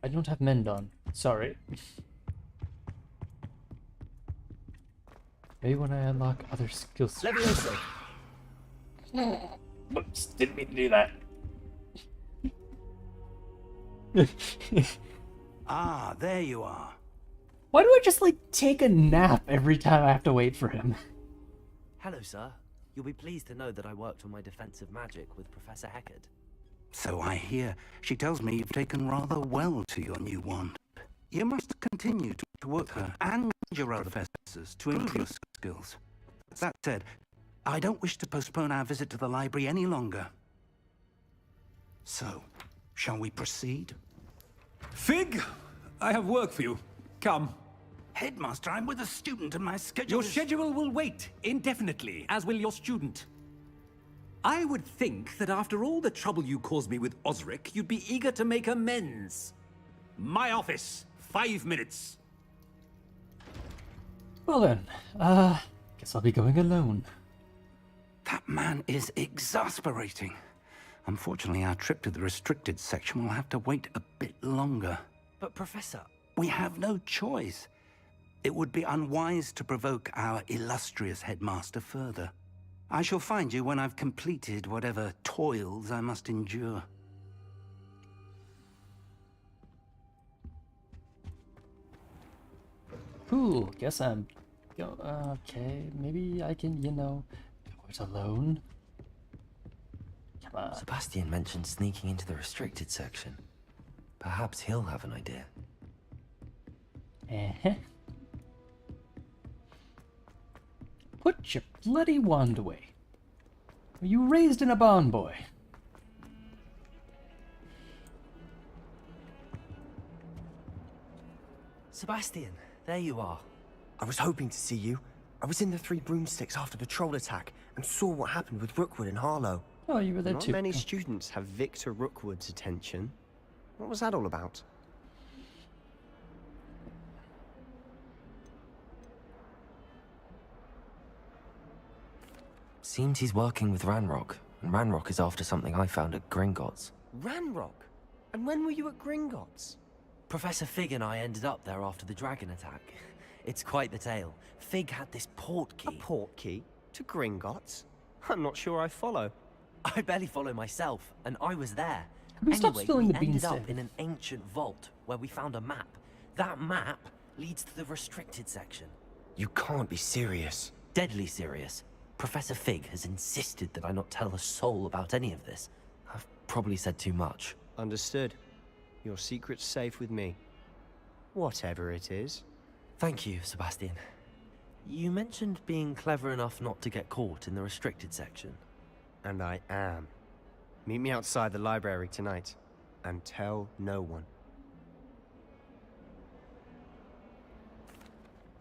I don't have mend on. Sorry. Maybe when I unlock other skills. Oops, didn't mean to do that. Ah, there you are. Why do I just, like, take a nap every time I have to wait for him? Hello, sir. You'll be pleased to know that I worked on my defensive magic with Professor Heckard. So I hear. She tells me you've taken rather well to your new wand. You must continue to work her and your other professors to improve your skills. That said, I don't wish to postpone our visit to the library any longer. So, shall we proceed? Fig, I have work for you. Come. Headmaster, I'm with a student and my schedule Your schedule will wait indefinitely, as will your student. I would think that after all the trouble you caused me with Osric, you'd be eager to make amends. My office, 5 minutes. Well then, guess I'll be going alone. That man is exasperating. Unfortunately, our trip to the restricted section will have to wait a bit longer. But Professor... We have no choice. It would be unwise to provoke our illustrious headmaster further. I shall find you when I've completed whatever toils I must endure. Cool, guess I'm... okay, maybe I can, you know, go it alone. Come on. Sebastian mentioned sneaking into the restricted section. Perhaps he'll have an idea. Put your bloody wand away. Were you raised in a barn, boy? Sebastian, there you are. I was hoping to see you. I was in the Three Broomsticks after the troll attack and saw what happened with Rookwood and Harlow. Oh, you were there Not too. many students have Victor Rookwood's attention. What was that all about? Seems he's working with Ranrock, and Ranrock is after something I found at Gringotts. Ranrock? And when were you at Gringotts? Professor Fig and I ended up there after the dragon attack. It's quite the tale. Fig had this port key. A port key? To Gringotts? I'm not sure I follow. I barely follow myself, and I was there. Have we stopped Anyway, spilling we the ended beans, up Dave? in an ancient vault where we found a map. That map leads to the restricted section. You can't be serious. Deadly serious. Professor Fig has insisted that I not tell a soul about any of this. I've probably said too much. Understood. Your secret's safe with me. Whatever it is. Thank you, Sebastian. You mentioned being clever enough not to get caught in the restricted section. And I am. Meet me outside the library tonight. And tell no one.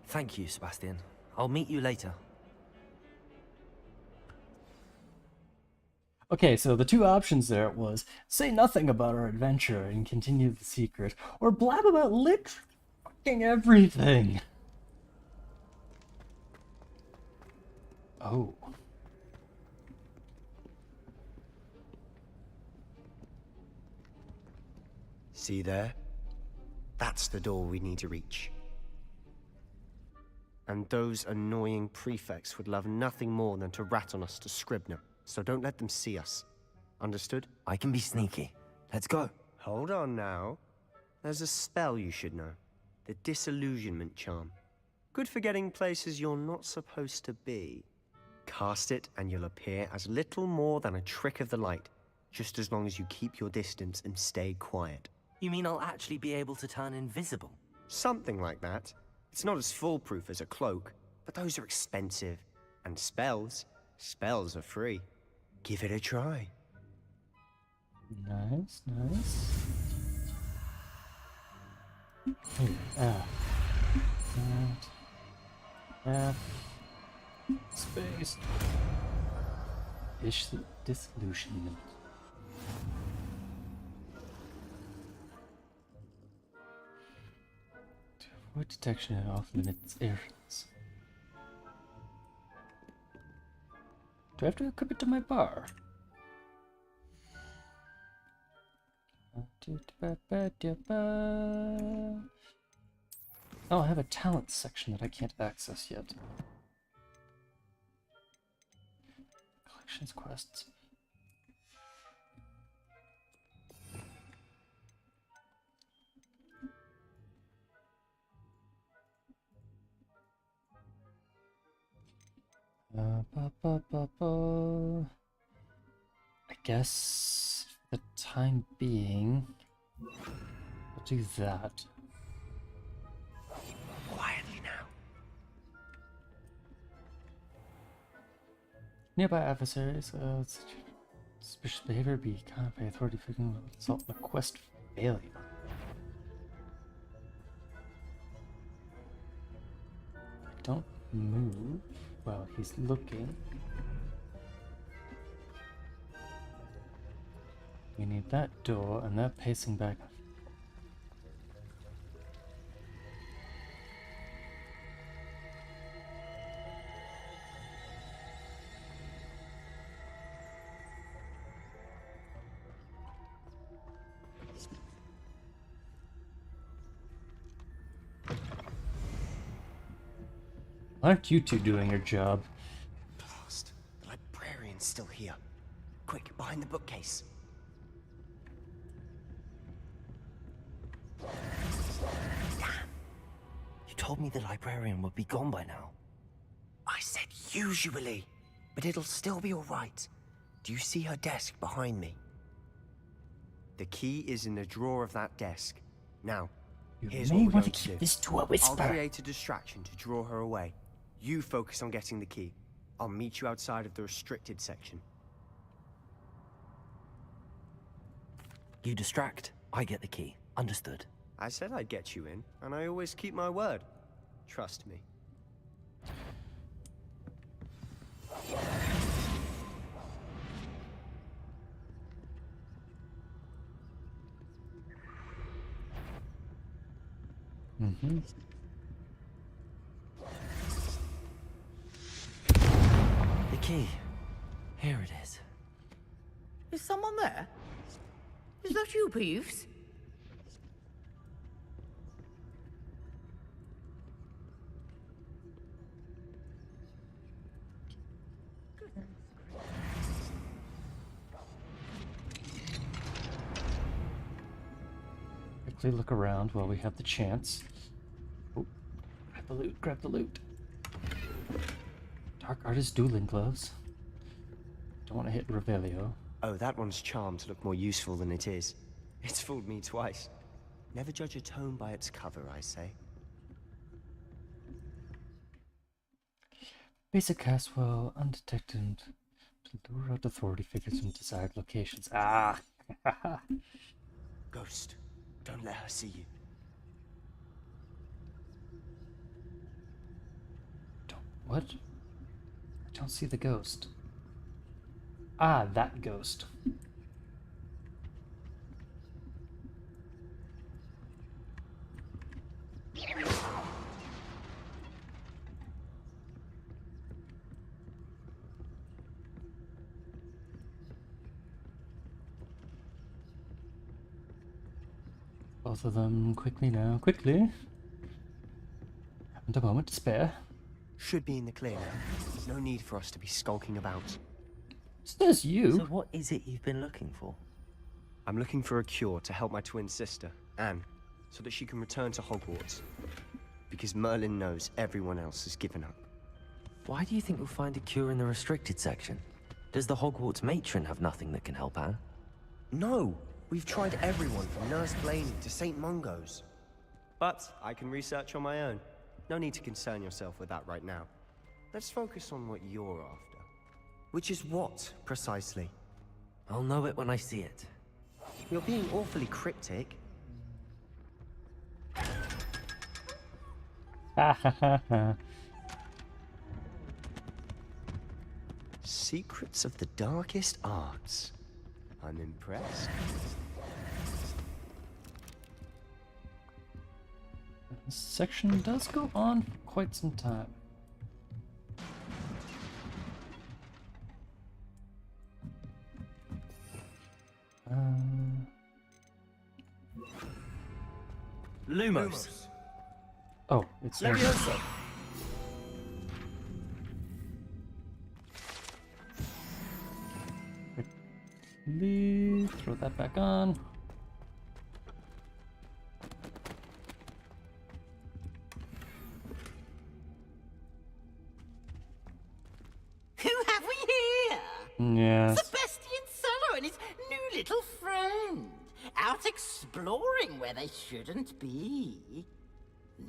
Thank you, Sebastian. I'll meet you later. Okay, so the two options there was say nothing about our adventure and continue the secret, or blab about literally fucking everything. Oh. See there? That's the door we need to reach. And those annoying prefects would love nothing more than to rat on us to Scribner. So don't let them see us. Understood? I can be sneaky. Let's go. Hold on now. There's a spell you should know. The Disillusionment Charm. Good for getting places you're not supposed to be. Cast it and you'll appear as little more than a trick of the light. Just as long as you keep your distance and stay quiet. You mean I'll actually be able to turn invisible? Something like that. It's not as foolproof as a cloak, but those are expensive. And spells are free. Give it a try. Nice, nice. F. Space. Disillusionment. To avoid detection and off-limits areas. Do I have to equip it to my bar? Oh, I have a talent section that I can't access yet. Collections quests. I guess for the time being, we'll do that. Quietly now. Nearby adversaries, suspicious behavior be countered by authority figuring will result in a quest failure. Don't move while he's looking. We need that door and that pacing back. Aren't you two doing your job? Blast. The librarian's still here. Quick, behind the bookcase. Damn. You told me the librarian would be gone by now. I said usually, but it'll still be all right. Do you see her desk behind me? The key is in the drawer of that desk. Now, here's may what we're want going to to keep do. this to a whisper. I'll create a distraction to draw her away. You focus on getting the key. I'll meet you outside of the restricted section. You distract, I get the key. Understood. I said I'd get you in, and I always keep my word. Trust me. Mm-hmm. The key. Here it is. Is someone there? Is that you, Peeves? Quickly look around while we have the chance. Oh, grab the loot, grab the loot. Dark Artist dueling gloves. Don't want to hit Revelio. Oh, that one's charmed to look more useful than it is. It's fooled me twice. Never judge a tome by its cover, I say. Basic Caswell, undetected to lure out authority figures from desired locations. Ah! Ghost, don't let her see you. What? I don't see the ghost. Ah, that ghost. Both of them quickly now, quickly. Haven't a moment to spare. Should be in the clear now. No need for us to be skulking about. Says you. So what is it you've been looking for? I'm looking for a cure to help my twin sister, Anne, so that she can return to Hogwarts. Because Merlin knows everyone else has given up. Why do you think we'll find a cure in the restricted section? Does the Hogwarts matron have nothing that can help Anne? No! We've tried everyone from Nurse Blaney to St. Mungo's. But I can research on my own. No need to concern yourself with that right now. Let's focus on what you're after. Which is what, precisely? I'll know it when I see it. You're being awfully cryptic. Secrets of the darkest arts. I'm impressed. This section does go on for quite some time. Lumos. Oh, it's Levioso. Quickly throw that back on. Yes. Sebastian Solo and his new little friend. Out exploring where they shouldn't be.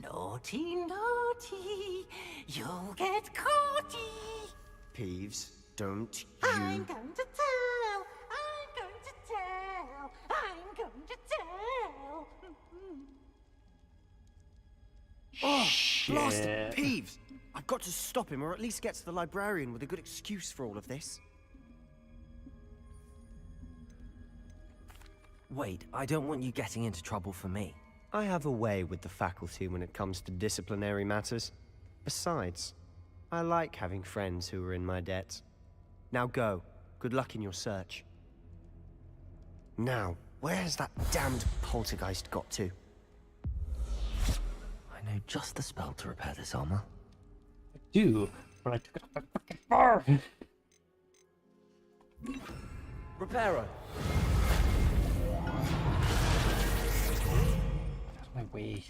Naughty, naughty, you'll get caughty. Peeves, don't I'm you... going to tell, I'm going to tell, I'm going to tell. Oh, Shit. blast it, Peeves! I've got to stop him, or at least get to the librarian with a good excuse for all of this. Wait, I don't want you getting into trouble for me. I have a way with the faculty when it comes to disciplinary matters. Besides, I like having friends who are in my debt. Now go. Good luck in your search. Now, where's that damned poltergeist got to? I know just the spell to repair this armor. I do, but I took it off my fucking bar. Reparo. Out of my way.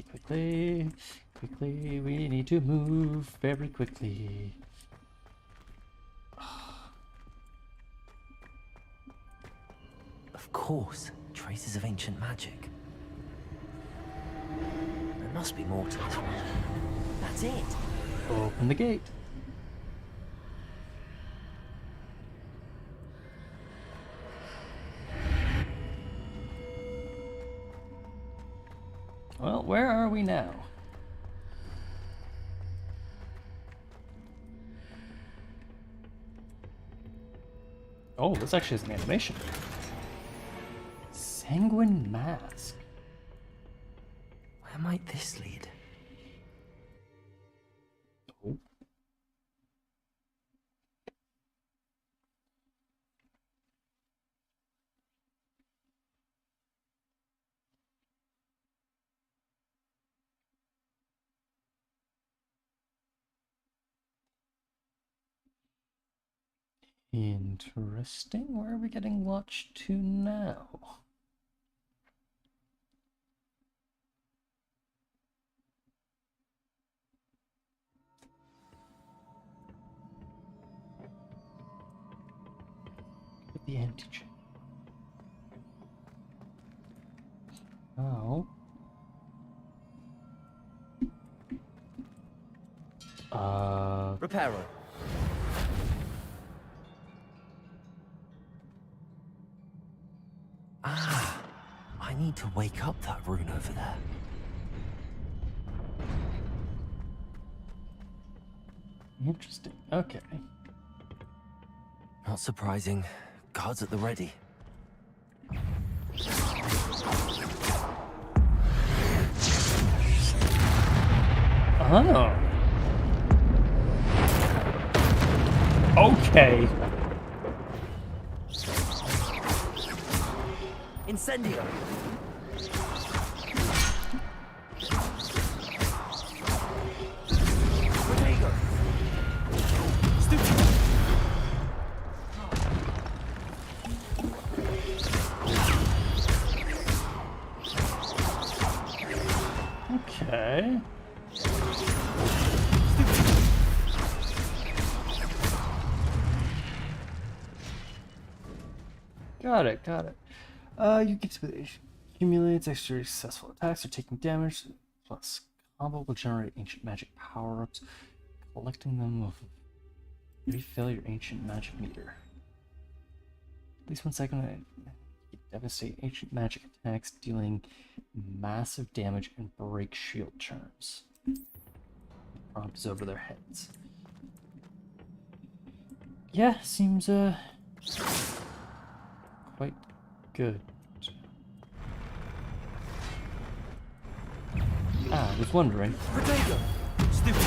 Quickly, quickly, we need to move very quickly. Of course, traces of ancient magic. There must be more to this one. That's it. Open the gate. Well, where are we now? Oh, this actually is an animation. Sanguine Mask. Where might this lead? Oh. Interesting. Where are we getting launched to now? At the antigen. Oh. Reparo. Ah, I need to wake up that rune over there. Interesting. Okay. Not surprising. Guards at the ready. Oh. Okay. Incendio. Protego. Stupid. Okay. Got it, got it. You get to accumulates extra successful attacks or taking damage, plus combo will generate ancient magic power-ups. Collecting them will refill your ancient magic meter. At least 1 second, you devastate ancient magic attacks, dealing massive damage and break shield charms. Prompts over their heads. Yeah, seems quite good. Ah, I was wondering. Protego. Stupid.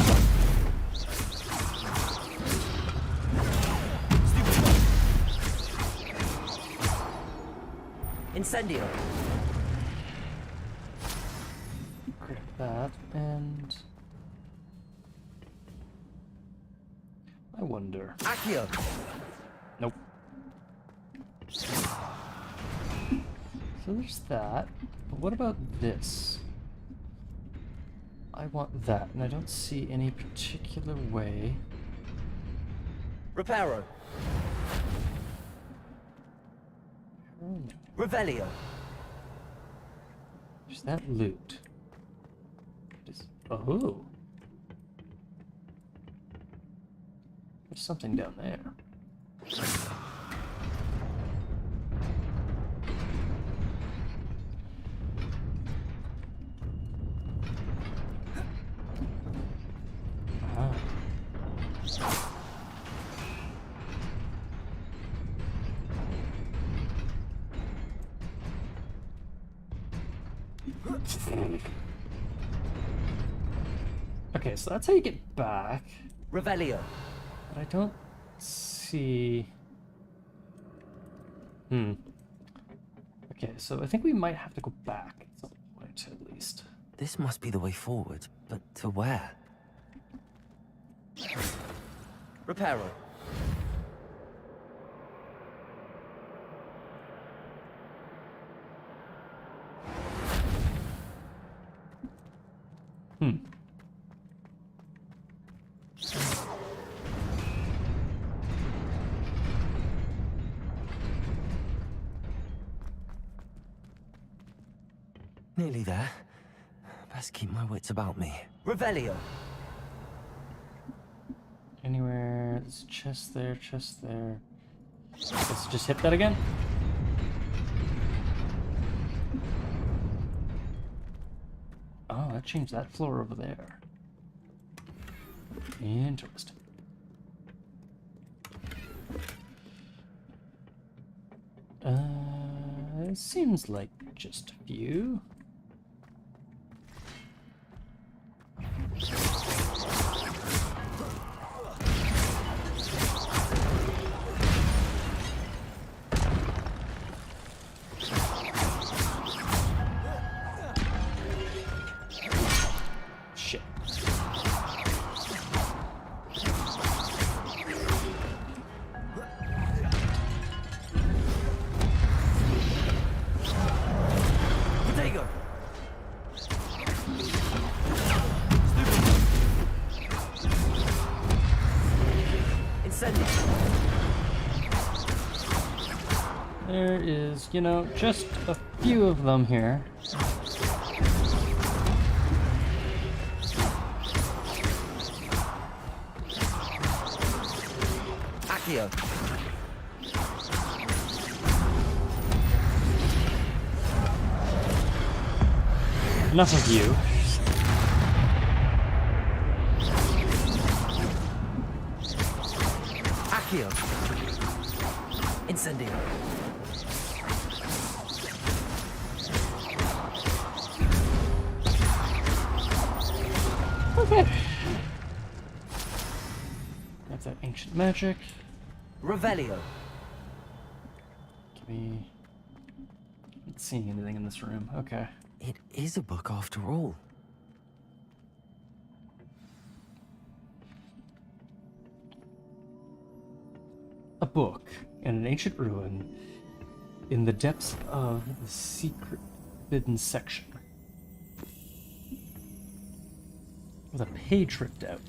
Incendio. Grab that, and I wonder. Accio. Nope. So there's that. But what about this? I want that, and I don't see any particular way. Reparo. Revelio. There's that loot. Oh. There's something down there. Ah. Okay, so that's how you get back. Revelio. But I don't see... Okay, so I think we might have to go back at some point, at least. This must be the way forward, but to where? Reparo. Nearly there. Best keep my wits about me. Revelio. Anywhere? There's a chest there, chest there. Let's just hit that again. Oh, that changed that floor over there. Interesting. It seems like just a few. Shit. Potato. There is, you know, just a few of them here. Accio. Enough of you. Accio. Incendio. Okay. That's that ancient magic. Revelio. Give me... Not seeing anything in this room. Okay. It is a book after all. A book in an ancient ruin in the depths of the secret forbidden section. With a page ripped out.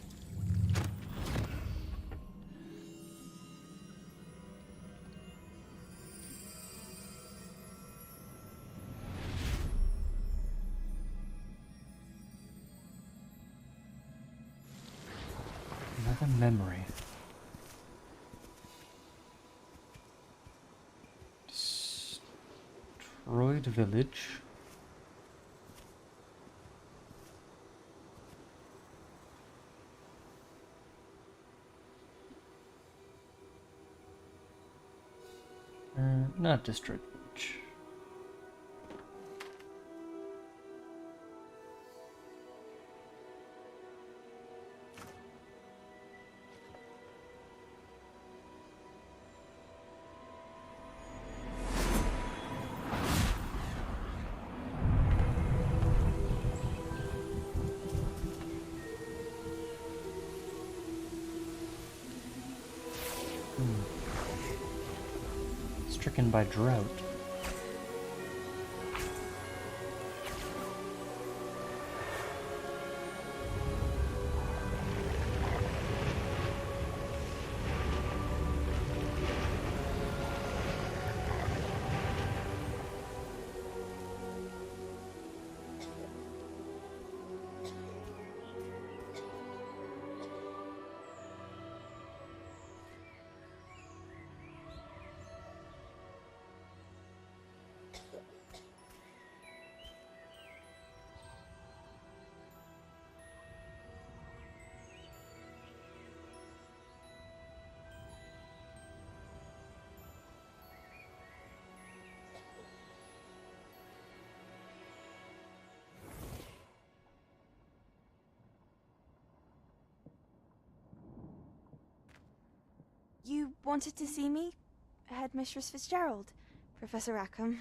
Another memory. Destroyed village. Not destroyed village. Stricken by drought. wanted to see me? Headmistress Fitzgerald, Professor Rackham.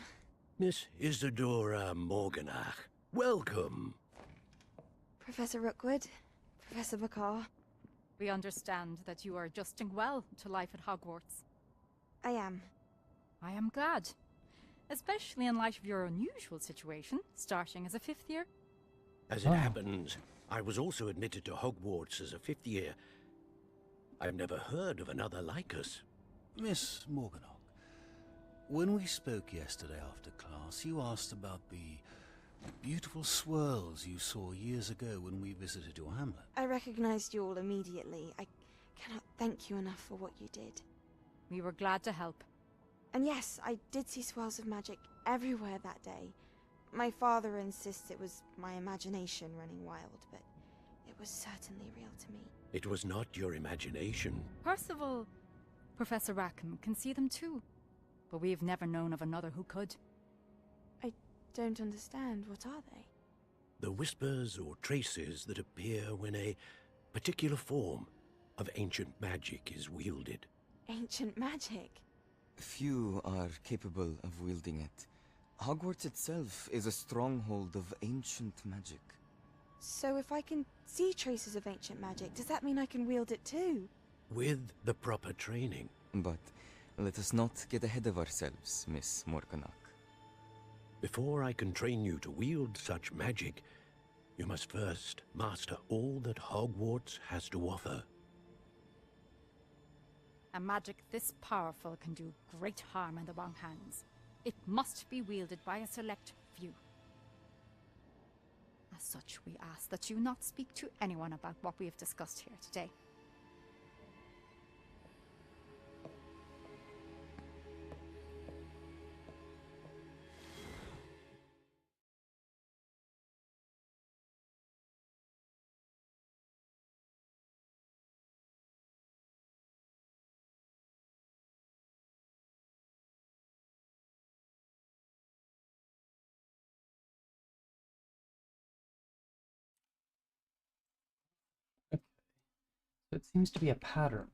Miss Isadora Morganach, welcome. Professor Rookwood, Professor Bakar. We understand that you are adjusting well to life at Hogwarts. I am. I am glad. Especially in light of your unusual situation, starting as a 5th year. As it happens, I was also admitted to Hogwarts as a 5th year. I've never heard of another like us. Miss Morganach, when we spoke yesterday after class, you asked about the beautiful swirls you saw years ago when we visited your hamlet. I recognized you all immediately. I cannot thank you enough for what you did. We were glad to help. And yes, I did see swirls of magic everywhere that day. My father insists it was my imagination running wild, but it was certainly real to me. It was not your imagination. Percival, Professor Rackham can see them too. But we've never known of another who could. I don't understand. What are they? The whispers or traces that appear when a particular form of ancient magic is wielded. Ancient magic? Few are capable of wielding it. Hogwarts itself is a stronghold of ancient magic. So if I can see traces of ancient magic, does that mean I can wield it too? With the proper training. But let us not get ahead of ourselves, Miss Morganach. Before I can train you to wield such magic, you must first master all that Hogwarts has to offer. A magic this powerful can do great harm in the wrong hands. It must be wielded by a select few. As such, we ask that you not speak to anyone about what we have discussed here today. It seems to be a pattern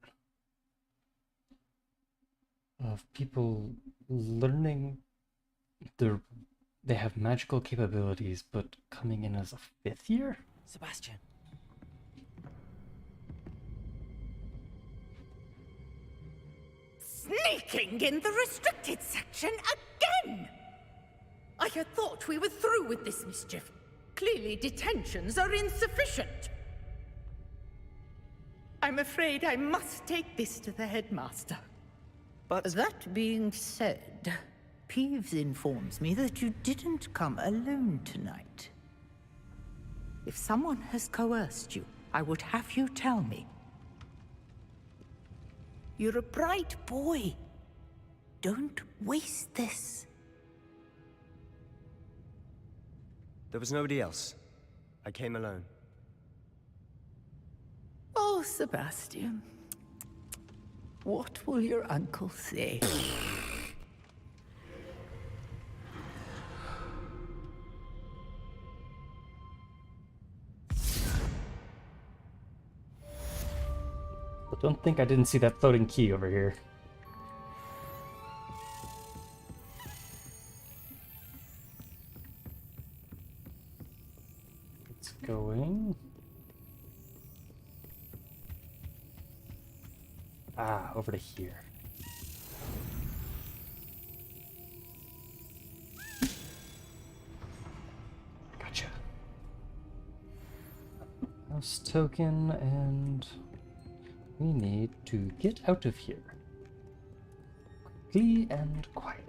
of people learning they have magical capabilities, but coming in as a 5th year? Sebastian. Sneaking in the restricted section again! I had thought we were through with this mischief. Clearly detentions are insufficient. I'm afraid I must take this to the headmaster. But that being said, Peeves informs me that you didn't come alone tonight. If someone has coerced you, I would have you tell me. You're a bright boy. Don't waste this. There was nobody else. I came alone. Oh, Sebastian. What will your uncle say? But don't think I didn't see that floating key over here. It's going. Over to here. Gotcha. Mouse token, and we need to get out of here. Quickly and quietly.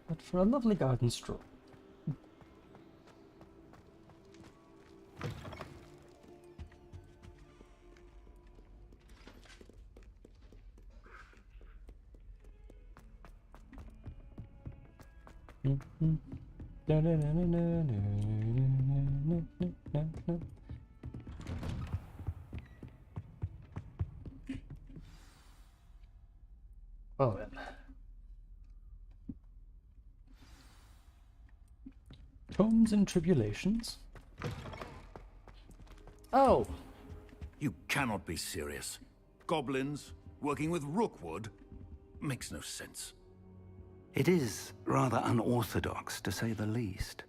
But for a lovely garden stroll. Well then. Tomes and Tribulations. Oh! You cannot be serious. Goblins working with Rookwood makes no sense. It is rather unorthodox, to say the least.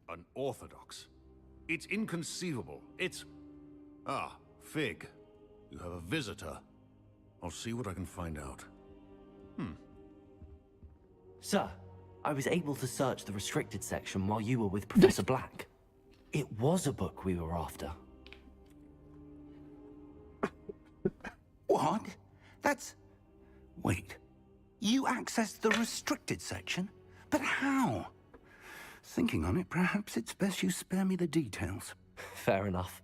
Unorthodox? It's inconceivable. It's... Ah, Fig. You have a visitor. I'll see what I can find out. Sir, I was able to search the restricted section while you were with Professor Black. It was a book we were after. What? That's... Wait. You accessed the restricted section? But how? Thinking on it, perhaps it's best you spare me the details. Fair enough.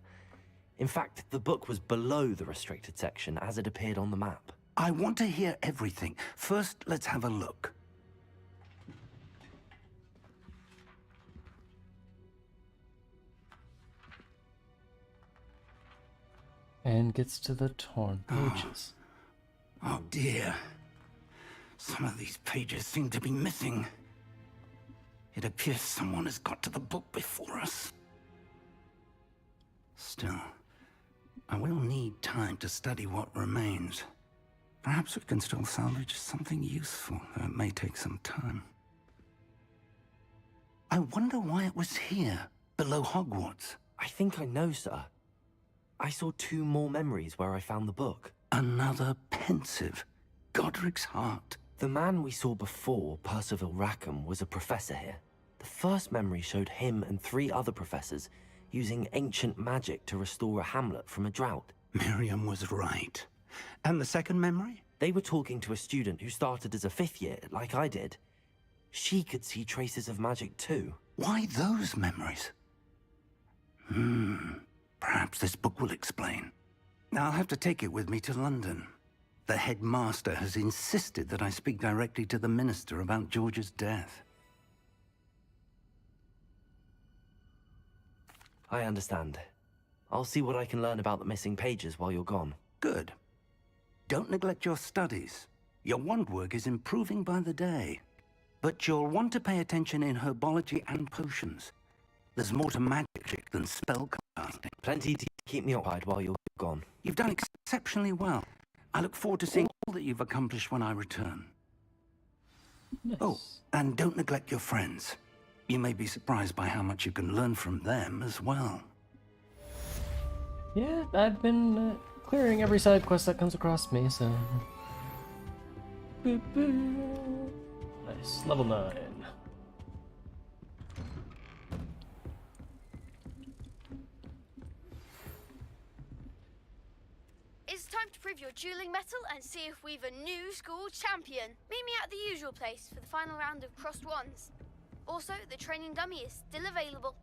In fact, the book was below the restricted section as it appeared on the map. I want to hear everything. First, let's have a look. And gets to the torn pages. Oh dear. Some of these pages seem to be missing. It appears someone has got to the book before us. Still, I will need time to study what remains. Perhaps we can still salvage something useful, though it may take some time. I wonder why it was here, below Hogwarts. I think I know, sir. I saw 2 more memories where I found the book. Another pensive. Godric's heart. The man we saw before, Percival Rackham, was a professor here. The first memory showed him and 3 other professors using ancient magic to restore a hamlet from a drought. Miriam was right. And the second memory? They were talking to a student who started as a 5th year, like I did. She could see traces of magic too. Why those memories? Perhaps this book will explain. I'll have to take it with me to London. The headmaster has insisted that I speak directly to the minister about George's death. I understand. I'll see what I can learn about the missing pages while you're gone. Good. Don't neglect your studies. Your wand work is improving by the day. But you'll want to pay attention in herbology and potions. There's more to magic than spellcasting. Plenty to keep me occupied while you're gone. You've done exceptionally well. I look forward to seeing all that you've accomplished when I return. Nice. Oh, and don't neglect your friends. You may be surprised by how much you can learn from them as well. Yeah, I've been clearing every side quest that comes across me, so... Boop, boop. Nice, level 9. It's time to prove your dueling mettle and see if we've a new school champion. Meet me at the usual place for the final round of crossed wands. Also, the training dummy is still available.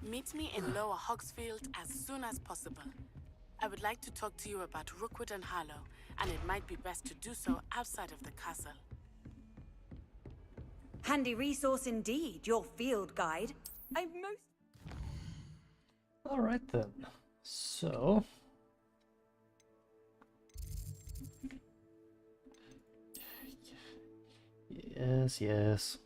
Meet me in Lower Hogsfield as soon as possible. I would like to talk to you about Rookwood and Harlow, and it might be best to do so outside of the castle. Handy resource indeed, your field guide. Alright then. So... Yes, yes.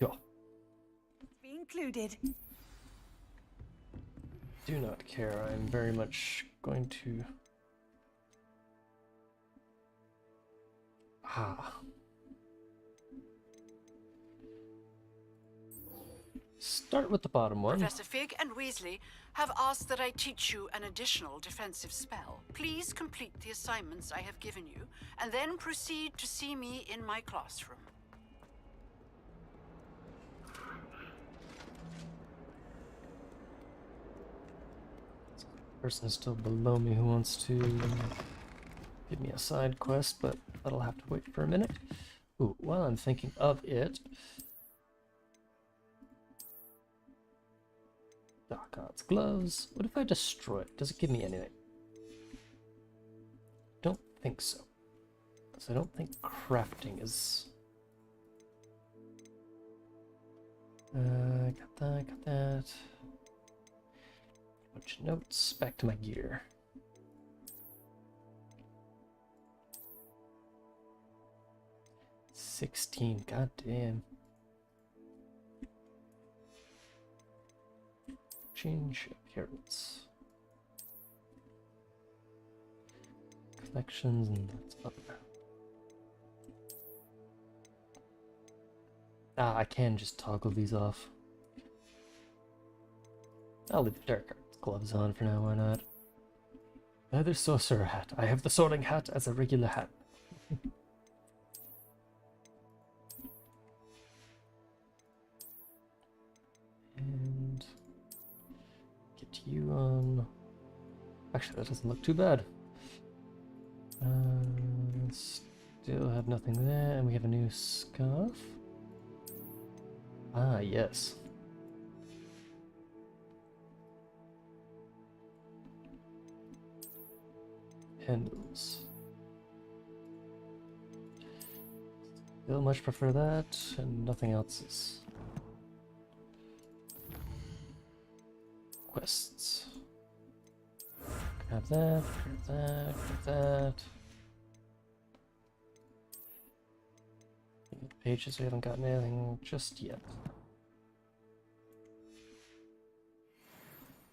Yeah. Be included. Do not care. I'm very much going to... Start with the bottom one. Professor Fig and Weasley have asked that I teach you an additional defensive spell. Please complete the assignments I have given you, and then proceed to see me in my classroom. Person is still below me who wants to give me a side quest, but that'll have to wait for a minute. Ooh, while I'm thinking of it... Dark Arts gloves. What if I destroy it? Does it give me anything? think so. So I don't think crafting is... got that, got that. Bunch of notes, back to my gear. $16, goddamn. Change appearance. Collections, and that's other. I can just toggle these off. I'll leave the dark arts gloves on for now, why not? Leather sorcerer hat. I have the sorting hat as a regular hat. And get you on. Actually, that doesn't look too bad. Still have nothing there, and we have a new scarf. Ah, yes. Handles. Still much prefer that, and nothing else is. Quests. Grab that, grab that, grab that. Pages, we haven't gotten anything just yet.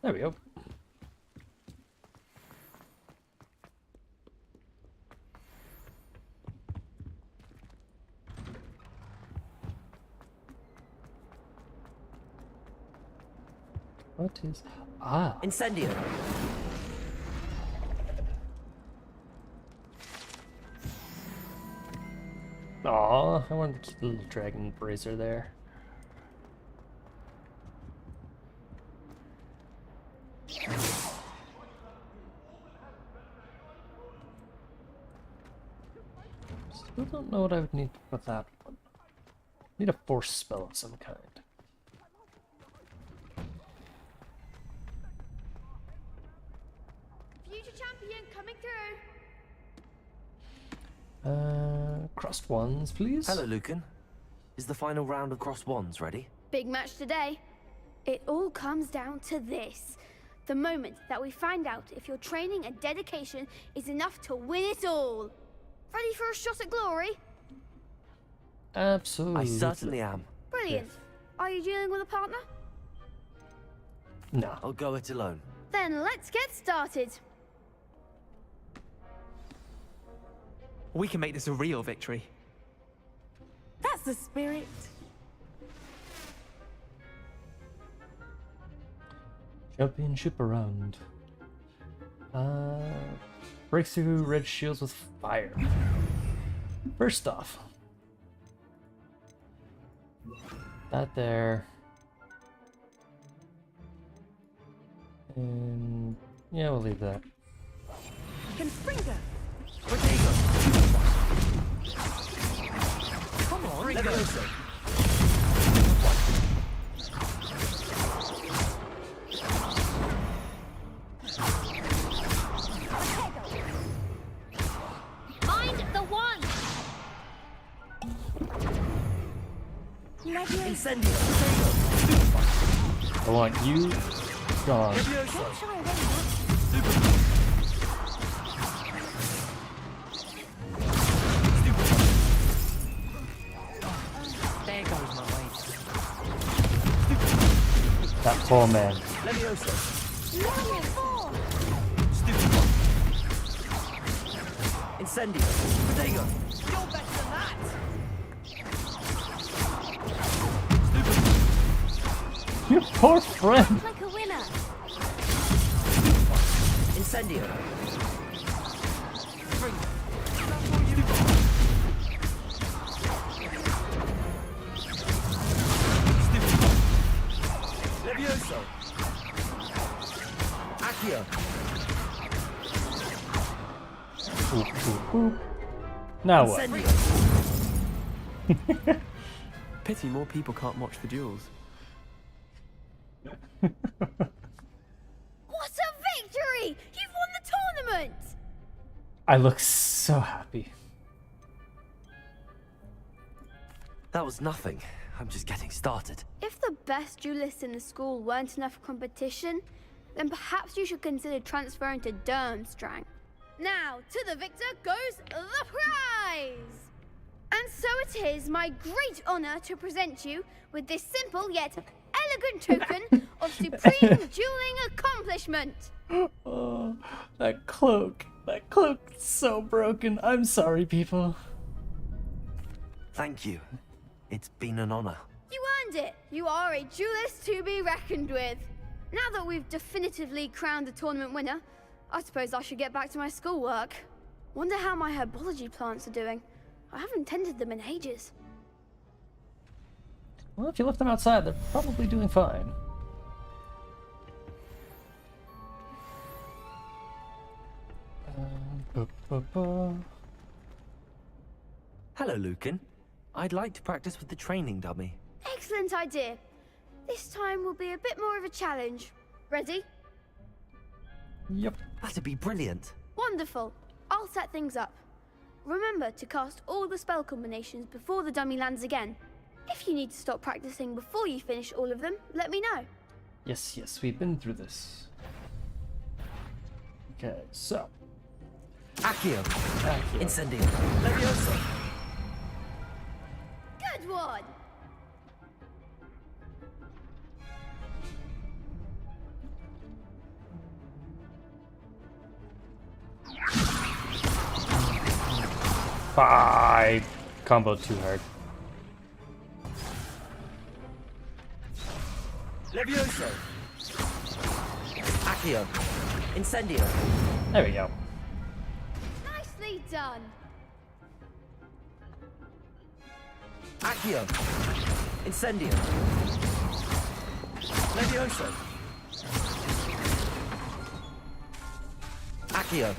There we go. What is... Ah! Incendio! Aw, I wanted to keep the little dragon brazier there. Still don't know what I would need with that one. Need a force spell of some kind. Future champion coming through. Crossed ones, please. Hello, Lucan. Is the final round of crossed wands ready? Big match today. It all comes down to this. The moment that we find out if your training and dedication is enough to win it all. Ready for a shot at glory? Absolutely. I certainly am. Brilliant. Are you dealing with a partner? No. I'll go it alone. Then let's get started. We can make this a real victory. That's the spirit. Championship around. Breaks through red shields with fire. First off. That there. And yeah, we'll leave that. Confringo! Come on, Let go. Find the one! Incendio! I want you gone. there goes my way. That poor man. Incendio! Protego! You're better than that! You poor friend. Like a winner. Incendio! Levioso! Accio! Boop, boop, boop. Now what? Pity more people can't watch the duels. What a victory! You've won the tournament! I look so happy. That was nothing. I'm just getting started. If the best duelists in the school weren't enough for competition, then perhaps you should consider transferring to Durmstrang. Now, to the victor goes the prize! And so it is my great honor to present you with this simple yet elegant token of supreme dueling accomplishment. Oh, that cloak. That cloak's so broken. I'm sorry, people. Thank you. It's been an honor. You earned it. You are a duelist to be reckoned with. Now that we've definitively crowned the tournament winner, I suppose I should get back to my schoolwork. Wonder how my herbology plants are doing. I haven't tended them in ages. Well, if you left them outside, they're probably doing fine. Hello, Lucan. I'd like to practice with the training dummy. Excellent idea. This time will be a bit more of a challenge. Ready? Yep. That'd be brilliant. Wonderful. I'll set things up. Remember to cast all the spell combinations before the dummy lands again. If you need to stop practicing before you finish all of them, let me know. Yes, we've been through this. Okay, so. Accio. Incendio. Levioso. Good one! I comboed too hard. Levioso. Accio. Incendio. There we go. Nicely done. Accio. Incendio. Levioso. Accio.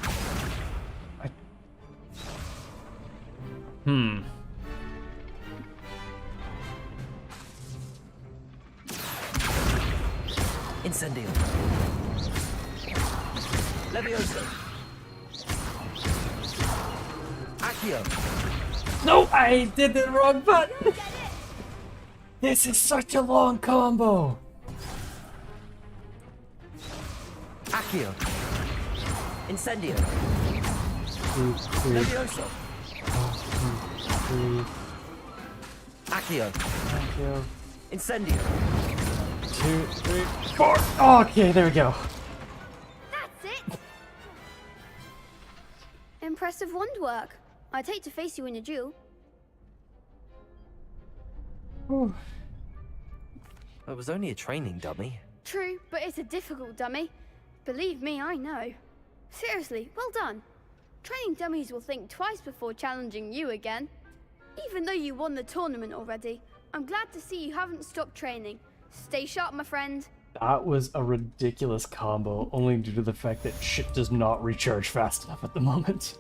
Incendio. Levioso. Accio. No, I did the wrong button. This is such a long combo. Accio. Incendio. Levioso. Accio. Accio. Incendio. 2, 3, 4. Oh, okay, there we go. That's it. Impressive wand work. I'd hate to face you in a duel. It was only a training dummy. True, but it's a difficult dummy. Believe me, I know. Seriously, well done. Training dummies will think twice before challenging you again. Even though you won the tournament already, I'm glad to see you haven't stopped training. Stay sharp, my friend. That was a ridiculous combo, only due to the fact that shit does not recharge fast enough at the moment.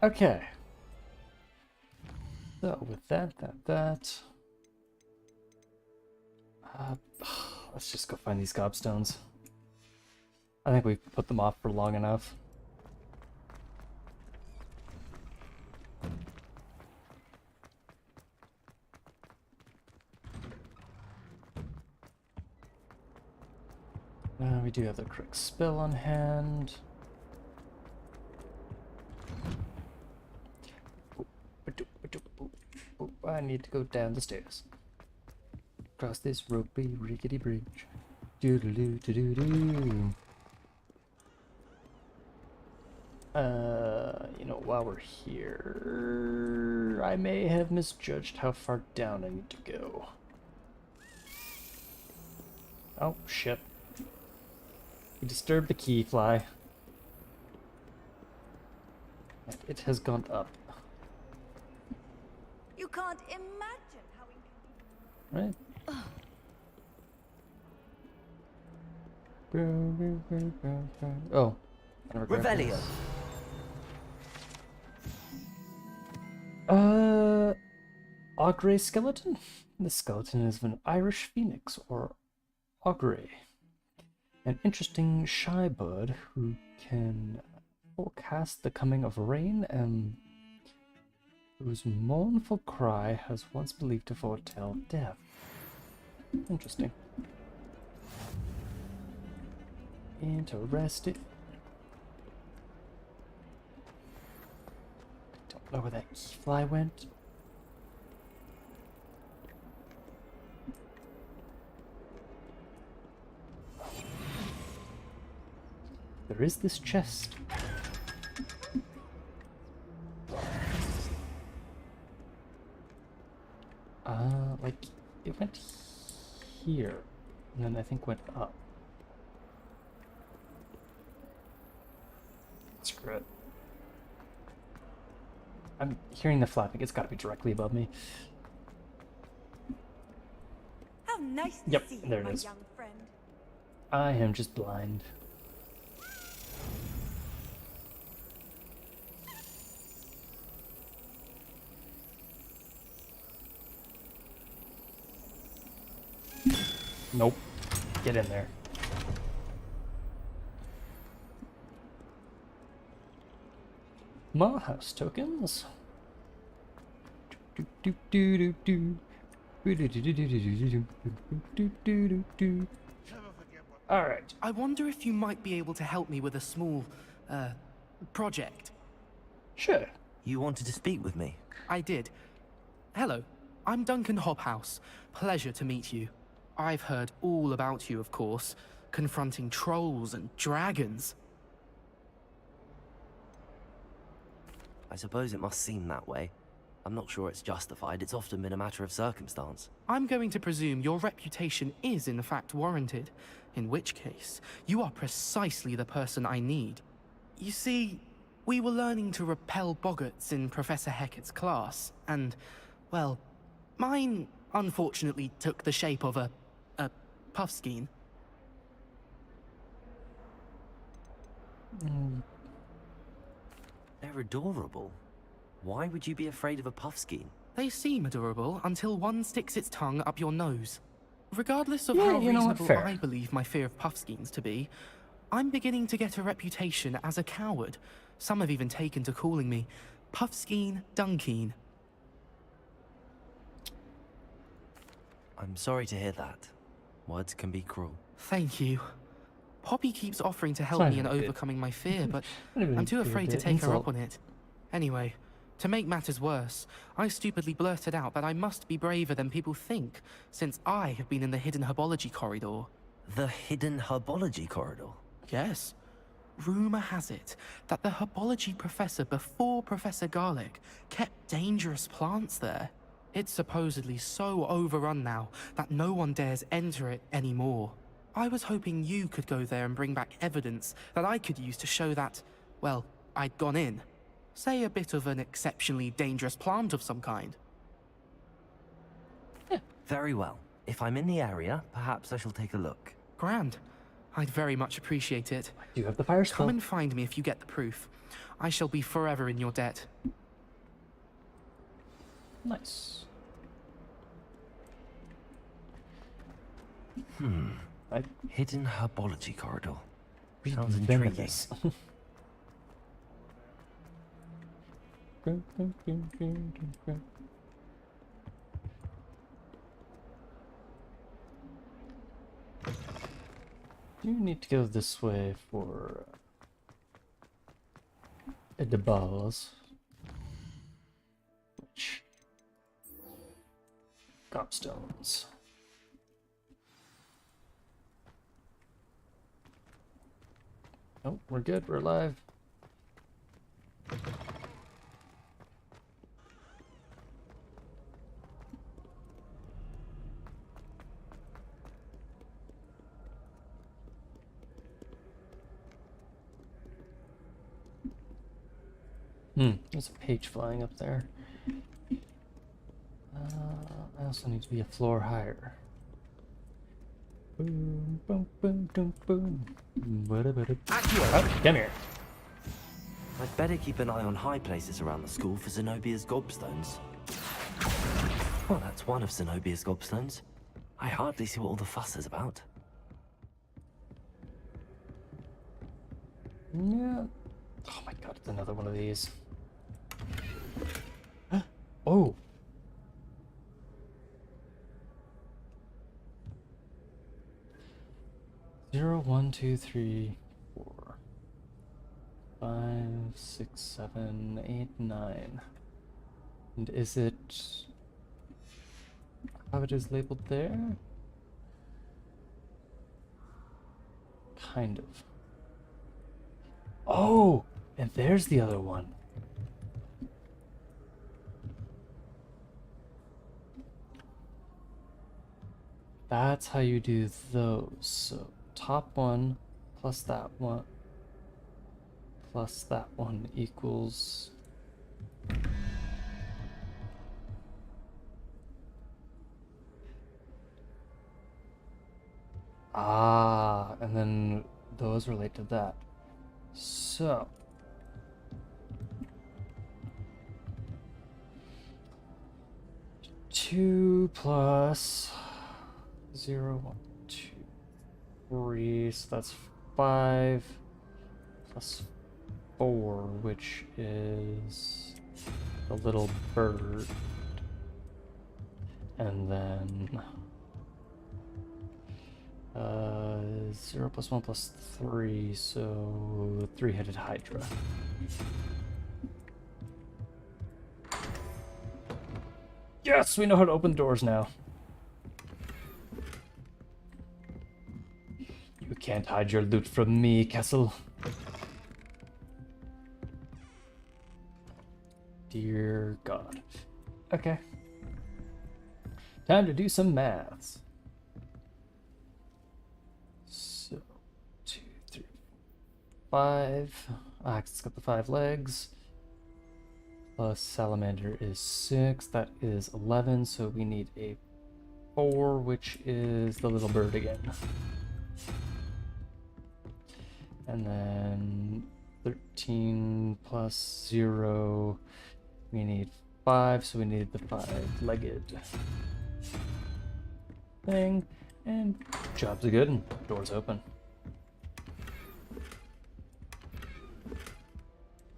Okay. So with that. Let's just go find these gobstones. I think we've put them off for long enough. We do have the correct spell on hand. I need to go down the stairs. Across this ropey rickety bridge. Doodaloo doo doo doo. You know, while we're here, I may have misjudged how far down I need to go. Oh, shit. We disturbed the key fly. And it has gone up. You can't imagine how Right? Oh. Revelio. Ogre skeleton? The skeleton is of an Irish phoenix, or ogre. An interesting shy bird who can forecast the coming of rain and whose mournful cry has once believed to foretell death. Interesting. Interesting. Don't know where that fly went. There is this chest. Like, it went here, and then I think went up. Screw it. I'm hearing the flapping. It's gotta be directly above me. How nice to Yep, see you, there it my is. young friend. I am just blind. Nope. Get in there. More house tokens. Alright. I wonder if you might be able to help me with a small, project. Sure. You wanted to speak with me? I did. Hello, I'm Duncan Hobhouse. Pleasure to meet you. I've heard all about you, of course, confronting trolls and dragons. I suppose it must seem that way. I'm not sure it's justified. It's often been a matter of circumstance. I'm going to presume your reputation is in fact warranted, in which case, you are precisely the person I need. You see, we were learning to repel boggarts in Professor Hecat's class, and, well, mine unfortunately took the shape of a puffskein. They're adorable. Why would you be afraid of a puffskein? They seem adorable until one sticks its tongue up your nose. Regardless of Yeah, how you know what, reasonable fair. I believe my fear of puffskeins to be, I'm beginning to get a reputation as a coward. Some have even taken to calling me Puffskein Dunkeen. I'm sorry to hear that. Words can be cruel. Thank you. Poppy keeps offering to help not me in even a bit. overcoming my fear, but Not even I'm too a afraid to bit take her up insult. on it. Anyway, to make matters worse, I stupidly blurted out that I must be braver than people think, since I have been in the hidden herbology corridor. The hidden herbology corridor? Yes. Rumor has it that the herbology professor before Professor Garlic kept dangerous plants there. It's supposedly so overrun now that no one dares enter it anymore. I was hoping you could go there and bring back evidence that I could use to show that, well, I'd gone in. Say a bit of an exceptionally dangerous plant of some kind. Very well. If I'm in the area, perhaps I shall take a look. Grand. I'd very much appreciate it. You have the fire spell. Come and find me if you get the proof. I shall be forever in your debt. Nice. Hidden herbology corridor. Read Sounds intriguing. venomous. You need to go this way for the balls. Which gobstones. Oh, we're good. We're alive. There's a page flying up there. I also need to be a floor higher. Boom, boom, boom, boom, boom. Oh, come here. I'd better keep an eye on high places around the school for Zenobia's gobstones. Well, that's one of Zenobia's gobstones. I hardly see what all the fuss is about. Yeah. Oh my god, it's another one of these. Oh! 0, 1, 2, 3, 4, 5, 6, 7, 8, 9. And is it how it is labeled there? Kind of. Oh! And there's the other one. That's how you do those. So top one plus that one plus that one equals and then those relate to that. So 2 plus 0, 1, 2, 3, so that's 5 plus 4, which is the little bird. And then 0 plus 1 plus 3, so 3-headed Hydra. Yes, we know how to open doors now. You can't hide your loot from me, Kessel. Dear God. Okay. Time to do some maths. So, 2, 3, 5. It's got the 5 legs. Plus salamander is 6. That is 11. So we need a 4, which is the little bird again. And then 13 plus 0. We need 5, so we need the 5-legged thing. And jobs are good and doors open.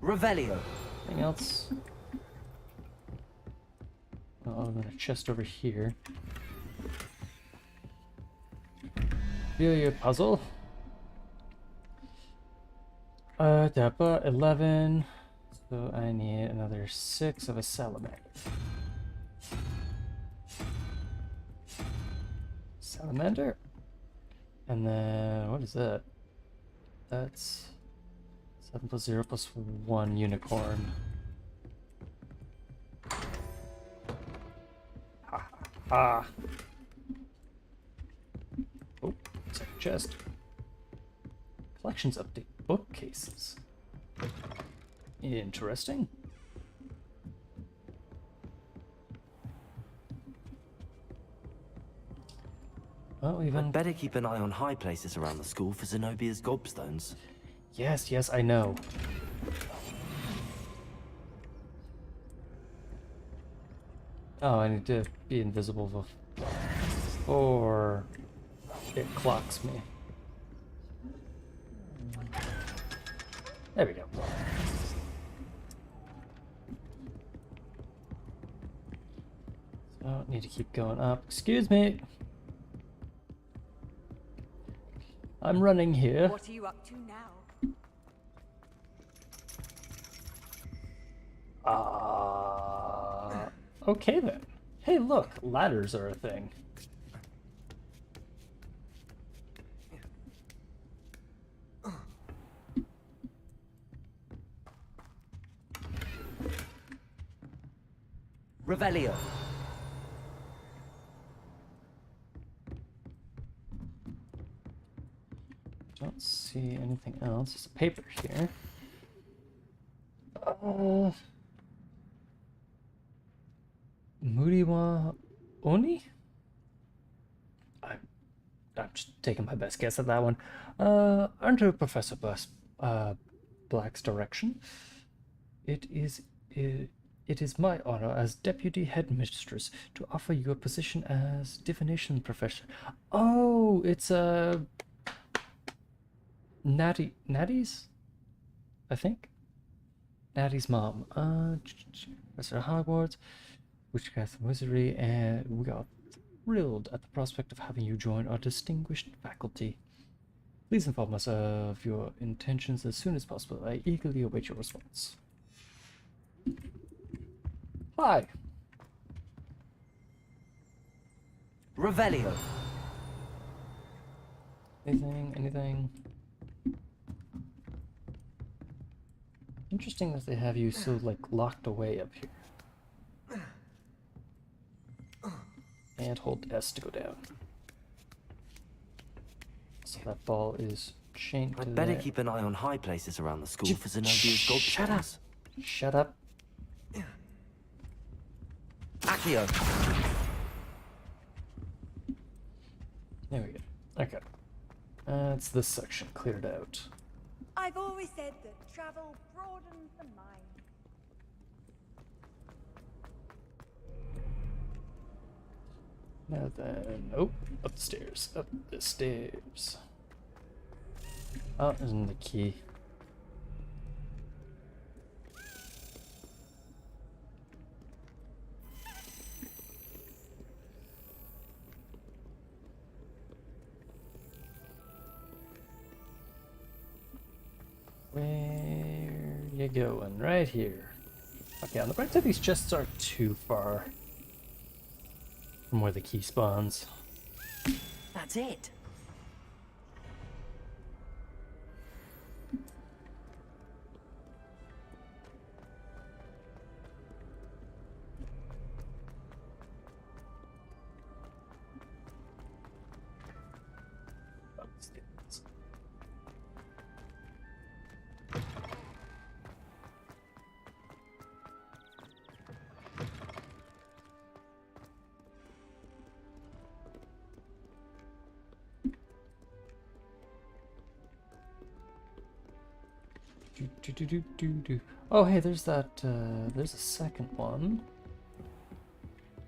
Revelio. Anything else? Oh, then a chest over here. Feel your puzzle. Dappa 11. So I need another 6 of a salamander. Salamander? And then, what is that? That's 7 plus 0 plus 1 unicorn. Ha ha ha. Oh, second chest. Collections update bookcases. Interesting. Oh, I'd better keep an eye on high places around the school for Zenobia's gobstones. Yes, yes, I know. Oh, I need to be invisible before it clocks me. There we go. So, need to keep going up. Excuse me. I'm running here. What are you up to now? Okay then. Hey, look, ladders are a thing. Revelio. Don't see anything else. There's a paper here. Muriwa Oni? I'm just taking my best guess at that one. Under Professor Black's direction, it is my honor as deputy headmistress to offer you a position as divination professor. Oh, it's a Natties? I think. Natty's mom. Professor Hogwarts, Witchcraft and Wizardry, and we are thrilled at the prospect of having you join our distinguished faculty. Please inform us of your intentions as soon as possible. I eagerly await your response. Hi. Revelio. Anything? Interesting that they have you so, like, locked away up here. And hold S to go down. So that ball is chained to I'd better there. keep an eye on high places around the school for Zenobia's gold. Shut up! Shut up. Accio. There we go. Okay. That's this section cleared out. I've always said that travel broadens the mind. Now then, oh, up the stairs, up the stairs. Oh, isn't the key? Where you going? Right here. Okay, on the right side, these chests aren't too far from where the key spawns. That's it. Oh, hey, there's that, there's a second one.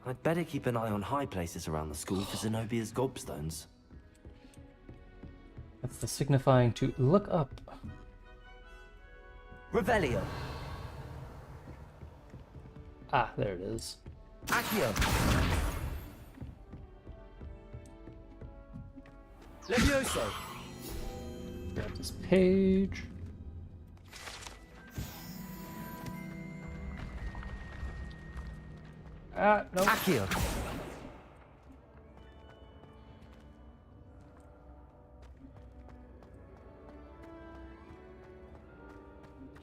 I'd better keep an eye on high places around the school for Zenobia's gobstones. That's the signifying to look up. Revelio. Ah, there it is. Accio. Levioso. Grab this page. Ah, no. Accio.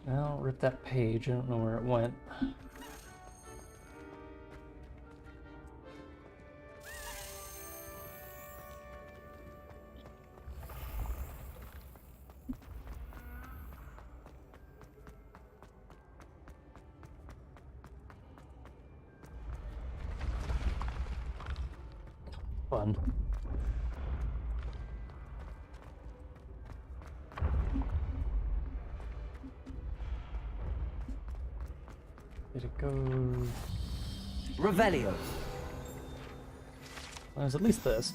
Well, rip that page. I don't know where it went. Fun. Did it go? Revelio. Well, there's at least this.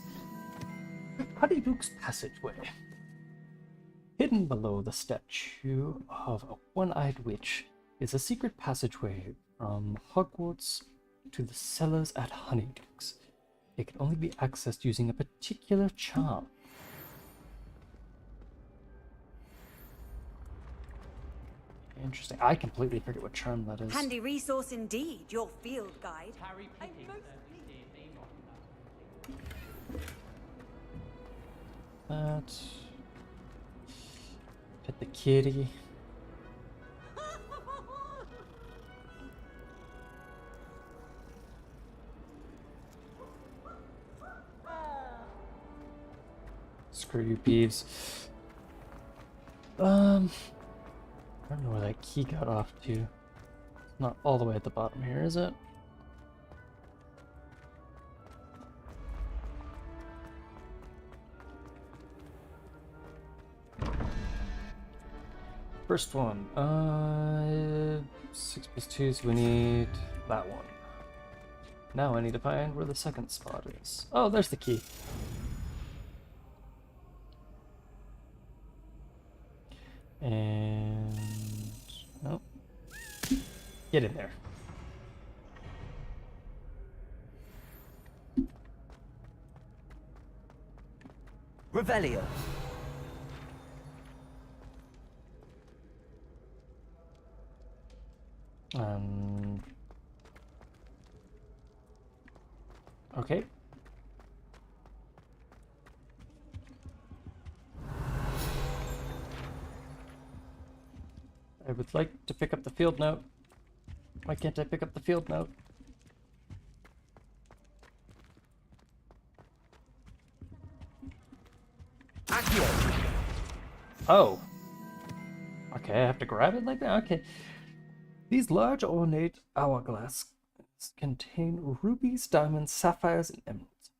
Honeyduke's passageway. Hidden below the statue of a one-eyed witch is a secret passageway from Hogwarts to the cellars at Honeyduke's. It can only be accessed using a particular charm. Interesting. I completely forget what charm that is. Handy resource indeed, your field guide. That. Pet the kitty. Screw you, Peeves. I don't know where that key got off to. It's not all the way at the bottom here, is it? First one. 6 plus 2, so we need that one. Now I need to find where the second spot is. Oh, there's the key. And No. Get in there. Revelio. Okay. I would like to pick up the field note. Why can't I pick up the field note? Accio. Oh. Okay, I have to grab it like that? Okay. These large ornate hourglasses contain rubies, diamonds, sapphires, and emeralds,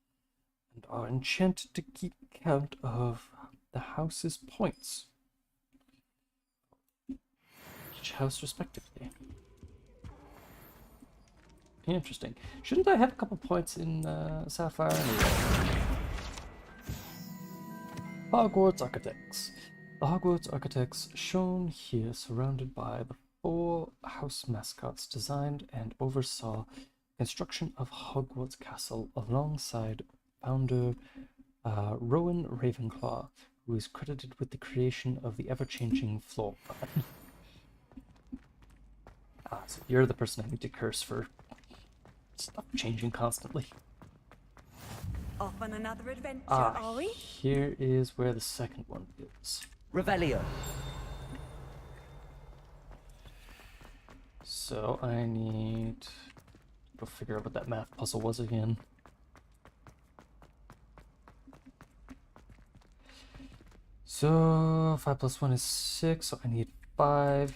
and are enchanted to keep count of the house's points. Each house respectively. Interesting. Shouldn't I have a couple points in sapphire anyway? Hogwarts Architects. The Hogwarts Architects shown here surrounded by the 4 house mascots designed and oversaw construction of Hogwarts Castle alongside founder Rowan Ravenclaw, who is credited with the creation of the ever-changing floor plan. So you're the person I need to curse for stuff changing constantly. Off on another adventure, are we? Here is where the second one is. Revelio. So I need to go figure out what that math puzzle was again. So 5 plus 1 is 6, so I need 5.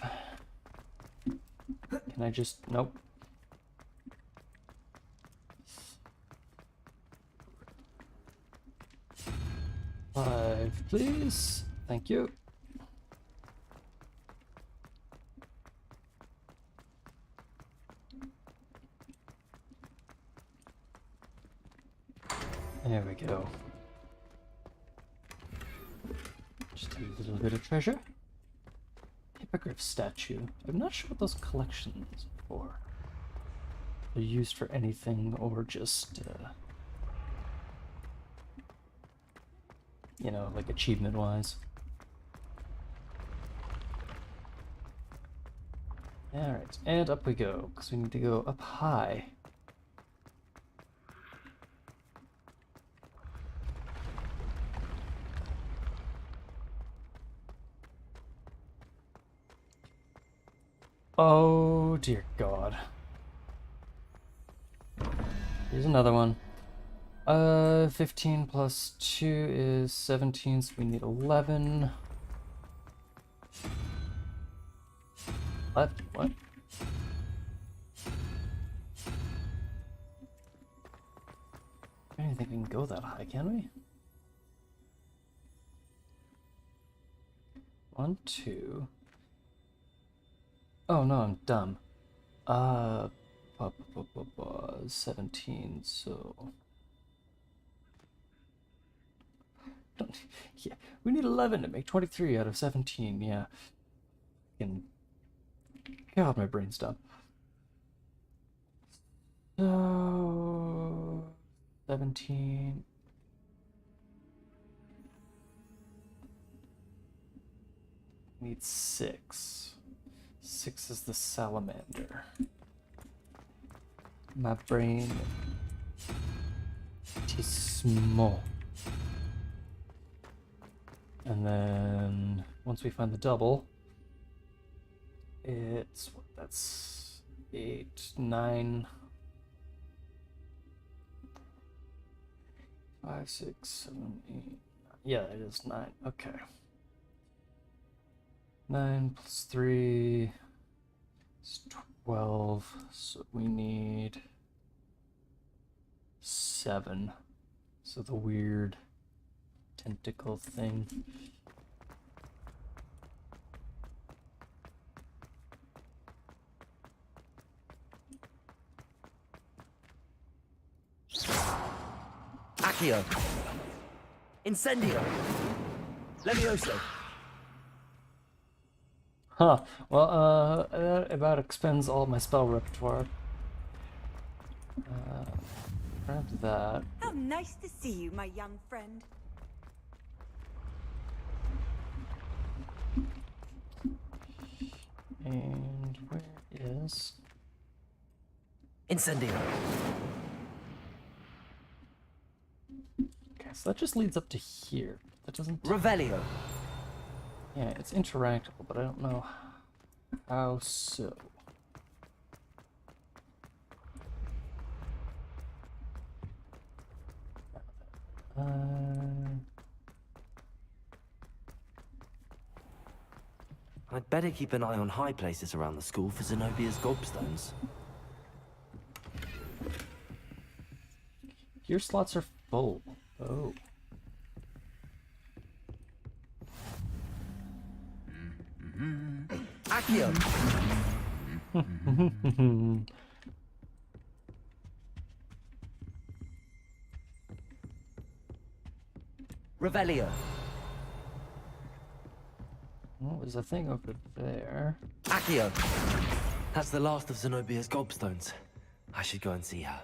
Can I just... Nope. Five, please. Thank you. There we go. Just a little bit of treasure. Hippogriff statue. I'm not sure what those collections are for. They're used for anything or just, you know, like achievement-wise. Alright, and up we go, because we need to go up high. Oh dear God. Here's another one. 15 plus 2 is 17, so we need 11. 11? What? I don't think we can go that high, can we? 1, 2. Oh no, I'm dumb. 17, so... Yeah, we need 11 to make 23 out of 17, yeah. God, my brain's done. So... 17... Need 6. 6 is the salamander. My brain is small. And then once we find the double, it's that's 8, 9, 5, 6, 7, 8. Yeah, it is 9. Okay. 9 plus 3 is 12, so we need 7. So the weird tentacle thing. Accio. Incendio. Levioso. Huh. Well, that about expends all my spell repertoire. Grab that. How nice to see you, my young friend. And where is... Incendio. Okay, so that just leads up to here. That doesn't... Revelio. Yeah, it's interactable, but I don't know how so. I'd better keep an eye on high places around the school for Zenobia's gobstones. Gear slots are full. Oh. Accio. Revelio. Oh, there's a thing over there. Accio! That's the last of Zenobia's gobstones. I should go and see her.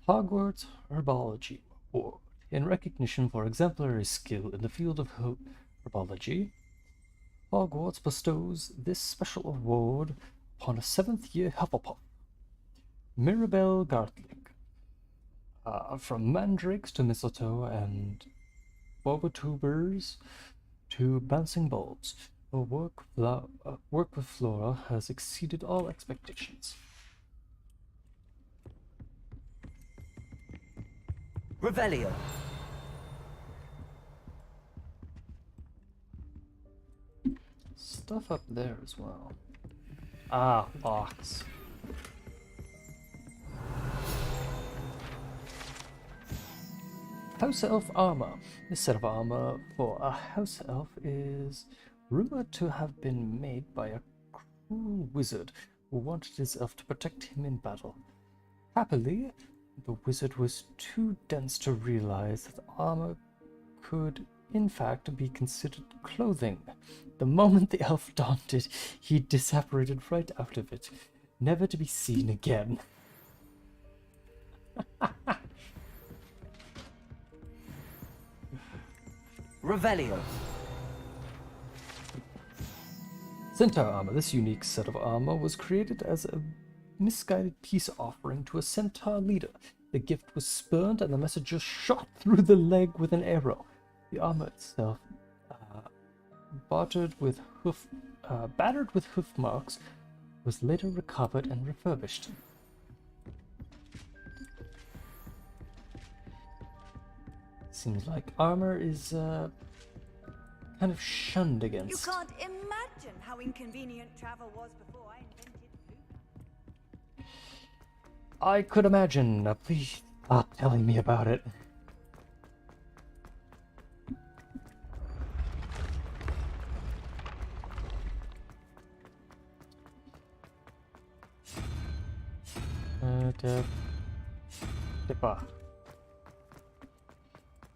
Hogwarts Herbology Award. In recognition for exemplary skill in the field of herbology, Hogwarts bestows this special award upon a 7th-year Hufflepuff, Mirabelle Gartling. From mandrakes to mistletoe and bobotubers to bouncing bulbs, her work with Flora has exceeded all expectations. Revelio. Stuff up there as well. Ah, box. House Elf armor. This set of armor for a house elf is rumored to have been made by a cruel wizard who wanted his elf to protect him in battle. Happily, the wizard was too dense to realize that the armor could in fact be considered clothing. The moment the elf donned it, he disapparated right out of it, never to be seen again. Revelio. Centaur armor. This unique set of armor was created as a misguided peace offering to a centaur leader. The gift was spurned and the messenger shot through the leg with an arrow. The armor itself, battered with hoof marks, was later recovered and refurbished. Seems like armor is kind of shunned against. You can't imagine how inconvenient travel was before I invented food. I could imagine. Please stop telling me about it.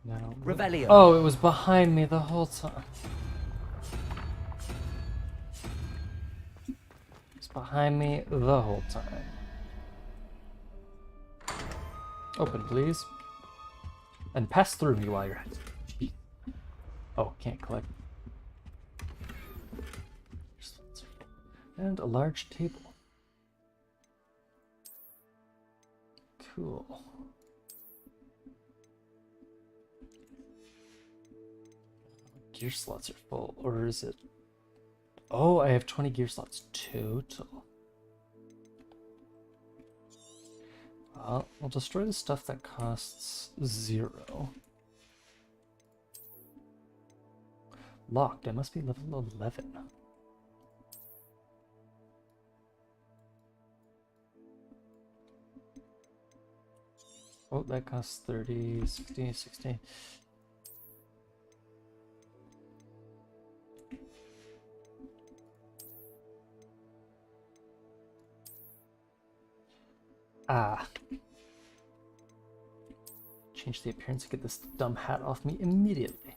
No. Revelio. Oh, it was behind me the whole time. It's behind me the whole time. Open, please. And pass through me while you're at it. Oh, can't collect. And a large table. Cool. Gear slots are full, or is it? Oh, I have 20 gear slots total. Well, I'll destroy the stuff that costs 0. Locked. I must be level 11. Oh, that costs 30, 60, 60. Ah. Change the appearance to get this dumb hat off me immediately.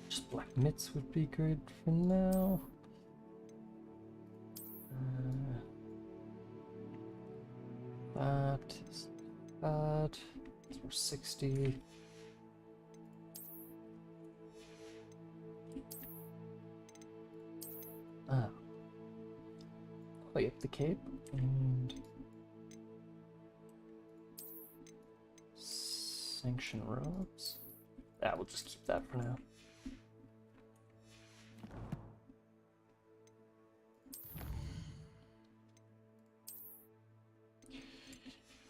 Just black mitts would be good for now. That is bad. We're 60. Oh, yep, the cape and sanction robes. We'll just keep that for now.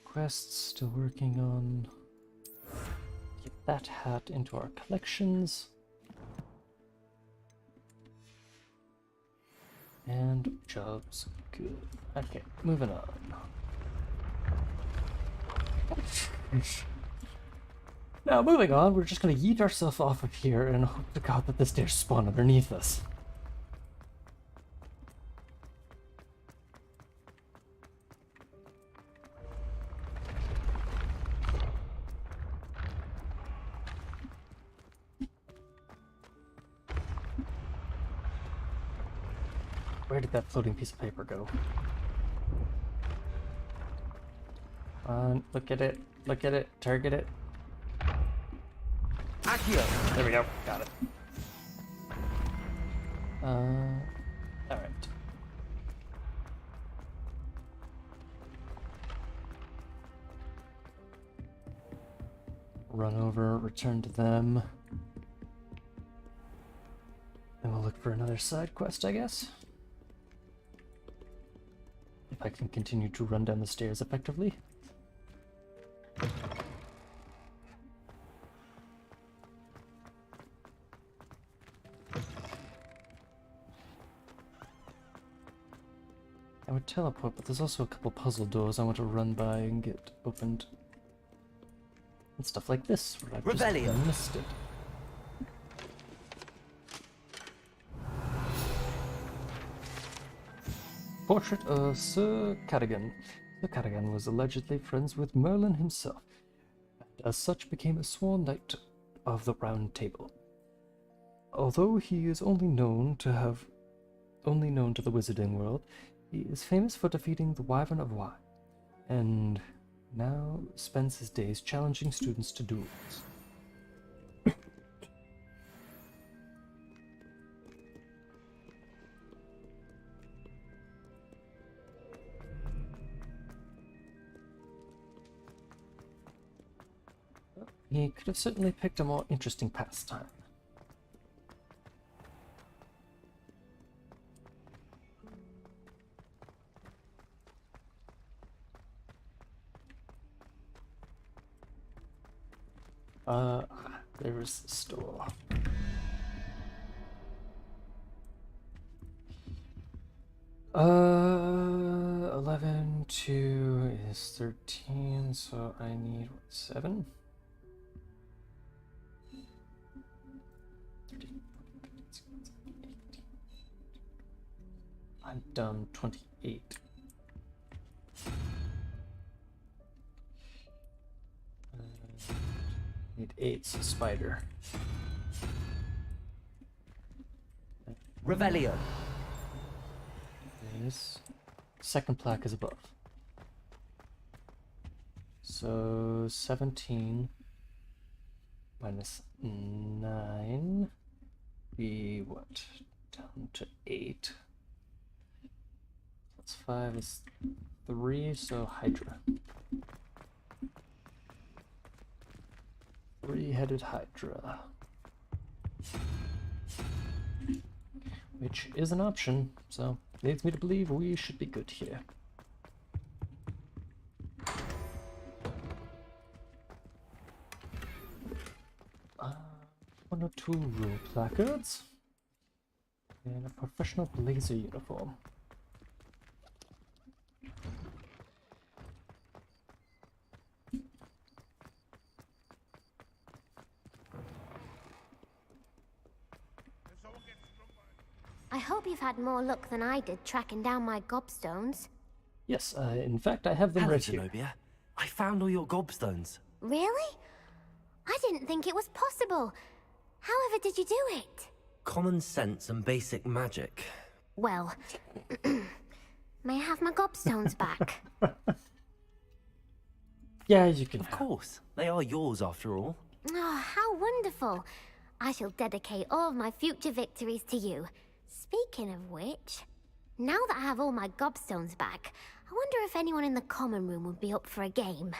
Quests still working on. Get that hat into our collections. And jobs, good. Okay, moving on. Now, moving on, we're just gonna yeet ourselves off of here and hope to God that the stairs spawn underneath us. Where did that floating piece of paper go? Look at it, target it. Accio! There we go, got it. Alright. Run over, return to them. Then we'll look for another side quest, I guess. If I can continue to run down the stairs effectively. I would teleport, but there's also a couple puzzle doors I want to run by and get opened. And stuff like this, where I've just missed it. Portrait of Sir Cadogan. Sir Cadogan was allegedly friends with Merlin himself, and as such became a sworn knight of the Round Table. Although he is only known to the wizarding world, he is famous for defeating the Wyvern of Wye, and now spends his days challenging students to duels. He could have certainly picked a more interesting pastime. There's the store. Uh, 11, 2 is 13, so I need, what, 7? 13, 14, 15, 16, 18. I'm done 28. Need 8, so spider. Revelio. Yes. Second plaque is above. So 17 minus 9 be what? Down to 8. Plus 5 is 3, so Hydra. Three-headed Hydra. Which is an option, so leads me to believe we should be good here. One or two rule placards. And a professional blazer uniform. I hope you've had more luck than I did tracking down my gobstones. Yes, in fact, I have them Hello, right here. Zenobia. I found all your gobstones. Really? I didn't think it was possible. However did you do it? Common sense and basic magic. Well, may I have my gobstones back? Yeah, you can. Of course. They are yours after all. Oh, how wonderful. I shall dedicate all of my future victories to you. Speaking of which, now that I have all my gobstones back, I wonder if anyone in the common room would be up for a game.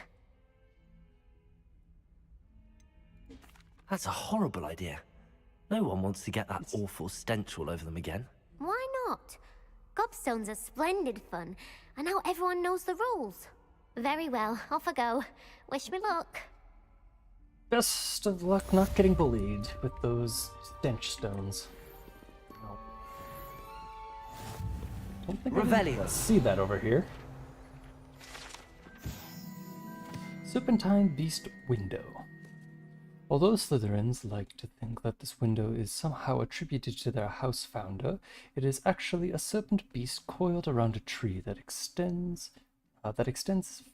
That's a horrible idea. No one wants to get that awful stench all over them again. Why not? Gobstones are splendid fun, and now everyone knows the rules. Very well, off I go. Wish me luck. Best of luck not getting bullied with those stench stones. Don't think I can see that over here. Serpentine Beast Window. Although Slytherins like to think that this window is somehow attributed to their house founder, it is actually a serpent beast coiled around a tree that extends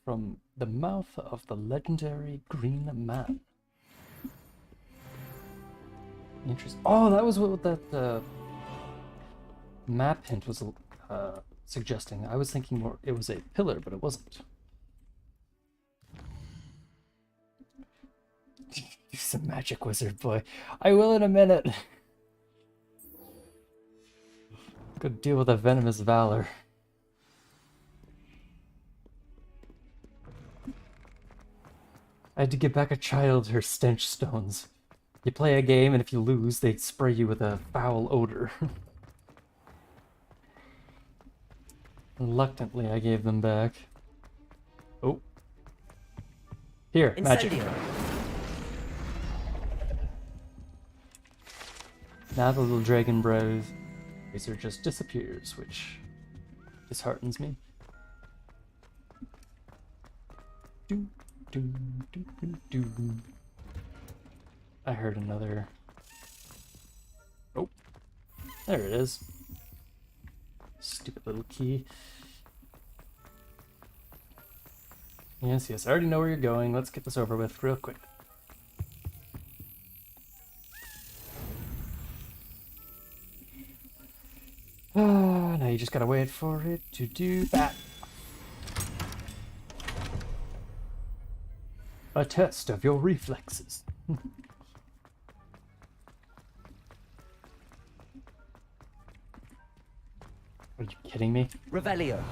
from the mouth of the legendary Green Man. Interesting. Oh, that was what that map hint was suggesting. I was thinking more it was a pillar, but it wasn't. Do some magic, wizard boy. I will in a minute. Could deal with a venomous valor. I had to give back a child her stench stones. You play a game, and if you lose, they spray you with a foul odor. Reluctantly, I gave them back. Oh. Here, magic. Now the little dragon razor just disappears, which disheartens me. Do, do, do, do, do. I heard another. Oh, there it is. Stupid little key. Yes, yes, I already know where you're going. Let's get this over with real quick. Now you just gotta wait for it to do that. A test of your reflexes. Are you kidding me? Revelio.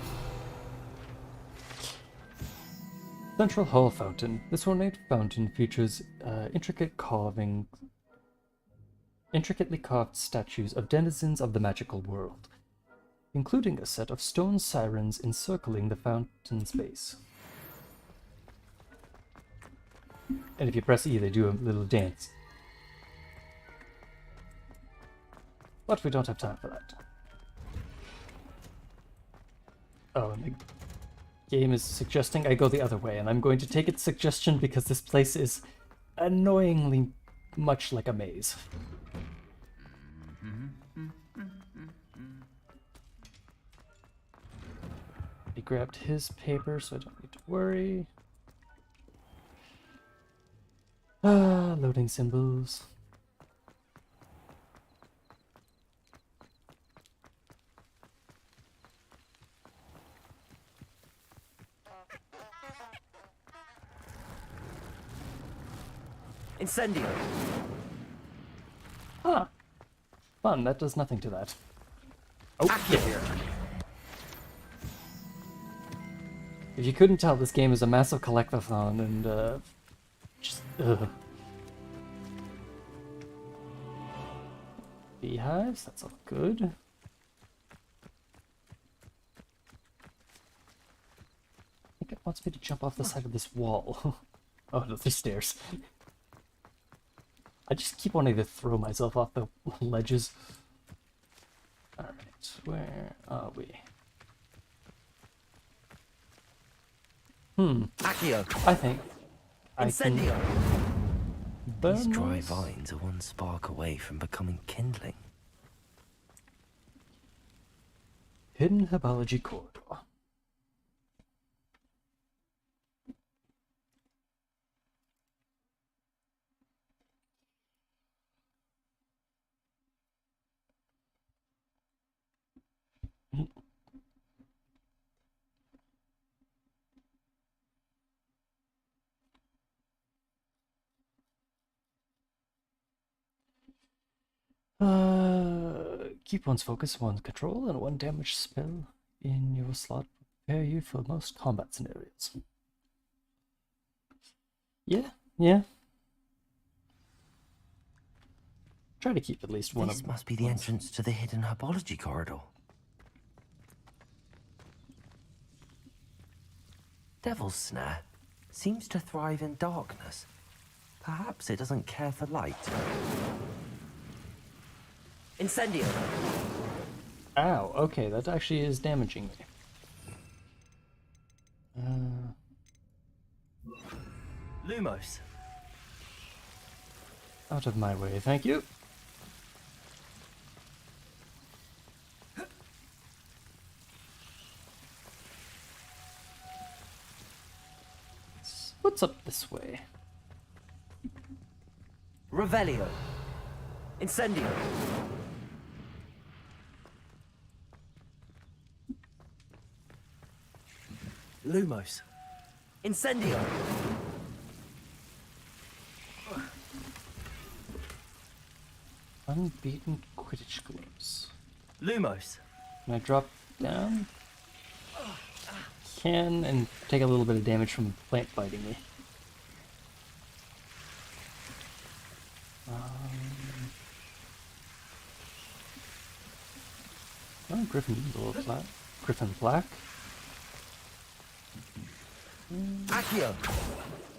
Central Hall Fountain. This ornate fountain features intricately carved statues of denizens of the magical world, including a set of stone sirens encircling the fountain's base. And if you press E, they do a little dance. But we don't have time for that. Oh, and the game is suggesting I go the other way, and I'm going to take its suggestion because this place is annoyingly much like a maze. He grabbed his paper, so I don't need to worry. Loading symbols. Incendio. Ah, fun. That does nothing to that. Oh, yeah. If you couldn't tell, this game is a massive collectathon, and just beehives. That's all good. I think it wants me to jump off the side of this wall. Oh no, there's stairs. I just keep wanting to throw myself off the ledges. Alright, where are we? Accio. I think I can burn These dry those. vines are one spark away from becoming kindling. Hidden Herbology Corridor. Keep one's focus, one's control, and one damage spell in your slot. Prepare you for most combat scenarios. Yeah. Try to keep at least one of them. This must be the entrance to the hidden herbology corridor. Devil's Snare seems to thrive in darkness. Perhaps it doesn't care for light. Incendio. Ow, okay, that actually is damaging me. Lumos. Out of my way, thank you. What's up this way? Revelio. Incendio. Lumos. Incendio. Unbeaten Quidditch gloves. Lumos. Can I drop down? Can, and take a little bit of damage from plant biting me. Oh, Griffin Black. Griffin Black. Accio. Wrong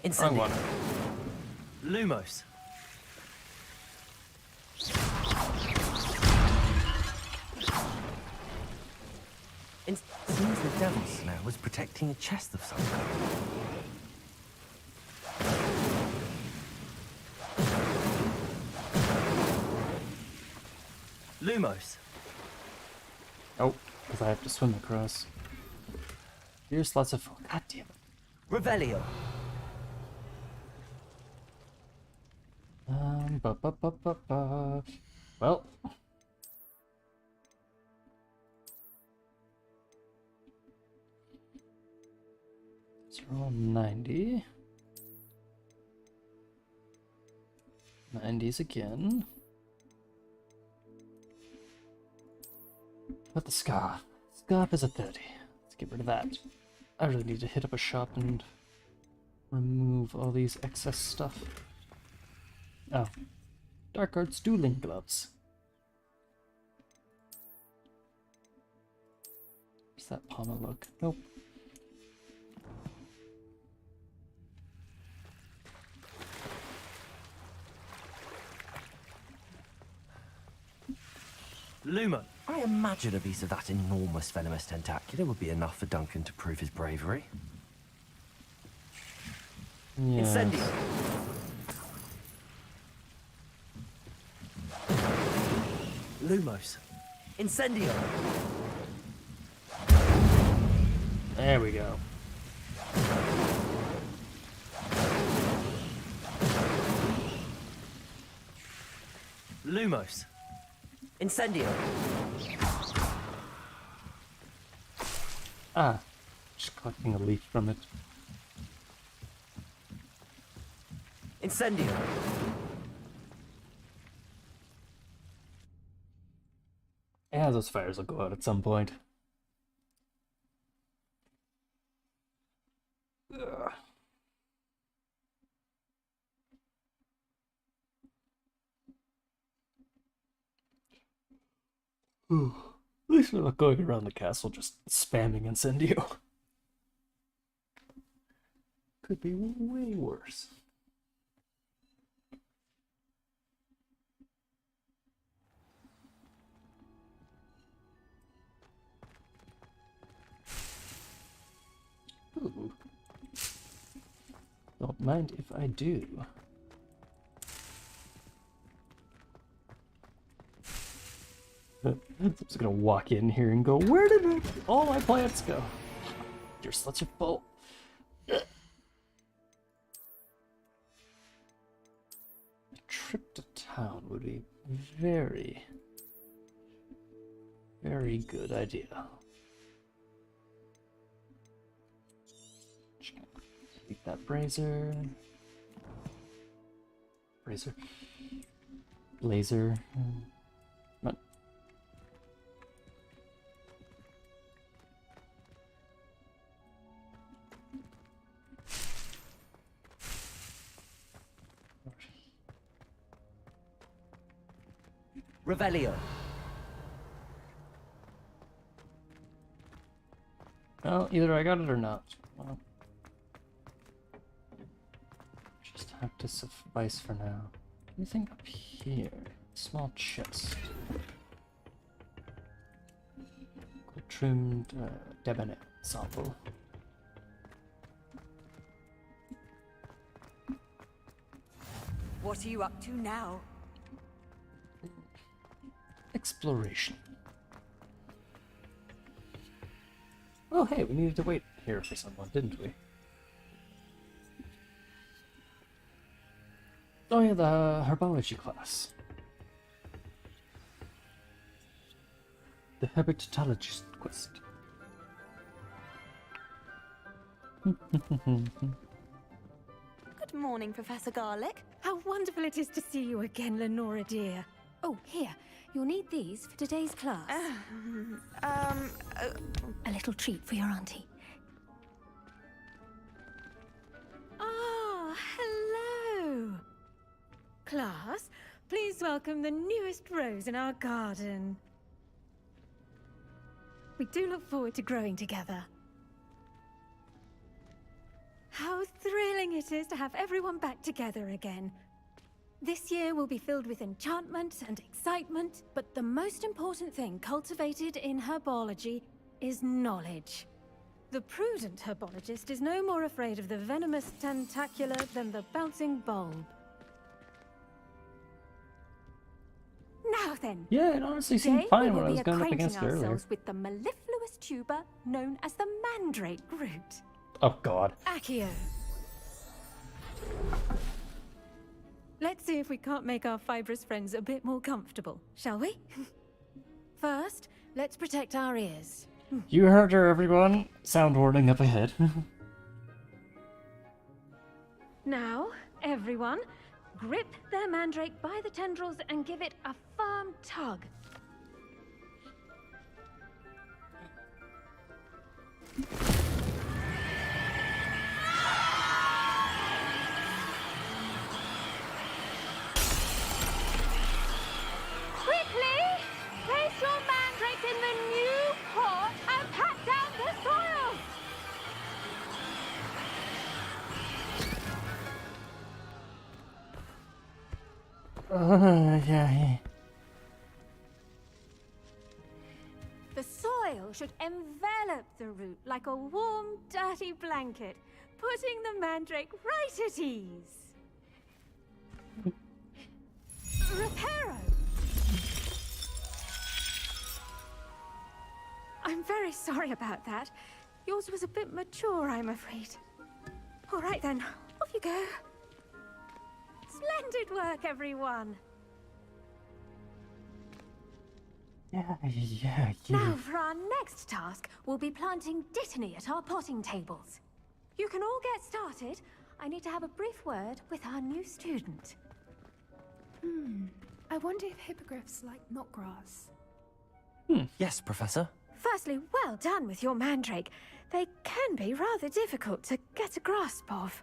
Incendio. one. Lumos. It seems the Devil's Snare was protecting a chest of some kind. Lumos. Oh, because I have to swim across. Here's lots of... God damn it. Revelio. Well. Let's roll 90. 90s again. But the scarf. Scarf is a 30. Let's get rid of that. I really need to hit up a shop and remove all these excess stuff. Oh. Dark Arts dueling gloves. Does that pommel look? Nope. Luma. I imagine a piece of that enormous venomous tentacular would be enough for Duncan to prove his bravery. Yes. Incendio. Lumos. Incendio. There we go. Lumos. Incendio. Ah, just collecting a leaf from it. Incendio. Yeah, those fires will go out at some point. Ugh. Ooh. At least we're not going around the castle just spamming Incendio. Could be way worse. Ooh. Don't mind if I do. I'm just gonna walk in here and go, where did all my plants go? Your sluts are full. A trip to town would be very Very good idea. Take that brazier. Blazer. What? Revelio. Well, either I got it or not. Well, just have to suffice for now. Anything up here? Small chest. Gold trimmed debonair sample. What are you up to now? Exploration. Oh, hey, we needed to wait here for someone, didn't we? Oh yeah, the herbology class. The herpetologist quest. Good morning, Professor Garlic. How wonderful it is to see you again, Lenora dear. Oh, here. You'll need these for today's class. A little treat for your auntie. Ah, hello. Class, please welcome the newest rose in our garden. We do look forward to growing together. How thrilling it is to have everyone back together again. This year will be filled with enchantment and excitement, but the most important thing cultivated in herbology is knowledge. The prudent herbologist is no more afraid of the venomous tentacula than the bouncing bulb. Now then. Yeah, it honestly seemed today fine we when I will was be going up acquainting against it earlier. ourselves with the mellifluous tuber known as the mandrake root. Oh god. Accio. Let's see if we can't make our fibrous friends a bit more comfortable, shall we? First, let's protect our ears. You heard her, everyone. Sound warning up ahead. Now, everyone, grip their mandrake by the tendrils and give it a firm tug. Quickly, place your mandrake in the new pot and pat down the soil. Yeah. The soil should envelop the root like a warm, dirty blanket, putting the mandrake right at ease. Reparo! I'm very sorry about that. Yours was a bit mature, I'm afraid. All right then, off you go. Splendid work, everyone. Yeah. Now, for our next task, we'll be planting dittany at our potting tables. You can all get started. I need to have a brief word with our new student. I wonder if hippogriffs like knotgrass. Yes, Professor. Firstly, well done with your mandrake. They can be rather difficult to get a grasp of.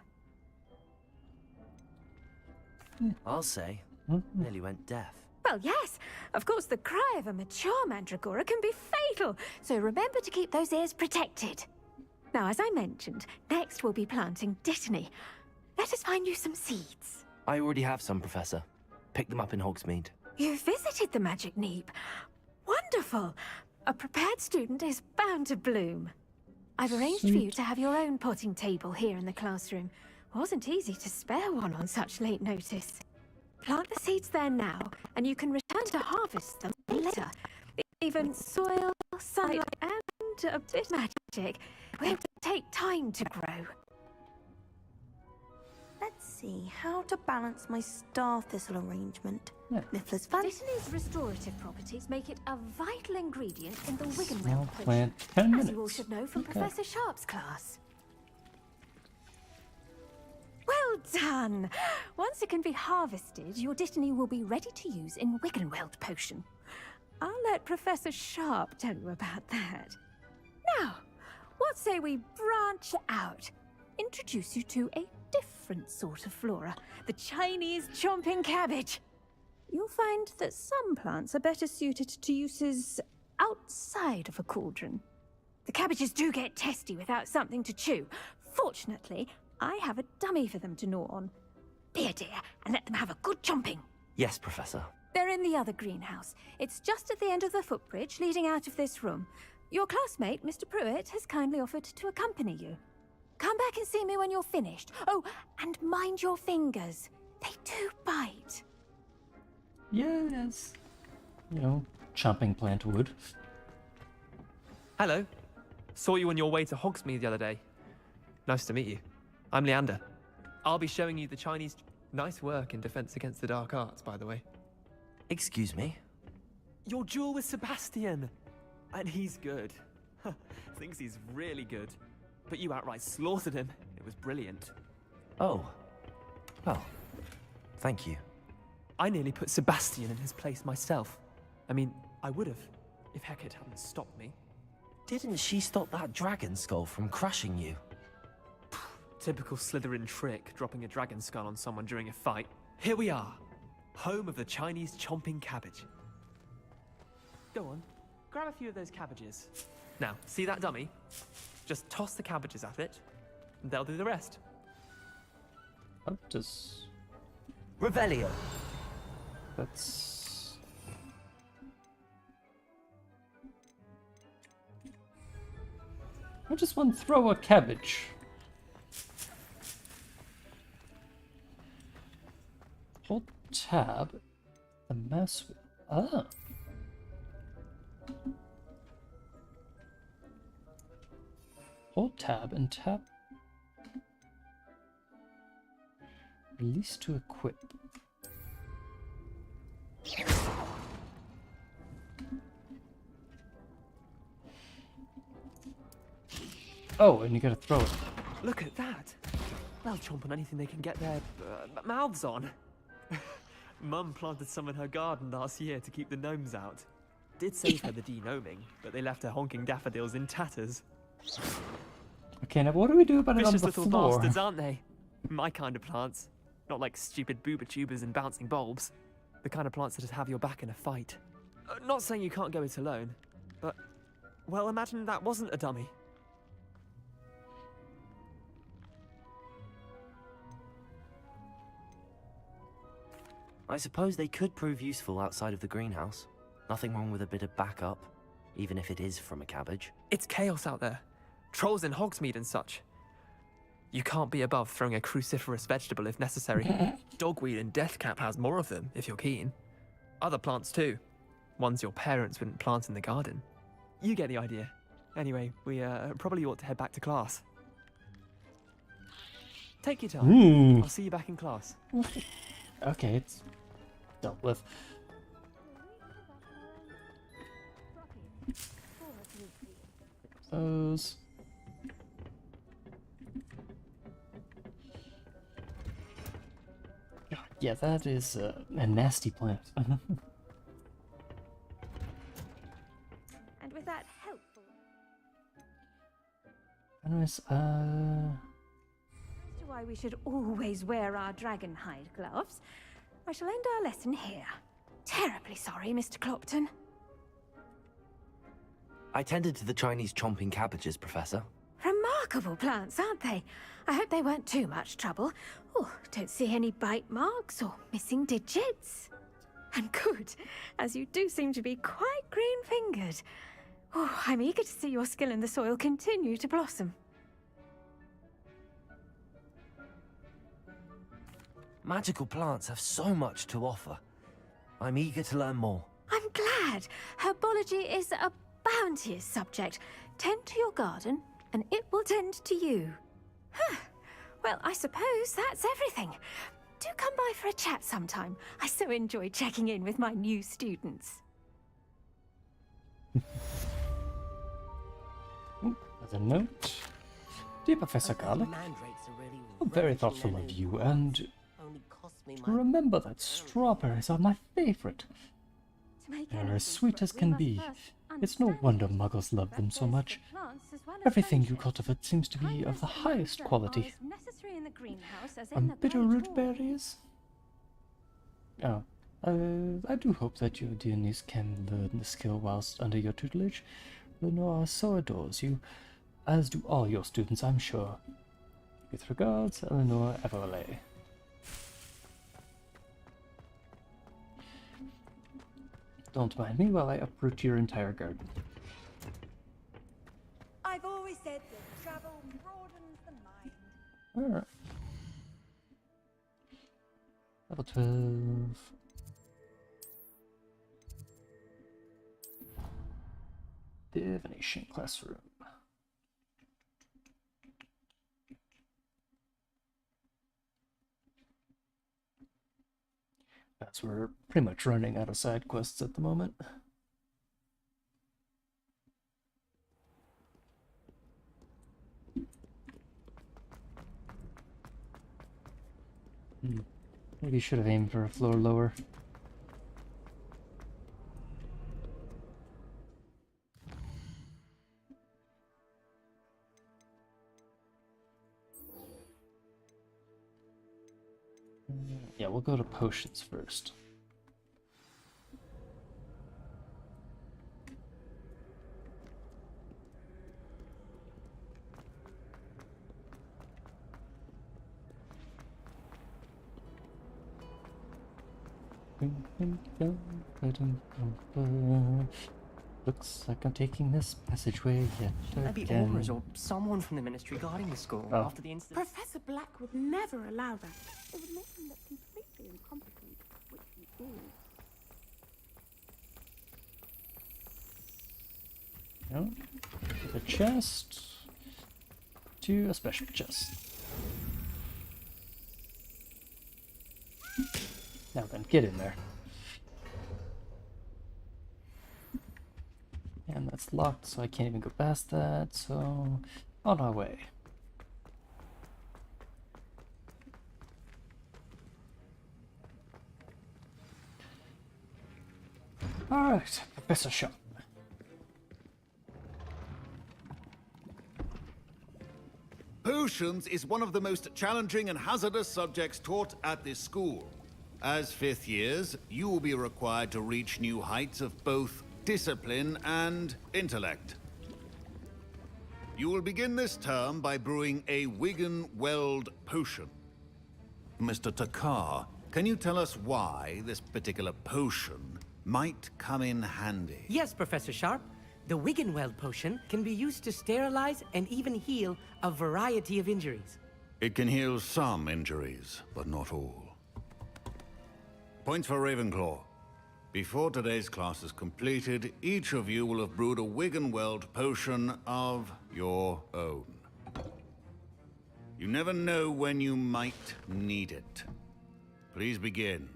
I'll say. Nearly went deaf. Well, yes. Of course, the cry of a mature mandragora can be fatal, so remember to keep those ears protected. Now, as I mentioned, next we'll be planting dittany. Let us find you some seeds. I already have some, Professor. Picked them up in Hogsmeade. You visited the Magic Neep. Wonderful. A prepared student is bound to bloom. I've arranged for you to have your own potting table here in the classroom. Wasn't easy to spare one on such late notice. Plant the seeds there now, and you can return to harvest them later. Even soil, sunlight, and a bit of magic will take time to grow. Let's see how to balance my star thistle arrangement. Yeah. Mifflin's fan. Dittany's restorative properties make it a vital ingredient in the Small Wiggenweld potion, plant, 10 as minutes. you all should know from Okay. Professor Sharp's class. Well done! Once it can be harvested, your Dittany will be ready to use in Wiggenweld potion. I'll let Professor Sharp tell you about that. Now, what say we branch out? Introduce you to a different sort of flora, the Chinese chomping cabbage. You'll find that some plants are better suited to uses outside of a cauldron. The cabbages do get testy without something to chew. Fortunately, I have a dummy for them to gnaw on. Be a dear and let them have a good chomping. Yes, Professor. They're in the other greenhouse. It's just at the end of the footbridge leading out of this room. Your classmate, Mr. Pruitt, has kindly offered to accompany you. Come back and see me when you're finished. Oh, and mind your fingers. They do bite. Yes. You know, chomping plant wood. Hello. Saw you on your way to Hogsmeade the other day. Nice to meet you. I'm Leander. I'll be showing you the Chinese... Nice work in Defense Against the Dark Arts, by the way. Excuse me? Your duel with Sebastian! And he's good. Thinks he's really good. But you outright slaughtered him. It was brilliant. Oh. Well, thank you. I nearly put Sebastian in his place myself. I mean, I would have, if Hecate hadn't stopped me. Didn't she stop that dragon skull from crushing you? Typical Slytherin trick, dropping a dragon skull on someone during a fight. Here we are, home of the Chinese chomping cabbage. Go on, grab a few of those cabbages. Now, see that dummy? Just toss the cabbages at it, and they'll do the rest. What does... Revelio. That's... How does one throw a cabbage? Hold tab. The mouse wheel. Ah. Hold tab and tap. Release to equip. Oh, and you gotta throw it. Look at that. They'll chomp on anything they can get their mouths on. Mum planted some in her garden last year to keep the gnomes out. Did save her the de-gnoming, but they left her honking daffodils in tatters. Okay, now what do we do about it on Vicious the little floor? bastards, aren't they? My kind of plants. Not like stupid booba tubers and bouncing bulbs. The kind of plants that just have your back in a fight. Not saying you can't go it alone, but... Well, imagine that wasn't a dummy. I suppose they could prove useful outside of the greenhouse. Nothing wrong with a bit of backup, even if it is from a cabbage. It's chaos out there. Trolls in Hogsmeade and such. You can't be above throwing a cruciferous vegetable if necessary. Dogweed and Deathcap has more of them, if you're keen. Other plants too. Ones your parents wouldn't plant in the garden. You get the idea. Anyway, we probably ought to head back to class. Take your time. I'll see you back in class. Okay, it's dealt with. Those. God, yeah, that is a nasty plant. And with that helpful... Anyways, As to why we should always wear our dragon hide gloves, I shall end our lesson here. Terribly sorry, Mr. Clopton. I tended to the Chinese chomping cabbages, Professor. Remarkable plants, aren't they? I hope they weren't too much trouble. Oh, don't see any bite marks or missing digits. And good, as you do seem to be quite green-fingered. Oh, I'm eager to see your skill in the soil continue to blossom. Magical plants have so much to offer. I'm eager to learn more. I'm glad. Herbology is a bounteous subject. Tend to your garden, and it will tend to you. Well, I suppose that's everything. Do come by for a chat sometime. I so enjoy checking in with my new students. As a note, dear Professor Garlic, how very thoughtful of you, and to remember that strawberries are my favorite. They're as sweet as can be. It's no wonder muggles love them so much. Everything you cultivate seems to be of the highest quality. And bitterroot berries? Oh, I do hope that your dear niece can learn the skill whilst under your tutelage. Lenore so adores you, as do all your students, I'm sure. With regards, Eleanor Everleigh. Don't mind me while I uproot your entire garden. I've always said that travel broadens the mind. Alright. Level 12. Divination classroom. As we're pretty much running out of side quests at the moment. Maybe should have aimed for a floor lower. Yeah, we'll go to potions first. Looks like I'm taking this passageway yet Maybe again. Aurors or someone from the ministry guarding the school Oh. after the incident. Professor Black would never allow that. It would make him look completely incompetent, which he is. No. To the chest. To a special chest. Now then, get in there. And that's locked, so I can't even go past that, so on our way. Alright, Professor Shaw. Potions is one of the most challenging and hazardous subjects taught at this school. As fifth years, you will be required to reach new heights of both discipline and intellect. You will begin this term by brewing a Wigan-Weld potion. Mr. Takar, can you tell us why this particular potion might come in handy? Yes, Professor Sharp. The Wiggenweld potion can be used to sterilize and even heal a variety of injuries. It can heal some injuries, but not all. Points for Ravenclaw. Before today's class is completed, each of you will have brewed a Wiggenweld potion of your own. You never know when you might need it. Please begin.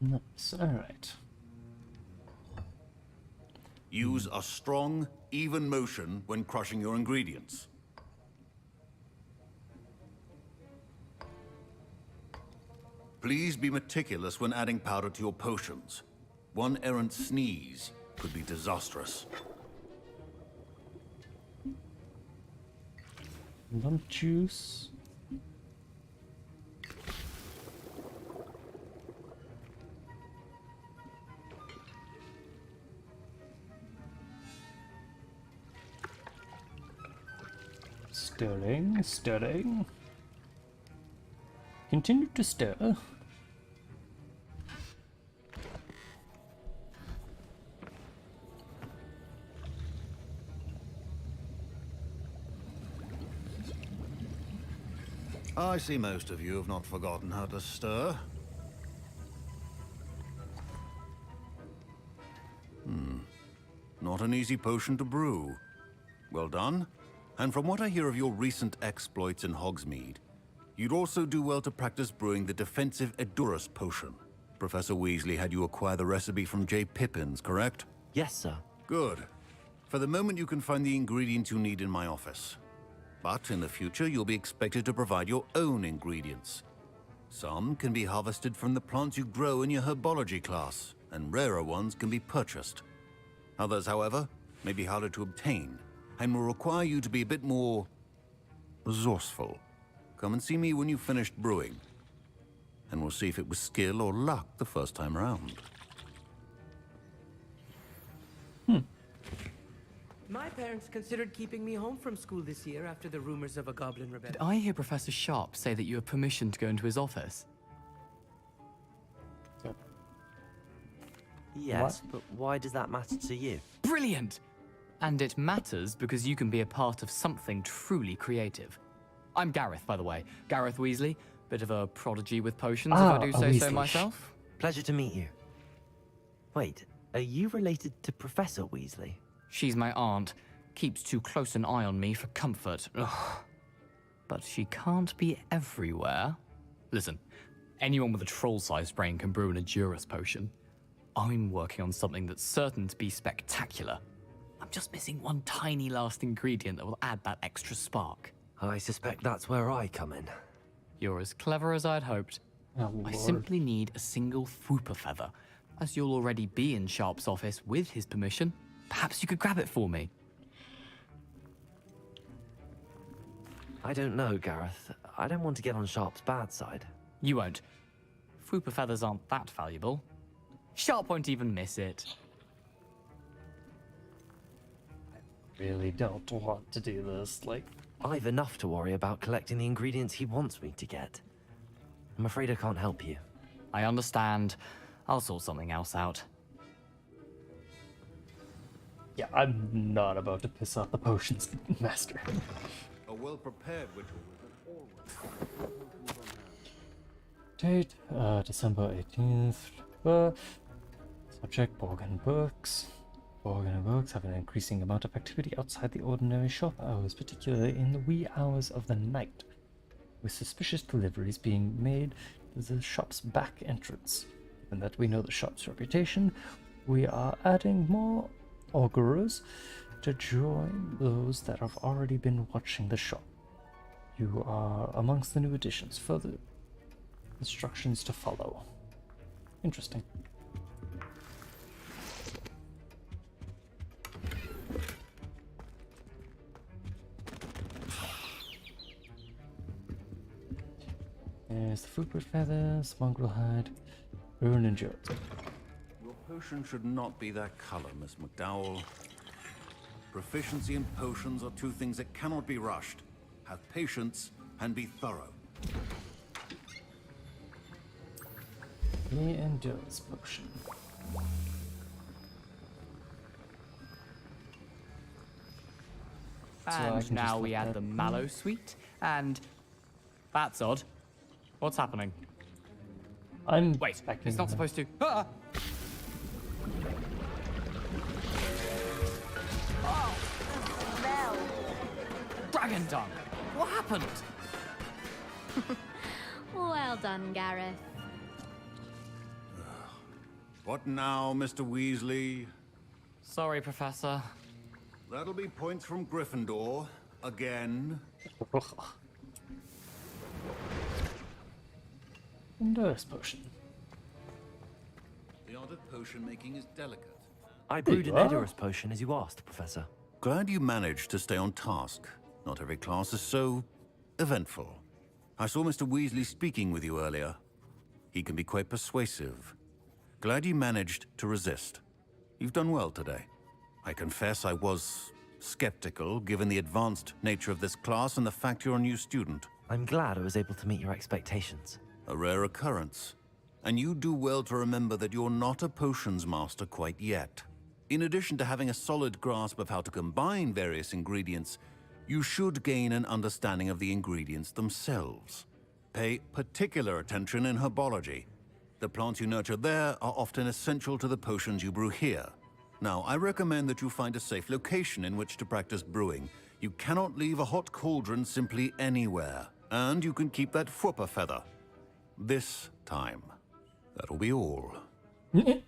Nice, alright. Use a strong, even motion when crushing your ingredients. Please be meticulous when adding powder to your potions. One errant sneeze could be disastrous. Lump juice. Stirring, stirring. Continue to stir. I see most of you have not forgotten how to stir. Not an easy potion to brew. Well done. And from what I hear of your recent exploits in Hogsmeade, you'd also do well to practice brewing the defensive Edurus potion. Professor Weasley had you acquire the recipe from J. Pippin's, correct? Yes, sir. Good. For the moment, you can find the ingredients you need in my office. But in the future, you'll be expected to provide your own ingredients. Some can be harvested from the plants you grow in your herbology class, and rarer ones can be purchased. Others, however, may be harder to obtain, and will require you to be a bit more resourceful. Come and see me when you've finished brewing, and we'll see if it was skill or luck the first time around. My parents considered keeping me home from school this year after the rumors of a goblin rebellion. Did I hear Professor Sharp say that you have permission to go into his office? Yes, but why does that matter to you? Brilliant! And it matters because you can be a part of something truly creative. I'm Gareth, by the way. Gareth Weasley. Bit of a prodigy with potions, if I do say so myself. Pleasure to meet you. Wait, are you related to Professor Weasley? She's my aunt. Keeps too close an eye on me for comfort. Ugh. But she can't be everywhere. Listen, anyone with a troll-sized brain can brew an Edurus potion. I'm working on something that's certain to be spectacular. I'm just missing one tiny last ingredient that will add that extra spark. I suspect that's where I come in. You're as clever as I'd hoped. Oh, I Lord. simply need a single Fwooper feather. As you'll already be in Sharp's office with his permission, perhaps you could grab it for me. I don't know, Gareth. I don't want to get on Sharp's bad side. You won't. Fwooper feathers aren't that valuable. Sharp won't even miss it. Really don't want to do this, like... I've enough to worry about collecting the ingredients he wants me to get. I'm afraid I can't help you. I understand. I'll sort something else out. Yeah, I'm not about to piss off the potions master. A well-prepared ritual will always... Date, December 18th. Subject, Borgin Books. Borgin Books have an increasing amount of activity outside the ordinary shop hours, particularly in the wee hours of the night, with suspicious deliveries being made to the shop's back entrance. Given that we know the shop's reputation, we are adding more augurers to join those that have already been watching the shop. You are amongst the new additions. Further instructions to follow. Interesting. There's the Fwooper feathers, mongrel hide, ruin and jewels. Your potion should not be that color, Miss McDowell. Proficiency and potions are two things that cannot be rushed. Have patience and be thorough. The endurance potion. And now we add the mallow sweet, and that's odd. What's happening? Wait, it's not supposed to. Ah! Dragon dung! What happened? Well done, Gareth. What now, Mr. Weasley? Sorry, Professor. That'll be points from Gryffindor. Again. Endurance potion. The art of potion making is delicate. I brewed an Edurus potion as you asked, Professor. Glad you managed to stay on task. Not every class is so eventful. I saw Mr. Weasley speaking with you earlier. He can be quite persuasive. Glad you managed to resist. You've done well today. I confess I was skeptical, given the advanced nature of this class and the fact you're a new student. I'm glad I was able to meet your expectations. A rare occurrence. And you do well to remember that you're not a potions master quite yet. In addition to having a solid grasp of how to combine various ingredients, you should gain an understanding of the ingredients themselves. Pay particular attention in herbology. The plants you nurture there are often essential to the potions you brew here. Now, I recommend that you find a safe location in which to practice brewing. You cannot leave a hot cauldron simply anywhere. And you can keep that whooper feather. This time. That'll be all. I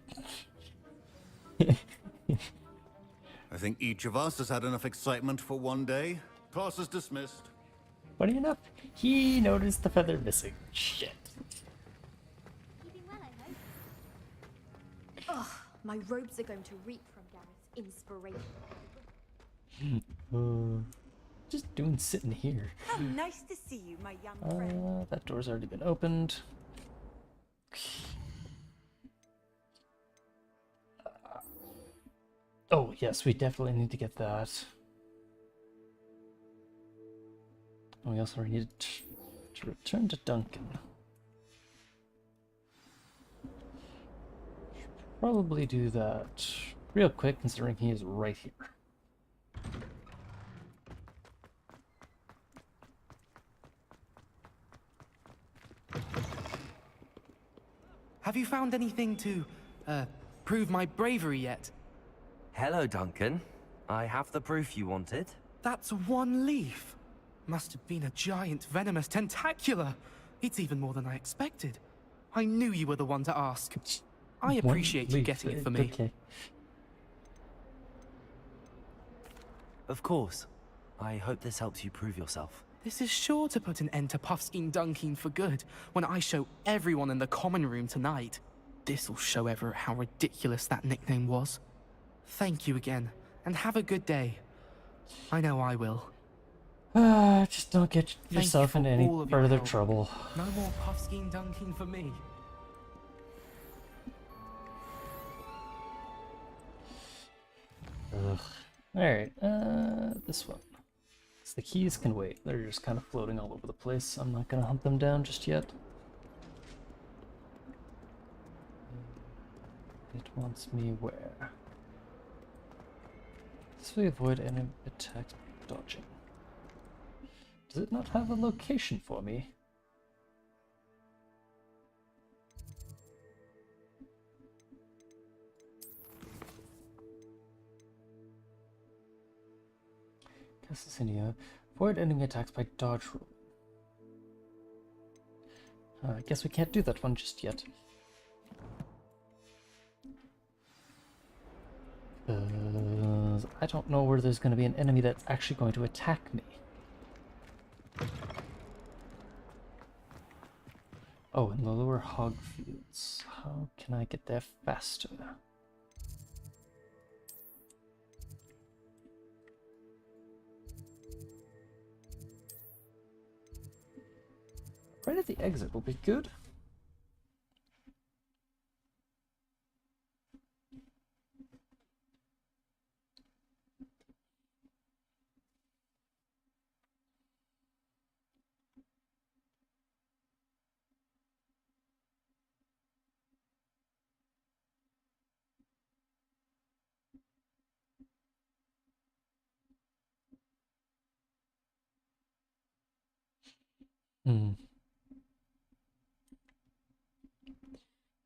think each of us has had enough excitement for one day. Class is dismissed. Funny enough, he noticed the feather missing. Shit. Ugh, my robes are going to reek from Garrett's inspiration. Just doing sitting here. How nice to see you, my young friend. That door's already been opened. Oh, yes, we definitely need to get that. And we also need to return to Duncan. Should probably do that real quick, considering he is right here. Have you found anything to, prove my bravery yet? Hello, Duncan. I have the proof you wanted. That's one leaf. Must have been a giant venomous tentacula. It's even more than I expected. I knew you were the one to ask. I appreciate you getting it for me. Okay. Of course. I hope this helps you prove yourself. This is sure to put an end to Puffskein Dunkin for good when I show everyone in the common room tonight. This'll show Everett how ridiculous that nickname was. Thank you again, and have a good day. I know I will. Just don't get yourself into any further trouble. No more Puffskein Dunkin for me. Ugh. Alright, this one. So the keys can wait. They're just kind of floating all over the place. I'm not gonna hunt them down just yet. It wants me where? This way avoid enemy attacks by dodging. Does it not have a location for me? Cassinia, avoid enemy attacks by dodge roll. I guess we can't do that one just yet. I don't know where there's going to be an enemy that's actually going to attack me. Oh, in the lower hog fields. How can I get there faster? Right at the exit will be good.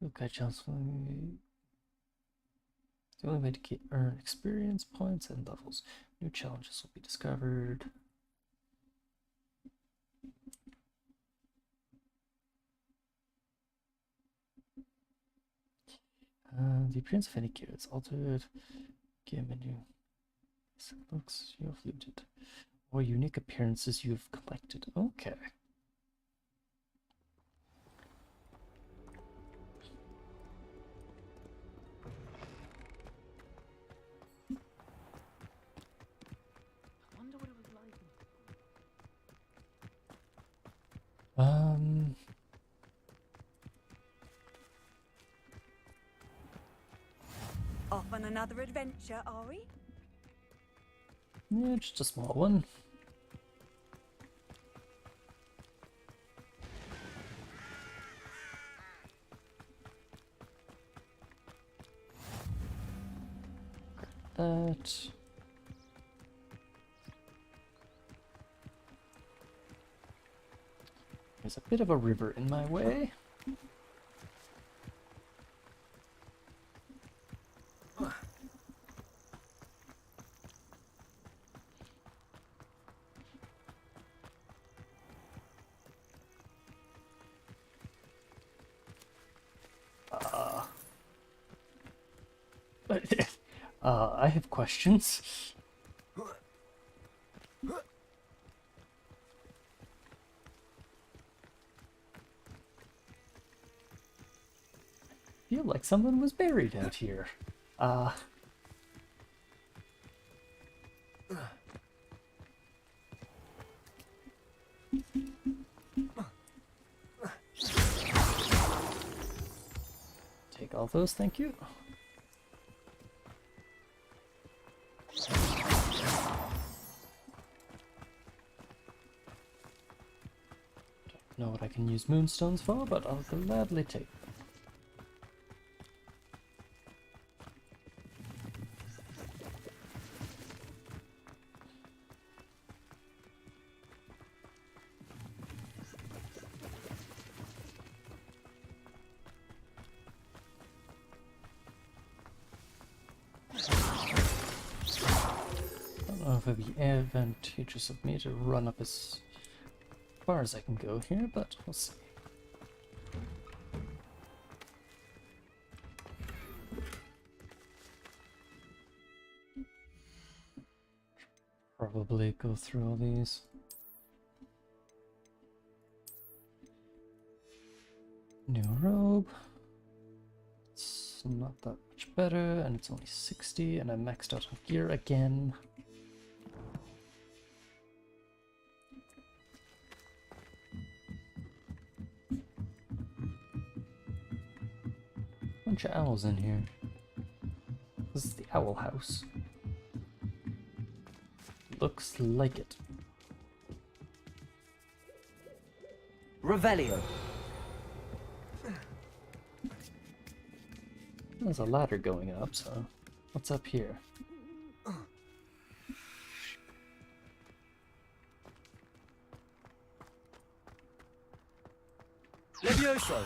Okay, chance. The only way to earn experience points and levels. New challenges will be discovered. The appearance of any gear is altered. Gear menu. Looks you have looted. Or unique appearances you have collected. Okay. Off on another adventure, are we? Yeah, just a small one. That. There's a bit of a river in my way. I have questions. I feel like someone was buried out here. Take all those, thank you. Don't know what I can use moonstones for, but I'll gladly take them. I don't know if it'd be advantageous of me to run up as far as I can go here, but we'll see. Probably go through all these. New robe. It's not that much better, and it's only 60, and I maxed out on gear again. Bunch of owls in here. This is the owl house. Looks like it. Revelio. There's a ladder going up, so what's up here? Levioso.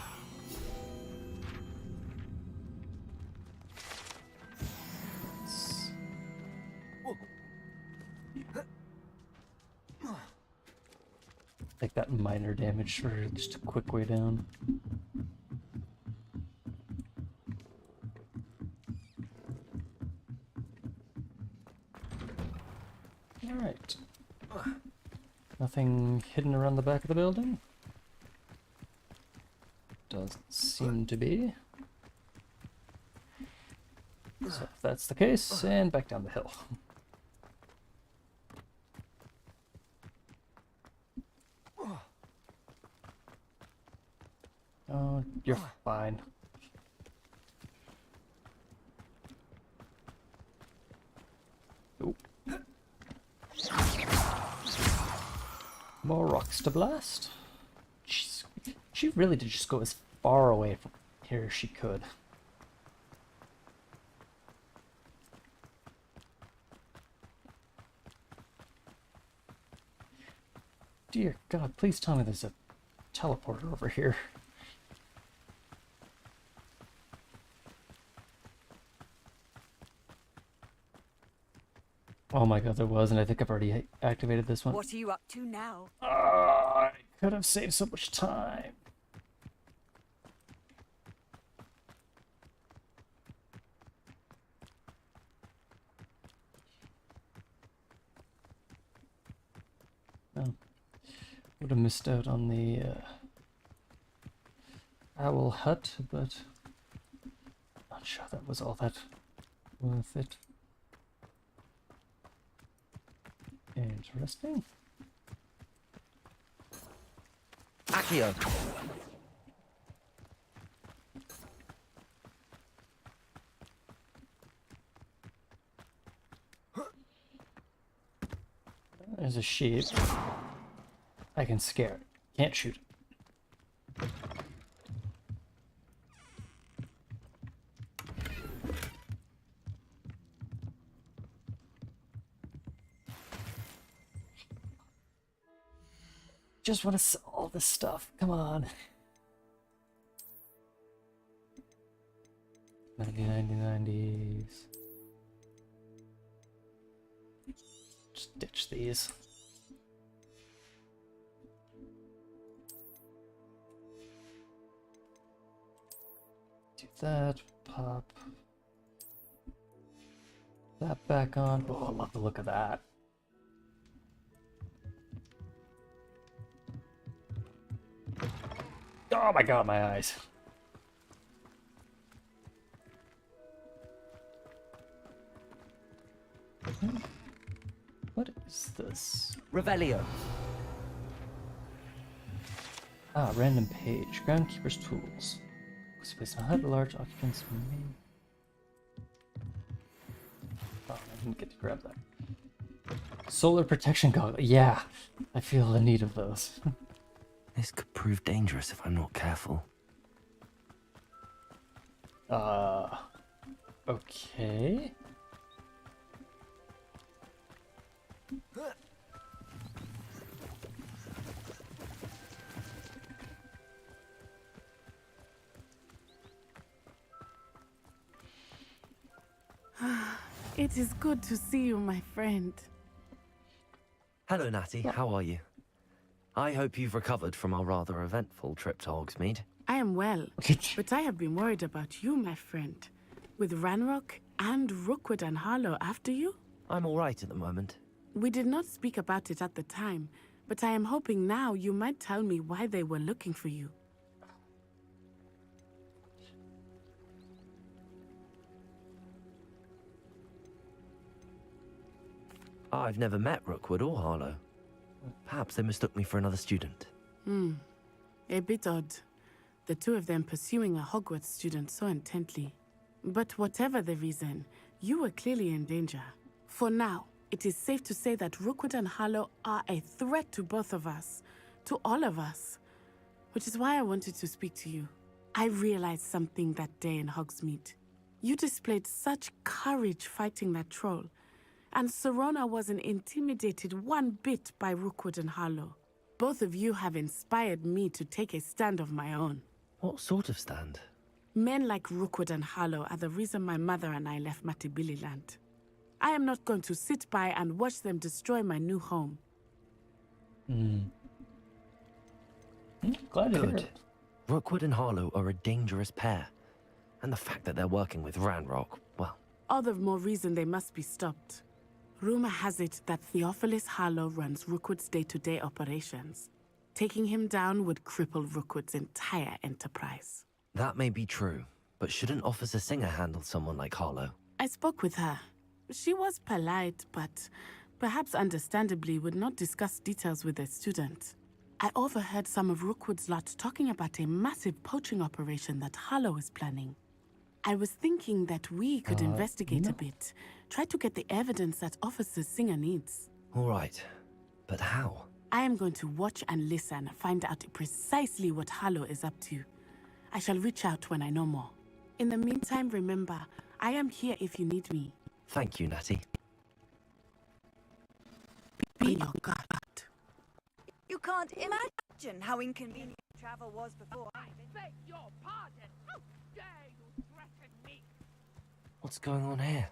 Take that minor damage for just a quick way down. Alright. Nothing hidden around the back of the building? Doesn't seem to be. So if that's the case, and back down the hill. Oh, you're fine. Oop. More rocks to blast. She really did just go as far away from here as she could. Dear God, please tell me there's a teleporter over here. Oh my God, there was, and I think I've already activated this one. What are you up to now? I could have saved so much time. Oh, would have missed out on the owl hut, but not sure that was all that worth it. Interesting. Accio. There's a sheep. I can scare it. Can't shoot it. Just want to sell all this stuff. Come on. 90s. Just ditch these. Do that. Pop. that back on. Oh, I love the look of that. Oh my god, my eyes. What is this? Revelio. Ah, random page. Groundkeeper's tools. Space on hut, large occupants may... Oh, I didn't get to grab that. Solar protection goggle. Yeah, I feel the need of those. This could prove dangerous if I'm not careful. Okay. It is good to see you, my friend. Hello, Natty. How are you? I hope you've recovered from our rather eventful trip to Hogsmeade. I am well, but I have been worried about you, my friend. With Ranrock and Rookwood and Harlow after you? I'm all right at the moment. We did not speak about it at the time, but I am hoping now you might tell me why they were looking for you. I've never met Rookwood or Harlow. Perhaps they mistook me for another student. A bit odd. The two of them pursuing a Hogwarts student so intently. But whatever the reason, you were clearly in danger. For now, it is safe to say that Rookwood and Harlow are a threat to both of us. To all of us. Which is why I wanted to speak to you. I realized something that day in Hogsmeade. You displayed such courage fighting that troll. And Serona wasn't intimidated one bit by Rookwood and Harlow. Both of you have inspired me to take a stand of my own. What sort of stand? Men like Rookwood and Harlow are the reason my mother and I left Matabeleland. I am not going to sit by and watch them destroy my new home. Glad to hear Good. it. Rookwood and Harlow are a dangerous pair. And the fact that they're working with Ranrock, well... All the more reason they must be stopped. Rumor has it that Theophilus Harlow runs Rookwood's day-to-day operations. Taking him down would cripple Rookwood's entire enterprise. That may be true, but shouldn't Officer Singer handle someone like Harlow? I spoke with her. She was polite, but perhaps understandably would not discuss details with a student. I overheard some of Rookwood's lot talking about a massive poaching operation that Harlow is planning. I was thinking that we could investigate a bit. Try to get the evidence that Officer Singer needs. All right, but how? I am going to watch and listen, find out precisely what Harlow is up to. I shall reach out when I know more. In the meantime, remember, I am here if you need me. Thank you, Natty. Be your guard. You can't imagine how inconvenient travel was before. I beg your pardon. How dare you threaten me? What's going on here?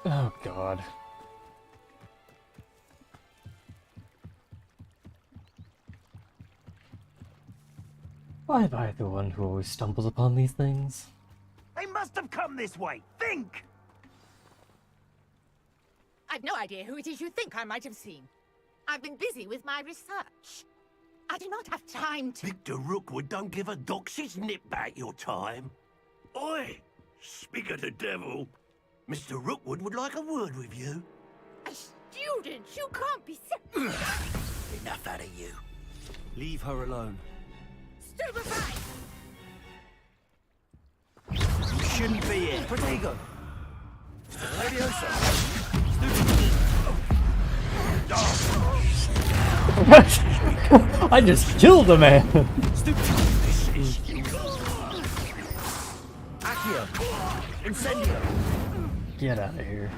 Oh god. Why am I the one who always stumbles upon these things? They must have come this way. Think! I've no idea who it is you think I might have seen. I've been busy with my research. I do not have time to... Victor Rookwood don't give a doxy's nip back your time. Oi! Speak of the devil. Mr. Rookwood would like a word with you. A student? You can't be Enough out of you. Leave her alone. Stupefy! You shouldn't be here. Protego! What? I just killed a man! Accio! Incendio! Get out of here.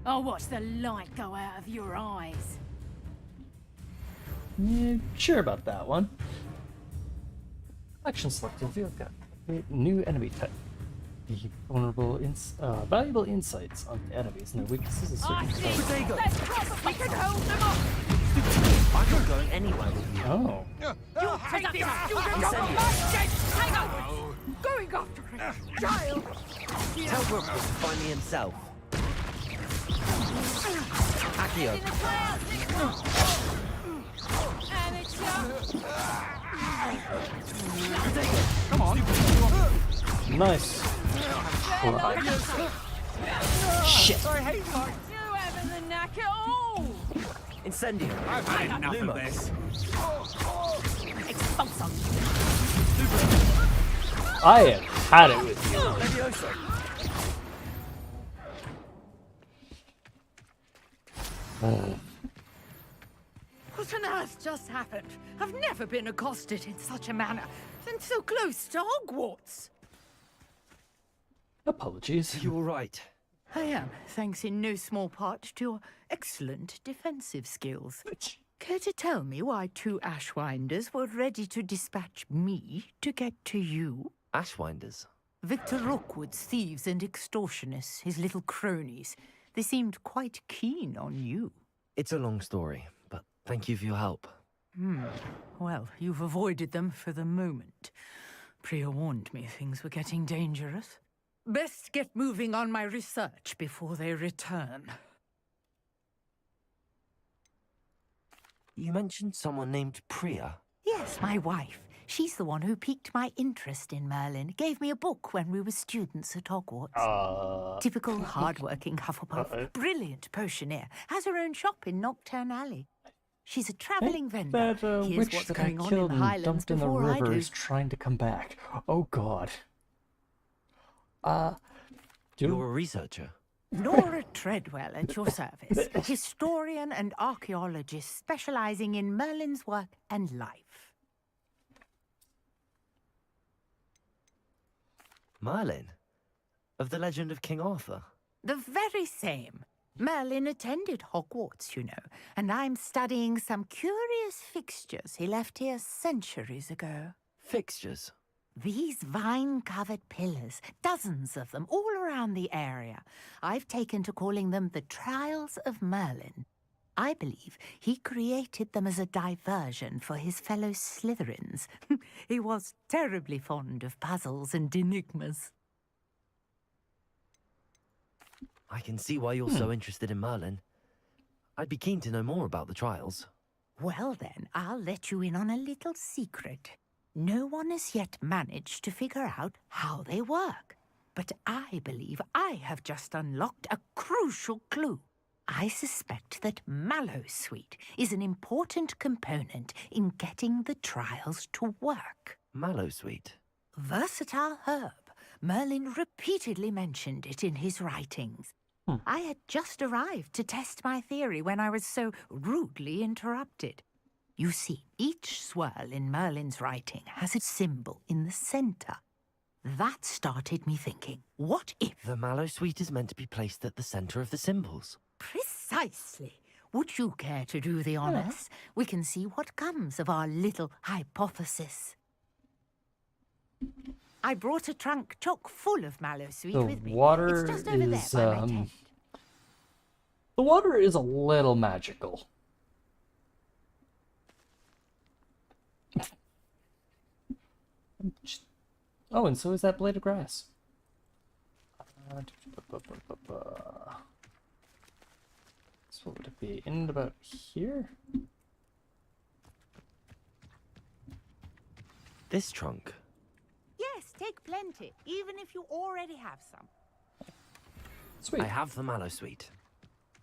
I'll watch the light go out of your eyes. Yeah, sure about that one. Action selected. We've got new enemy type. The valuable insights on the enemies and their weaknesses. I see! Let's cross! We can hold them off! I'm not going anywhere with you. Oh. You take this student off my desk! Hang on! Going after it! Child! Tell Rookwood to find me himself. Accio. And it's Come on. Nice. Shit. I hate like you having the knack at all! Incendio. I've had enough of Lumos. this. Expulsum! I have had it with you. Levioso. What on earth just happened? I've never been accosted in such a manner, and so close to Hogwarts. Apologies. You're right. I am, thanks in no small part to your excellent defensive skills. Care to tell me why 2 Ashwinders were ready to dispatch me to get to you? Ashwinders? Victor Rookwood's thieves and extortionists, his little cronies. They seemed quite keen on you. It's a long story, but thank you for your help. Well, you've avoided them for the moment. Priya warned me things were getting dangerous. Best get moving on my research before they return. You mentioned someone named Priya. Yes, my wife. She's the one who piqued my interest in Merlin. Gave me a book when we were students at Hogwarts. Typical hard-working Hufflepuff. Brilliant potioneer. Has her own shop in Knockturn Alley. She's a travelling vendor. That Here's witch what's that I going on in killed the and Highlands dumped in the before I river do. is trying to come back. Oh god. You're a researcher. Nora Treadwell at your service. Historian and archaeologist specialising in Merlin's work and life. Merlin? Of the legend of King Arthur? The very same. Merlin attended Hogwarts, you know, and I'm studying some curious fixtures he left here centuries ago. Fixtures? These vine-covered pillars, dozens of them, all around the area. I've taken to calling them the Trials of Merlin. I believe he created them as a diversion for his fellow Slytherins. He was terribly fond of puzzles and enigmas. I can see why you're so interested in Merlin. I'd be keen to know more about the trials. Well then, I'll let you in on a little secret. No one has yet managed to figure out how they work. But I believe I have just unlocked a crucial clue. I suspect that Mallowsweet is an important component in getting the trials to work. Mallowsweet? Versatile herb. Merlin repeatedly mentioned it in his writings. I had just arrived to test my theory when I was so rudely interrupted. You see, each swirl in Merlin's writing has a symbol in the centre. That started me thinking, what if... The Mallowsweet is meant to be placed at the centre of the symbols. Precisely. Would you care to do the honours? We can see what comes of our little hypothesis. I brought a trunk chock full of Mallowsweet with me. The water It's just over there is by my tent. the water is a little magical. Oh, and so is that blade of grass. So what would it be? In and about here? This trunk? Yes, take plenty, even if you already have some. Sweet. I have the Mallowsweet.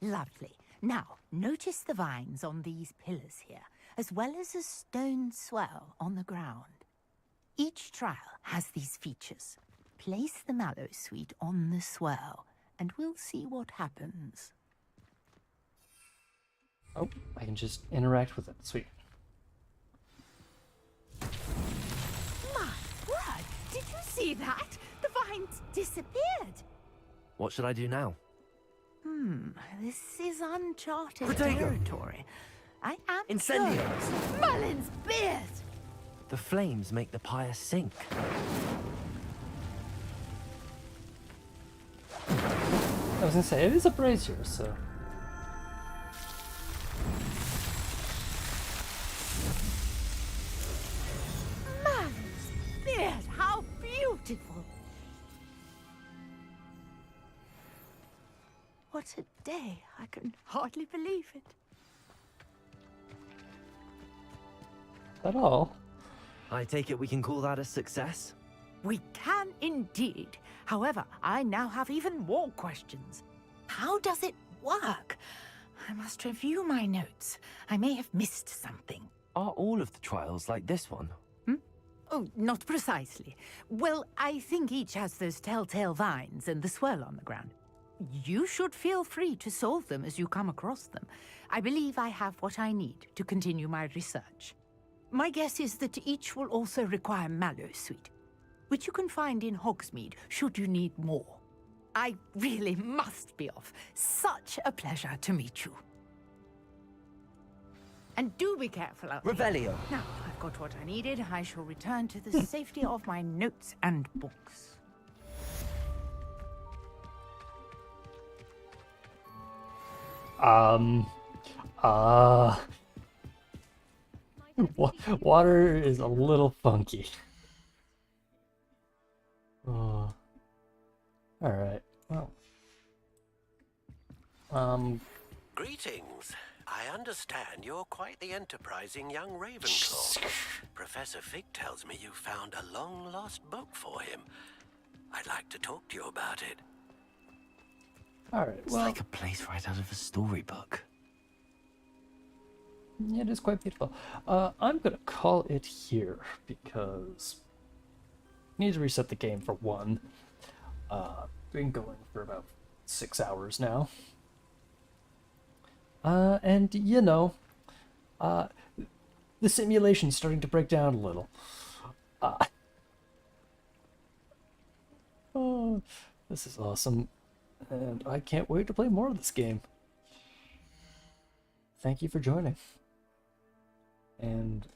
Lovely. Now, notice the vines on these pillars here, as well as a stone swell on the ground. Each trial has these features. Place the Mallowsweet on the swirl, and we'll see what happens. Oh, I can just interact with it. Sweet. My word! Did you see that? The vines disappeared! What should I do now? This is uncharted Protego. territory. I am Incendio. curious. Merlin's beard! The flames make the pyre sink. I was gonna say, it is a brazier, so... Marvelous! Beard, how beautiful! What a day! I can hardly believe it. At all? I take it we can call that a success? We can indeed. However, I now have even more questions. How does it work? I must review my notes. I may have missed something. Are all of the trials like this one? Oh, not precisely. Well, I think each has those telltale vines and the swirl on the ground. You should feel free to solve them as you come across them. I believe I have what I need to continue my research. My guess is that each will also require Mallowsweet, which you can find in Hogsmeade should you need more. I really must be off. Such a pleasure to meet you. And do be careful out there. Revelio. Now, I've got what I needed. I shall return to the safety of my notes and books. Water is a little funky. Oh. Alright, well. Greetings. I understand you're quite the enterprising young Ravenclaw. Professor Fig tells me you found a long-lost book for him. I'd like to talk to you about it. Alright, It's well. like a place right out of a storybook. It is quite beautiful. I'm gonna call it here because I need to reset the game for one. Been going for about 6 hours now. And you know, the simulation's starting to break down a little. Oh, this is awesome, and I can't wait to play more of this game. Thank you for joining. And